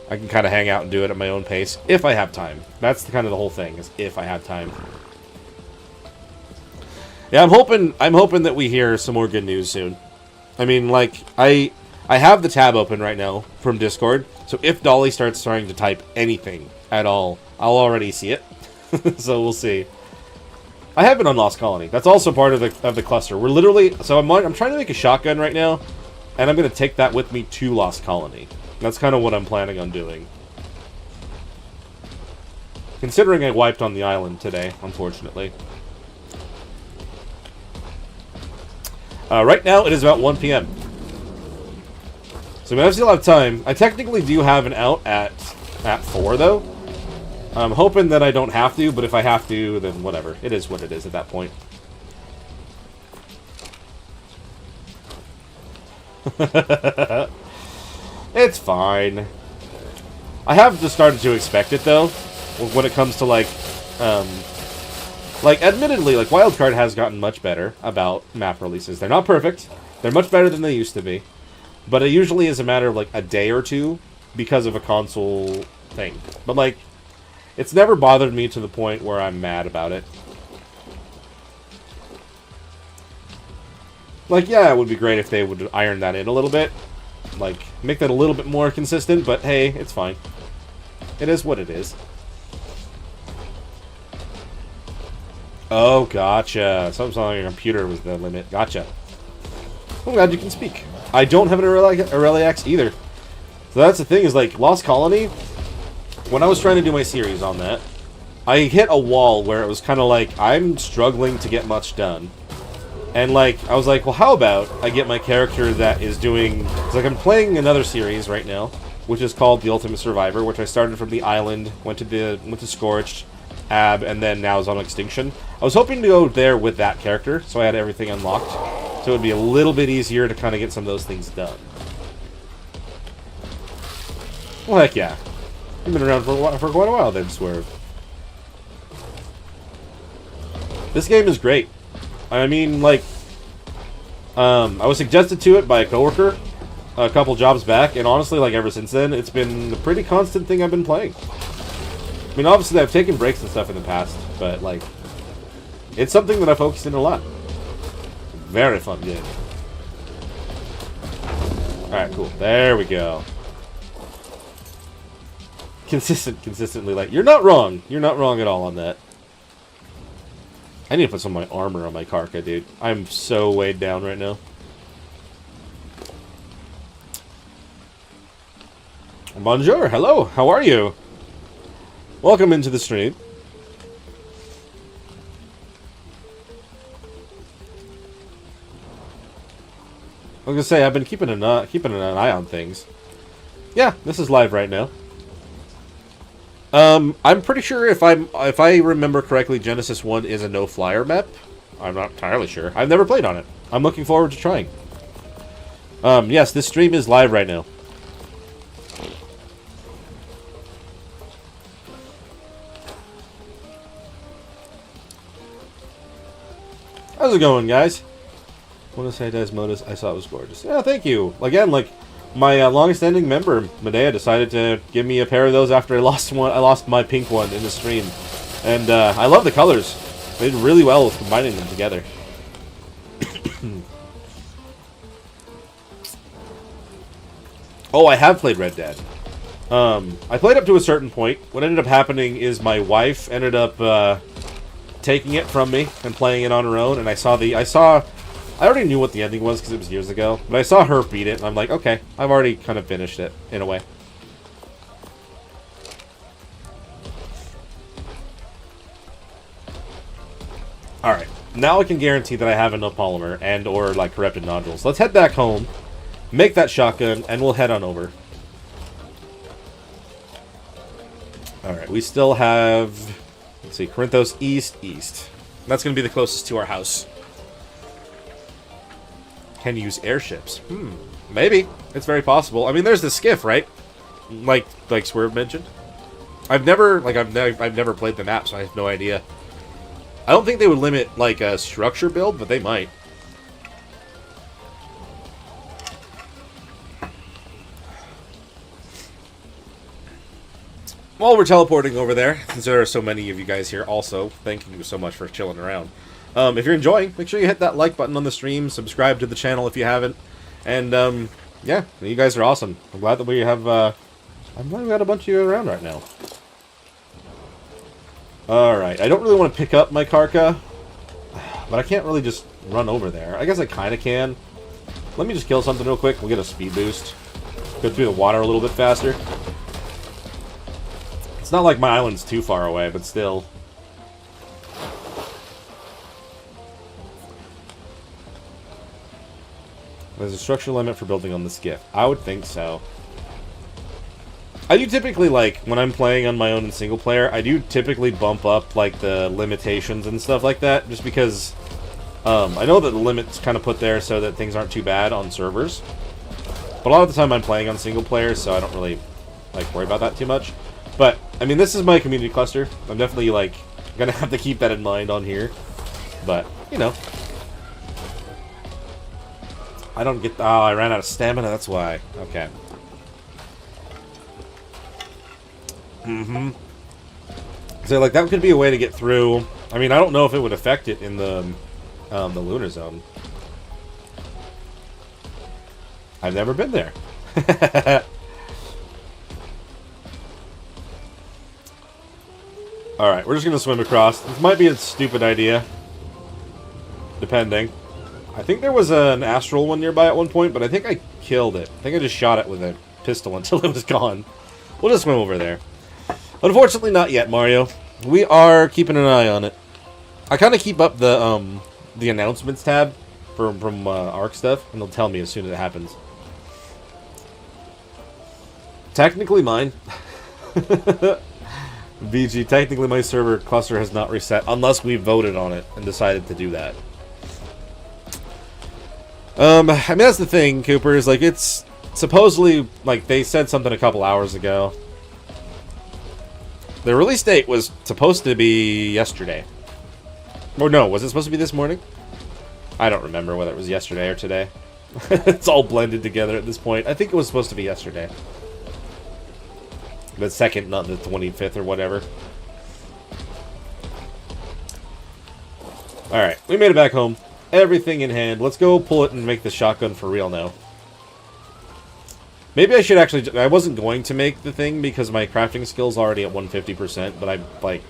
I can kind of hang out and do it at my own pace, if I have time. That's kind of the whole thing, is if I have time. Yeah, I'm hoping that we hear some more good news soon. I mean, like, I have the tab open right now from Discord, so if Dolly starts trying to type anything at all, I'll already see it. So we'll see. I have been on Lost Colony. That's also part of the cluster. We're literally... So I'm trying to make a shotgun right now, and I'm going to take that with me to Lost Colony. That's kind of what I'm planning on doing. Considering I wiped on the island today, unfortunately. Right now, it is about 1 p.m. So I still have time. I technically do have an out at 4, though. I'm hoping that I don't have to, but if I have to, then whatever. It is what it is at that point. It's fine. I have just started to expect it, though, when it comes to, like, admittedly, like, Wildcard has gotten much better about map releases. They're not perfect. They're much better than they used to be. But it usually is a matter of, like, a day or two because of a console thing. But, like, it's never bothered me to the point where I'm mad about it. Like, yeah, it would be great if they would iron that in a little bit. Like, make that a little bit more consistent, but hey, it's fine. It is what it is. Oh, gotcha. Something on your computer was the limit. Gotcha. I'm glad you can speak. I don't have an Aurelia X either. So that's the thing, is like, Lost Colony, when I was trying to do my series on that, I hit a wall where it was kind of like, I'm struggling to get much done. And, like, I was like, well, how about I get my character that is doing... It's like I'm playing another series right now, which is called The Ultimate Survivor, which I started from the island, went to Scorched, Ab, and then now is on Extinction. I was hoping to go there with that character, so I had everything unlocked. So it would be a little bit easier to kind of get some of those things done. Well, heck yeah. You've been around for quite a while then, Swerve. This game is great. I mean, like, I was suggested to it by a coworker a couple jobs back, and honestly, like, ever since then, it's been a pretty constant thing I've been playing. I mean, obviously, I've taken breaks and stuff in the past, but, like, it's something that I focused in a lot. Very fun game. Alright, cool. There we go. Consistently, like, you're not wrong. You're not wrong at all on that. I need to put some of my armor on my Karka, dude. I'm so weighed down right now. Bonjour, hello, how are you? Welcome into the stream. I was gonna say, I've been keeping an eye on things. Yeah, this is live right now. I'm pretty sure if I remember correctly, Genesis 1 is a no-flyer map. I'm not entirely sure. I've never played on it. I'm looking forward to trying. Yes, this stream is live right now. How's it going, guys? I want to say Desmodus, I saw it was gorgeous. Yeah, thank you. Again, like, my longest-standing member, Medea, decided to give me a pair of those after I lost one. I lost my pink one in the stream, and I love the colors. They did really well with combining them together. Oh, I have played Red Dead. I played up to a certain point. What ended up happening is my wife ended up taking it from me and playing it on her own, and I already knew what the ending was because it was years ago, but I saw her beat it, and I'm like, okay, I've already kind of finished it, in a way. Alright, now I can guarantee that I have enough polymer and or, like, corrupted nodules. Let's head back home, make that shotgun, and we'll head on over. Alright, we still have, let's see, Corinthos East. That's going to be the closest to our house. Can use airships. Maybe. It's very possible. I mean, there's the skiff, right? Like Swerve mentioned. I've never played the map, so I have no idea. I don't think they would limit, like, a structure build, but they might. While we're teleporting over there, since there are so many of you guys here also, thank you so much for chilling around. If you're enjoying, make sure you hit that like button on the stream, subscribe to the channel if you haven't, and, yeah, you guys are awesome. I'm glad that we have, I'm glad we got a bunch of you around right now. Alright, I don't really want to pick up my Karka, but I can't really just run over there. I guess I kind of can. Let me just kill something real quick, we'll get a speed boost. Go through the water a little bit faster. It's not like my island's too far away, but still. There's a structure limit for building on the skiff. I would think so. I do typically, like, when I'm playing on my own in single player, I do typically bump up, like, the limitations and stuff like that, just because I know that the limit's kind of put there so that things aren't too bad on servers. But a lot of the time I'm playing on single player, so I don't really, like, worry about that too much. But, I mean, this is my community cluster. I'm definitely, like, gonna have to keep that in mind on here. But, you know. I don't get... Oh, I ran out of stamina, that's why. Okay. So, like, that could be a way to get through. I mean, I don't know if it would affect it in the lunar zone. I've never been there. Alright, we're just going to swim across. This might be a stupid idea. Depending. I think there was an astral one nearby at one point, but I think I killed it. I think I just shot it with a pistol until it was gone. We'll just swim over there. Unfortunately, not yet, Mario. We are keeping an eye on it. I kind of keep up the announcements tab from ARC stuff, and they'll tell me as soon as it happens. Technically mine. VG, technically my server cluster has not reset, unless we voted on it and decided to do that. I mean, that's the thing, Cooper, is, like, it's supposedly, like, they said something a couple hours ago. The release date was supposed to be yesterday. Or no, was it supposed to be this morning? I don't remember whether it was yesterday or today. It's all blended together at this point. I think it was supposed to be yesterday. The 2nd, not the 25th or whatever. Alright, we made it back home. Everything in hand. Let's go pull it and make the shotgun for real now. Maybe I should actually... I wasn't going to make the thing because my crafting skill's already at 150%, but I'm, like...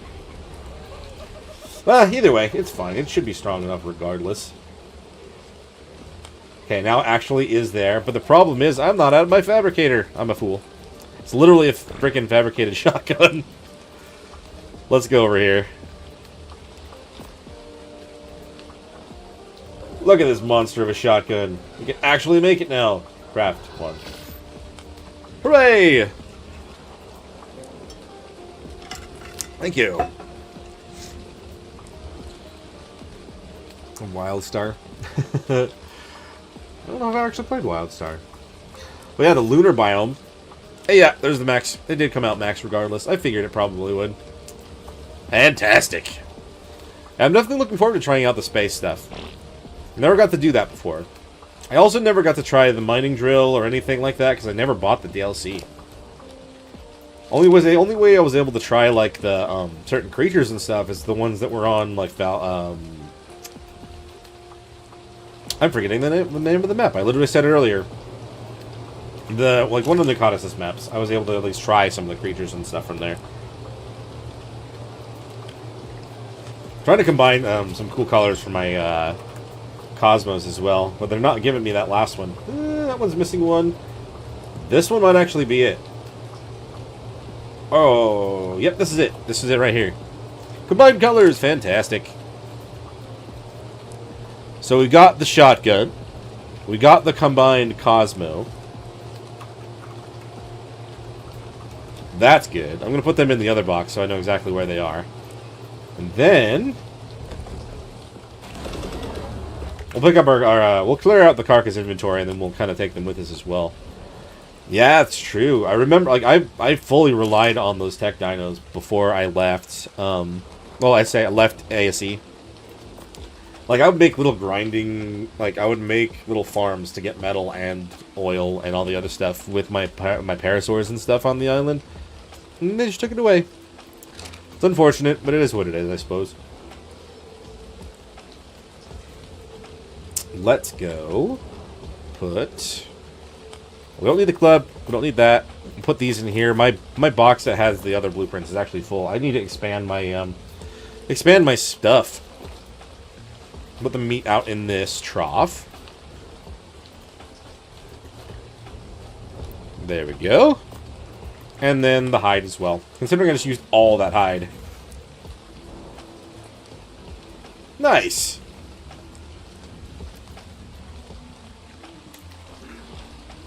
either way, it's fine. It should be strong enough regardless. Okay, now it actually is there, but the problem is I'm not out of my fabricator. I'm a fool. It's literally a freaking fabricated shotgun. Let's go over here. Look at this monster of a shotgun. We can actually make it now. Craft one. Hooray! Thank you. Wildstar. I don't know if I actually played Wildstar. But yeah, the lunar biome. Hey, yeah, there's the max. It did come out max regardless. I figured it probably would. Fantastic. I'm definitely looking forward to trying out the space stuff. Never got to do that before. I also never got to try the mining drill or anything like that because I never bought the DLC. Only way I was able to try, like, the certain creatures and stuff is the ones that were on, like, I'm forgetting the name of the map. I literally said it earlier. Like, one of the Nicotis maps. I was able to at least try some of the creatures and stuff from there. Trying to combine some cool colors for my Cosmos as well, but they're not giving me that last one. That one's missing one. This one might actually be it. Oh, yep, this is it. This is it right here. Combined colors, fantastic. So we got the shotgun. We got the combined Cosmo. That's good. I'm going to put them in the other box so I know exactly where they are. And then... we'll pick up we'll clear out the carcass inventory and then we'll kind of take them with us as well. Yeah, it's true. I remember, like, I fully relied on those tech dinos before I left, well, I left ASE. Like, I would make little grinding, like, I would make little farms to get metal and oil and all the other stuff with my parasaurs and stuff on the island. And they just took it away. It's unfortunate, but it is what it is, I suppose. Let's go put... we don't need the club. We don't need that. We'll put these in here. My box that has the other blueprints is actually full. I need to expand my stuff. Put the meat out in this trough. There we go. And then the hide as well. Considering I just used all that hide. Nice.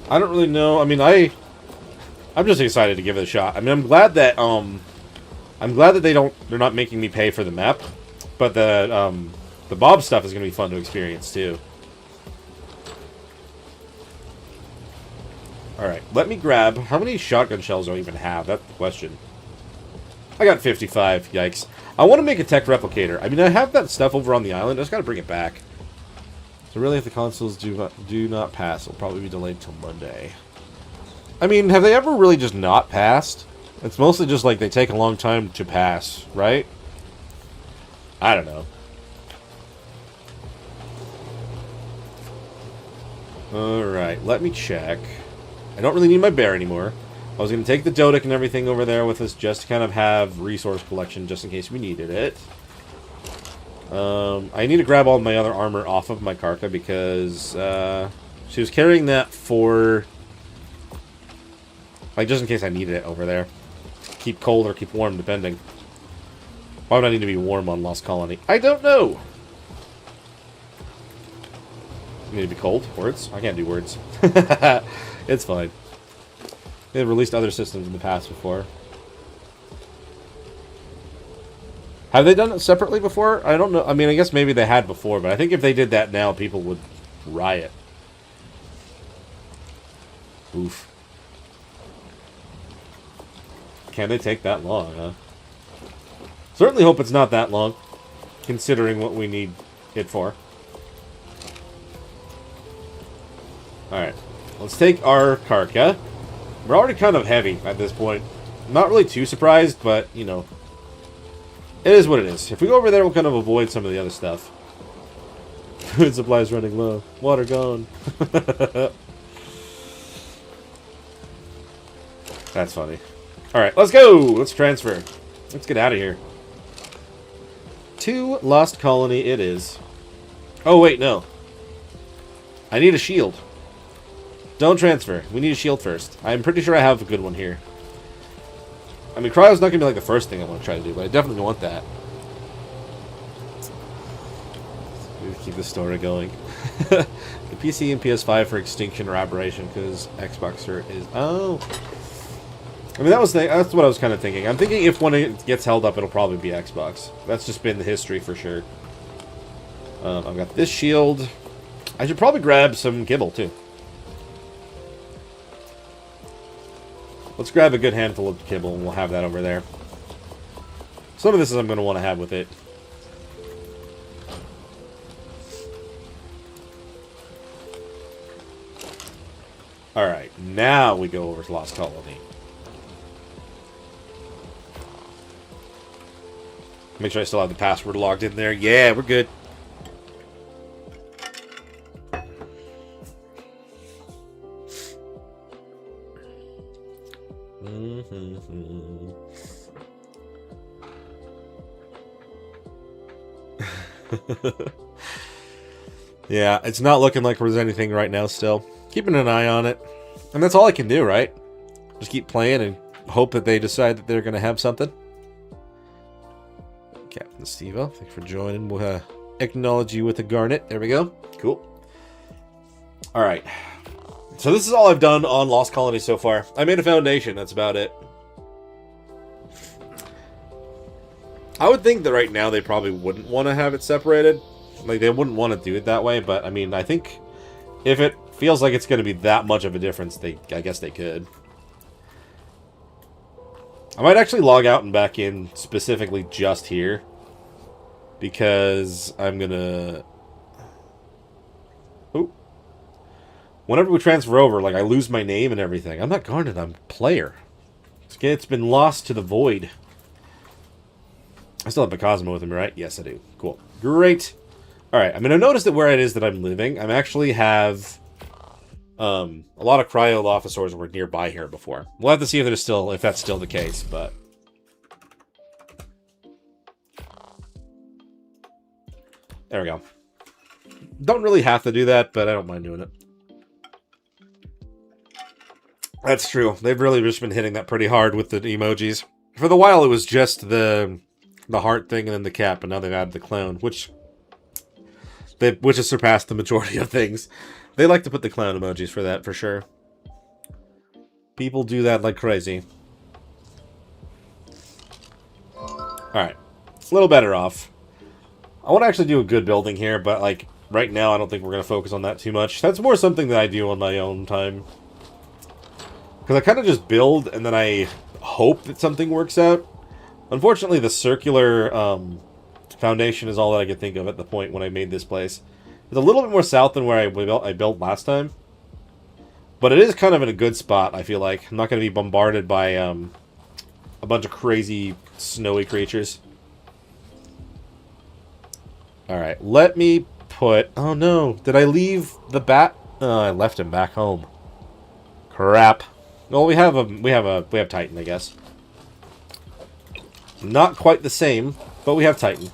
I don't really know. I mean, I'm just excited to give it a shot. I mean, I'm glad that they're not making me pay for the map, but the Bob stuff is going to be fun to experience too. All right, let me grab. How many shotgun shells do I even have? That's the question. I got 55. Yikes! I want to make a tech replicator. I mean, I have that stuff over on the island. I just got to bring it back. So really, if the consoles do not pass, it'll probably be delayed till Monday. I mean, have they ever really just not passed? It's mostly just like they take a long time to pass, right? I don't know. Alright, let me check. I don't really need my bear anymore. I was going to take the Dodic and everything over there with us just to kind of have resource collection just in case we needed it. I need to grab all my other armor off of my Karka because she was carrying that for... like, just in case I needed it over there. Keep cold or keep warm, depending. Why would I need to be warm on Lost Colony? I don't know! I need to be cold? Words? I can't do words. It's fine. They've released other systems in the past before. Have they done it separately before? I don't know. I mean, I guess maybe they had before, but I think if they did that now, people would riot. Oof. Can they take that long, huh? Certainly hope it's not that long, considering what we need it for. Alright. Let's take our Karka. We're already kind of heavy at this point. I'm not really too surprised, but, you know. It is what it is. If we go over there, we'll kind of avoid some of the other stuff. Food supplies running low. Water gone. That's funny. Alright, let's go! Let's transfer. Let's get out of here. To Lost Colony it is. Oh, wait, no. I need a shield. Don't transfer. We need a shield first. I'm pretty sure I have a good one here. I mean, cryo's not going to be like the first thing I want to try to do, but I definitely want that. Keep the story going. The PC and PS5 for Extinction or Aberration, because Xbox is... Oh... I mean, that's what I was kind of thinking. I'm thinking if one gets held up, it'll probably be Xbox. That's just been the history for sure. I've got this shield. I should probably grab some kibble, too. Let's grab a good handful of kibble, and we'll have that over there. Some of this I'm going to want to have with it. Alright, now we go over to Lost Colony. Make sure I still have the password logged in there. Yeah, we're good. Yeah, it's not looking like there's anything right now still. Keeping an eye on it. And that's all I can do, right? Just keep playing and hope that they decide that they're going to have something. Captain Steve-O, thanks for joining. We'll acknowledge you with a Garnet. There we go. Cool. Alright. So this is all I've done on Lost Colony so far. I made a foundation. That's about it. I would think that right now they probably wouldn't want to have it separated. Like, they wouldn't want to do it that way. But, I mean, I think if it feels like it's going to be that much of a difference, I guess they could. I might actually log out and back in specifically just here. Because I'm going to... Oh. Whenever we transfer over, like, I lose my name and everything. I'm not Garnet, I'm player. It's been lost to the void. I still have a Cosmo with me, right? Yes, I do. Cool. Great. Alright, I mean, I noticed that where it is that I'm living, I actually have... a lot of cryo officers were nearby here before. We'll have to see if that's still the case, but... There we go. Don't really have to do that, but I don't mind doing it. That's true. They've really just been hitting that pretty hard with the emojis. For the while, it was just the heart thing and then the cap, and now they've added the clown, which has surpassed the majority of things. They like to put the clown emojis for that, for sure. People do that like crazy. Alright. It's a little better off. I want to actually do a good building here, but, like, right now I don't think we're going to focus on that too much. That's more something that I do on my own time. Because I kind of just build, and then I hope that something works out. Unfortunately, the circular foundation is all that I could think of at the point when I made this place. It's a little bit more south than where I built last time. But it is kind of in a good spot, I feel like. I'm not going to be bombarded by a bunch of crazy snowy creatures. Alright, let me put... Oh no, did I leave the bat? Oh, I left him back home. Crap. Well, we have Titan, I guess. Not quite the same, but we have Titan.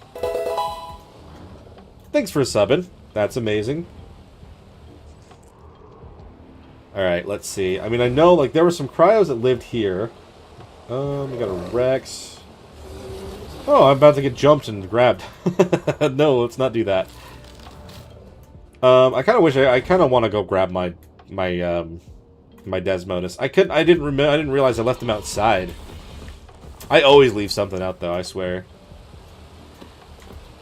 Thanks for subbing. That's amazing. Alright, let's see. I mean, I know, like, there were some cryos that lived here. We got a Rex. Oh, I'm about to get jumped and grabbed. No, let's not do that. I kind of wish I kind of want to go grab my Desmodus. I didn't realize I left him outside. I always leave something out, though, I swear.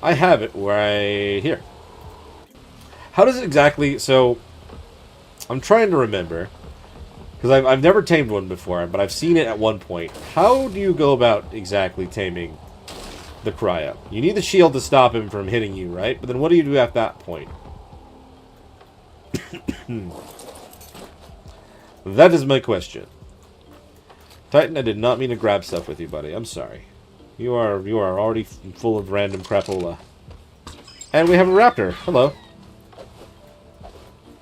I have it right here. How does it exactly... So, I'm trying to remember. Because I've never tamed one before, but I've seen it at one point. How do you go about exactly taming the cryo? You need the shield to stop him from hitting you, right? But then what do you do at that point? That is my question. Titan, I did not mean to grab stuff with you, buddy. I'm sorry. You are already full of random crapola. And we have a raptor. Hello.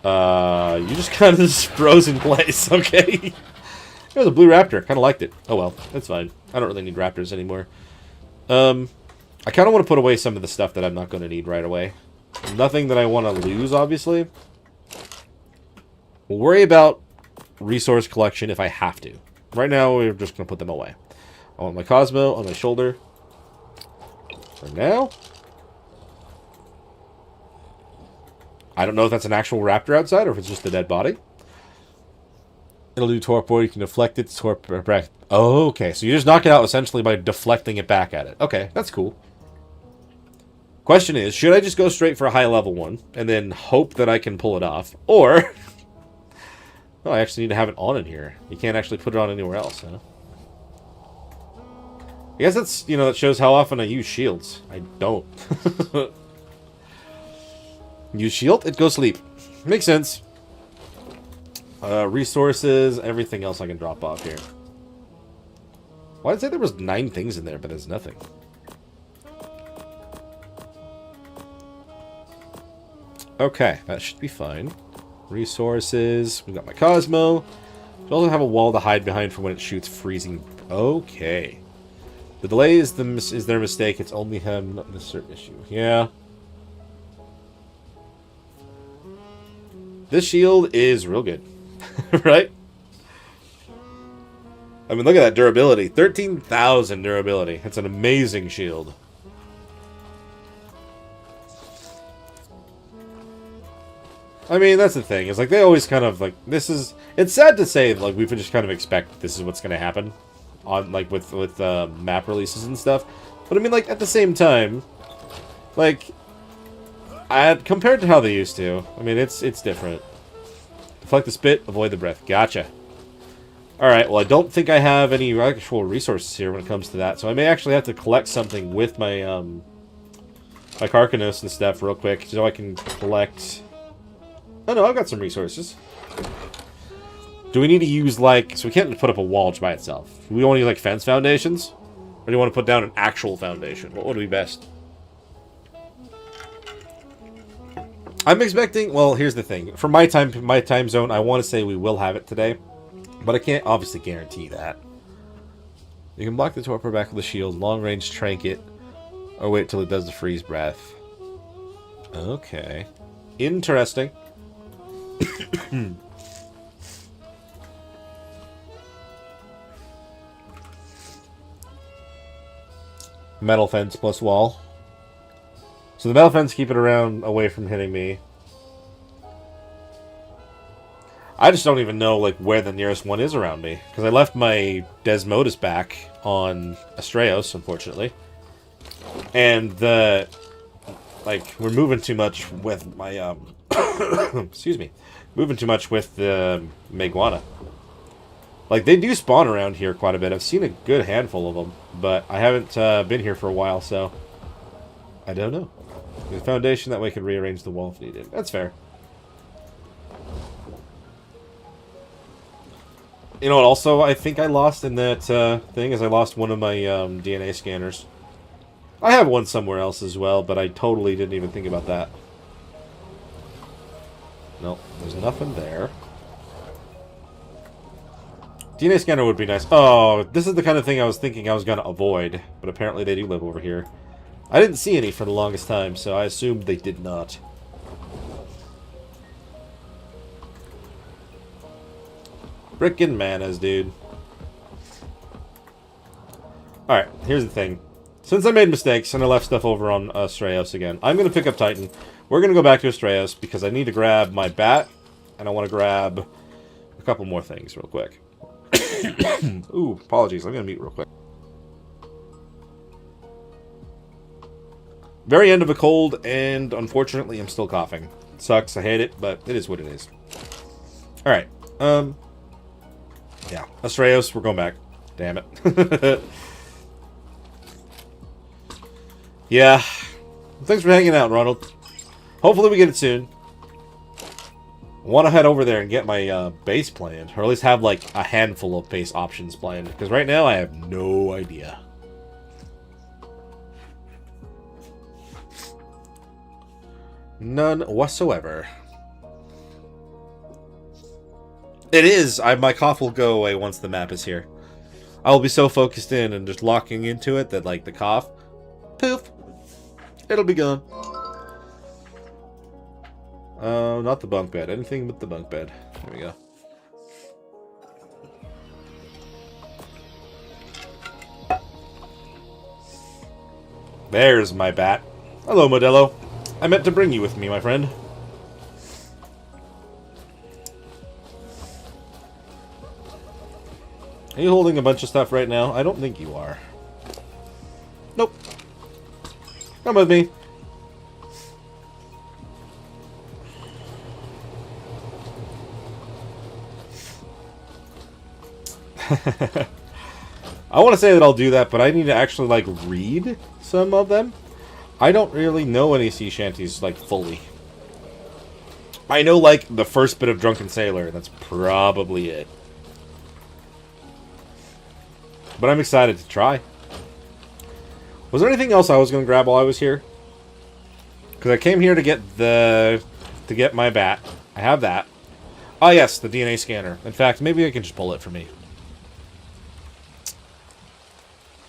You just kind of just froze in place, okay? It was a blue raptor. Kind of liked it. Oh well, that's fine. I don't really need raptors anymore. I kind of want to put away some of the stuff that I'm not going to need right away. Nothing that I want to lose, obviously. We'll worry about resource collection if I have to. Right now, we're just going to put them away. I want my Cosmo on my shoulder. For now. I don't know if that's an actual raptor outside or if it's just a dead body. It'll do torpor. You can deflect its torpor back. Oh, okay. So you just knock it out essentially by deflecting it back at it. Okay, that's cool. Question is, should I just go straight for a high level one and then hope that I can pull it off? Or... Oh, I actually need to have it on in here. You can't actually put it on anywhere else, huh? I guess that's, you know, that shows how often I use shields. I don't. Use shield, it goes sleep. Makes sense. Resources, everything else I can drop off here. Why did I say there was 9 things in there, but there's nothing? Okay, that should be fine. Resources. We got my Cosmo. We also have a wall to hide behind for when it shoots freezing. Okay. The delay is their mistake. It's only him, not the certain issue. Yeah. This shield is real good. Right? I mean, look at that durability. 13,000 durability. That's an amazing shield. I mean, that's the thing. It's like they always kind of like this is. It's sad to say like we just kind of expect this is what's going to happen on like with map releases and stuff. But I mean, like at the same time, like compared to how they used to, I mean, it's different. Deflect the spit, avoid the breath. Gotcha. All right. Well, I don't think I have any actual resources here when it comes to that, so I may actually have to collect something with my my Karkanos and stuff real quick so I can collect. Oh, no, I've got some resources. Do we need to use, like... So we can't put up a wall just by itself. Do we want to use, like, fence foundations? Or do you want to put down an actual foundation? What would be best? I'm expecting... Well, here's the thing. For my time zone, I want to say we will have it today. But I can't obviously guarantee that. You can block the torpor back with a shield, long-range trinket, or wait till it does the freeze breath. Okay. Interesting. Metal fence plus wall. So the metal fence keep it around away from hitting me. I just don't even know, like, where the nearest one is around me. Because I left my Desmodus back on Astraeos, unfortunately. And the... Like, we're moving too much with my, excuse me. Moving too much with the Meguana. Like, they do spawn around here quite a bit. I've seen a good handful of them. But I haven't been here for a while, so... I don't know. The foundation, that way I could rearrange the wall if needed. That's fair. You know what also I think I lost in that thing is I lost one of my DNA scanners. I have one somewhere else as well, but I totally didn't even think about that. Nope, there's nothing there. DNA scanner would be nice. Oh, this is the kind of thing I was thinking I was going to avoid, but apparently they do live over here. I didn't see any for the longest time, so I assumed they did not. Frickin' manas, dude. Alright, here's the thing. Since I made mistakes and I left stuff over on Astraeos again, I'm going to pick up Titan. We're going to go back to Astraeos because I need to grab my bat, and I want to grab a couple more things real quick. Ooh, apologies. I'm going to mute real quick. Very end of a cold, and unfortunately I'm still coughing. It sucks, I hate it, but it is what it is. Alright, yeah, Astraeos, we're going back. Damn it. Yeah. Thanks for hanging out, Ronald. Hopefully we get it soon. I want to head over there and get my base planned. Or at least have, like, a handful of base options planned. Because right now I have no idea. None whatsoever. It is. My cough will go away once the map is here. I will be so focused in and just locking into it that, like, the cough, poof, it'll be gone. Not the bunk bed. Anything but the bunk bed. There we go. There's my bat. Hello, Modelo. I meant to bring you with me, my friend. Are you holding a bunch of stuff right now? I don't think you are. Nope. Come with me. I want to say that I'll do that, but I need to actually, like, read some of them. I don't really know any sea shanties, like, fully. I know, like, the first bit of Drunken Sailor, and that's probably it. But I'm excited to try. Was there anything else I was going to grab while I was here? Because I came here to get my bat. I have that. Oh yes, the DNA scanner. In fact, maybe I can just pull it for me.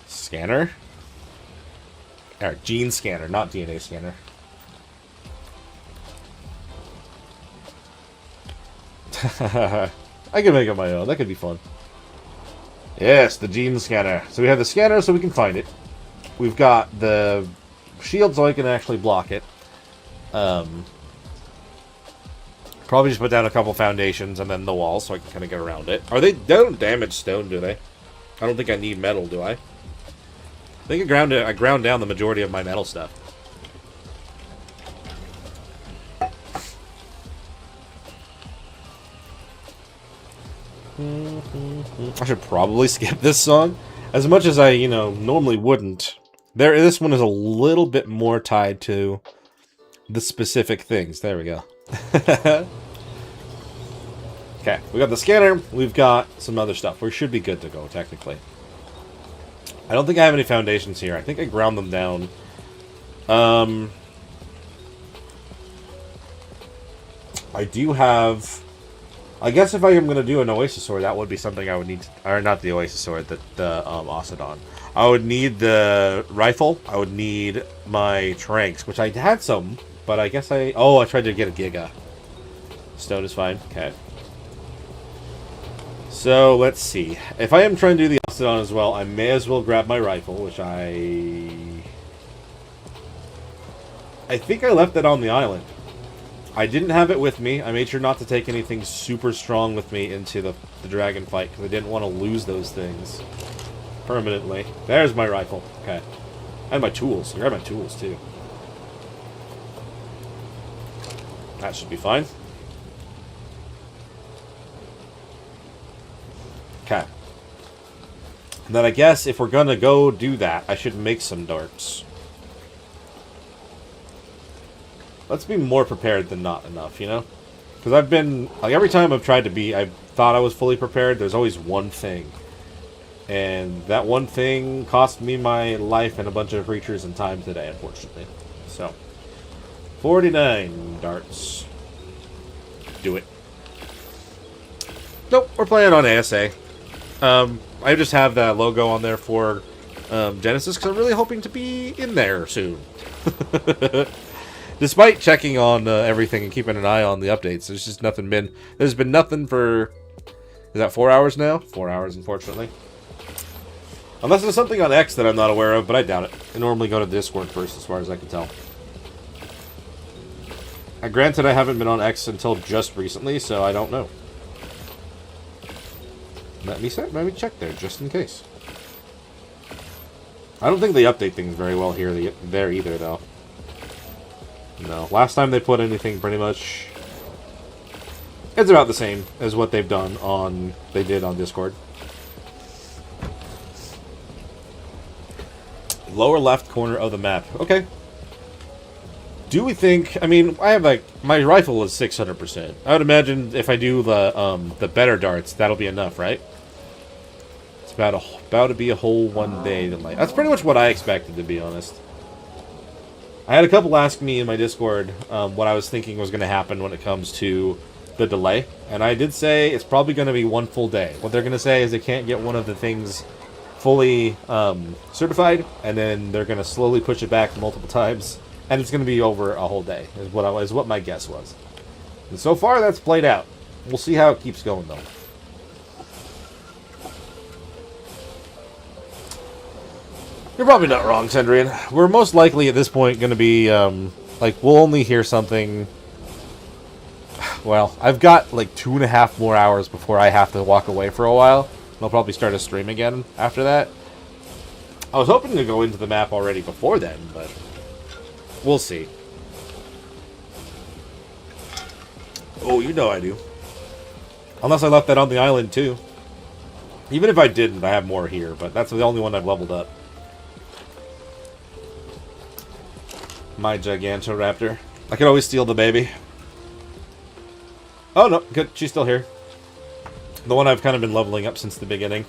Scanner? Alright, gene scanner, not DNA scanner. I can make it my own. That could be fun. Yes, the gene scanner. So we have the scanner so we can find it. We've got the shield so I can actually block it. Probably just put down a couple foundations and then the wall so I can kind of get around it. They don't damage stone, do they? I don't think I need metal, do I? I think I ground down the majority of my metal stuff. I should probably skip this song. As much as I, normally wouldn't. This one is a little bit more tied to the specific things. There we go. Okay, we got the scanner. We've got some other stuff. We should be good to go, technically. I don't think I have any foundations here. I think I ground them down. I do have... I guess if I am going to do an Oasis Sword, that would be something I would need to... Or not the Oasis Sword, the Ocedon. I would need the rifle. I would need my tranks, which I had some, but I guess I... Oh, I tried to get a Giga. Stone is fine. Okay. So, let's see. If I am trying to do the Ocedon as well, I may as well grab my rifle, which I think I left that on the island. I didn't have it with me. I made sure not to take anything super strong with me into the dragon fight, because I didn't want to lose those things permanently. There's my rifle. Okay. And my tools. I grabbed my tools, too. That should be fine. Okay. And then I guess if we're gonna go do that, I should make some darts. Let's be more prepared than not enough, you know? Because I've been... Like, every time I've tried to be... I thought I was fully prepared, there's always one thing. And that one thing cost me my life and a bunch of creatures and time today, unfortunately. So... 49 darts. Do it. Nope, we're playing on ASA. I just have that logo on there for Genesis, because I'm really hoping to be in there soon. Despite checking on everything and keeping an eye on the updates, there's just nothing been... There's been nothing for... Is that 4 hours now? 4 hours, unfortunately. Unless there's something on X that I'm not aware of, but I doubt it. I normally go to Discord first, as far as I can tell. Granted, I haven't been on X until just recently, so I don't know. Let me check there, just in case. I don't think they update things very well here there either, though. No. Last time they put anything, pretty much... It's about the same as what they've done on... They did on Discord. Lower left corner of the map. Okay. Do we think... I mean, I have, like... My rifle is 600%. I would imagine if I do the better darts, that'll be enough, right? It's about to be a whole 1 day delay. That's pretty much what I expected, to be honest. I had a couple ask me in my Discord what I was thinking was going to happen when it comes to the delay. And I did say it's probably going to be 1 full day. What they're going to say is they can't get one of the things fully certified, and then they're going to slowly push it back multiple times. And it's going to be over a whole day, is what my guess was. And so far, that's played out. We'll see how it keeps going, though. You're probably not wrong, Cendrian. We're most likely at this point going to be, like, we'll only hear something... Well, I've got, like, 2.5 more hours before I have to walk away for a while. I'll probably start a stream again after that. I was hoping to go into the map already before then, but... We'll see. Oh, you know I do. Unless I left that on the island, too. Even if I didn't, I have more here, but that's the only one I've leveled up. My Gigantoraptor. I could always steal the baby. Oh, no. Good. She's still here. The one I've kind of been leveling up since the beginning.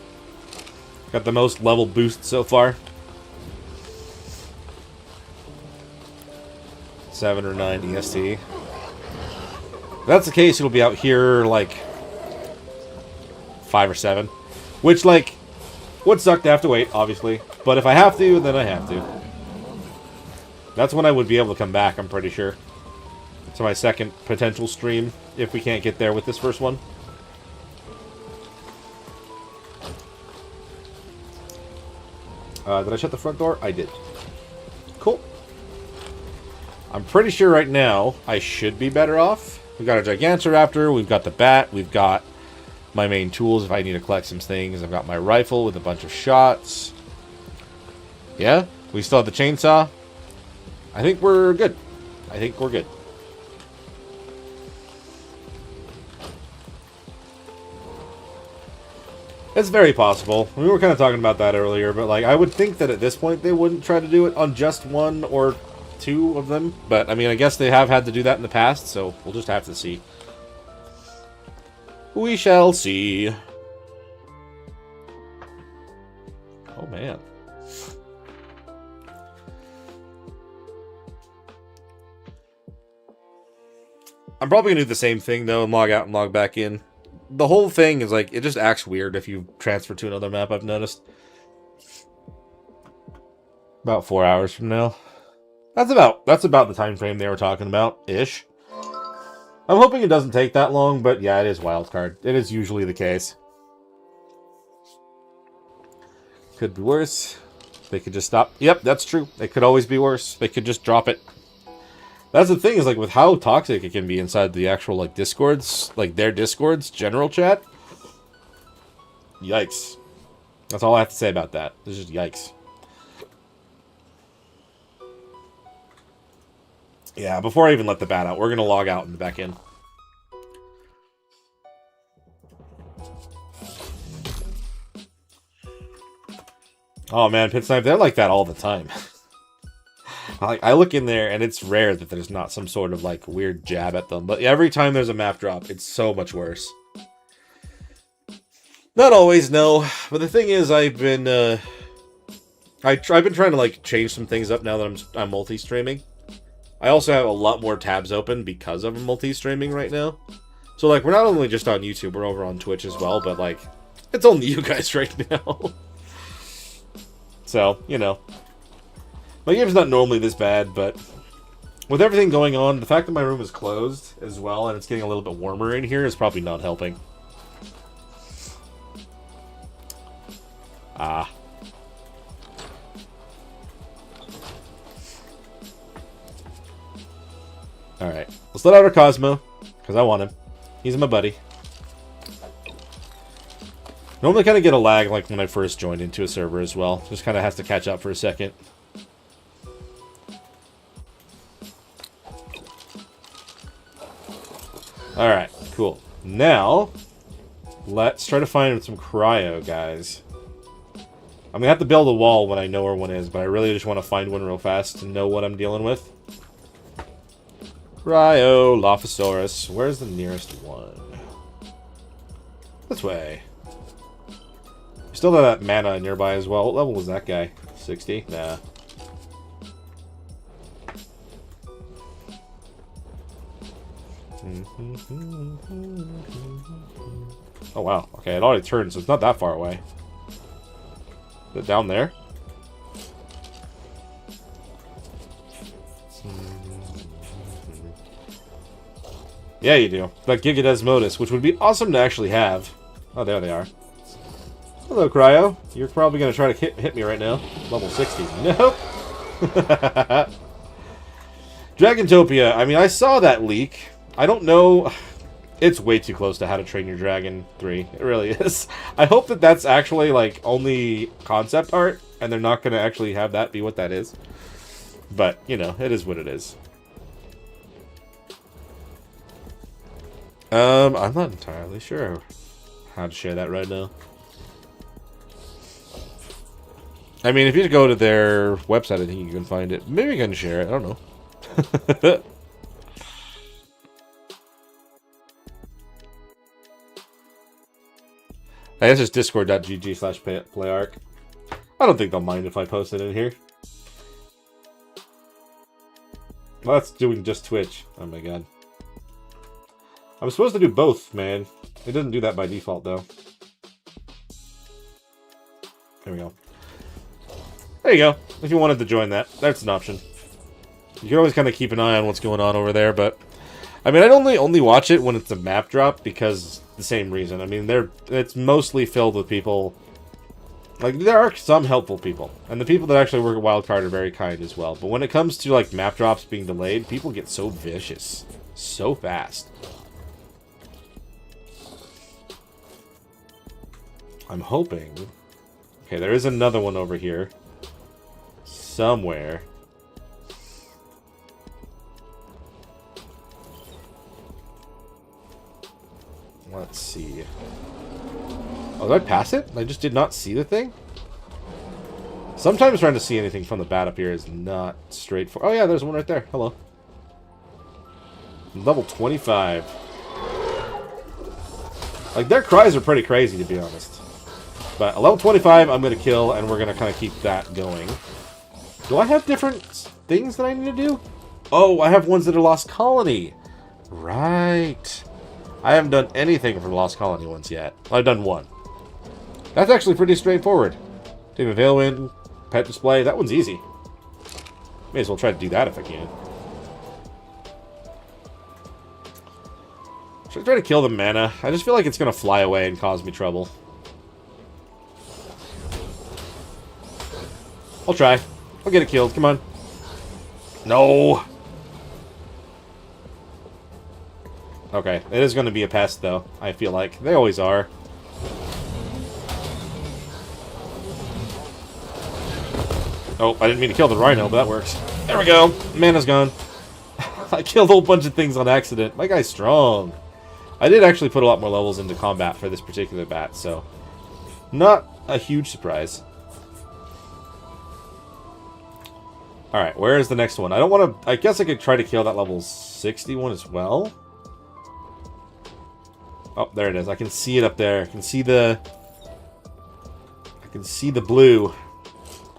Got the most level boost so far. 7 or 9 EST. If that's the case, it'll be out here, like, 5 or 7. Which, like, would suck to have to wait, obviously. But if I have to, then I have to. That's when I would be able to come back, I'm pretty sure. To my second potential stream, if we can't get there with this first one. Did I shut the front door? I did. Cool. I'm pretty sure right now I should be better off. We've got a Gigantoraptor, we've got the bat, we've got my main tools if I need to collect some things. I've got my rifle with a bunch of shots. Yeah, we still have the chainsaw. I think we're good. I think we're good. It's very possible. We were kind of talking about that earlier, but like I would think that at this point they wouldn't try to do it on just one or two of them. But I mean, I guess they have had to do that in the past, so we'll just have to see. We shall see. Oh man. I'm probably gonna do the same thing though and log out and log back in. The whole thing is like, it just acts weird if you transfer to another map, I've noticed. About 4 hours from now. That's about the time frame they were talking about, ish. I'm hoping it doesn't take that long, but yeah, it is wildcard. It is usually the case. Could be worse. They could just stop. Yep, that's true. It could always be worse. They could just drop it. That's the thing, is like with how toxic it can be inside the actual like discords, like their discords, general chat. Yikes. That's all I have to say about that. It's just yikes. Yeah, before I even let the bat out, we're gonna log out and back in. Oh man, Pit Snipe, they're like that all the time. I look in there, and it's rare that there's not some sort of, like, weird jab at them. But every time there's a map drop, it's so much worse. Not always, no. But the thing is, I've been trying to, like, change some things up now that I'm multi-streaming. I also have a lot more tabs open because of multi-streaming right now. So, like, we're not only just on YouTube, we're over on Twitch as well, but, like, it's only you guys right now. So, you know. My game's not normally this bad, but with everything going on, the fact that my room is closed as well, and it's getting a little bit warmer in here, is probably not helping. Ah. Alright. Let's let out our Cosmo, because I want him. He's my buddy. Normally kind of get a lag like when I first joined into a server as well. Just kind of has to catch up for a second. Alright, cool. Now, let's try to find some cryo, guys. I'm going to have to build a wall when I know where one is, but I really just want to find one real fast to know what I'm dealing with. Cryo, Lophosaurus. Where's the nearest one? This way. Still have that mana nearby as well. What level was that guy? 60? Nah. Oh wow. Okay, it already turned, so it's not that far away. Is it down there? Yeah, you do. That Giga Desmodus, which would be awesome to actually have. Oh, there they are. Hello, Cryo. You're probably going to try to hit me right now. Level 60. Nope. Dragantopia. I mean, I saw that leak. I don't know. It's way too close to How to Train Your Dragon 3. It really is. I hope that that's actually, like, only concept art, and they're not going to actually have that be what that is. But, you know, it is what it is. I'm not entirely sure how to share that right now. I mean, if you go to their website, I think you can find it. Maybe I can share it. I don't know. I guess it's discord.gg/playarc. I don't think they'll mind if I post it in here. Well, that's doing just Twitch. Oh my god. I'm supposed to do both, man. It doesn't do that by default, though. There we go. There you go. If you wanted to join that, that's an option. You can always kind of keep an eye on what's going on over there, but... I mean, I'd only watch it when it's a map drop, because the same reason. I mean, it's mostly filled with people... Like, there are some helpful people. And the people that actually work at Wildcard are very kind as well. But when it comes to, like, map drops being delayed, people get so vicious. So fast. I'm hoping... Okay, there is another one over here. Somewhere. Let's see. Oh, did I pass it? I just did not see the thing? Sometimes trying to see anything from the bat up here is not straightforward. Oh yeah, there's one right there. Hello. Level 25. Like, their cries are pretty crazy, to be honest. But a level 25, I'm going to kill, and we're going to kind of keep that going. Do I have different things that I need to do? Oh, I have ones that are Lost Colony. Right. I haven't done anything for the Lost Colony ones yet. I've done one. That's actually pretty straightforward. Take a Veilwind, Pet Display. That one's easy. May as well try to do that if I can. Should I try to kill the mana? I just feel like it's going to fly away and cause me trouble. I'll try. I'll get it killed. Come on. No. Okay, it is going to be a pest, though, I feel like. They always are. Oh, I didn't mean to kill the rhino, but that works. There we go. Mana's gone. I killed a whole bunch of things on accident. My guy's strong. I did actually put a lot more levels into combat for this particular bat, so... not a huge surprise. Alright, where is the next one? I don't want to... I guess I could try to kill that level 61 as well. Oh, there it is. I can see it up there. I can see the blue.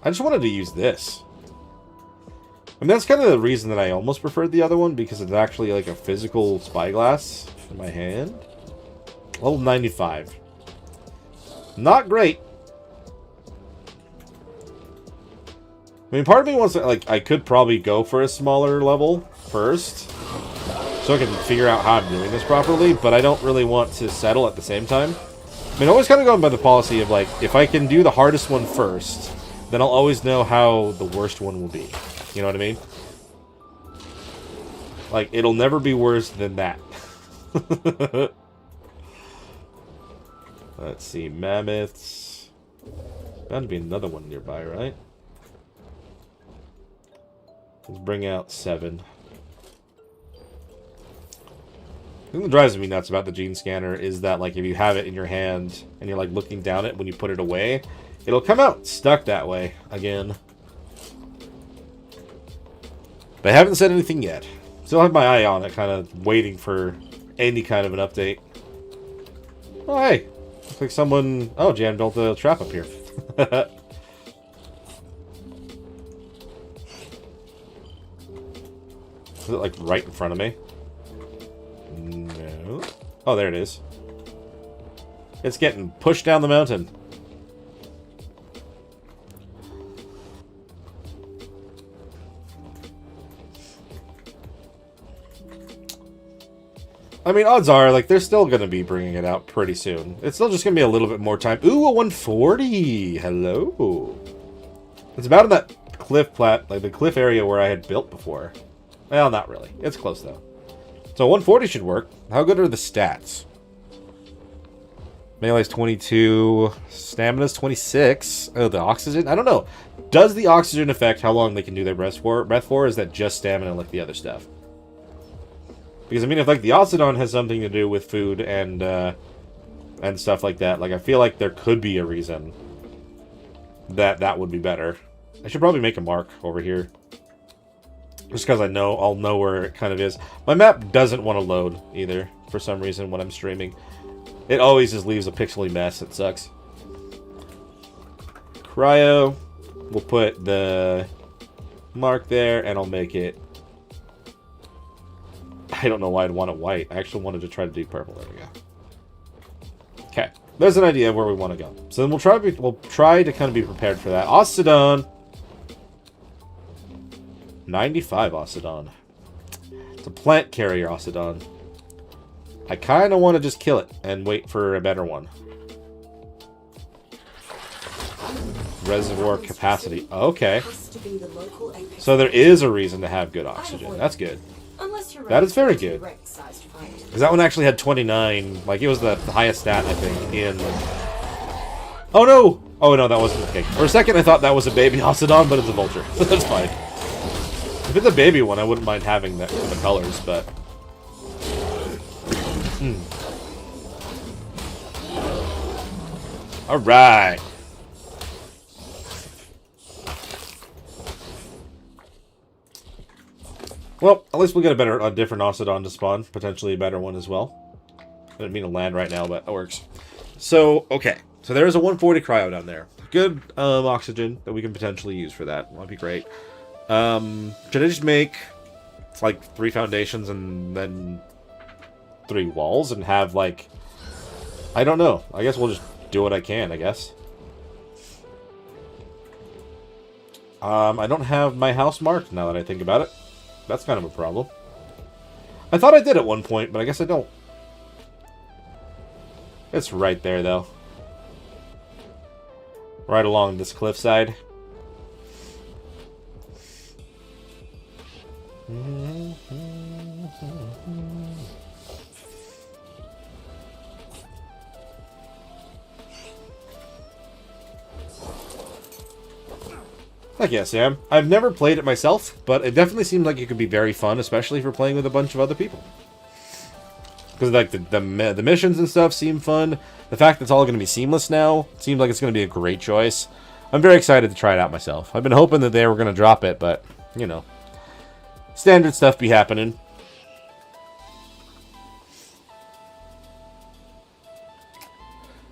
I just wanted to use this. And that's kind of the reason that I almost preferred the other one, because it's actually like a physical spyglass in my hand. Level 95. Not great. I mean, part of me wants to, like, I could probably go for a smaller level first, so I can figure out how I'm doing this properly, but I don't really want to settle at the same time. I mean, always kind of going by the policy of, like, if I can do the hardest one first, then I'll always know how the worst one will be. You know what I mean? Like, it'll never be worse than that. Let's see, mammoths. Bound to be another one nearby, right? Let's bring out 7. The thing that drives me nuts about the gene scanner is that, like, if you have it in your hand and you're, like, looking down it when you put it away, it'll come out stuck that way again. But I haven't said anything yet. Still have my eye on it, kind of waiting for any kind of an update. Oh, hey. Looks like someone... oh, Jan built a trap up here. Is it, like, right in front of me? No. Oh, there it is. It's getting pushed down the mountain. I mean, odds are, like, they're still going to be bringing it out pretty soon. It's still just going to be a little bit more time. Ooh, a 140! Hello! It's about in that cliff like the cliff area where I had built before. Well, not really. It's close, though. So 140 should work. How good are the stats? Melee's 22. Stamina's 26. Oh, the oxygen? I don't know. Does the oxygen affect how long they can do their breath for? Or is that just stamina like the other stuff? Because, I mean, if, like, the Oxydon has something to do with food and stuff like that, like, I feel like there could be a reason that that would be better. I should probably make a mark over here. Just because I'll know where it kind of is. My map doesn't want to load, either, for some reason, when I'm streaming. It always just leaves a pixely mess. It sucks. Cryo. We'll put the mark there, and I'll make it... I don't know why I'd want it white. I actually wanted to try to do purple. There we go. Okay. There's an idea of where we want to go. So then we'll try to kind of be prepared for that. Oxydon. 95 Oxydon. It's a plant carrier Oxydon. I kind of want to just kill it and wait for a better one. Reservoir capacity. Okay. So there is a reason to have good oxygen. That's good. That is very good. Because that one actually had 29. Like, it was the highest stat, I think, in... oh, no! Oh, no, that wasn't the king. For a second, I thought that was a baby Oxydon, but it's a vulture. That's fine. If it's a baby one, I wouldn't mind having that for the colors, but... Alright! Well, at least we'll get a different Oxydon to spawn. Potentially a better one as well. I didn't mean to land right now, but that works. So, okay. So there is a 140 cryo down there. Good oxygen that we can potentially use for that. Might be great. Should I just make like 3 foundations and then 3 walls and have like... I don't know. I guess we'll just do what I can, I guess. I don't have my house marked now that I think about it. That's kind of a problem. I thought I did at one point, but I guess I don't. It's right there, though. Right along this cliffside. Heck yeah, Sam. I've never played it myself, but it definitely seems like it could be very fun, especially if you're playing with a bunch of other people. Because like the missions and stuff seem fun. The fact that it's all going to be seamless now seems like it's going to be a great choice. I'm very excited to try it out myself. I've been hoping that they were going to drop it, but, you know, standard stuff be happening.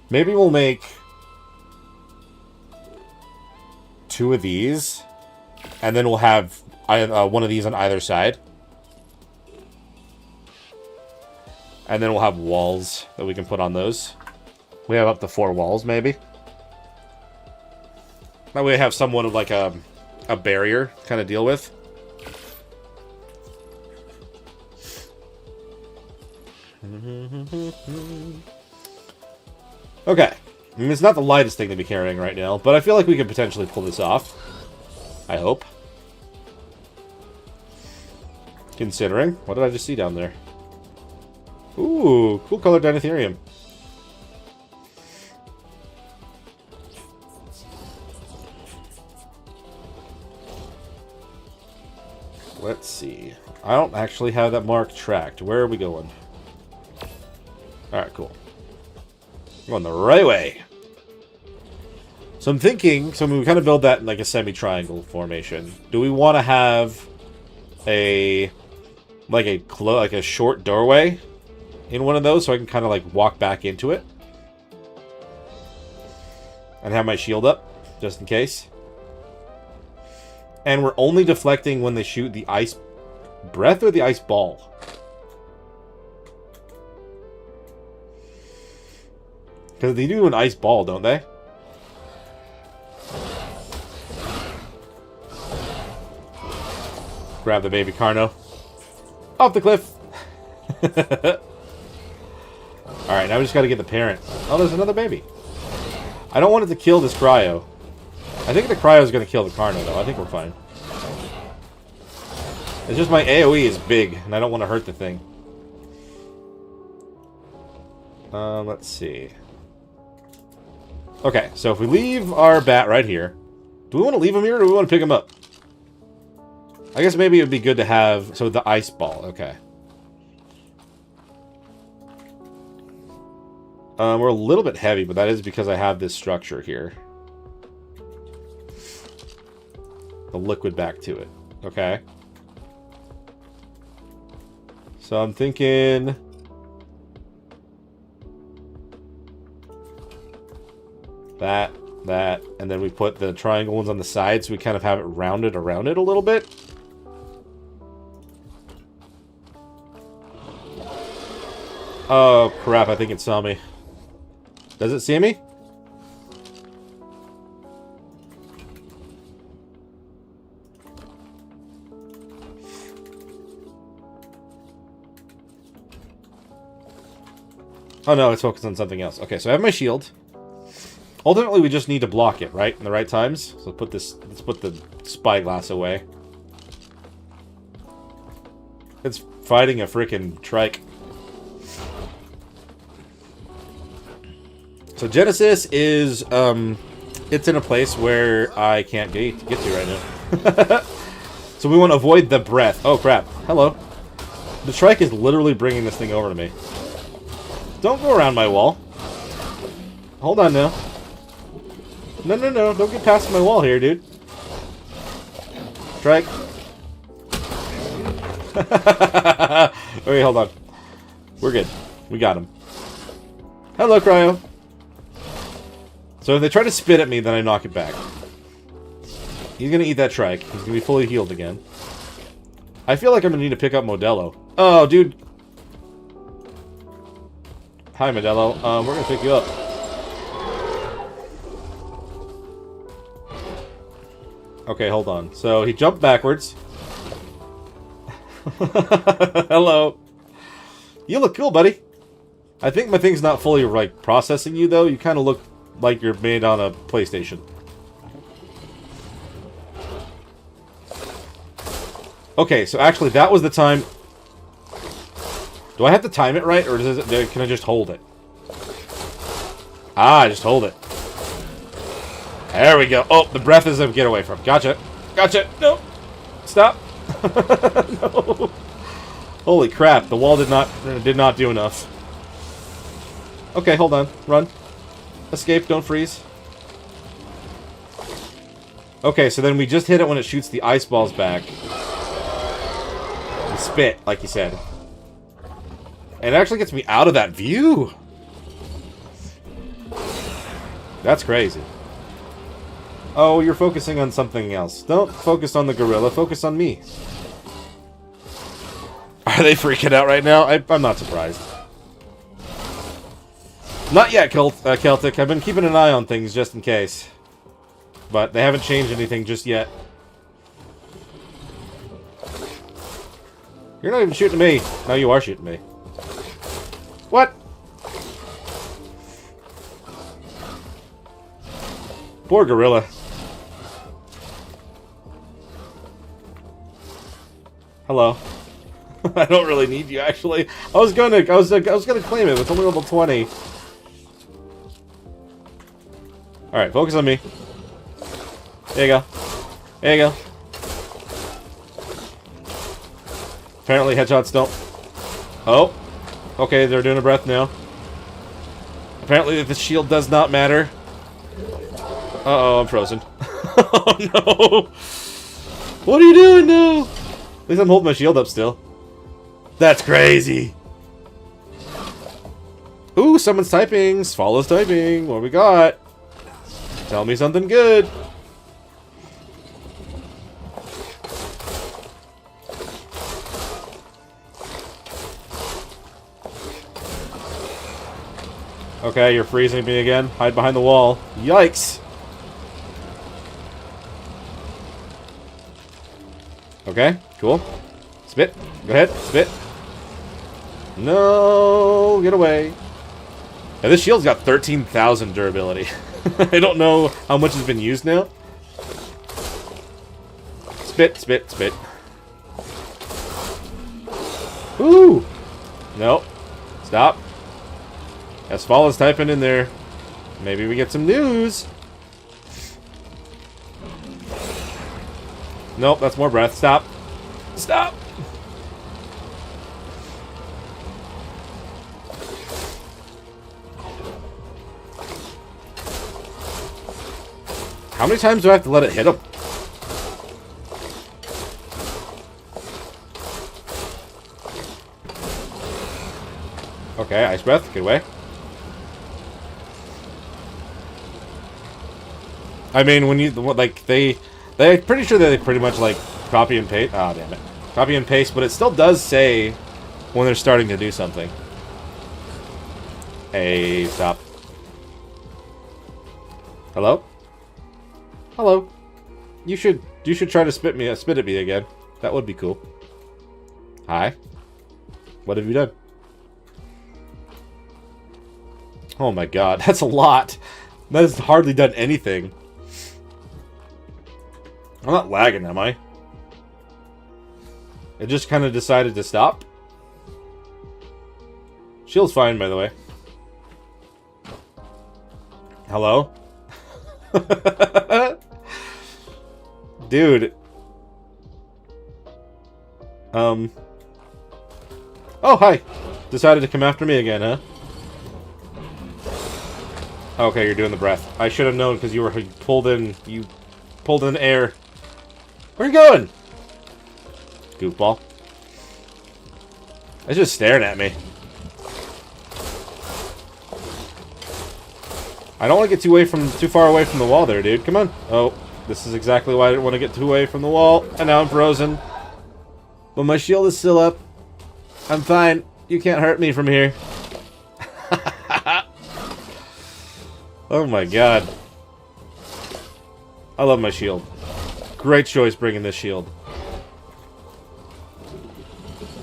Maybe we'll make 2 of these, and then we'll have one of these on either side. And then we'll have walls that we can put on those. We have up to 4 walls, maybe. That way we have somewhat of like a barrier to kind of deal with. Okay. I mean, it's not the lightest thing to be carrying right now, but I feel like we could potentially pull this off. I hope. Considering. What did I just see down there? Ooh, cool colored Dinetherium. Let's see. I don't actually have that mark tracked. Where are we going? Alright, cool. I'm going the right way. So I'm thinking, so we kind of build that in like a semi-triangle formation. Do we want to have a like a short doorway in one of those so I can kind of like walk back into it? And have my shield up, just in case. And we're only deflecting when they shoot the ice breath or the ice ball. Because they do an ice ball, don't they? Grab the baby Carno. Off the cliff! Alright, now we just gotta get the parent. Oh, there's another baby. I don't want it to kill this cryo. I think the cryo is gonna kill the Carno, though. I think we're fine. It's just my AoE is big, and I don't want to hurt the thing. Let's see. Okay, so if we leave our bat right here, do we want to leave him here, or do we want to pick him up? I guess maybe it would be good to have... So, the ice ball, okay. We're a little bit heavy, but that is because I have this structure here. The liquid back to it. Okay. So I'm thinking... That, and then we put the triangle ones on the sides so we kind of have it rounded around it a little bit. Oh, crap, I think it saw me. Does it see me? Oh no, it's focused on something else. Okay, so I have my shield. Ultimately, we just need to block it, right? In the right times. So let's put the spyglass away. It's fighting a freaking trike. So Genesis is, it's in a place where I can't get to right now. So we want to avoid the breath. Oh, crap. Hello. The trike is literally bringing this thing over to me. Don't go around my wall. Hold on now. No. Don't get past my wall here, dude. Trike. Okay, hold on. We're good. We got him. Hello, Cryo. So if they try to spit at me, then I knock it back. He's gonna eat that trike. He's gonna be fully healed again. I feel like I'm gonna need to pick up Modelo. Oh, dude. Hi, Modelo. We're gonna pick you up. Okay, hold on. So he jumped backwards. Hello. You look cool, buddy. I think my thing's not fully, like, processing you, though. You kind of look like you're made on a PlayStation. Okay, so actually, that was the time... Do I have to time it right, or can I just hold it? Ah, just hold it. There we go. Oh, the breath is a get away from. Gotcha. Gotcha. No. Stop. No. Holy crap, the wall did not do enough. Okay, hold on. Run. Escape, don't freeze. Okay, so then we just hit it when it shoots the ice balls back. And spit, like you said. And it actually gets me out of that view. That's crazy. Oh, you're focusing on something else. Don't focus on the gorilla, focus on me. Are they freaking out right now? I'm not surprised. Not yet, Celtic. I've been keeping an eye on things just in case. But they haven't changed anything just yet. You're not even shooting me. No, you are shooting me. What? Poor gorilla. Hello. I don't really need you, actually. I was gonna claim it. It's only level 20. All right, focus on me. There you go. There you go. Apparently, headshots don't. Oh. Okay, they're doing a breath now. Apparently, the shield does not matter. Uh-oh, I'm frozen. Oh, no. What are you doing now? At least I'm holding my shield up still. That's crazy. Ooh, someone's typing. Swallow's typing. What we got? Tell me something good. Okay, you're freezing me again. Hide behind the wall. Yikes. Okay, cool. Spit. Go ahead, spit. No, get away. Now, this shield's got 13,000 durability. I don't know how much has been used now. Spit, spit, spit. Ooh! Nope. Stop. As Fall is typing in there. Maybe we get some news. Nope, that's more breath. Stop. Stop! How many times do I have to let it hit him? Okay, ice breath. Get away. I mean, when you like they're pretty sure they pretty much like copy and paste. Ah, damn it, copy and paste. But it still does say when they're starting to do something. Hey, stop. Hello? Hello. You should try to spit at me again. That would be cool. Hi. What have you done? Oh my god, that's a lot. That has hardly done anything. I'm not lagging, am I? It just kind of decided to stop. Shield's fine, by the way. Hello? Dude. Oh, hi. Decided to come after me again, huh? Okay, you're doing the breath. I should have known because you pulled in air. Where are you going? Goofball. It's just staring at me. I don't want to get too far away from the wall there, dude. Come on. Oh, this is exactly why I didn't want to get too away from the wall. And now I'm frozen. But my shield is still up. I'm fine. You can't hurt me from here. Oh my god. I love my shield. Great choice bringing this shield.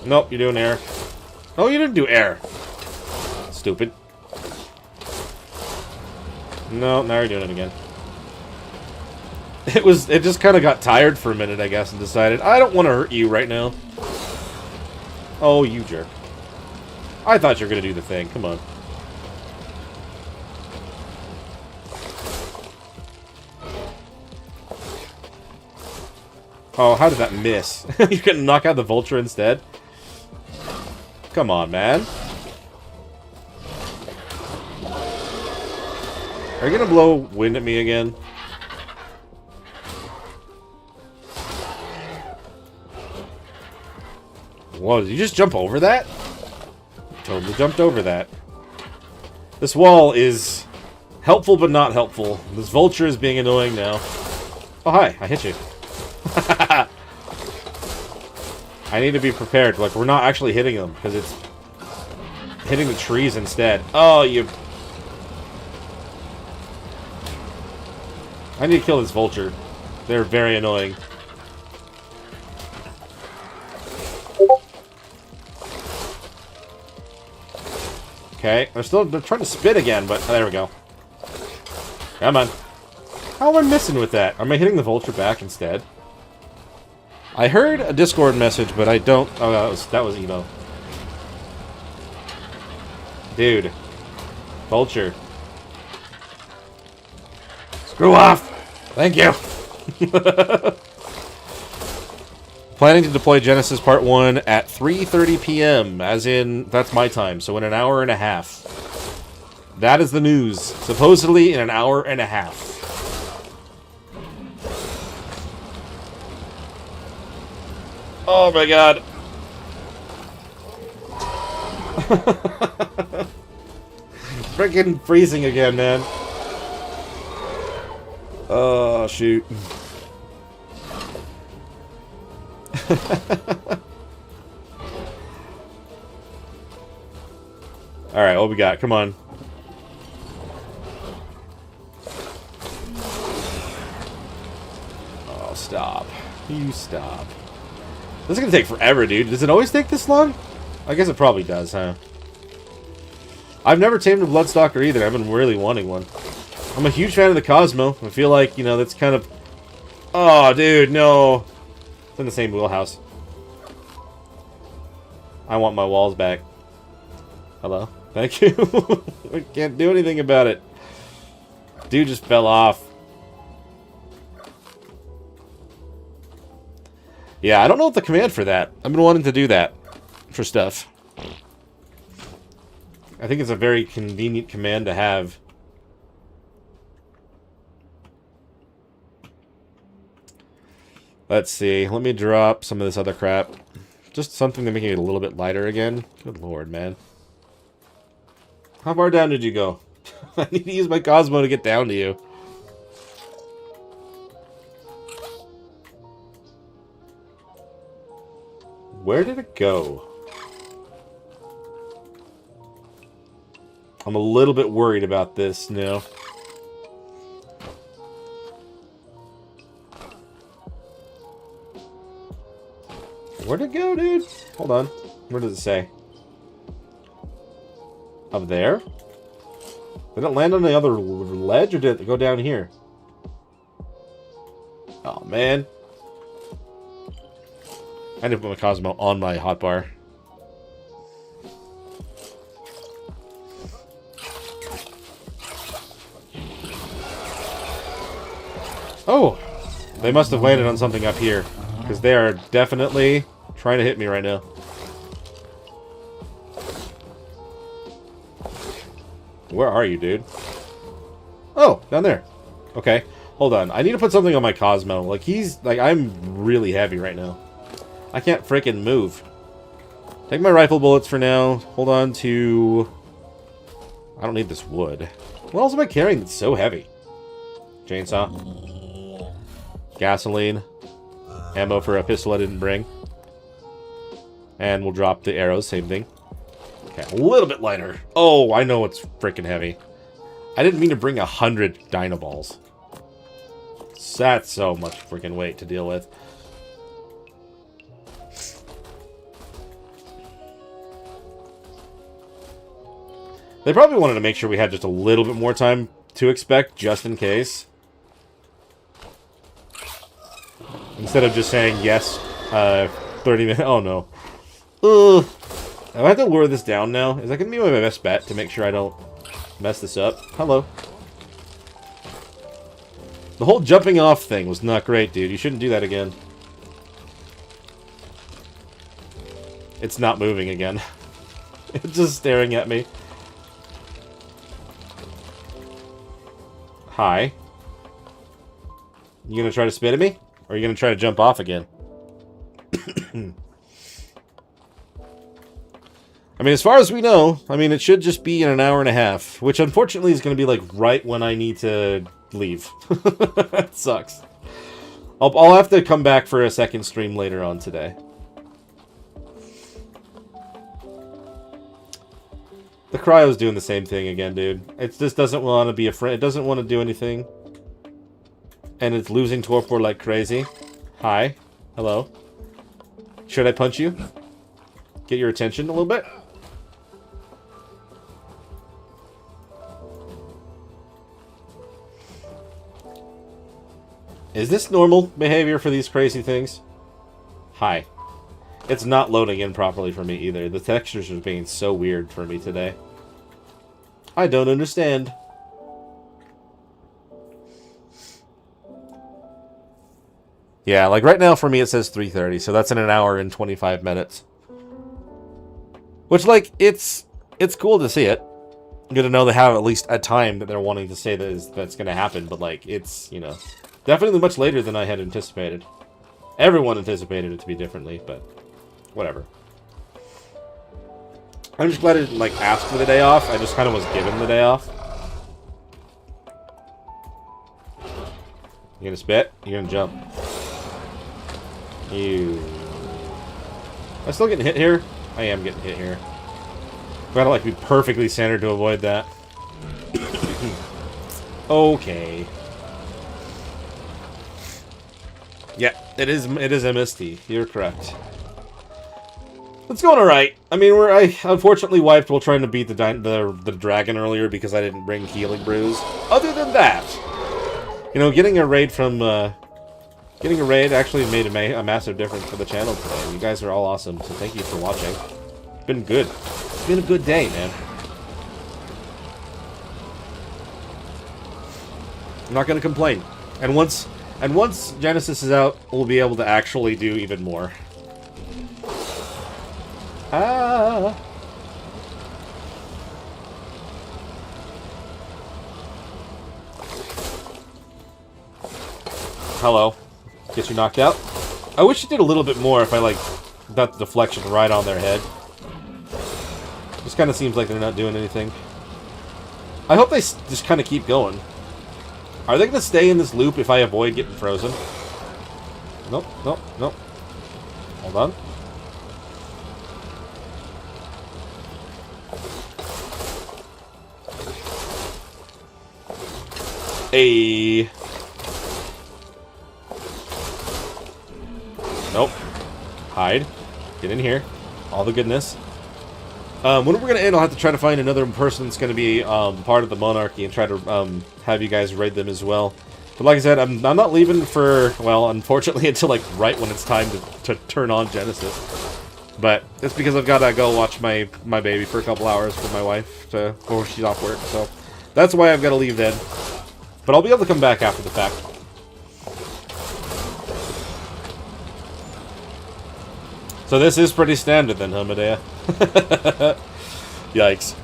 Nope, you're doing air. Oh, you didn't do air. Stupid. No, now you're doing it again. It just kind of got tired for a minute, I guess, and decided, I don't want to hurt you right now. Oh, you jerk. I thought you were going to do the thing. Come on. Oh, how did that miss? You're gonna knock out the vulture instead? Come on, man. Are you gonna blow wind at me again? Whoa, did you just jump over that? Totally jumped over that. This wall is helpful but not helpful. This vulture is being annoying now. Oh, hi. I hit you. I need to be prepared. Like, we're not actually hitting them, because it's hitting the trees instead. Oh, you... I need to kill this vulture. They're very annoying. Okay, they're trying to spit again, but there we go. Come on. How am I missing with that? Am I hitting the vulture back instead? I heard a Discord message, but I don't... Oh, that was Emo. Dude. Vulture. Screw off! Thank you! Planning to deploy Genesis Part 1 at 3:30 p.m. As in, that's my time, so in an hour and a half. That is the news. Supposedly in an hour and a half. Oh my god. Freaking freezing again, man. Oh, shoot. Alright, what we got? Come on. Oh, stop. You stop. This is gonna take forever, dude. Does it always take this long? I guess it probably does, huh? I've never tamed a Bloodstalker either. I've been really wanting one. I'm a huge fan of the Cosmo. I feel like, you know, that's kind of... Oh, dude, no. It's in the same wheelhouse. I want my walls back. Hello? Thank you. I can't do anything about it. Dude just fell off. Yeah, I don't know what the command for that. I've been wanting to do that for stuff. I think it's a very convenient command to have. Let's see. Let me drop some of this other crap. Just something to make it a little bit lighter again. Good lord, man. How far down did you go? I need to use my Cosmo to get down to you. Where did it go? I'm a little bit worried about this now. Where'd it go, dude? Hold on. Where does it say? Up there? Did it land on the other ledge, or did it go down here? Oh, man. I need to put my Cosmo on my hotbar. Oh! They must have landed on something up here. Because they are definitely trying to hit me right now. Where are you, dude? Oh, down there. Okay, hold on. I need to put something on my Cosmo. Like, I'm really heavy right now. I can't freaking move. Take my rifle bullets for now. Hold on to... I don't need this wood. What else am I carrying that's so heavy? Chainsaw. Gasoline. Ammo for a pistol I didn't bring. And we'll drop the arrows, same thing. Okay, a little bit lighter. Oh, I know it's freaking heavy. I didn't mean to bring 100 Dynaballs. That's so much freaking weight to deal with. They probably wanted to make sure we had just a little bit more time to expect, just in case. Instead of just saying, yes, 30 minutes. Oh, no. Ugh. I have to lure this down now. Is that going to be my best bet to make sure I don't mess this up? Hello. The whole jumping off thing was not great, dude. You shouldn't do that again. It's not moving again. It's just staring at me. Hi. You gonna try to spit at me? Or are you gonna try to jump off again? I mean, as far as we know, I mean, it should just be in an hour and a half. Which, unfortunately, is going to be, like, right when I need to leave. That sucks. I'll have to come back for a second stream later on today. The cryo's doing the same thing again, dude. It just doesn't want to be a friend. It doesn't want to do anything. And it's losing torpor like crazy. Hi. Hello. Should I punch you? Get your attention a little bit? Is this normal behavior for these crazy things? Hi. It's not loading in properly for me either. The textures are being so weird for me today. I don't understand. Yeah, like right now for me it says 3:30, so that's in an hour and 25 minutes. Which, like, it's cool to see it. Good to know they have at least a time that they're wanting to say that's going to happen, but, like, it's, you know, definitely much later than I had anticipated. Everyone anticipated it to be differently, but whatever. I'm just glad I didn't, like, ask for the day off. I just kind of was given the day off. You gonna spit? You gonna jump? Am I still getting hit here? I am getting hit here. Gotta, like, be perfectly centered to avoid that. Okay. Yeah, it is MST. You're correct. It's going alright. I mean, I unfortunately wiped while trying to beat the dragon earlier because I didn't bring healing brews. Other than that, you know, getting a raid actually made a massive difference for the channel today. You guys are all awesome, so thank you for watching. It's been good. It's been a good day, man. I'm not gonna complain. And once Genesis is out, we'll be able to actually do even more. Ah. Hello. Get you knocked out? I wish you did a little bit more if I, like, got the deflection right on their head. This kind of seems like they're not doing anything. I hope they just kind of keep going. Are they going to stay in this loop if I avoid getting frozen? Nope, nope, nope. Hold on. Hey. Nope. Hide. Get in here. All the goodness. When we're going to end, I'll have to try to find another person that's going to be part of the monarchy and try to have you guys raid them as well. But like I said, I'm not leaving for, well, unfortunately, until like right when it's time to turn on Genesis. But it's because I've got to go watch my baby for a couple hours for my wife before she's off work. So that's why I've got to leave then. But I'll be able to come back after the fact. So this is pretty standard then, huh, Medea? Yikes.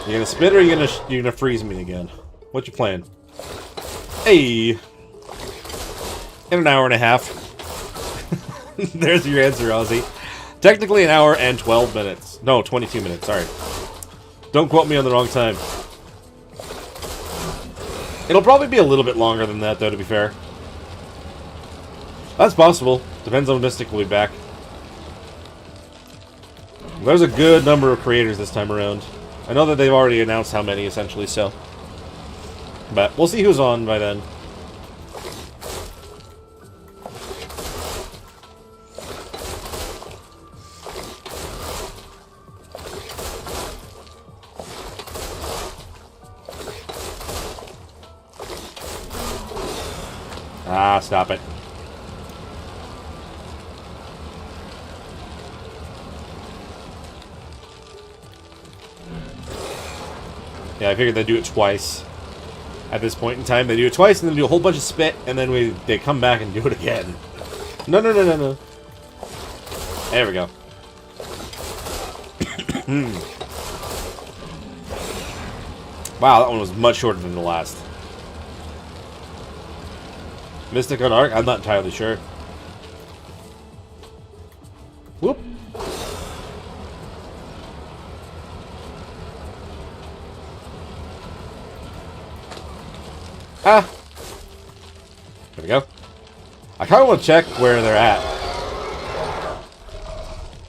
You gonna spit or you gonna freeze me again? What's your plan? Hey! In an hour and a half. There's your answer, Ozzy. Technically an hour and 12 minutes. No, 22 minutes, sorry. Don't quote me on the wrong time. It'll probably be a little bit longer than that, though, to be fair. That's possible. Depends on when Mystic will be back. There's a good number of creators this time around. I know that they've already announced how many, essentially, so. But we'll see who's on by then. Ah, stop it. Yeah, I figured they'd do it twice. At this point in time, they do it twice, and then do a whole bunch of spit, and then they come back and do it again. No, no, no, no, no. There we go. Wow, that one was much shorter than the last. Mystic on Arc? I'm not entirely sure. Whoop. Ah! There we go. I kind of want to check where they're at.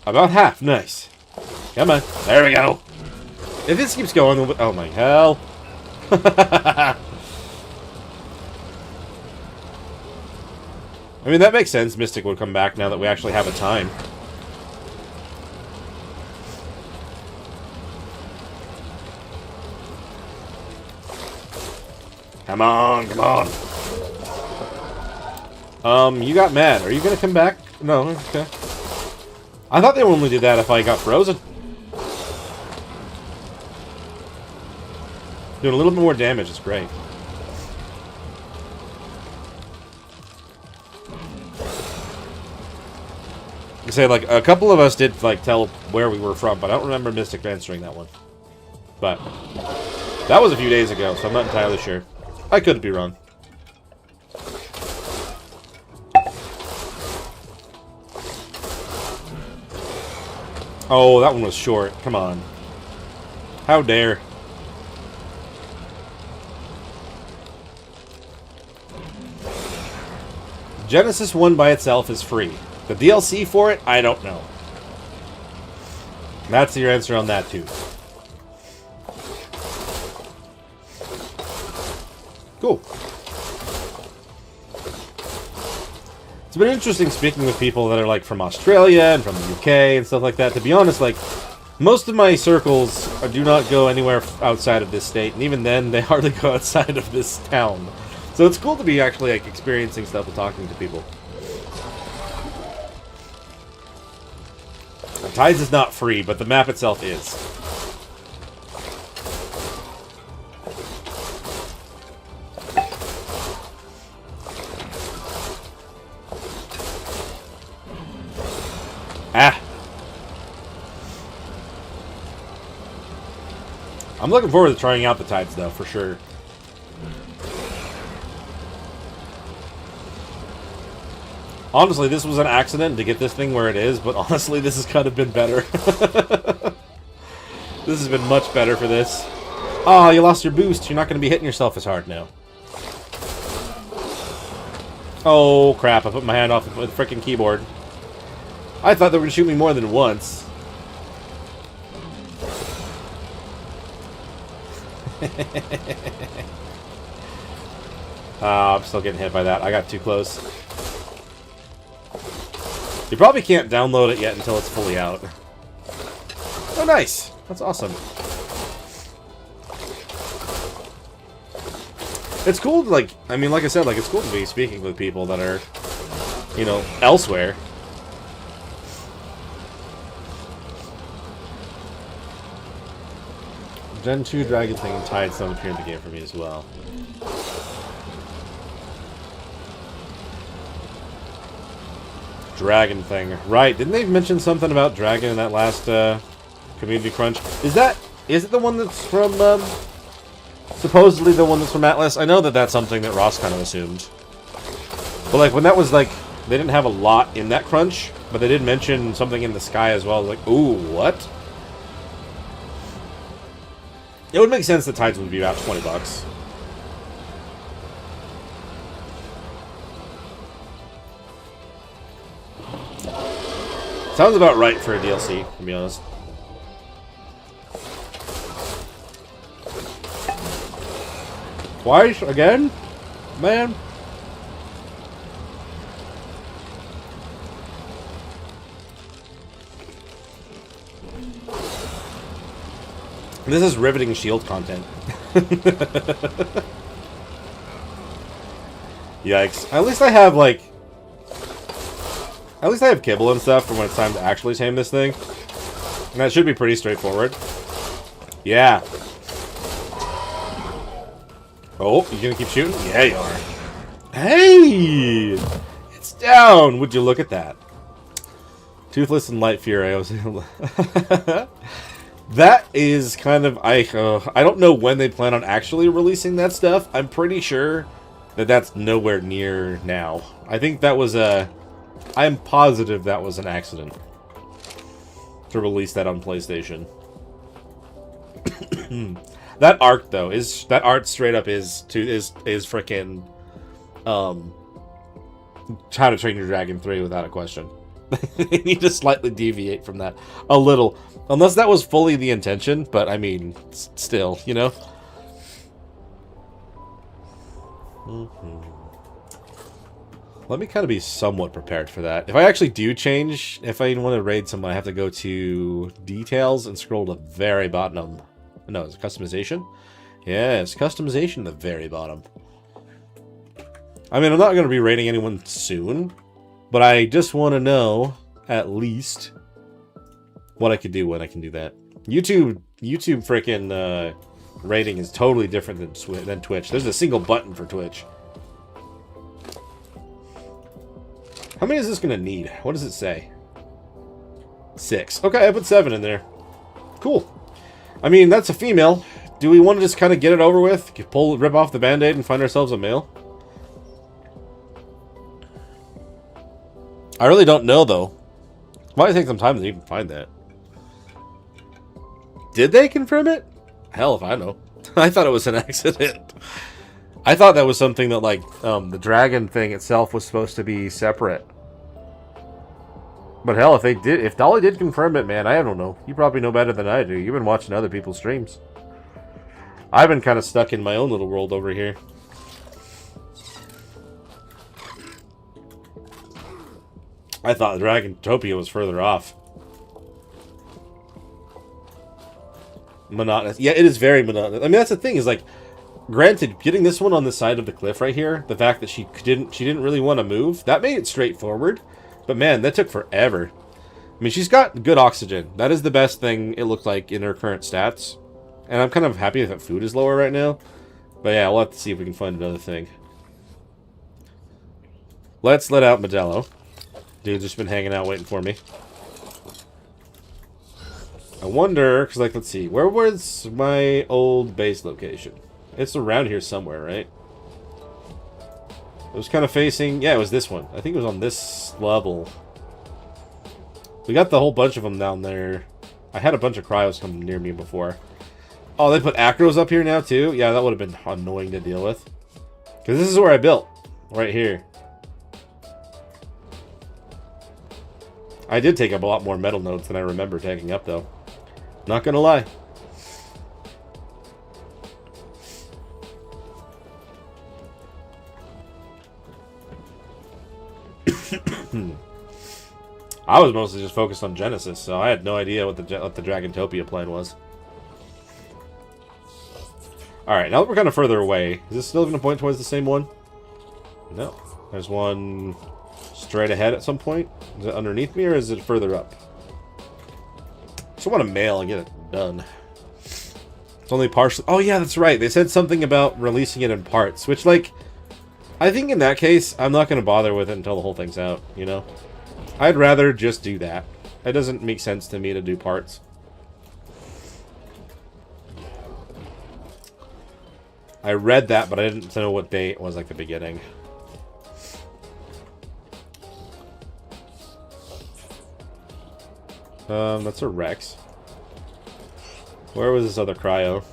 About half. Nice. Come on. There we go. If this keeps going... Oh my hell. I mean, that makes sense. Mystic would come back now that we actually have a time. Come on, come on. You got mad. Are you gonna come back? No, okay. I thought they only did that if I got frozen. Doing a little bit more damage is great. I say, like, a couple of us did, like, tell where we were from, but I don't remember Mystic answering that one. But that was a few days ago, so I'm not entirely sure. I could be wrong. Oh, that one was short. Come on. How dare. Genesis 1 by itself is free. The DLC for it, I don't know. That's your answer on that, too. Cool. It's been interesting speaking with people that are, like, from Australia and from the UK and stuff like that. To be honest, like, most of my circles do not go anywhere outside of this state, and even then, they hardly go outside of this town. So it's cool to be actually, like, experiencing stuff and talking to people. Tides is not free, but the map itself is. Ah! I'm looking forward to trying out the Tides, though, for sure. Honestly, this was an accident to get this thing where it is, but honestly, this has kind of been better. This has been much better for this. Oh, you lost your boost. You're not going to be hitting yourself as hard now. Oh, crap. I put my hand off the freaking keyboard. I thought they were going to shoot me more than once. I'm still getting hit by that. I got too close. You probably can't download it yet until it's fully out. Oh, nice. That's awesome. It's cool to, like, I mean, like I said, like, it's cool to be speaking with people that are, you know, elsewhere. Gen 2 Dragon thing and Tides don't appear in the game for me as well. Dragon thing. Right, didn't they mention something about Dragon in that last Community Crunch? Is it the one that's from, supposedly the one that's from Atlas? I know that that's something that Ross kind of assumed. But, like, when that was, like, they didn't have a lot in that crunch, but they did mention something in the sky as well. Like, ooh, what? It would make sense that Tides would be about 20 bucks. Sounds about right for a DLC, to be honest. Twice? Again? Man. This is riveting shield content. Yikes. At least I have, like... At least I have kibble and stuff for when it's time to actually tame this thing. And that should be pretty straightforward. Yeah. Oh, you gonna keep shooting? Yeah, you are. Hey! It's down! Would you look at that? Toothless and Light Fury. I was that is kind of... I don't know when they plan on actually releasing that stuff. I'm pretty sure that that's nowhere near now. I think that was a... I'm positive that was an accident to release that on PlayStation. That art though is that art straight up is freaking How to Train Your Dragon 3 without a question. They need to slightly deviate from that a little, unless that was fully the intention. But I mean, still, you know. Let me kind of be somewhat prepared for that. If I actually do change, if I want to raid someone, I have to go to details and scroll to the very bottom. No, it's customization. Yeah, it's customization at the very bottom. I mean, I'm not going to be raiding anyone soon, but I just want to know at least what I could do when I can do that. YouTube freaking rating is totally different than Twitch. There's a single button for Twitch. How many is this going to need? What does it say? 6. Okay, I put 7 in there. Cool. I mean, that's a female. Do we want to just kind of get it over with? Rip off the band-aid and find ourselves a male? I really don't know, though. Might take some time to even find that. Did they confirm it? Hell if I know. I thought it was an accident. I thought that was something that, like, the dragon thing itself was supposed to be separate. But hell, if Dolly did confirm it, man, I don't know. You probably know better than I do. You've been watching other people's streams. I've been kind of stuck in my own little world over here. I thought Dragantopia was further off. Monotonous. Yeah, it is very monotonous. I mean, that's the thing, is like, granted, getting this one on the side of the cliff right here, the fact that she didn't really want to move, that made it straightforward. But man, that took forever. I mean, she's got good oxygen. That is the best thing it looked like in her current stats. And I'm kind of happy that food is lower right now. But yeah, we'll have to see if we can find another thing. Let's let out Modelo. Dude's just been hanging out waiting for me. I wonder, because, like, let's see. Where was my old base location? It's around here somewhere, right? It was kind of facing... Yeah, it was this one. I think it was on this level. We got the whole bunch of them down there. I had a bunch of cryos come near me before. Oh, they put acros up here now, too? Yeah, that would have been annoying to deal with. Because this is where I built. Right here. I did take up a lot more metal nodes than I remember taking up, though. Not gonna lie. I was mostly just focused on Genesis, so I had no idea what the Dragantopia plan was. Alright, now that we're kind of further away, is this still going to point towards the same one? No. There's one straight ahead at some point. Is it underneath me, or is it further up? I just want a mail and get it done. It's only partially... Oh, yeah, that's right. They said something about releasing it in parts, which, like... I think in that case, I'm not going to bother with it until the whole thing's out, you know? I'd rather just do that. It doesn't make sense to me to do parts. I read that, but I didn't know what day it was, like, the beginning. That's a Rex. Where was this other cryo?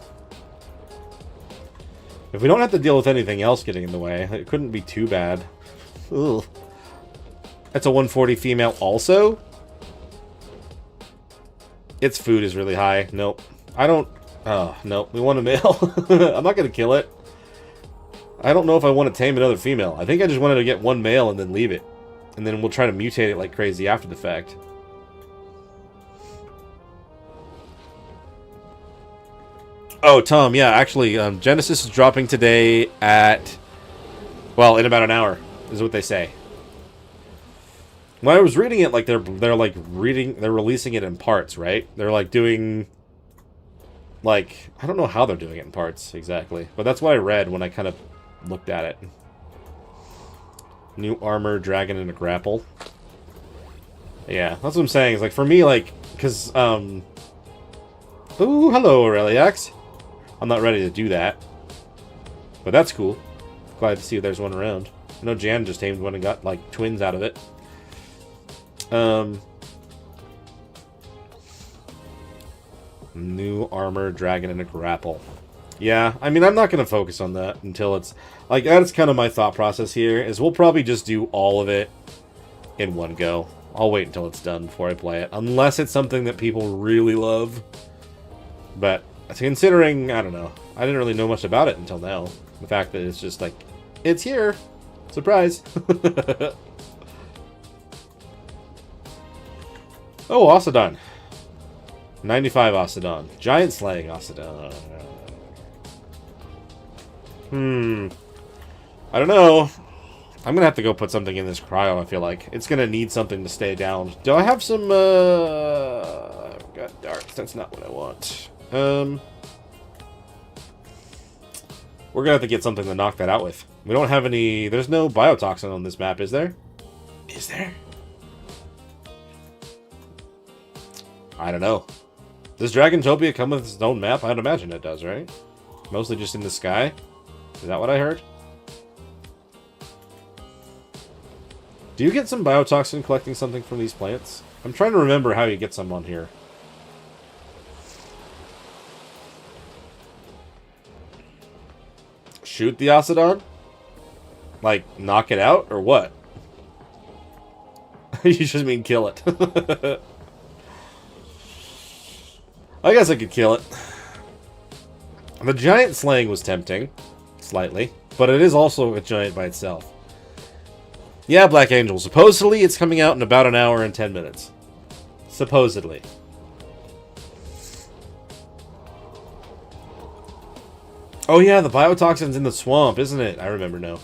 If we don't have to deal with anything else getting in the way, it couldn't be too bad. Ugh. That's a 140 female also? Its food is really high. Nope. I don't... Oh, nope. We want a male. I'm not going to kill it. I don't know if I want to tame another female. I think I just wanted to get one male and then leave it. And then we'll try to mutate it like crazy after the fact. Oh, Tom, yeah, actually, Genesis is dropping today at... Well, in about an hour, is what they say. When I was reading it, like, they're releasing it in parts, right? They're, like, doing... Like, I don't know how they're doing it in parts, exactly. But that's what I read when I kind of looked at it. New armor, dragon, and a grapple. Yeah, that's what I'm saying. It's like, for me, like, because, Ooh, hello, Aureliax. I'm not ready to do that. But that's cool. Glad to see there's one around. I know Jan just tamed one and got, like, twins out of it. New armor, dragon, and a grapple. Yeah, I mean, I'm not going to focus on that until it's... Like, that's kind of my thought process here, is we'll probably just do all of it in one go. I'll wait until it's done before I play it. Unless it's something that people really love. But, considering, I don't know. I didn't really know much about it until now. The fact that it's just like, it's here! Surprise! Oh, Ocedon. 95 Ocedon. Giant Slaying Ocedon. I don't know. I'm gonna have to go put something in this cryo, I feel like. It's gonna need something to stay down. Do I have some, I've got darts. That's not what I want. We're gonna have to get something to knock that out with. We don't have any... There's no biotoxin on this map, is there? Is there? I don't know. Does Dragantopia come with its own map? I'd imagine it does, right? Mostly just in the sky? Is that what I heard? Do you get some biotoxin collecting something from these plants? I'm trying to remember how you get some on here. Shoot the Ocedon? Like, knock it out, or what? You just mean kill it. I guess I could kill it. The giant slaying was tempting. Slightly. But it is also a giant by itself. Yeah, Black Angel. Supposedly, it's coming out in about an hour and 10 minutes. Supposedly. Oh yeah, the biotoxin's in the swamp, isn't it? I remember now.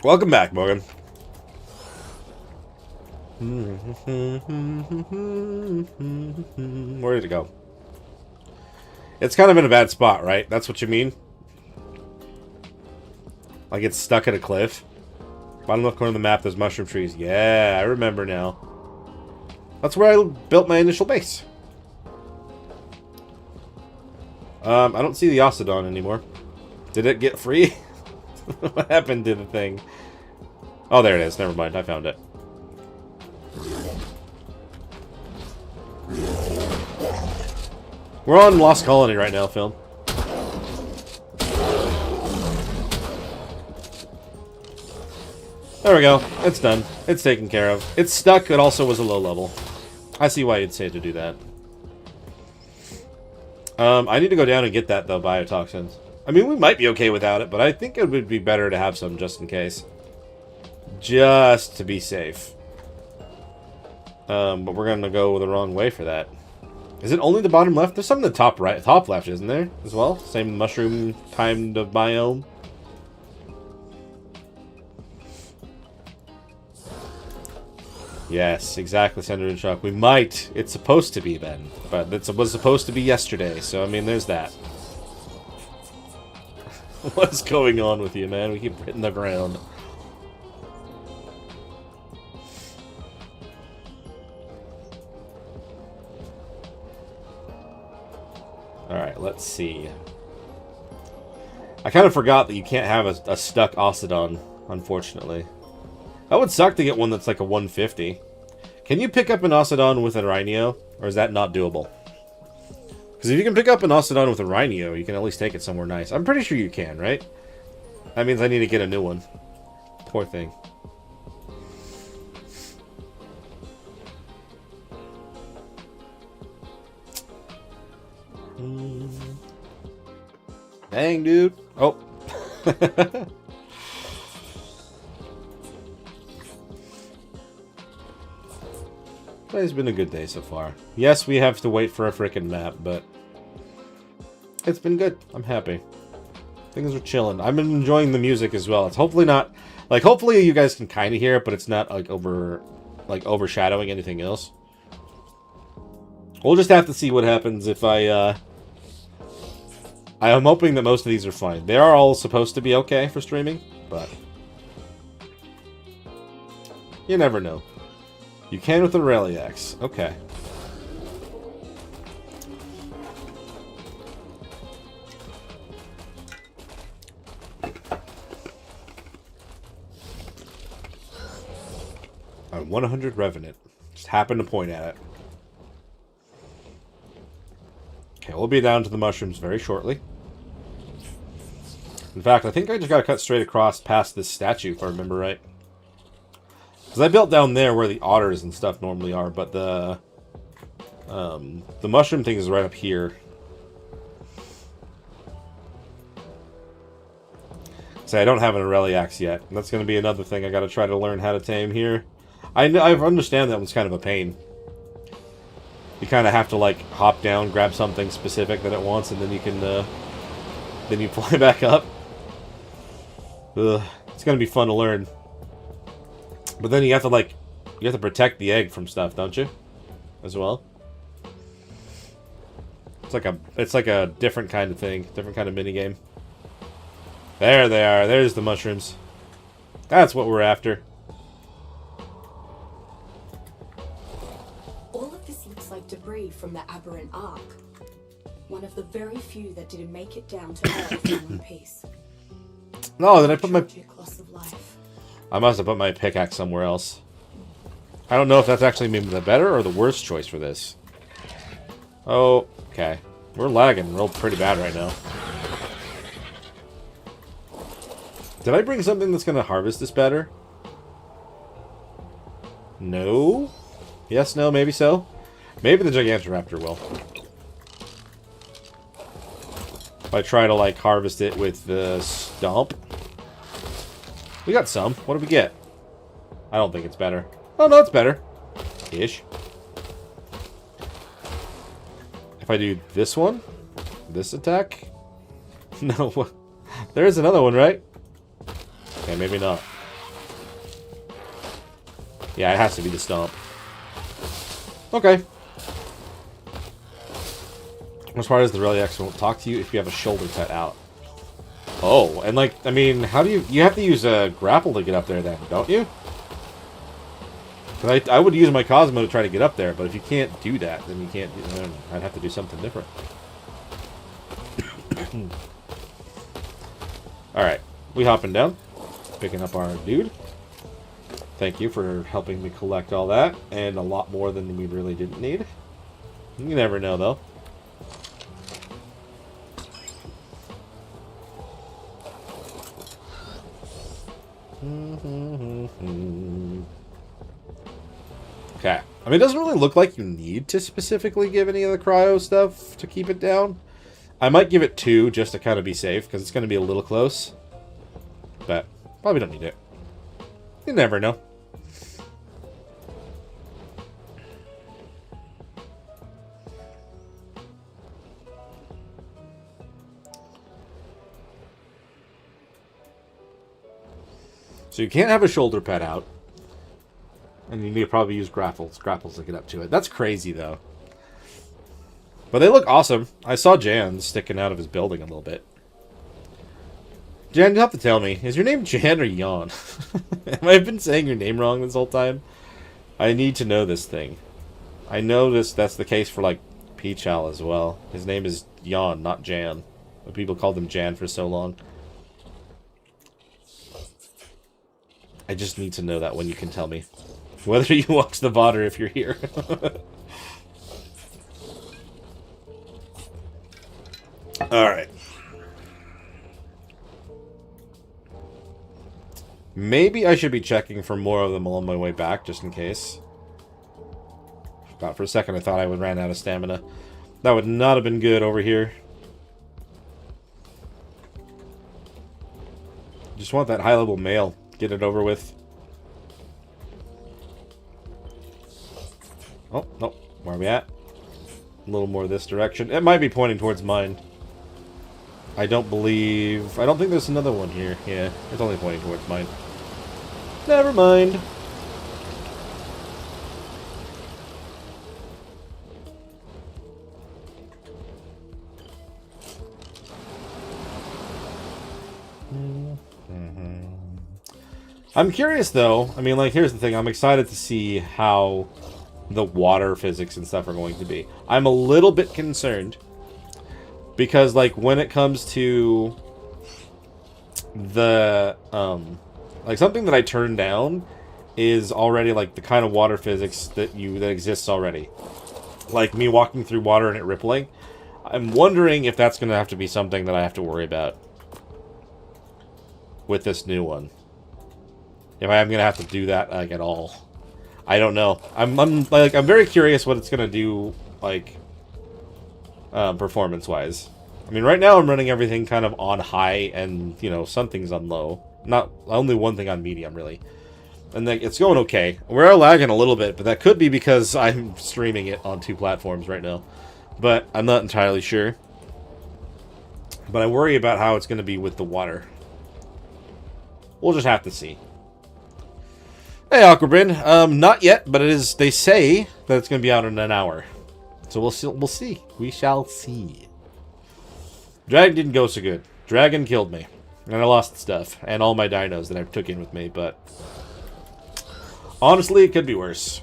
Welcome back, Morgan. Where did it go? It's kind of in a bad spot, right? That's what you mean? Like it's stuck at a cliff? Bottom left corner of the map, there's mushroom trees. Yeah, I remember now. That's where I built my initial base. I don't see the Ocedon anymore. Did it get free? What happened to the thing? Oh, there it is. Never mind. I found it. We're on Lost Colony right now, Phil. There we go. It's done. It's taken care of. It's stuck. It also was a low level. I see why you'd say to do that. I need to go down and get that, though, biotoxins. I mean, we might be okay without it, but I think it would be better to have some just in case. Just to be safe. But we're going to go the wrong way for that. Is it only the bottom left? There's some in the top right, top left, isn't there, as well? Same mushroom timed biome. Yes, exactly, Sender and Shock. We might. It's supposed to be then, but it was supposed to be yesterday. So I mean, there's that. What's going on with you, man? We keep hitting the ground. Alright, let's see. I kind of forgot that you can't have a stuck Ocedon, unfortunately. That would suck to get one that's like a 150. Can you pick up an Ocedon with a Rhino? Or is that not doable? Because if you can pick up an Ocedon with a Rhino, you can at least take it somewhere nice. I'm pretty sure you can, right? That means I need to get a new one. Poor thing. Dang, dude. Oh. Today's been a good day so far. Yes, we have to wait for a frickin' map, but it's been good. I'm happy. Things are chilling. I've been enjoying the music as well. It's hopefully not... Like, hopefully you guys can kind of hear it, but it's not, like, overshadowing anything else. We'll just have to see what happens if I am hoping that most of these are fine. They are all supposed to be okay for streaming, but... You never know. You can with the Reliax. Okay. I'm 100 Revenant. Just happened to point at it. Okay, we'll be down to the mushrooms very shortly. In fact, I think I just gotta cut straight across past this statue, if I remember right. Because I built down there where the otters and stuff normally are, but the mushroom thing is right up here. So I don't have an Aureliax yet. And that's going to be another thing I got to try to learn how to tame here. I understand that one's kind of a pain. You kind of have to like hop down, grab something specific that it wants, and then you can then you fly back up. Ugh, it's going to be fun to learn. But then you have to protect the egg from stuff, don't you? As well. It's like a different kind of thing, different kind of minigame. There they are. There's the mushrooms. That's what we're after. All of this looks like debris from the aberrant ark. One of the very few that didn't make it down to Earth in one piece. No, then I put my... Loss of life. I must have put my pickaxe somewhere else. I don't know if that's actually maybe the better or the worst choice for this. Oh, okay. We're lagging real pretty bad right now. Did I bring something that's going to harvest this better? No? Yes, no, maybe so? Maybe the Gigantoraptor will. If I try to, like, harvest it with the stomp. We got some. What did we get? I don't think it's better. Oh, no, it's better. Ish. If I do this one? This attack? No. There is another one, right? Okay, maybe not. Yeah, it has to be the stomp. Okay. As far as the Reliax won't talk to you if you have a shoulder pet out. Oh, and like, I mean, how do you have to use a grapple to get up there then, don't you? I would use my Cosmo to try to get up there, but if you can't do that, then you can't do, I don't know, I'd have to do something different. Alright, we hopping down. Picking up our dude. Thank you for helping me collect all that, and a lot more than we really didn't need. You never know, though. Okay. I mean, it doesn't really look like you need to specifically give any of the cryo stuff to keep it down. I might give it 2 just to kind of be safe, because it's going to be a little close. But probably don't need it. You never know. So you can't have a shoulder pad out. And you need to probably use grapples to get up to it. That's crazy, though. But they look awesome. I saw Jan sticking out of his building a little bit. Jan, you'll have to tell me. Is your name Jan or Jan? Have I been saying your name wrong this whole time? I need to know this thing. I know that's the case for, like, Peachal as well. His name is Jan, not Jan. But people called him Jan for so long. I just need to know that when you can tell me. Whether you watch the VOD or if you're here. Alright. Maybe I should be checking for more of them on my way back, just in case. God, for a second I thought I would ran out of stamina. That would not have been good over here. Just want that high-level mail. Get it over with. Oh, no. Where are we at? A little more this direction. It might be pointing towards mine. I don't think there's another one here. Yeah, it's only pointing towards mine. Never mind. I'm curious, though. I mean, like, here's the thing. I'm excited to see how the water physics and stuff are going to be. I'm a little bit concerned because, like, when it comes to the, like, something that I turned down is already, like, the kind of water physics that exists already. Like, me walking through water and it rippling. I'm wondering if that's going to have to be something that I have to worry about with this new one. If I am going to have to do that, like, at all. I don't know. I'm very curious what it's going to do, like, performance-wise. I mean, right now I'm running everything kind of on high and, you know, some things on low. Not only one thing on medium, really. And then it's going okay. We're lagging a little bit, but that could be because I'm streaming it on 2 platforms right now. But I'm not entirely sure. But I worry about how it's going to be with the water. We'll just have to see. Hey, Aquabrin. Not yet, but it is. They say that it's going to be out in an hour. So we'll see. We'll see. We shall see. Dragon didn't go so good. Dragon killed me. And I lost stuff. And all my dinos that I took in with me, but... honestly, it could be worse.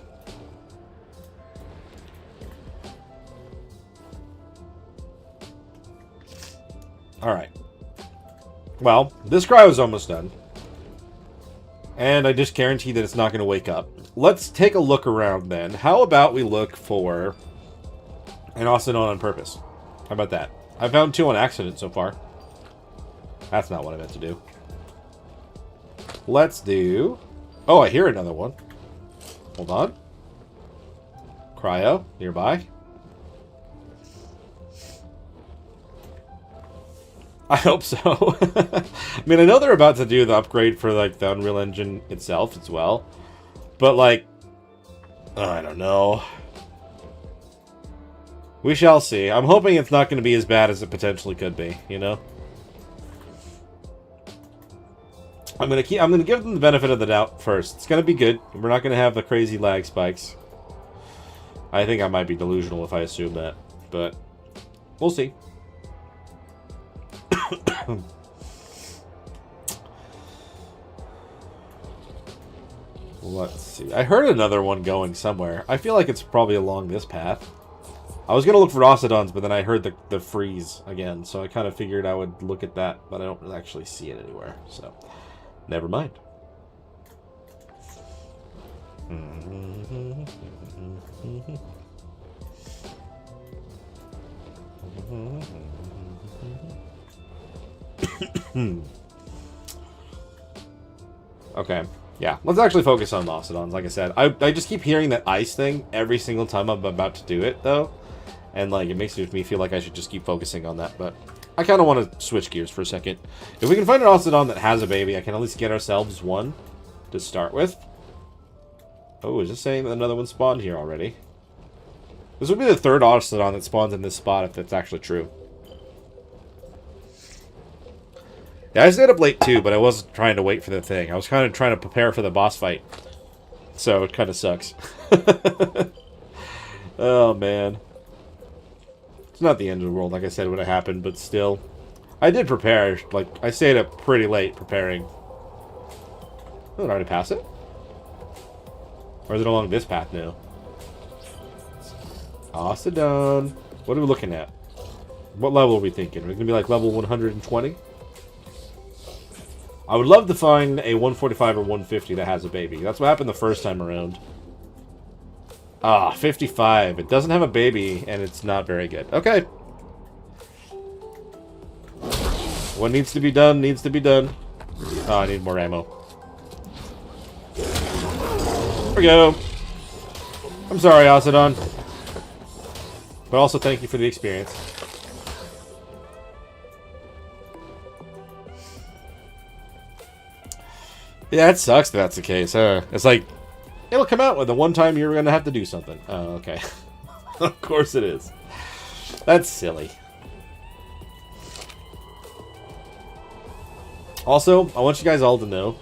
Alright. Well, this cryo is almost done. And I just guarantee that it's not going to wake up. Let's take a look around then. How about we look for an Ocedon on purpose? How about that? I found 2 on accident so far. That's not what I meant to do. Let's do... oh, I hear another one. Hold on. Cryo, nearby. I hope so. I mean, I know they're about to do the upgrade for, like, the Unreal Engine itself as well. But, like... I don't know. We shall see. I'm hoping it's not going to be as bad as it potentially could be, you know? I'm gonna give them the benefit of the doubt first. It's gonna be good. We're not gonna have the crazy lag spikes. I think I might be delusional if I assume that, but we'll see. Let's see. I heard another one going somewhere. I feel like it's probably along this path. I was gonna look for Ocedons, but then I heard the freeze again, so I kind of figured I would look at that, but I don't actually see it anywhere, so... never mind. Okay. Yeah, let's actually focus on Ocedons. Like I said, I just keep hearing that ice thing every single time I'm about to do it, though. And, like, it makes me feel like I should just keep focusing on that, but... I kind of want to switch gears for a second. If we can find an Ocedon that has a baby, I can at least get ourselves one to start with. Oh, is this saying that another one spawned here already? This would be the 3rd Ocedon that spawns in this spot if that's actually true. Yeah, I stayed up late too, but I wasn't trying to wait for the thing. I was kind of trying to prepare for the boss fight. So it kind of sucks. Oh, man. It's not the end of the world, like I said, would have happened, but still. I did prepare. Like, I stayed up pretty late preparing. Oh, did I already pass it? Or is it along this path now? Ocedon. What are we looking at? What level are we thinking? Are we going to be like level 120? I would love to find a 145 or 150 that has a baby. That's what happened the first time around. Ah, 55. It doesn't have a baby, and it's not very good. Okay. What needs to be done, needs to be done. Oh, I need more ammo. There we go. I'm sorry, Ocedon. But also thank you for the experience. Yeah, it sucks that that's the case, huh? It's like... It'll come out with the one time you're going to have to do something. Oh, okay. Of course it is. That's silly. Also, I want you guys all to know,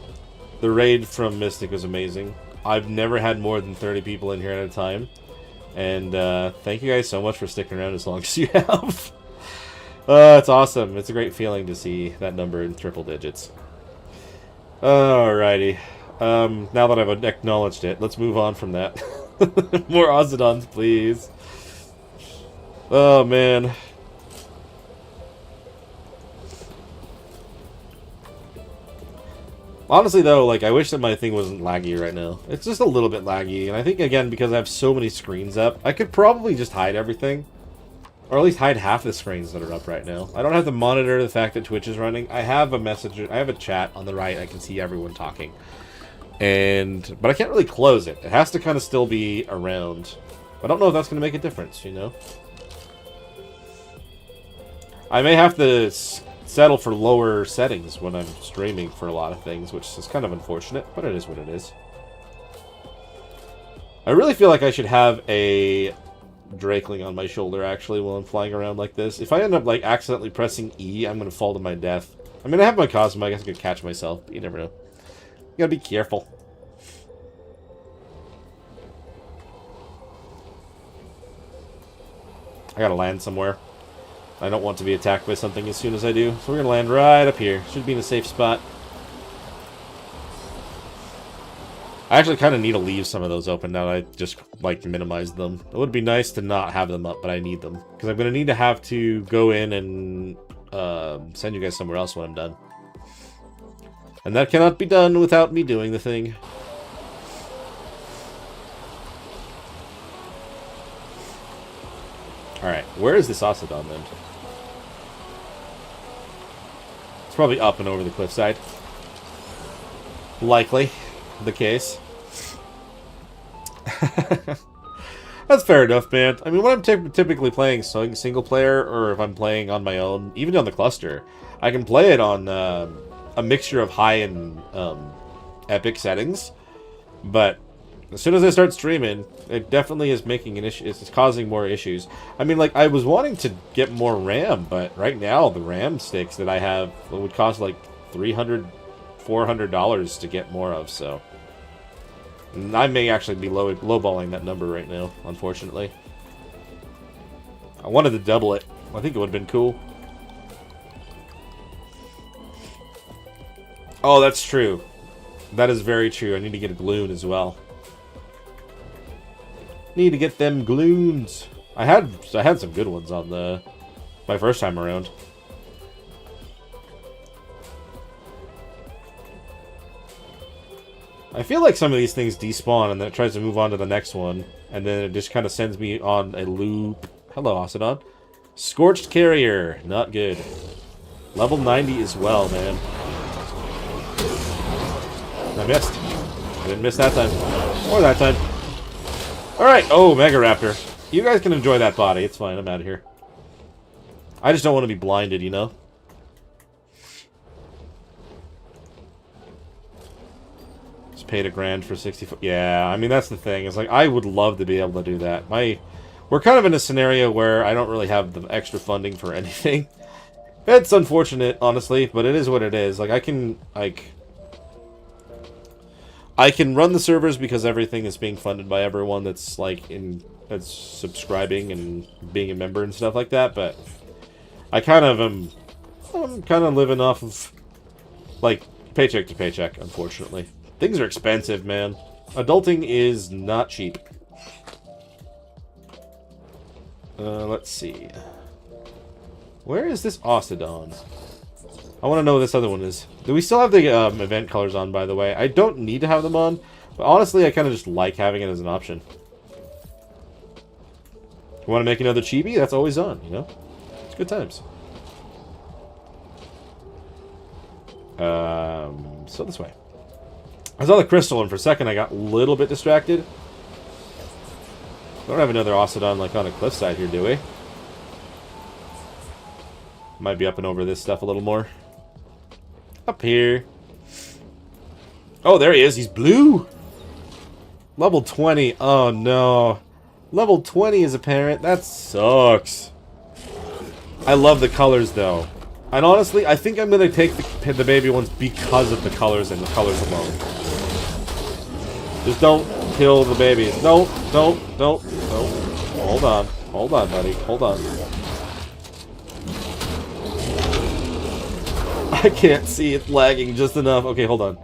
the raid from Mystic was amazing. I've never had more than 30 people in here at a time. And thank you guys so much for sticking around as long as you have. It's awesome. It's a great feeling to see that number in triple digits. Alrighty. Now that I've acknowledged it, let's move on from that. More Ozodons, please. Oh, man. Honestly, though, like, I wish that my thing wasn't laggy right now. It's just a little bit laggy, and I think, again, because I have so many screens up, I could probably just hide everything. Or at least hide half the screens that are up right now. I don't have to monitor the fact that Twitch is running. I have a message, I have a chat on the right, I can see everyone talking. But I can't really close it. It has to kind of still be around. I don't know if that's going to make a difference, you know? I may have to settle for lower settings when I'm streaming for a lot of things, which is kind of unfortunate, but it is what it is. I really feel like I should have a Drakeling on my shoulder, actually, while I'm flying around like this. If I end up, like, accidentally pressing E, I'm going to fall to my death. I mean, I have my Cosmo, I guess I could catch myself, but you never know. You gotta be careful. I gotta land somewhere. I don't want to be attacked by something as soon as I do. So we're gonna land right up here. Should be in a safe spot. I actually kind of need to leave some of those open now that I just, like, minimize them. It would be nice to not have them up, but I need them. Because I'm going to have to go in and send you guys somewhere else when I'm done. And that cannot be done without me doing the thing. Alright, where is this Ozodon then? It's probably up and over the cliffside. Likely the case. That's fair enough, man. I mean, when I'm typically playing single player, or if I'm playing on my own, even on the cluster, I can play it on a mixture of high and epic settings. But as soon as I start streaming, it definitely is making an issue. It's causing more issues. I mean, like, I was wanting to get more RAM, but right now the RAM sticks that I have would cost like $300, $400 to get more of. So I may actually be lowballing that number right now, unfortunately. I wanted to double it. I think it would have been cool. Oh, that's true. That is very true. I need to get a Gloon as well. Need to get them Gloons. I had some good ones on my first time around. I feel like some of these things despawn and then it tries to move on to the next one, and then it just kind of sends me on a loop. Hello, Ozodon. Scorched Carrier. Not good. Level 90 as well, man. I missed. I didn't miss that time. Or that time. Alright. Oh, Mega Raptor. You guys can enjoy that body. It's fine. I'm out of here. I just don't want to be blinded, you know? Just paid $1,000 for 64. Yeah, I mean, that's the thing. It's like, I would love to be able to do that. We're kind of in a scenario where I don't really have the extra funding for anything. It's unfortunate, honestly, but it is what it is. Like, I can run the servers because everything is being funded by everyone that's, like, that's subscribing and being a member and stuff like that, but I kind of I'm kind of living off of, like, paycheck to paycheck, unfortunately. Things are expensive, man. Adulting is not cheap. Let's see. Where is this Ozodon? I want to know what this other one is. Do we still have the event colors on, by the way? I don't need to have them on, but honestly, I kind of just like having it as an option. You want to make another chibi? That's always on, you know? It's good times. So this way. I saw the crystal, and for a second I got a little bit distracted. We don't have another Ozodon, like, on a cliffside here, do we? Might be up and over this stuff a little more. Up here. Oh, there he is. He's blue. Level 20. Oh, no. Level 20 is a parent. That sucks. I love the colors, though. And honestly, I think I'm going to take the baby ones because of the colors and the colors alone. Just don't kill the babies. Don't. Hold on. Hold on, buddy. Hold on. I can't see. It's lagging just enough. Okay, hold on.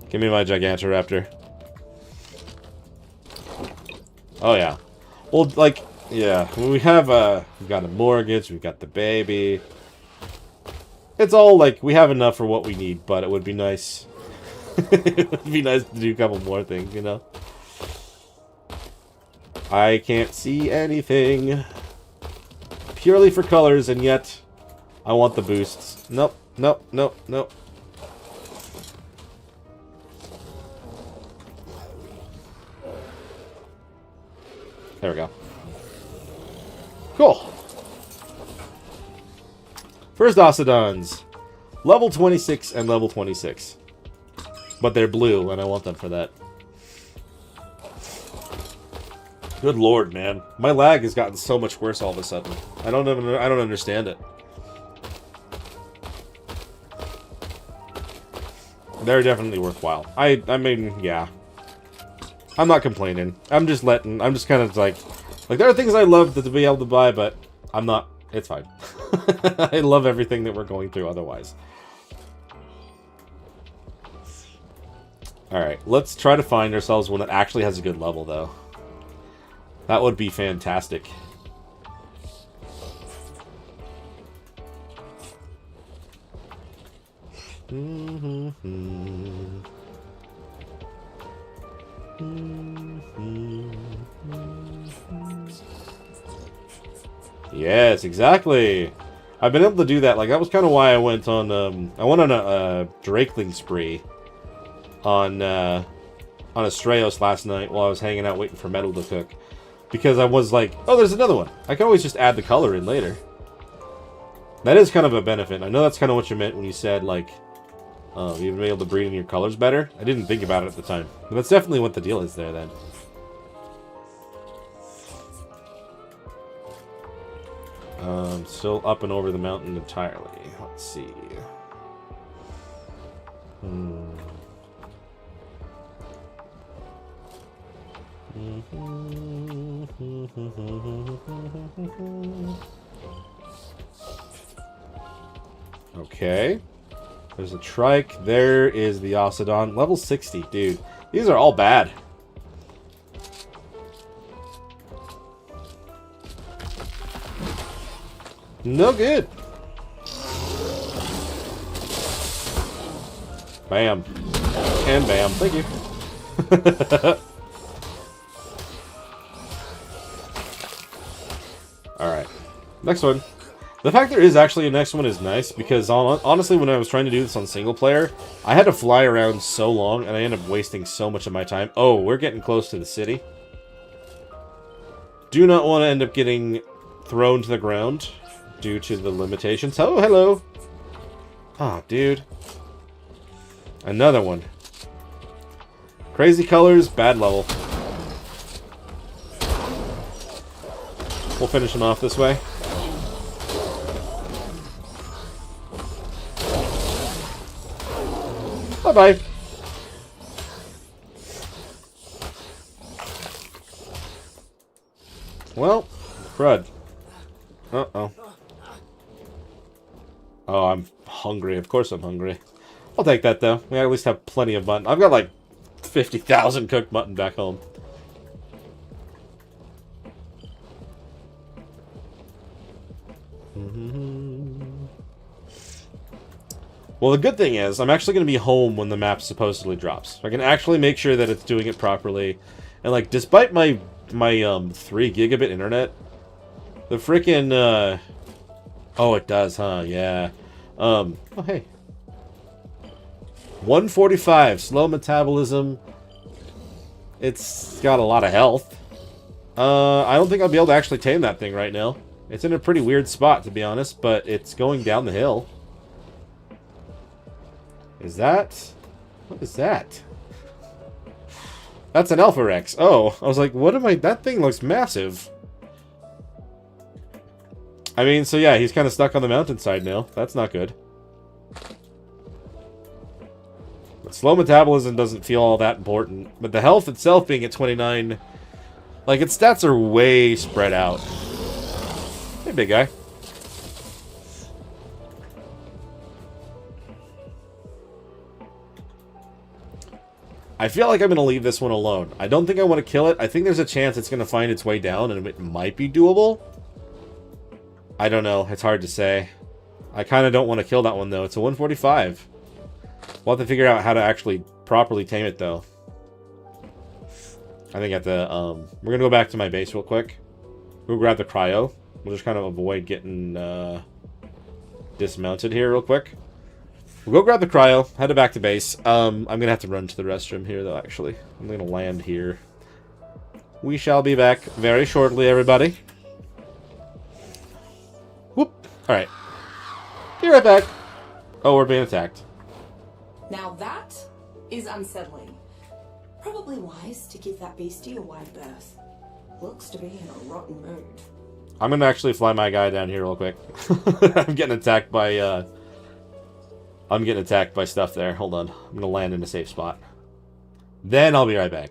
Give me my Gigantoraptor. Oh, yeah. Well, like, yeah. We've got a mortgage, we've got the baby. It's all, like, we have enough for what we need, but it would be nice. It would be nice to do a couple more things, you know? I can't see anything. Purely for colors, and yet I want the boosts. Nope. There we go. Cool. First Octodons. Level 26 and level 26. But they're blue, and I want them for that. Good lord, man. My lag has gotten so much worse all of a sudden. I don't understand it. They're definitely worthwhile. I mean, yeah. I'm not complaining. I'm just kind of like there are things I love to be able to buy, but I'm not. It's fine. I love everything that we're going through otherwise. Alright, let's try to find ourselves one that actually has a good level, though. That would be fantastic. Yes, exactly. I've been able to do that. Like, that was kind of why I went on a Drakeling spree on Astraeos last night while I was hanging out waiting for metal to cook. Because I was like, oh, there's another one. I can always just add the color in later. That is kind of a benefit. I know that's kind of what you meant when you said, like, you've been able to breed in your colors better. I didn't think about it at the time. But that's definitely what the deal is there, then. Still up and over the mountain entirely. Let's see. Okay. There's a trike. There is the Octodon. Level 60, dude. These are all bad. No good. Bam. And bam. Thank you. Alright. Next one. The fact there is actually a next one is nice, because honestly, when I was trying to do this on single player, I had to fly around so long, and I ended up wasting so much of my time. Oh, we're getting close to the city. Do not want to end up getting thrown to the ground due to the limitations. Oh, hello. Oh, dude. Another one. Crazy colors, bad level. We'll finish him off this way. Bye-bye. Well, crud. Uh-oh. Oh, I'm hungry. Of course I'm hungry. I'll take that, though. We at least have plenty of mutton. I've got, like, 50,000 cooked mutton back home. Well, the good thing is, I'm actually going to be home when the map supposedly drops. I can actually make sure that it's doing it properly. And, like, despite my 3 gigabit internet, the frickin', oh, it does, huh? Yeah. Oh, hey. 145, slow metabolism. It's got a lot of health. I don't think I'll be able to actually tame that thing right now. It's in a pretty weird spot, to be honest, but it's going down the hill. Is that... What is that? That's an Alpha Rex. Oh, I was like, what am I... That thing looks massive. I mean, so yeah, he's kind of stuck on the mountainside now. That's not good. But slow metabolism doesn't feel all that important. But the health itself being at 29... Like, its stats are way spread out. Hey, big guy. I feel like I'm going to leave this one alone. I don't think I want to kill it. I think there's a chance it's going to find its way down, and it might be doable. I don't know. It's hard to say. I kind of don't want to kill that one, though. It's a 145. We'll have to figure out how to actually properly tame it, though. I think at the, we're going to go back to my base real quick. We'll grab the cryo. We'll just kind of avoid getting, dismounted here real quick. We'll go grab the cryo, head back to base. I'm going to have to run to the restroom here, though, actually. I'm going to land here. We shall be back very shortly, everybody. Whoop. Alright. Be right back. Oh, we're being attacked. Now that is unsettling. Probably wise to give that beastie a wide berth. Looks to be in a rotten mood. I'm going to actually fly my guy down here real quick. I'm getting attacked by, I'm getting attacked by stuff there. Hold on. I'm going to land in a safe spot. Then I'll be right back.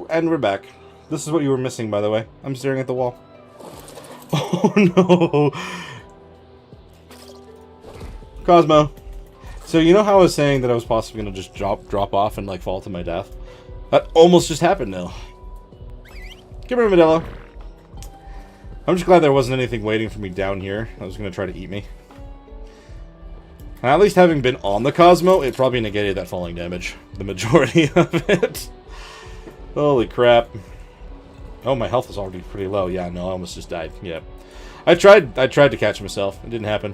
And we're back. This is what you were missing, by the way. I'm staring at the wall. Oh, no. Cosmo. So, you know how I was saying that I was possibly going to just drop off and, like, fall to my death? That almost just happened now. Come here, Medela. I'm just glad there wasn't anything waiting for me down here. I was going to try to eat me. And at least having been on the Cosmo, it probably negated that falling damage. The majority of it. Holy crap. Oh, my health is already pretty low. Yeah, no, I almost just died. Yeah. I tried to catch myself. It didn't happen.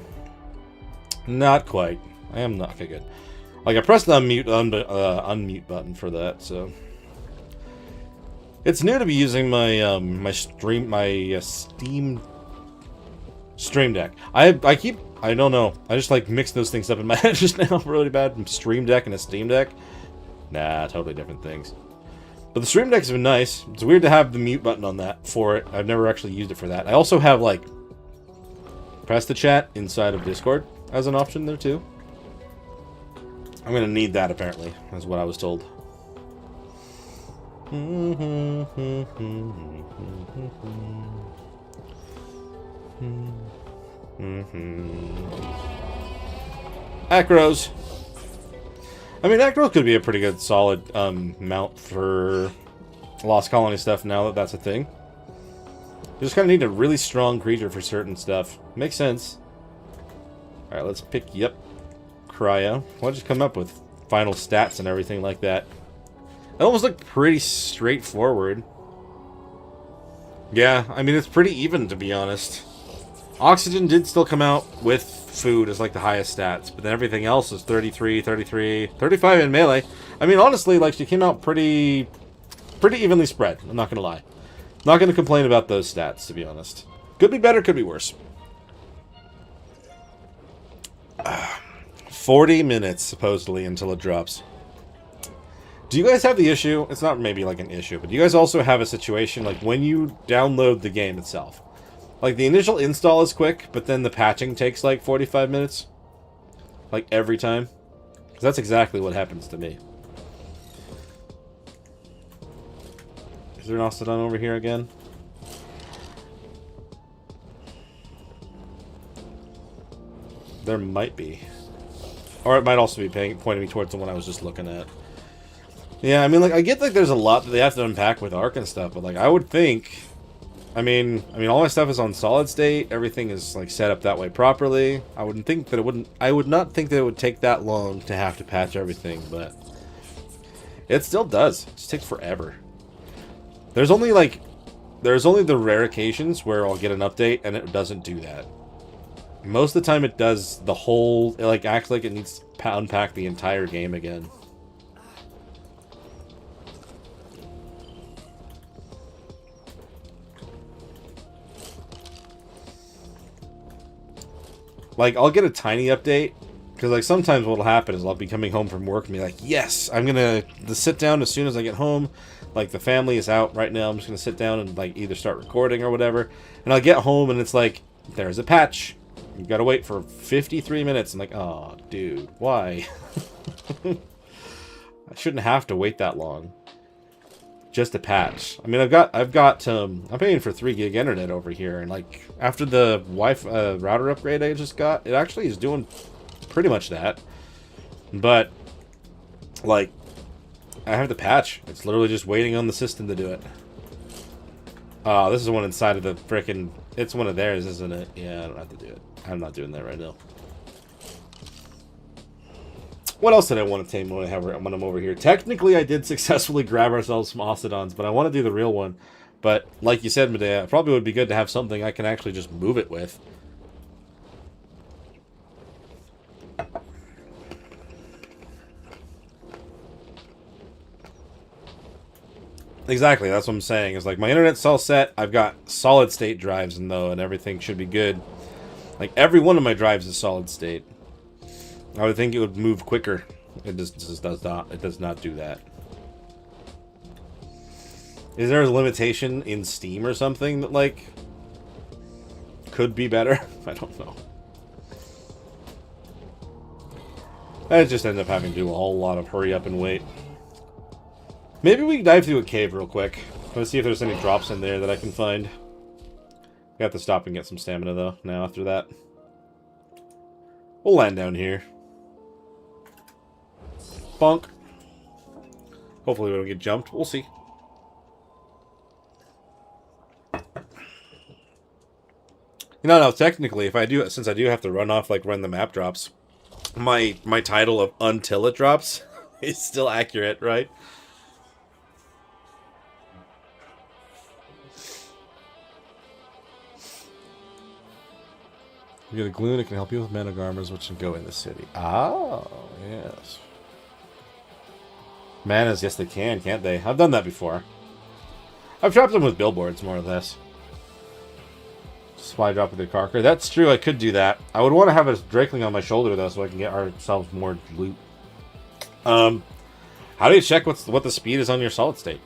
Not quite. I am not. Okay, good. Like, I pressed the unmute button for that, so... It's new to be using my, Steam Stream Deck. I don't know. I just, like, mix those things up in my head just now really bad. Stream Deck and a Steam Deck? Nah, totally different things. But the Stream Deck's been nice. It's weird to have the mute button on that for it. I've never actually used it for that. I also have, like, press the chat inside of Discord as an option there, too. I'm gonna need that, apparently. That's what I was told. Acros. I mean, Acros could be a pretty good, solid mount for Lost Colony stuff now that that's a thing. You just kind of need a really strong creature for certain stuff. Makes sense. Alright, let's pick, yep, Cryo. What'd you come up with? Final stats and everything like that. It almost looked pretty straightforward. Yeah, I mean, it's pretty even, to be honest. Oxygen did still come out with food as, like, the highest stats, but then everything else is 33, 33, 35 in melee. I mean, honestly, like, she came out pretty evenly spread, I'm not gonna lie. Not gonna complain about those stats, to be honest. Could be better, could be worse. 40 minutes, supposedly, until it drops. Do you guys have the issue? It's not maybe like an issue, but do you guys also have a situation like when you download the game itself? Like the initial install is quick, but then the patching takes like 45 minutes? Like every time? Because that's exactly what happens to me. Is there an Ostodon over here again? There might be. Or it might also be pointing me towards the one I was just looking at. Yeah, I mean, like, I get like there's a lot that they have to unpack with Ark and stuff, but like, I would think, I mean, all my stuff is on solid state. Everything is like set up that way properly. I would not think that it would take that long to have to patch everything, but it still does. It just takes forever. There's only the rare occasions where I'll get an update and it doesn't do that. Most of the time, it does the whole. It like acts like it needs to unpack the entire game again. Like, I'll get a tiny update, because, like, sometimes what'll happen is I'll be coming home from work and be like, yes, I'm gonna sit down as soon as I get home. Like, the family is out right now. I'm just gonna sit down and, like, either start recording or whatever. And I'll get home and it's like, there's a patch. You gotta wait for 53 minutes. I'm like, oh, dude, why? I shouldn't have to wait that long. Just a patch. I mean, I'm paying for 3 gig internet over here, and like after the Wi-Fi router upgrade I just got, it actually is doing pretty much that. But like, I have the patch. It's literally just waiting on the system to do it. Oh, this is one inside of the frickin'. It's one of theirs, isn't it? Yeah, I don't have to do it. I'm not doing that right now. What else did I want to tame when I'm over here? Technically, I did successfully grab ourselves some Ostodons, but I want to do the real one. But, like you said, Medea, it probably would be good to have something I can actually just move it with. Exactly, that's what I'm saying. Is like, my internet's all set, I've got solid state drives and everything should be good. Like, every one of my drives is solid state. I would think it would move quicker. It just does not. It does not do that. Is there a limitation in Steam or something that, like, could be better? I don't know. I just end up having to do a whole lot of hurry up and wait. Maybe we can dive through a cave real quick. Let's see if there's any drops in there that I can find. We have to stop and get some stamina, though, now after that. We'll land down here. Bonk. Hopefully we don't get jumped. We'll see. No, technically, if I do, since I do have to run off, like, when the map drops, my title of Until It Drops is still accurate, right? You get a glue and it can help you with mana garmers, which can go in the city. Oh, yes. Manas, yes they can, can't they? I've done that before. I've trapped them with billboards, more or less. Supply drop with the Carker. That's true, I could do that. I would want to have a Drakeling on my shoulder, though, so I can get ourselves more loot. How do you check what the speed is on your solid state?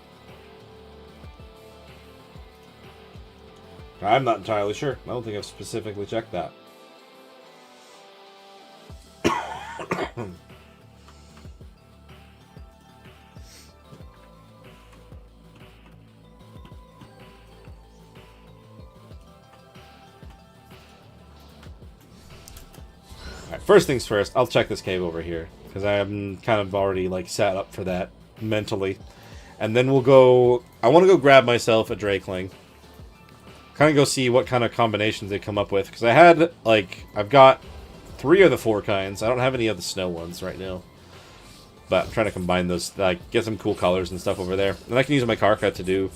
I'm not entirely sure. I don't think I've specifically checked that. Alright, first things first, I'll check this cave over here. Because I am kind of already, like, set up for that mentally. And then we'll go... I want to go grab myself a Drakeling. Kind of go see what kind of combinations they come up with. Because I had, like... I've got 3 of the 4 kinds. I don't have any of the snow ones right now. But I'm trying to combine those, like, get some cool colors and stuff over there. And I can use my Karka to do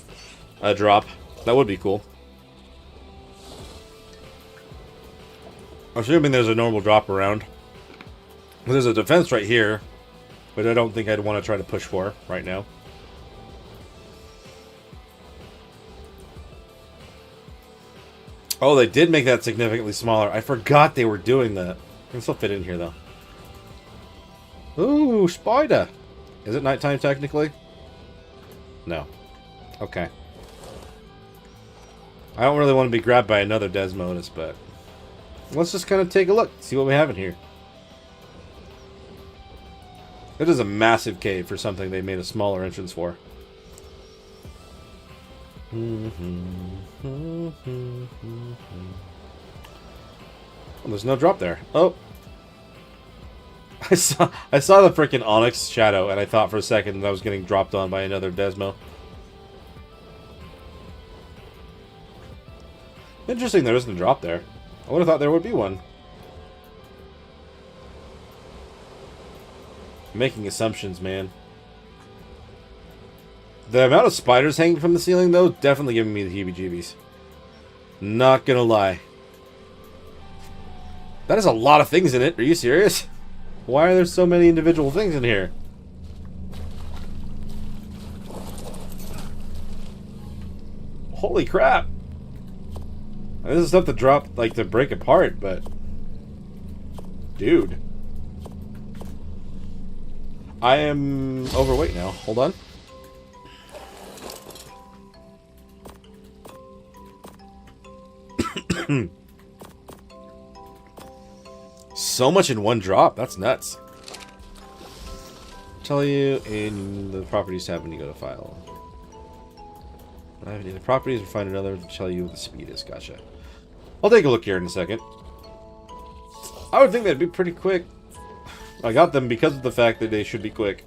a drop. That would be cool. Assuming there's a normal drop around. There's a defense right here, but I don't think I'd want to try to push for right now. Oh, they did make that significantly smaller. I forgot they were doing that. I can still fit in here, though. Ooh, spider! Is it nighttime, technically? No. Okay. I don't really want to be grabbed by another Desmodus, but... let's just kind of take a look, see what we have in here. It is a massive cave for something they made a smaller entrance for. Oh, there's no drop there. Oh. I saw the freaking Onyx shadow, and I thought for a second that I was getting dropped on by another Desmo. Interesting there isn't a drop there. I would have thought there would be one. Making assumptions, man. The amount of spiders hanging from the ceiling, though, definitely giving me the heebie-jeebies. Not gonna lie. That is a lot of things in it. Are you serious? Why are there so many individual things in here? Holy crap. This is stuff to drop, like, to break apart, but... dude. I am overweight now. Hold on. So much in one drop. That's nuts. Tell you in the properties tab when you go to file. I have any of the properties or find another to tell you what the speed is. Gotcha. I'll take a look here in a second. I would think that'd be pretty quick. I got them because of the fact that they should be quick.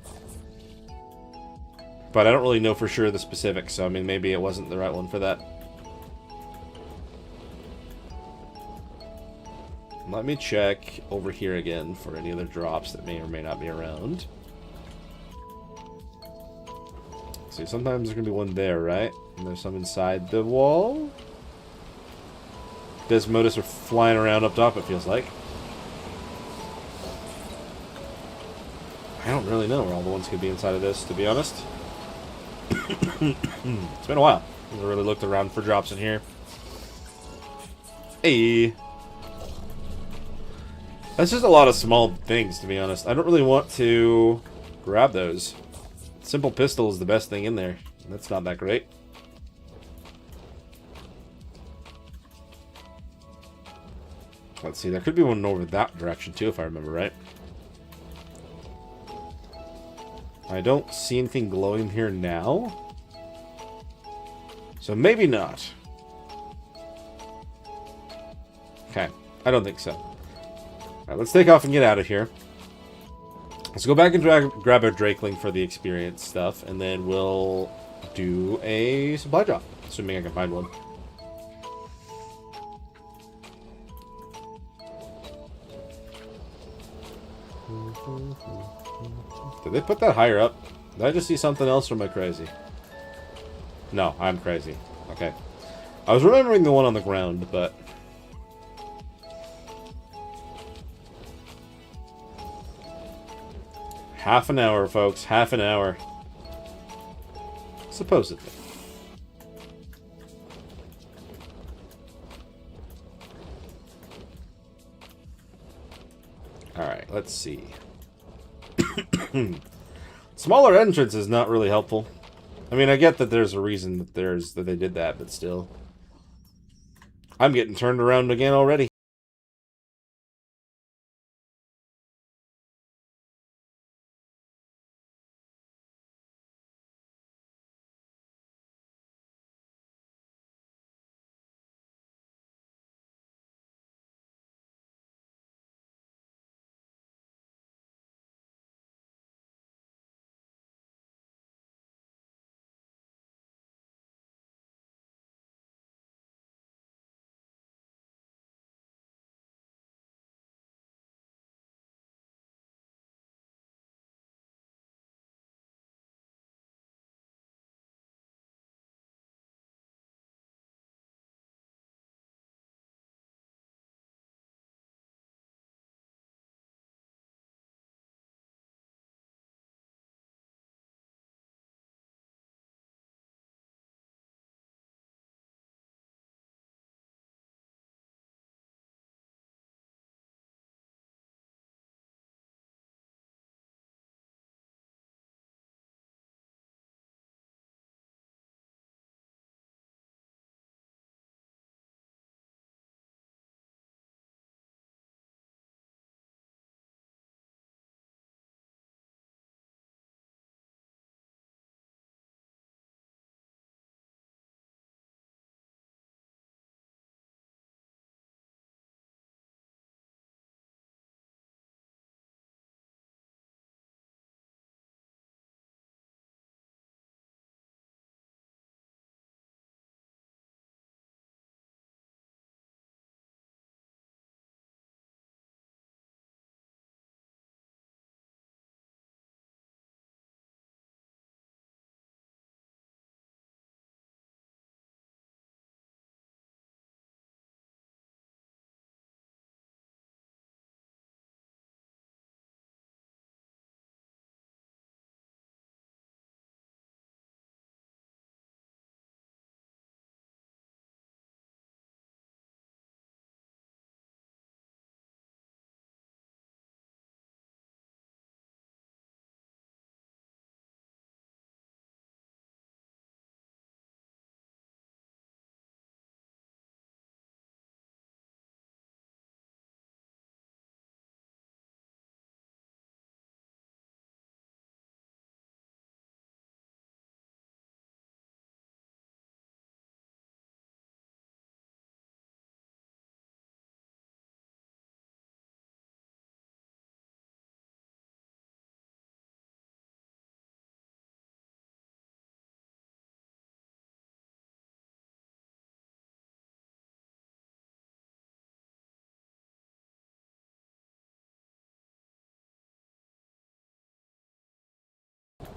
But I don't really know for sure the specifics, so I mean maybe it wasn't the right one for that. Let me check over here again for any other drops that may or may not be around. See, sometimes there's going to be one there, right? And there's some inside the wall. Desmodus are flying around up top, it feels like. I don't really know where all the ones could be inside of this, to be honest. It's been a while. I haven't really looked around for drops in here. Hey! That's just a lot of small things, to be honest. I don't really want to grab those. Simple pistol is the best thing in there. That's not that great. Let's see, there could be one over that direction too, if I remember right. I don't see anything glowing here now. So maybe not. Okay, I don't think so. Alright, let's take off and get out of here. Let's go back and grab our Drakeling for the experience stuff, and then we'll do a supply drop, assuming I can find one. Did they put that higher up? Did I just see something else, or am I crazy? No, I'm crazy. Okay. I was remembering the one on the ground, but... half an hour, folks. Half an hour. Supposedly. Alright, let's see. Smaller entrance is not really helpful. I mean, I get that there's a reason that they did that, but still. I'm getting turned around again already.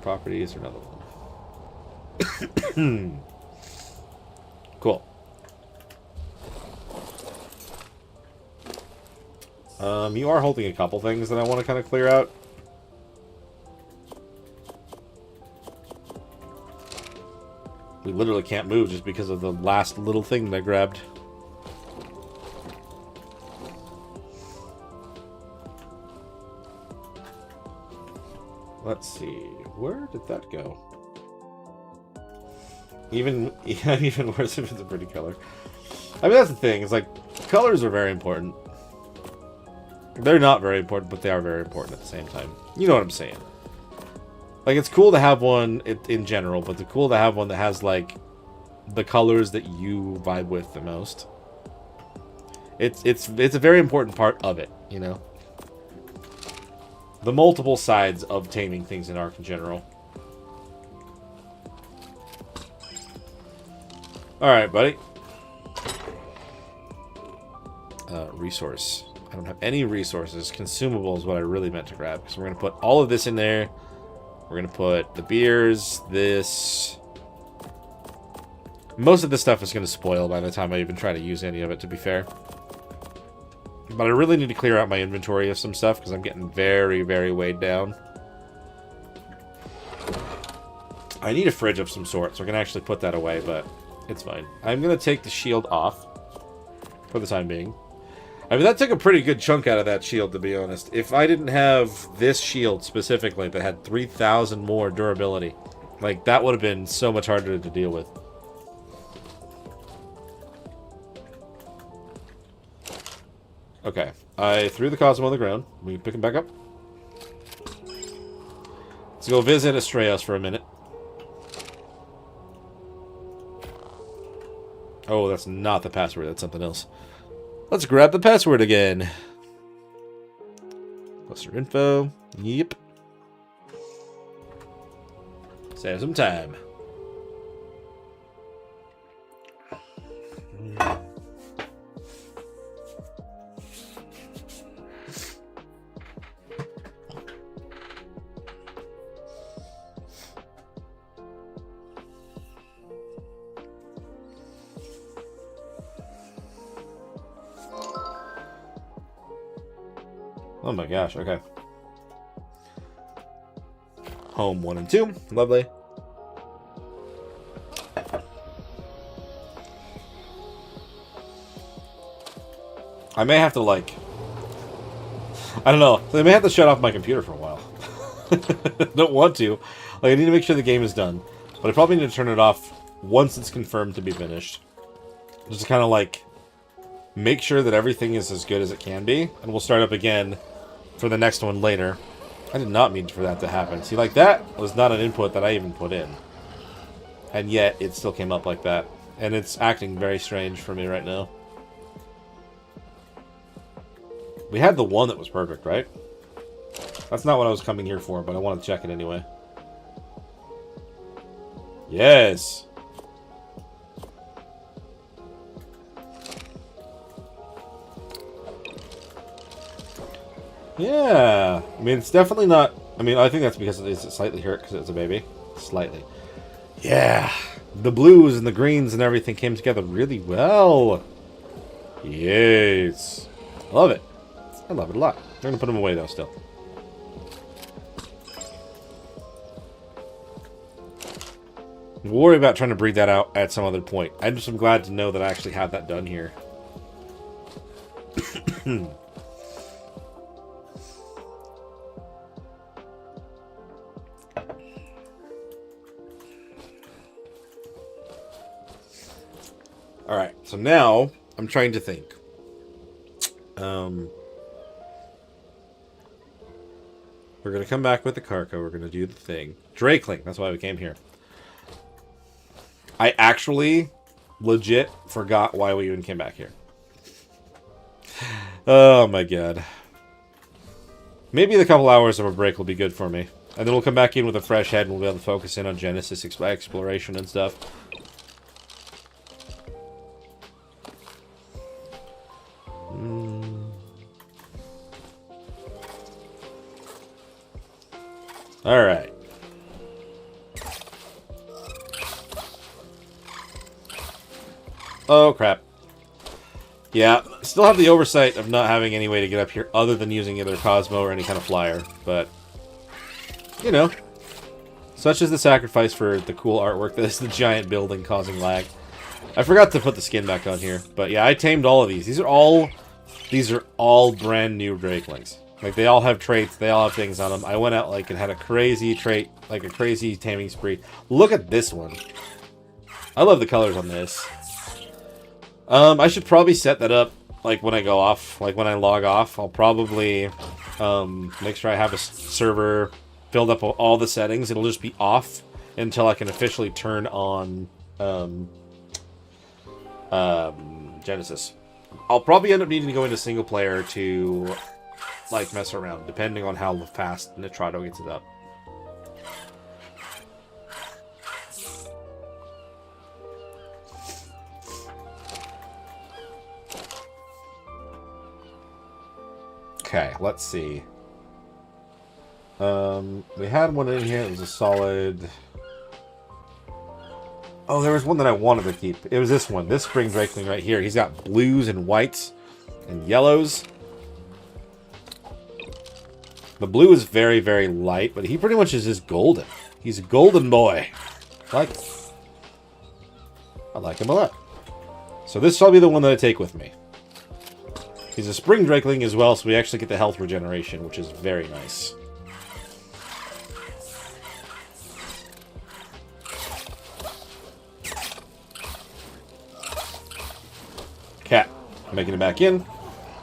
Properties or another one. Cool. You are holding a couple things that I want to kind of clear out. We literally can't move just because of the last little thing that I grabbed. Let's see. Where did that go? Even worse if it's a pretty color. I mean, that's the thing. It's like, colors are very important. They're not very important, but they are very important at the same time. You know what I'm saying. Like, it's cool to have one in general, but it's cool to have one that has, like, the colors that you vibe with the most. It's a very important part of it, you know? The multiple sides of taming things in Ark in general. Alright, buddy. Resource. I don't have any resources. Consumable is what I really meant to grab. Because we're going to put all of this in there. We're going to put the beers, this. Most of this stuff is going to spoil by the time I even try to use any of it, to be fair. But I really need to clear out my inventory of some stuff, because I'm getting very, very weighed down. I need a fridge of some sort, so we're going to actually put that away, but it's fine. I'm going to take the shield off for the time being. I mean, that took a pretty good chunk out of that shield, to be honest. If I didn't have this shield specifically that had 3,000 more durability, like, that would have been so much harder to deal with. Okay, I threw the Cosmo on the ground. We can pick him back up. Let's go visit Astraeus for a minute. Oh, that's not the password. That's something else. Let's grab the password again. Cluster info. Yep. Save some time. Oh my gosh, okay. Home 1 and 2. Lovely. I may have to, like... I don't know. I may have to shut off my computer for a while. Don't want to. Like, I need to make sure the game is done. But I probably need to turn it off once it's confirmed to be finished. Just to kind of, like, make sure that everything is as good as it can be. And we'll start up again for the next one later. I did not mean for that to happen. See, like, that was not an input that I even put in. And yet, it still came up like that. And it's acting very strange for me right now. We had the one that was perfect, right? That's not what I was coming here for, but I want to check it anyway. Yes! Yeah, I mean, it's definitely not... I mean, I think that's because it's slightly hurt because it's a baby. Slightly. Yeah, the blues and the greens and everything came together really well. Yes. Love it. I love it a lot. I'm going to put them away, though, still. We'll worry about trying to breed that out at some other point. I'm just glad to know that I actually have that done here. Alright, so now I'm trying to think. We're going to come back with the Carco. We're going to do the thing. Drakeling, that's why we came here. I actually legit forgot why we even came back here. Oh my god. Maybe the couple hours of a break will be good for me. And then we'll come back in with a fresh head and we'll be able to focus in on Genesis exploration and stuff. Alright. Oh, crap. Yeah, still have the oversight of not having any way to get up here other than using either Cosmo or any kind of flyer, but, you know, such is the sacrifice for the cool artwork that is the giant building causing lag. I forgot to put the skin back on here, but yeah, I tamed all of these. These are all brand new Drakelings. Like, they all have traits, they all have things on them. I went out, like, and had a crazy trait, like a crazy taming spree. Look at this one. I love the colors on this. I should probably set that up, like, when I go off, like, when I log off. I'll probably, make sure I have a server filled up with all the settings. It'll just be off until I can officially turn on, Genesis. I'll probably end up needing to go into single player to, like, mess around, depending on how fast Nitrado gets it up. Okay, let's see. We had one in here. It was a solid... Oh, there was one that I wanted to keep. It was this one. This Spring Drakeling right here. He's got blues and whites and yellows. The blue is very, very light, but he pretty much is just golden. He's a golden boy. I like him a lot. So this shall be the one that I take with me. He's a spring drakeling as well, so we actually get the health regeneration, which is very nice. Cat. Making it back in.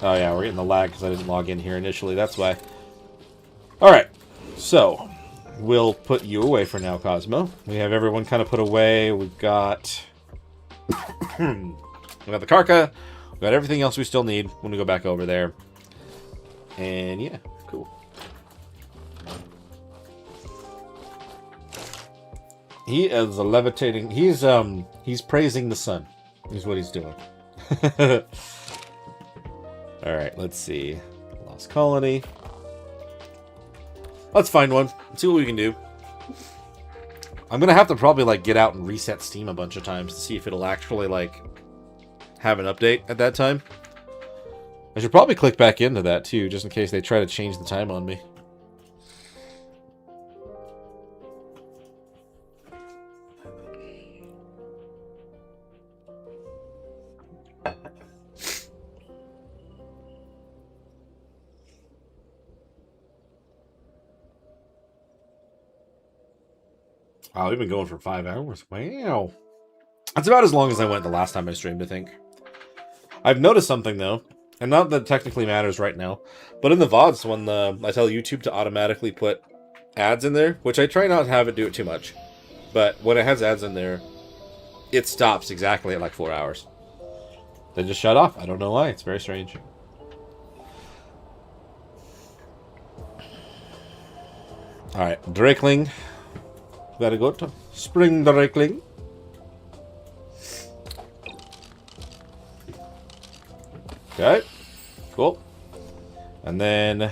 Oh yeah, we're getting the lag because I didn't log in here initially. That's why. Alright. So, we'll put you away for now, Cosmo. We have everyone kind of put away. We've got... we got the Karka. We got everything else we still need when we go back over there. And yeah, cool. He is levitating. He's praising the sun. Is what he's doing. Alright, let's see. Lost Colony. Let's find one. See what we can do. I'm gonna have to probably, like, get out and reset Steam a bunch of times to see if it'll actually, like, have an update at that time. I should probably click back into that, too, just in case they try to change the time on me. Wow, we've been going for 5 hours. Wow. That's about as long as I went the last time I streamed, I think. I've noticed something, though. And not that it technically matters right now. But in the VODs, when I tell YouTube to automatically put ads in there, which I try not to have it do it too much. But when it has ads in there, it stops exactly at like 4 hours. They just shut off. I don't know why. It's very strange. Alright, Drakeling. Very good. Spring Drakeling. Okay. Cool. And then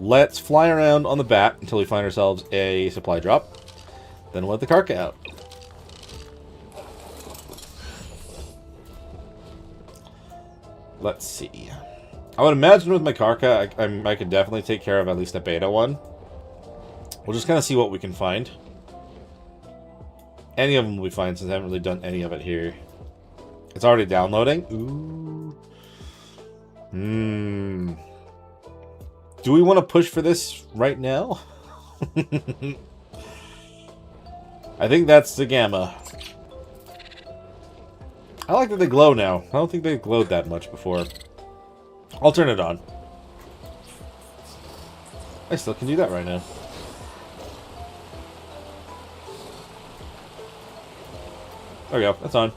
let's fly around on the bat until we find ourselves a supply drop. Then we'll let the Karka out. Let's see. I would imagine with my Karka, I could definitely take care of at least a beta one. We'll just kind of see what we can find. Any of them will be fine since I haven't really done any of it here. It's already downloading. Ooh. Do we want to push for this right now? I think that's the Gamma. I like that they glow now. I don't think they glowed that much before. I'll turn it on. I still can do that right now. There we go. That's on.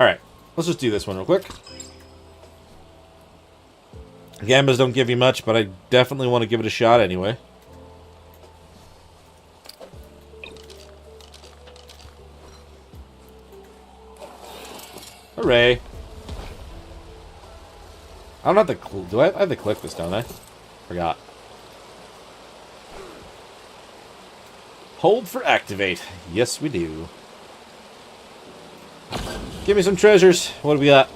Alright. Let's just do this one real quick. Gambas don't give you much, but I definitely want to give it a shot anyway. Hooray. I don't have to... Do I have to click this, don't I? Forgot. Hold for activate. Yes, we do. Give me some treasures. What do we got?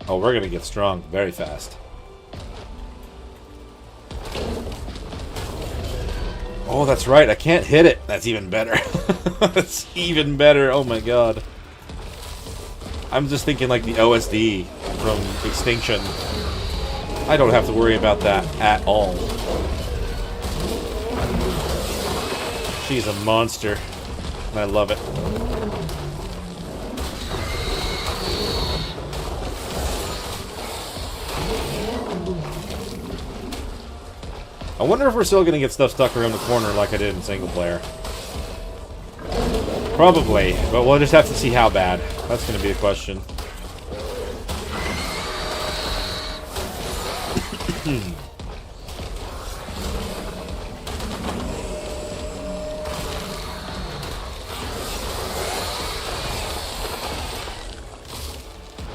Oh, we're gonna get strong very fast. Oh, that's right. I can't hit it. That's even better. That's even better. Oh my god. I'm just thinking like the OSD from Extinction. I don't have to worry about that at all. She's a monster. And I love it. I wonder if we're still going to get stuff stuck around the corner like I did in single player. Probably, but we'll just have to see how bad. That's going to be a question.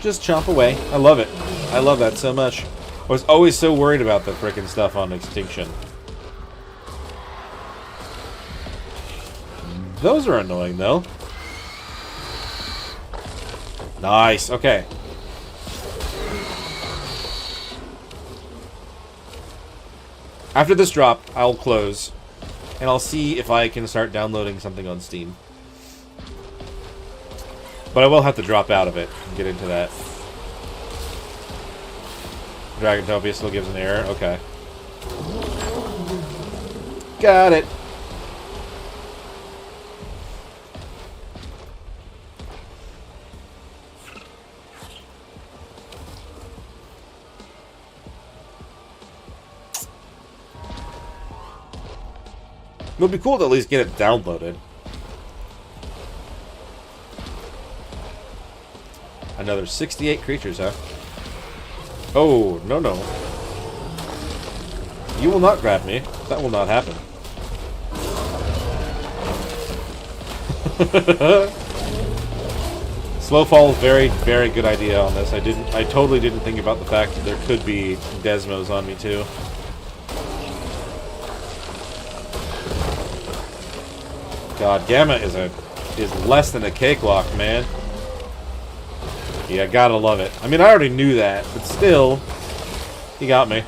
Just chomp away. I love it. I love that so much. I was always so worried about the frickin' stuff on Extinction. Those are annoying, though. Nice, okay. After this drop, I'll close. And I'll see if I can start downloading something on Steam. But I will have to drop out of it and get into that. Dragotopia still gives an error. Okay. Got it. It would be cool to at least get it downloaded. Another 68 creatures, huh? Oh, no, no. You will not grab me. That will not happen. Slow fall is very, very good idea on this. I totally didn't think about the fact that there could be Desmos on me too. God, Gamma is less than a cakewalk, man. Yeah, gotta love it. I mean, I already knew that, but still, he got me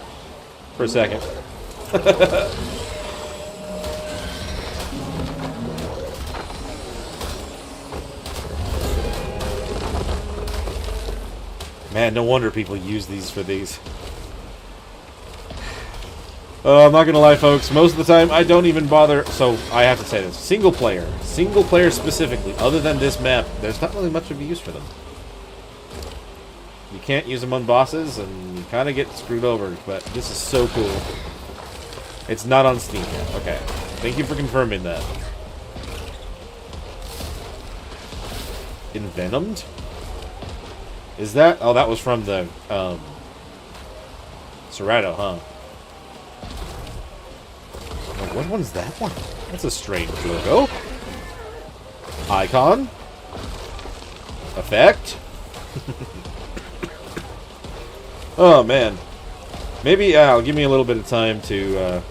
for a second. Man, no wonder people use these for these. I'm not gonna lie, folks. Most of the time, I don't even bother. So I have to say this: single player specifically. Other than this map, there's not really much of a use for them. You can't use them on bosses, and you kind of get screwed over. But this is so cool. It's not on Steam yet. Okay, thank you for confirming that. Envenomed? Is that? Oh, that was from the Serrato, huh? What one's that one? That's a strange logo. Icon. Effect. Oh, man. Maybe give me a little bit of time to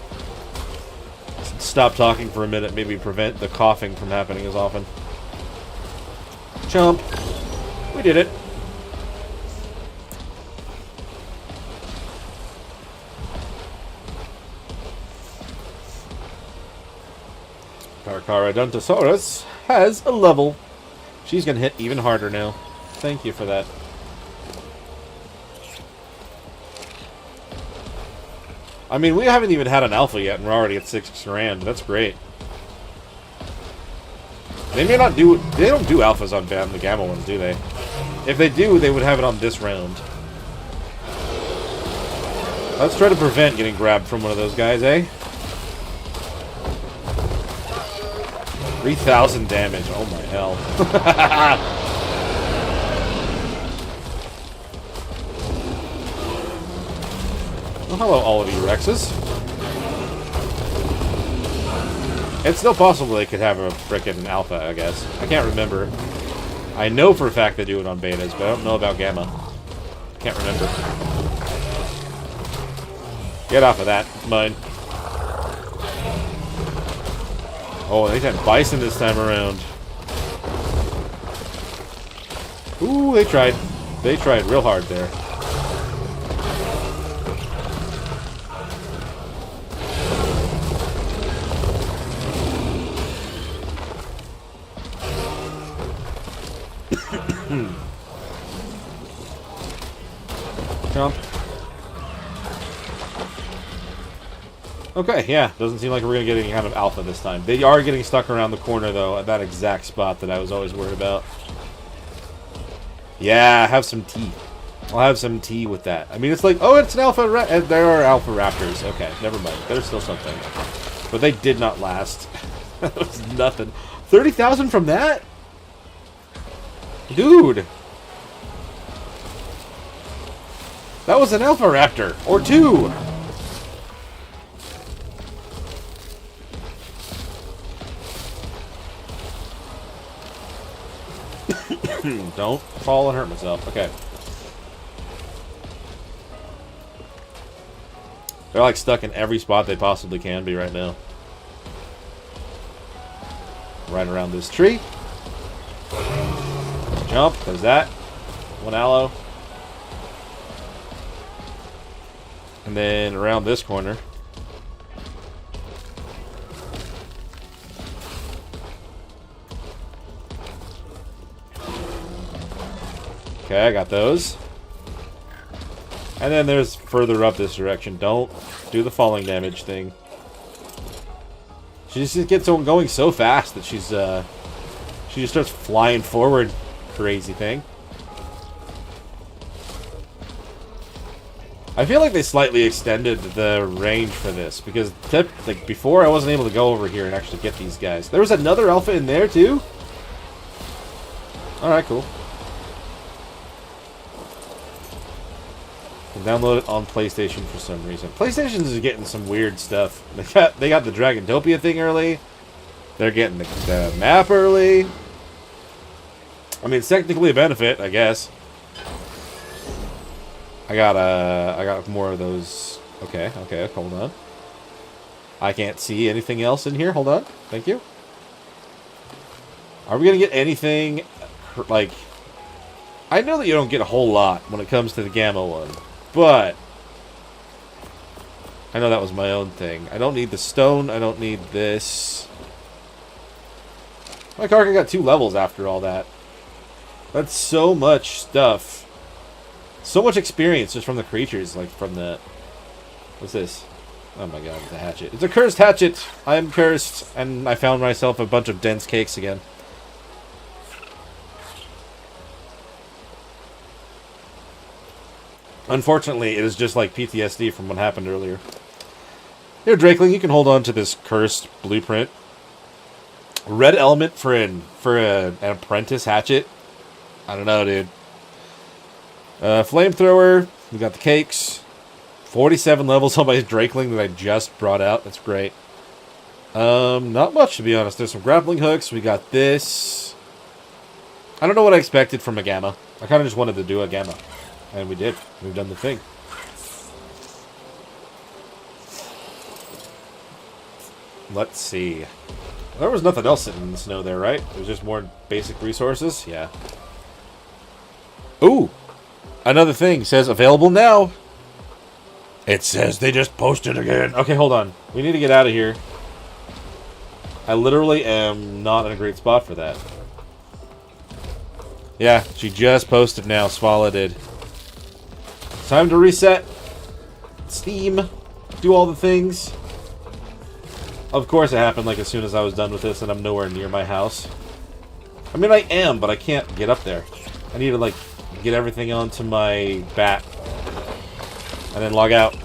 stop talking for a minute. Maybe prevent the coughing from happening as often. Chomp. We did it. Carcharodontosaurus has a level. She's gonna hit even harder now. Thank you for that. I mean, we haven't even had an alpha yet, and we're already at 6 grand. That's great. They may not do... They don't do alphas on the Gamma ones, do they? If they do, they would have it on this round. Let's try to prevent getting grabbed from one of those guys, eh? 3,000 damage. Oh my hell. Well, hello, all of you Rexes. It's still possible they could have a frickin' alpha, I guess. I can't remember. I know for a fact they do it on betas, but I don't know about gamma. Can't remember. Get off of that. It's mine. Oh, they had Bison this time around. Ooh, they tried. They tried real hard there. Jump. Okay, yeah. Doesn't seem like we're going to get any kind of alpha this time. They are getting stuck around the corner, though, at that exact spot that I was always worried about. Yeah, have some tea. I'll have some tea with that. I mean, it's like, oh, it's an alpha there are alpha raptors. Okay, never mind. There's still something. But they did not last. That was nothing. 30,000 from that? Dude. That was an alpha raptor. Or two. Don't fall and hurt myself. Okay. They're like stuck in every spot they possibly can be right now. Right around this tree. Jump, there's that. One aloe. And then around this corner. Okay, I got those. And then there's further up this direction. Don't do the falling damage thing. She just gets on going so fast that she just starts flying forward. Crazy thing. I feel like they slightly extended the range for this because like before I wasn't able to go over here and actually get these guys. There was another alpha in there too. All right, cool. Download it on PlayStation for some reason. PlayStation is getting some weird stuff. They got the Dragantopia thing early. They're getting the map early. I mean, it's technically a benefit, I guess. I got more of those. Okay, hold on. I can't see anything else in here. Hold on. Thank you. Are we gonna get anything like? I know that you don't get a whole lot when it comes to the Gamma one. But I know that was my own thing. I don't need the stone. I don't need this. My Karka got 2 levels after all that. That's so much stuff. So much experience just from the creatures. Like from the... What's this? Oh my god, it's a hatchet. It's a cursed hatchet! I am cursed. And I found myself a bunch of dense cakes again. Unfortunately, it is just like PTSD from what happened earlier. Here, Drakeling, you can hold on to this cursed blueprint. Red element for an apprentice hatchet. I don't know, dude. Flamethrower. We got the cakes. 47 levels on my Drakeling that I just brought out. That's great. Not much, to be honest. There's some grappling hooks. We got this. I don't know what I expected from a Gamma. I kind of just wanted to do a Gamma. And we did. We've done the thing. Let's see. There was nothing else sitting in the snow there, right? It was just more basic resources? Yeah. Ooh! Another thing says available now. It says they just posted again. Okay, hold on. We need to get out of here. I literally am not in a great spot for that. Yeah, she just posted now. Svala did. Time to reset. Steam. Do all the things. Of course it happened like as soon as I was done with this and I'm nowhere near my house. I mean, I am, but I can't get up there. I need to, like, get everything onto my bat. And then log out.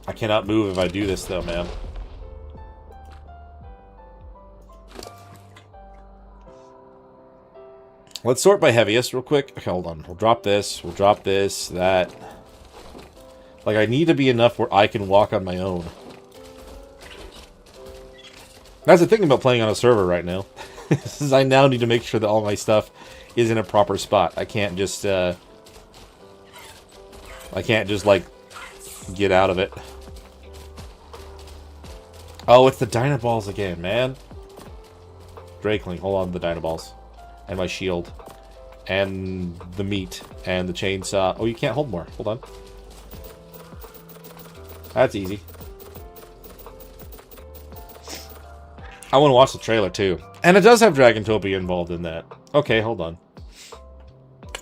I cannot move if I do this, though, man. Let's sort by heaviest real quick. Okay, hold on. We'll drop this. We'll drop this. That. Like, I need to be enough where I can walk on my own. That's the thing about playing on a server right now. Is I now need to make sure that all my stuff is in a proper spot. I can't just, like, get out of it. Oh, it's the Dynaballs again, man. Drakeling, hold on to the Dynaballs. And my shield. And the meat. And the chainsaw. Oh, you can't hold more. Hold on. That's easy. I want to watch the trailer, too. And it does have Dragantopia involved in that. Okay, hold on.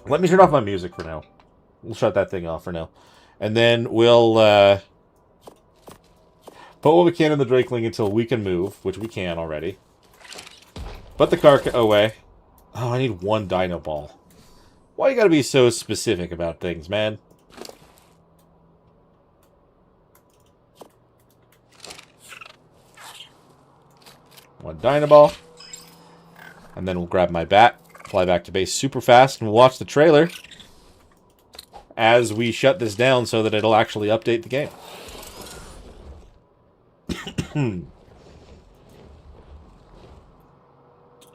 Let me turn off my music for now. We'll shut that thing off for now. And then we'll, put what we can in the Drakeling until we can move, which we can already. Put the Karka away. Oh, I need one Dino Ball. Why you gotta be so specific about things, man? One Dino Ball. And then we'll grab my bat, fly back to base super fast, and we'll watch the trailer as we shut this down so that it'll actually update the game.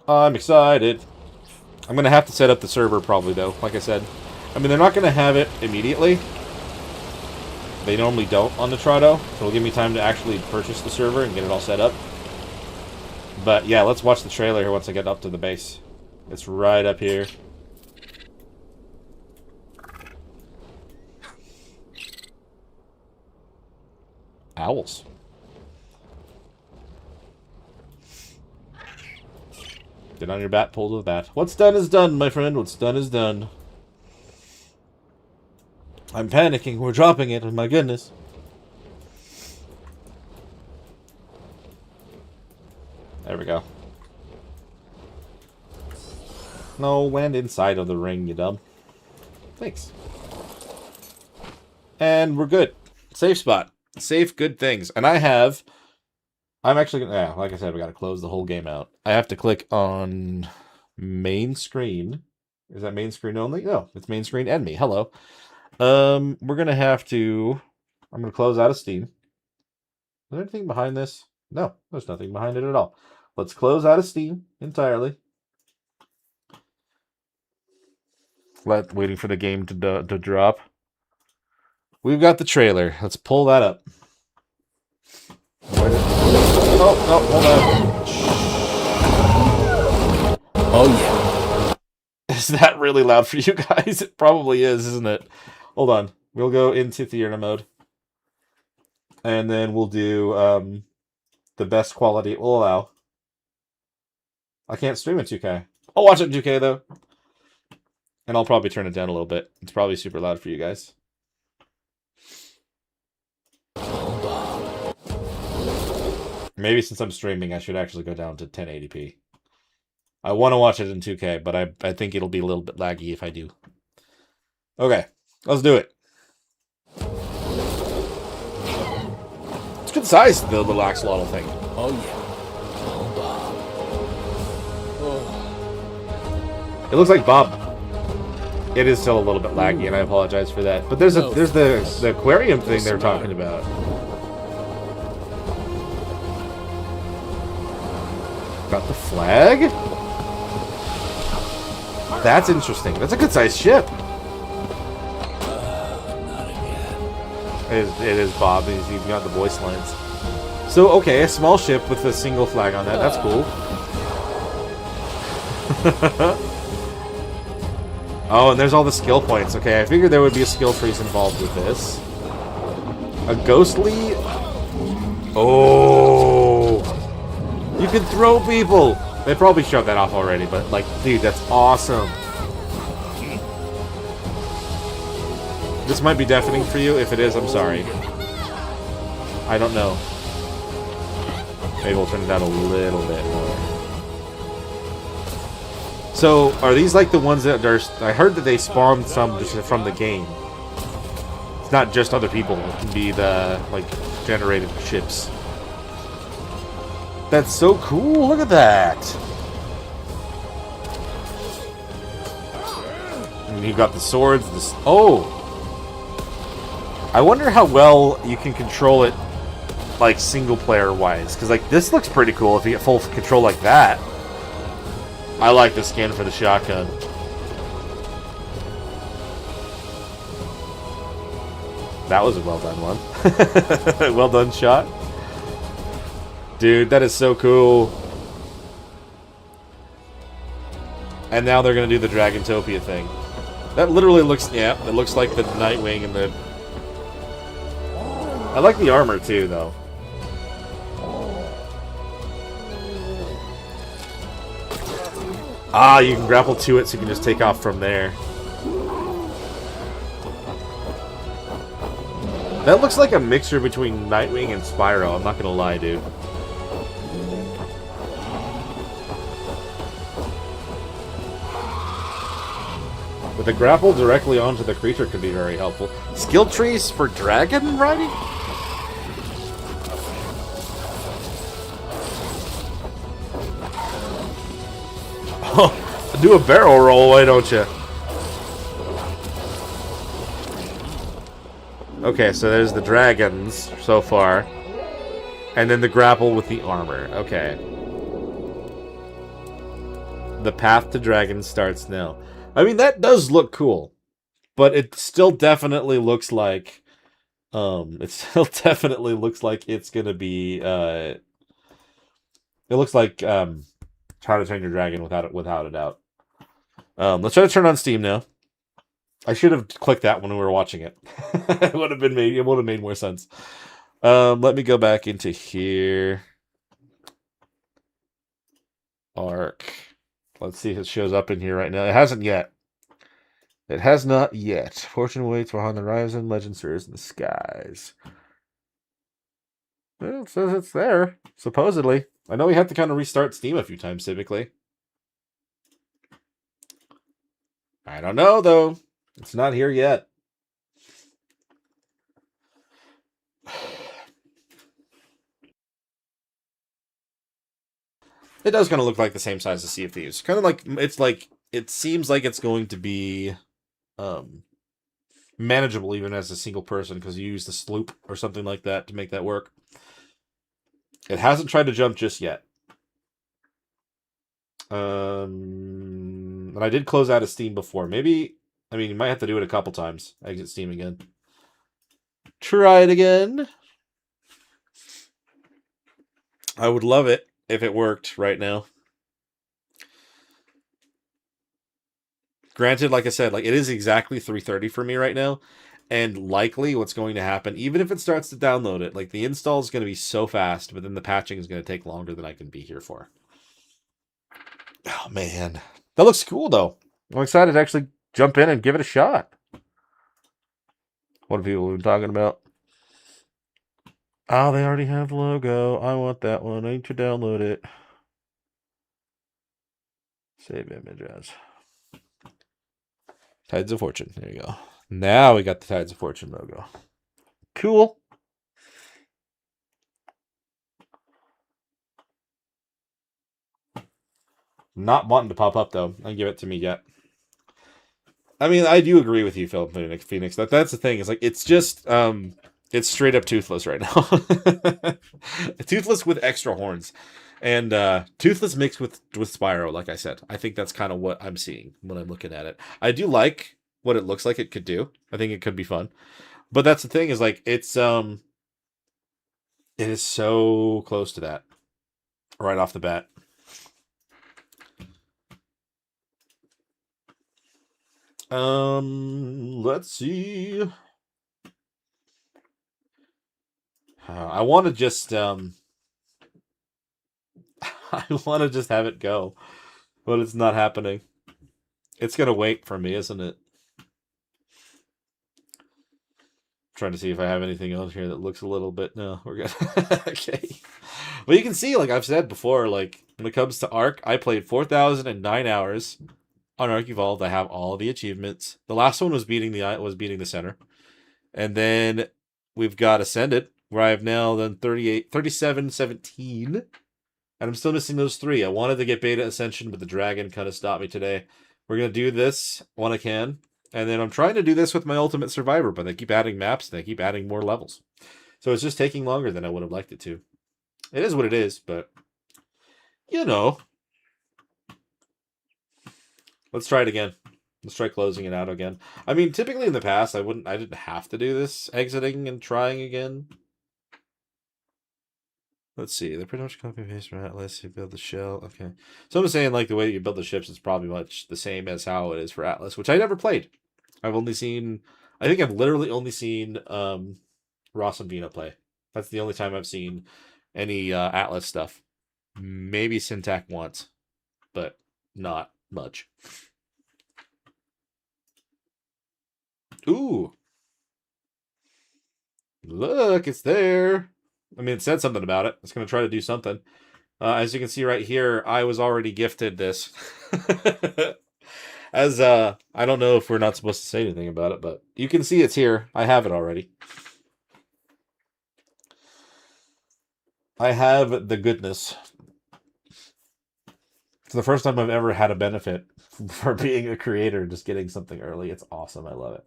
I'm excited. I'm going to have to set up the server probably, though. Like I said, I mean, they're not going to have it immediately. They normally don't on the Trotto, so it'll give me time to actually purchase the server and get it all set up. But yeah, let's watch the trailer here once I get up to the base. It's right up here. Owls. Get on your bat, pull to the bat. What's done is done, my friend. What's done is done. I'm panicking. We're dropping it. Oh my goodness. There we go. No, land inside of the ring, you dumb. Thanks. And we're good. Safe spot. Safe, good things. And I'm actually gonna, yeah, like I said, we gotta close the whole game out. I have to click on main screen. Is that main screen only? No, it's main screen and me. Hello. We're gonna have to, I'm gonna close out of Steam. Is there anything behind this? No, there's nothing behind it at all. Let's close out of Steam entirely. Waiting for the game to drop. We've got the trailer. Let's pull that up. Oh, no, hold on. Oh, yeah. Is that really loud for you guys? It probably is, isn't it? Hold on. We'll go into theater mode. And then we'll do the best quality it will allow. I can't stream in 2K. I'll watch it in 2K, though. And I'll probably turn it down a little bit. It's probably super loud for you guys. Maybe since I'm streaming, I should actually go down to 1080p. I want to watch it in 2K, but I think it'll be a little bit laggy if I do. Okay, let's do it. It's good size, the little axolotl thing. Oh, yeah. It looks like Bob. It is still a little bit laggy, and I apologize for that. But there's the aquarium thing they're talking about. Got the flag? That's interesting. That's a good sized ship. It is Bob. He's even got the voice lines. So, okay, a small ship with a single flag on that. That's cool. Oh, and there's all the skill points. Okay, I figured there would be a skill trees involved with this. A ghostly... Oh! You can throw people! They probably showed that off already, but, like, dude, that's awesome. This might be deafening for you. If it is, I'm sorry. I don't know. Maybe we'll turn it down a little bit more. So, are these like the ones that are... I heard that they spawned some just from the game. It's not just other people. It can be the, like, generated ships. That's so cool! Look at that! And you've got the swords, oh! I wonder how well you can control it, like, single-player-wise. Because, like, this looks pretty cool if you get full control like that. I like the skin for the shotgun. That was a well-done one. Well-done shot. Dude, that is so cool. And now they're going to do the Dragantopia thing. That literally looks... Yeah, it looks like the Nightwing and the... I like the armor, too, though. Ah, you can grapple to it so you can just take off from there. That looks like a mixture between Nightwing and Spyro, I'm not gonna lie, dude. With a grapple directly onto the creature could be very helpful. Skill trees for dragon riding? Do a barrel roll, why don't you? Okay, so there's the dragons so far. And then the grapple with the armor. Okay. The path to dragons starts now. I mean, that does look cool. but it still definitely looks like it's gonna be it looks like How to Train Your Dragon without a doubt. Let's try to turn on Steam now. I should have clicked that when we were watching it. It would have made more sense. Let me go back into here. Arc. Let's see if it shows up in here right now. It hasn't yet. It has not yet. Fortune waits behind the horizon. Legend stirs in the skies. Well, it says it's there, supposedly. I know we have to kind of restart Steam a few times typically. I don't know, though. It's not here yet. It does kind of look like the same size as Sea of Thieves. Kind of like it seems like it's going to be manageable even as a single person because you use the sloop or something like that to make that work. It hasn't tried to jump just yet. And I did close out of Steam before. Maybe, I mean, you might have to do it a couple times. Exit Steam again. Try it again. I would love it if it worked right now. Granted, like I said, like it is exactly 3:30 for me right now, and likely what's going to happen, even if it starts to download it, like the install is going to be so fast, but then the patching is going to take longer than I can be here for. Oh man, that looks cool though. I'm excited to actually jump in and give it a shot. What have people been talking about? Oh, they already have the logo. I want that one. I need to download it. Save image as. Tides of Fortune. There you go. Now we got the Tides of Fortune logo. Cool. Not wanting to pop up though. Don't give it to me yet. I mean, I do agree with you, Philip Phoenix. That's the thing. It's like it's just it's straight up toothless right now. Toothless with extra horns. And toothless mixed with Spyro, like I said. I think that's kind of what I'm seeing when I'm looking at it. I do like what it looks like it could do. I think it could be fun. But that's the thing is like it is so close to that right off the bat. Let's see. I want to just I want to just have it go, but it's not happening. It's gonna wait for me, isn't it? Trying to see if I have anything on here that looks a little bit. No, we're good. Okay. Well, you can see, like I've said before, like when it comes to Arc, I played 4,009 hours on Arc Evolved. I have all the achievements. The last one was beating the center, and then we've got Ascended, where I have now done 37, 17, and I'm still missing those 3. I wanted to get Beta Ascension, but the dragon kind of stopped me today. We're gonna do this when I can. And then I'm trying to do this with my Ultimate Survivor, but they keep adding maps and they keep adding more levels. So it's just taking longer than I would have liked it to. It is what it is, but you know. Let's try it again. Let's try closing it out again. I mean, typically in the past, I didn't have to do this, exiting and trying again. Let's see. They're pretty much copy paste from Atlas. You build the shell. Okay. So I'm saying like the way you build the ships is probably much the same as how it is for Atlas, which I never played. I think I've literally only seen Ross and Vina play. That's the only time I've seen any Atlas stuff. Maybe Syntac once, but not much. Ooh. Look, it's there. I mean, it said something about it. It's going to try to do something. As you can see right here, I was already gifted this. As I don't know if we're not supposed to say anything about it, but you can see it's here. I have it already. I have the goodness. It's the first time I've ever had a benefit for being a creator, just getting something early. It's awesome. I love it.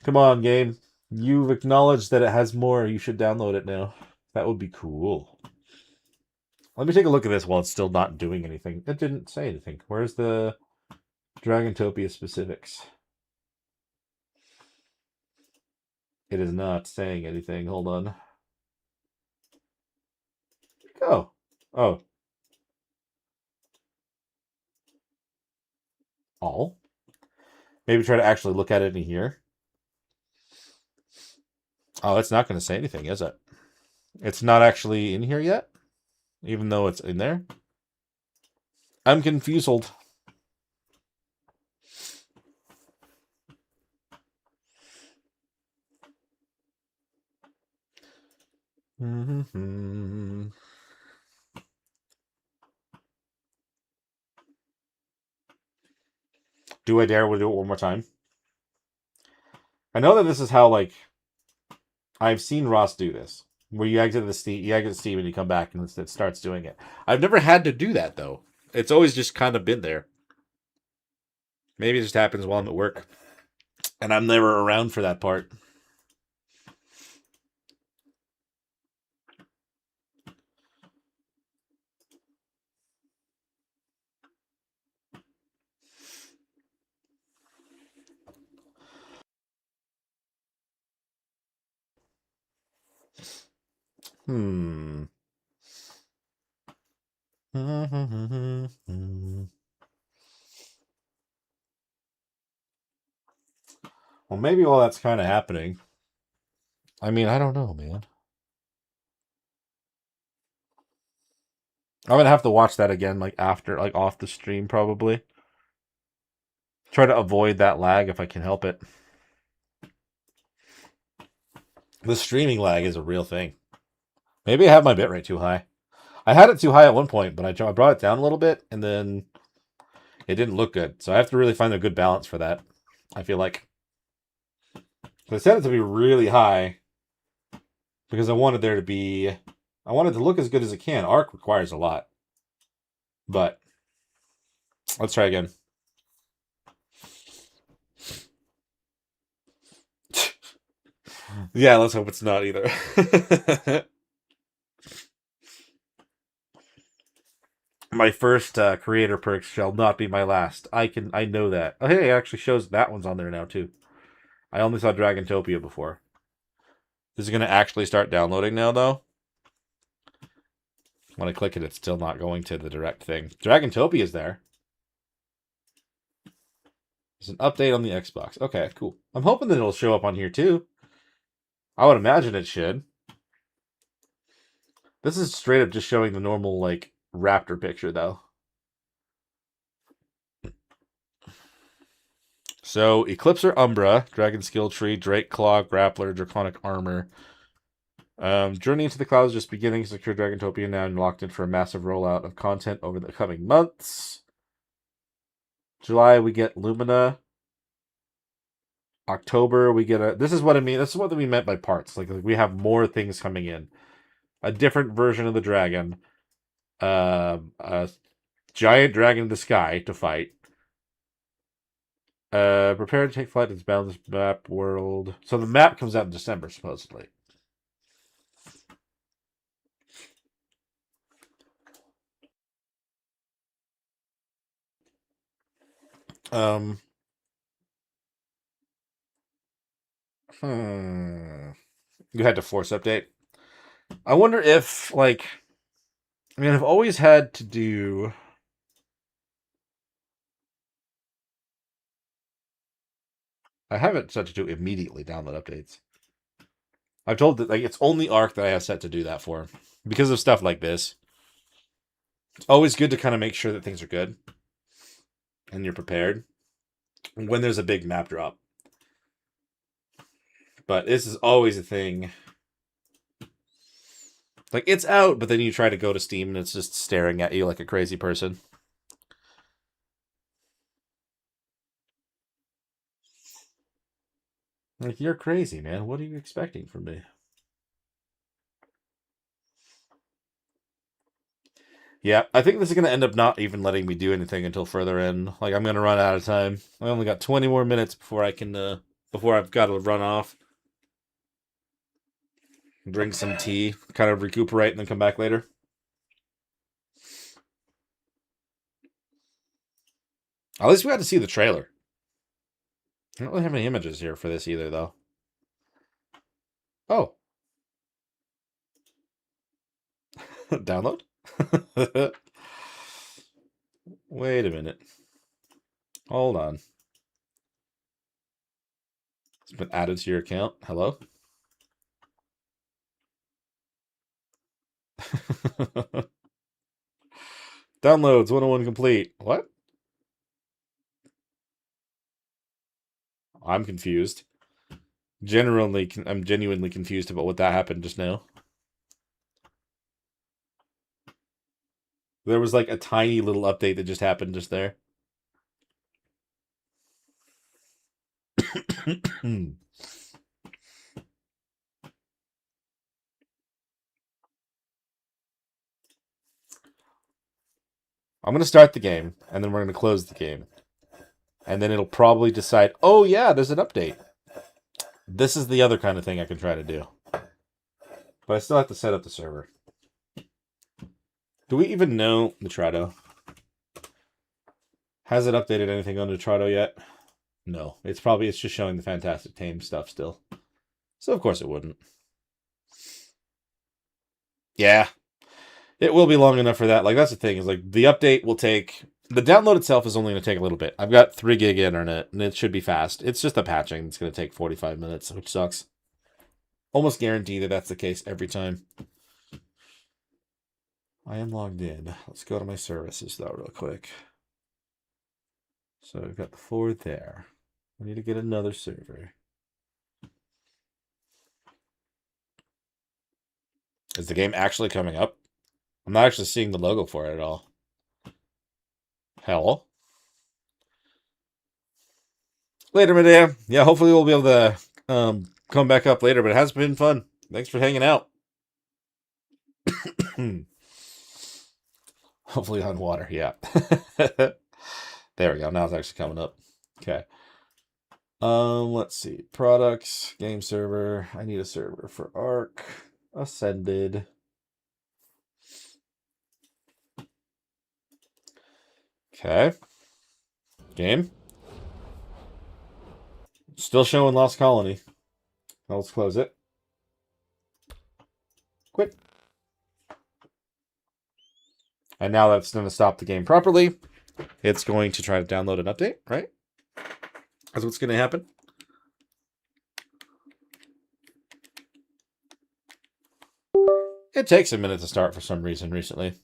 Come on, game. You've acknowledged that it has more. You should download it now. That would be cool. Let me take a look at this while it's still not doing anything. It didn't say anything. Where's the Dragontopia specifics? It is not saying anything. Hold on. Oh. Oh. All. Maybe try to actually look at it in here. Oh, it's not going to say anything, is it? It's not actually in here yet, even though it's in there. I'm confused. Mm-hmm. Do I dare to do it one more time? I know that this is how, like, I've seen Ross do this, where you exit the Steam, and you come back and it starts doing it. I've never had to do that though. It's always just kind of been there. Maybe it just happens while I'm at work, and I'm never around for that part. Hmm. Well, maybe while that's kind of happening. I mean, I don't know, man. I'm gonna have to watch that again, like after, like off the stream, probably. Try to avoid that lag if I can help it. The streaming lag is a real thing. Maybe I have my bitrate too high. I had it too high at one point, but I brought it down a little bit, and then it didn't look good. So I have to really find a good balance for that. I feel like. So I set it to be really high because I wanted there to be. I wanted to look as good as it can. Arc requires a lot, but let's try again. Yeah, let's hope it's not either. My first creator perks shall not be my last. I know that. Oh, hey, it actually shows that one's on there now too. I only saw Dragantopia before. This is gonna actually start downloading now, though. When I click it, it's still not going to the direct thing. Dragantopia is there. There's an update on the Xbox. Okay, cool. I'm hoping that it'll show up on here too. I would imagine it should. This is straight up just showing the normal, like, raptor picture, though. So, Eclipser Umbra, Dragon Skill Tree, Drake Claw, Grappler, Draconic Armor. Journey into the Clouds just beginning. Secure Dragantopia now and locked in for a massive rollout of content over the coming months. July, we get Lumina. October, we get a... This is what I mean. This is what we meant by parts. Like we have more things coming in. A different version of the dragon. A giant dragon in the sky to fight. Prepare to take flight in this boundless map world. So the map comes out in December, supposedly. Um. You had to force update. I wonder if, like, I mean, I've always had to do. I have it set to do immediately download updates. I've told that, like, it's only Arc that I have set to do that for because of stuff like this. It's always good to kind of make sure that things are good and you're prepared when there's a big map drop. But this is always a thing. Like, it's out, but then you try to go to Steam and it's just staring at you like a crazy person. Like, you're crazy, man. What are you expecting from me? Yeah, I think this is going to end up not even letting me do anything until further in. Like, I'm going to run out of time. I only got 20 more minutes before I can, before I've got to run off. Drink some tea, kind of recuperate, and then come back later. At least we got to see the trailer. I don't really have any images here for this either, though. Oh. Download? Wait a minute. Hold on. It's been added to your account. Hello? Downloads 101 complete. What? I'm confused. I'm genuinely confused about what that happened just now. There was like a tiny little update that just happened just there. I'm going to start the game, and then we're going to close the game. And then it'll probably decide, oh yeah, there's an update. This is the other kind of thing I can try to do. But I still have to set up the server. Do we even know Nitrado? Has it updated anything on Nitrado yet? No. It's just showing the Fantastic Tame stuff still. So of course it wouldn't. Yeah. It will be long enough for that. Like, that's the thing, is like the update will take, the download itself is only going to take a little bit. I've got 3 gig internet and it should be fast. It's just the patching that's going to take 45 minutes, which sucks. Almost guarantee that that's the case every time. I am logged in. Let's go to my services though real quick. So I've got the 4 there. I need to get another server. Is the game actually coming up? I'm not actually seeing the logo for it at all. Hell. Later, Medea. Yeah, hopefully we'll be able to come back up later, but it has been fun. Thanks for hanging out. Hopefully on water, yeah. There we go. Now it's actually coming up. Okay. Let's see. Products, game server. I need a server for Arc. Ascended. Okay. Game. Still showing Lost Colony. Now let's close it. Quit. And now that's going to stop the game properly. It's going to try to download an update, right? That's what's going to happen. It takes a minute to start for some reason recently.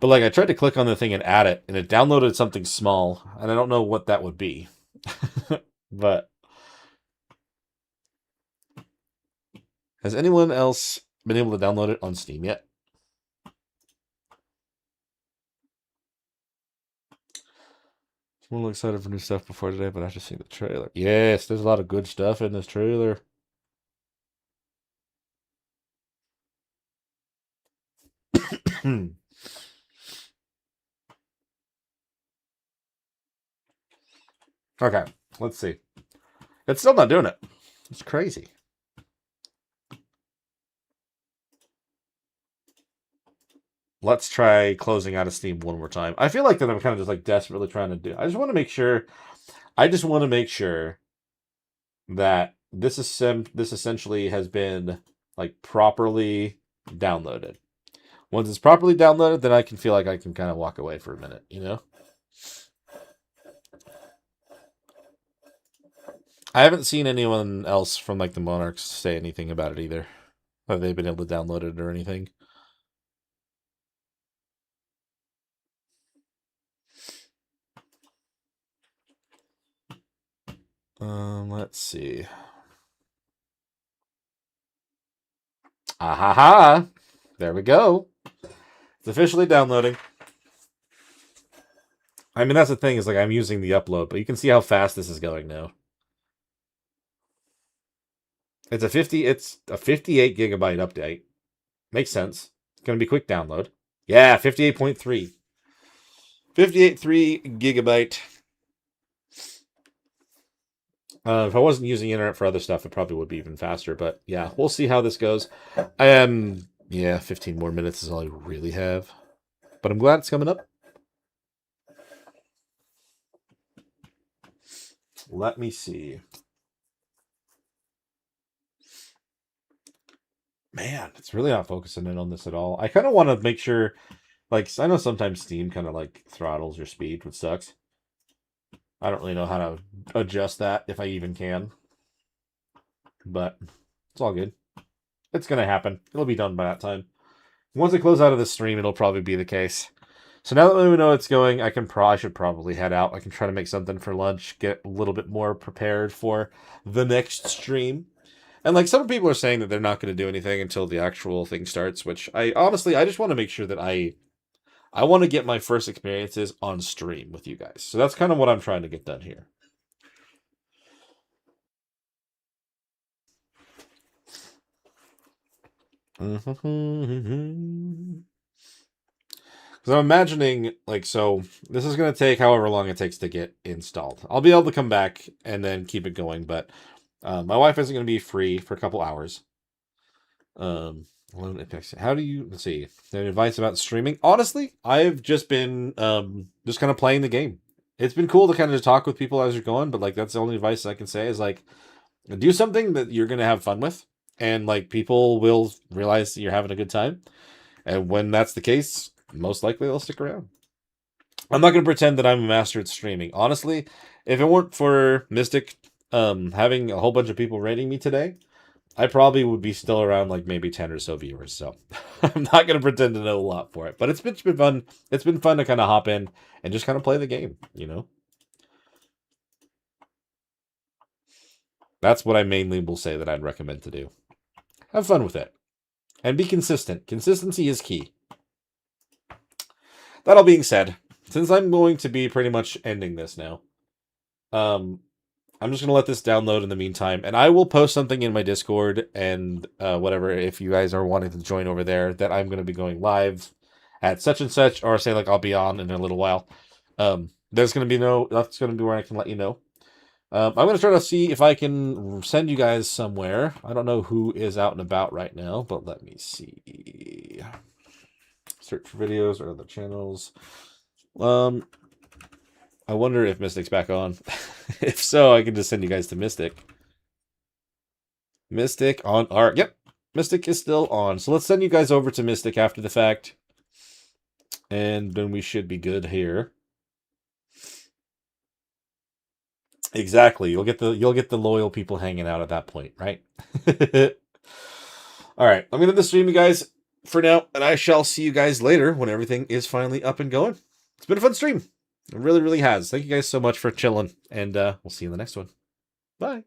But like I tried to click on the thing and add it, and it downloaded something small, and I don't know what that would be. But has anyone else been able to download it on Steam yet? I'm a little excited for new stuff before today, but I just seen the trailer. Yes, there's a lot of good stuff in this trailer. Okay, let's see. It's still not doing it. It's crazy. Let's try closing out of Steam one more time. I feel like that I'm kind of just like desperately trying to do. I just want to make sure. I just want to make sure that this essentially has been like properly downloaded. Once it's properly downloaded, then I can feel like I can kind of walk away for a minute, you know? I haven't seen anyone else from like the Monarchs say anything about it either. Have they been able to download it or anything? Let's see. Ahaha! There we go. It's officially downloading. I mean, that's the thing, is like I'm using the upload, but you can see how fast this is going now. It's a 58 gigabyte update. Makes sense. It's gonna be quick download. Yeah, 58.3. 58.3 gigabyte. If I wasn't using internet for other stuff, it probably would be even faster. But yeah, we'll see how this goes. Yeah, 15 more minutes is all I really have. But I'm glad it's coming up. Let me see. Man, it's really not focusing in on this at all. I kind of want to make sure, like, I know sometimes Steam kind of like throttles your speed, which sucks. I don't really know how to adjust that if I even can, but it's all good. It's gonna happen. It'll be done by that time. Once I close out of this stream, it'll probably be the case. So now that we know it's going, I should probably head out. I can try to make something for lunch, get a little bit more prepared for the next stream. And like some people are saying that they're not going to do anything until the actual thing starts, which I honestly I just want to make sure that I want to get my first experiences on stream with you guys. So that's kind of what I'm trying to get done here. Because I'm imagining, like, so this is going to take however long it takes to get installed. I'll be able to come back and then keep it going, but my wife isn't going to be free for a couple hours. How do you, let's see, any advice about streaming? Honestly, I've just been just kind of playing the game. It's been cool to kind of talk with people as you're going, but like that's the only advice I can say is like do something that you're going to have fun with, and like people will realize that you're having a good time. And when that's the case, most likely they'll stick around. I'm not going to pretend that I'm a master at streaming. Honestly, if it weren't for Mystic having a whole bunch of people rating me today, I probably would be still around like maybe 10 or so viewers. So I'm not going to pretend to know a lot for it. But it's been fun. It's been fun to kind of hop in and just kind of play the game, you know? That's what I mainly will say that I'd recommend to do. Have fun with it. And be consistent. Consistency is key. That all being said, since I'm going to be pretty much ending this now, I'm just going to let this download in the meantime, and I will post something in my Discord and whatever, if you guys are wanting to join over there, that I'm going to be going live at such and such, or say like I'll be on in a little while. That's going to be where I can let you know. I'm going to try to see if I can send you guys somewhere. I don't know who is out and about right now, but let me see. Search for videos or other channels. I wonder if Mystic's back on. If so, I can just send you guys to Mystic. Mystic on art. Yep, Mystic is still on. So let's send you guys over to Mystic after the fact. And then we should be good here. Exactly. You'll get the loyal people hanging out at that point, right? All right. I'm going to end the stream, you guys, for now, and I shall see you guys later when everything is finally up and going. It's been a fun stream. It really, really has. Thank you guys so much for chilling, and we'll see you in the next one. Bye.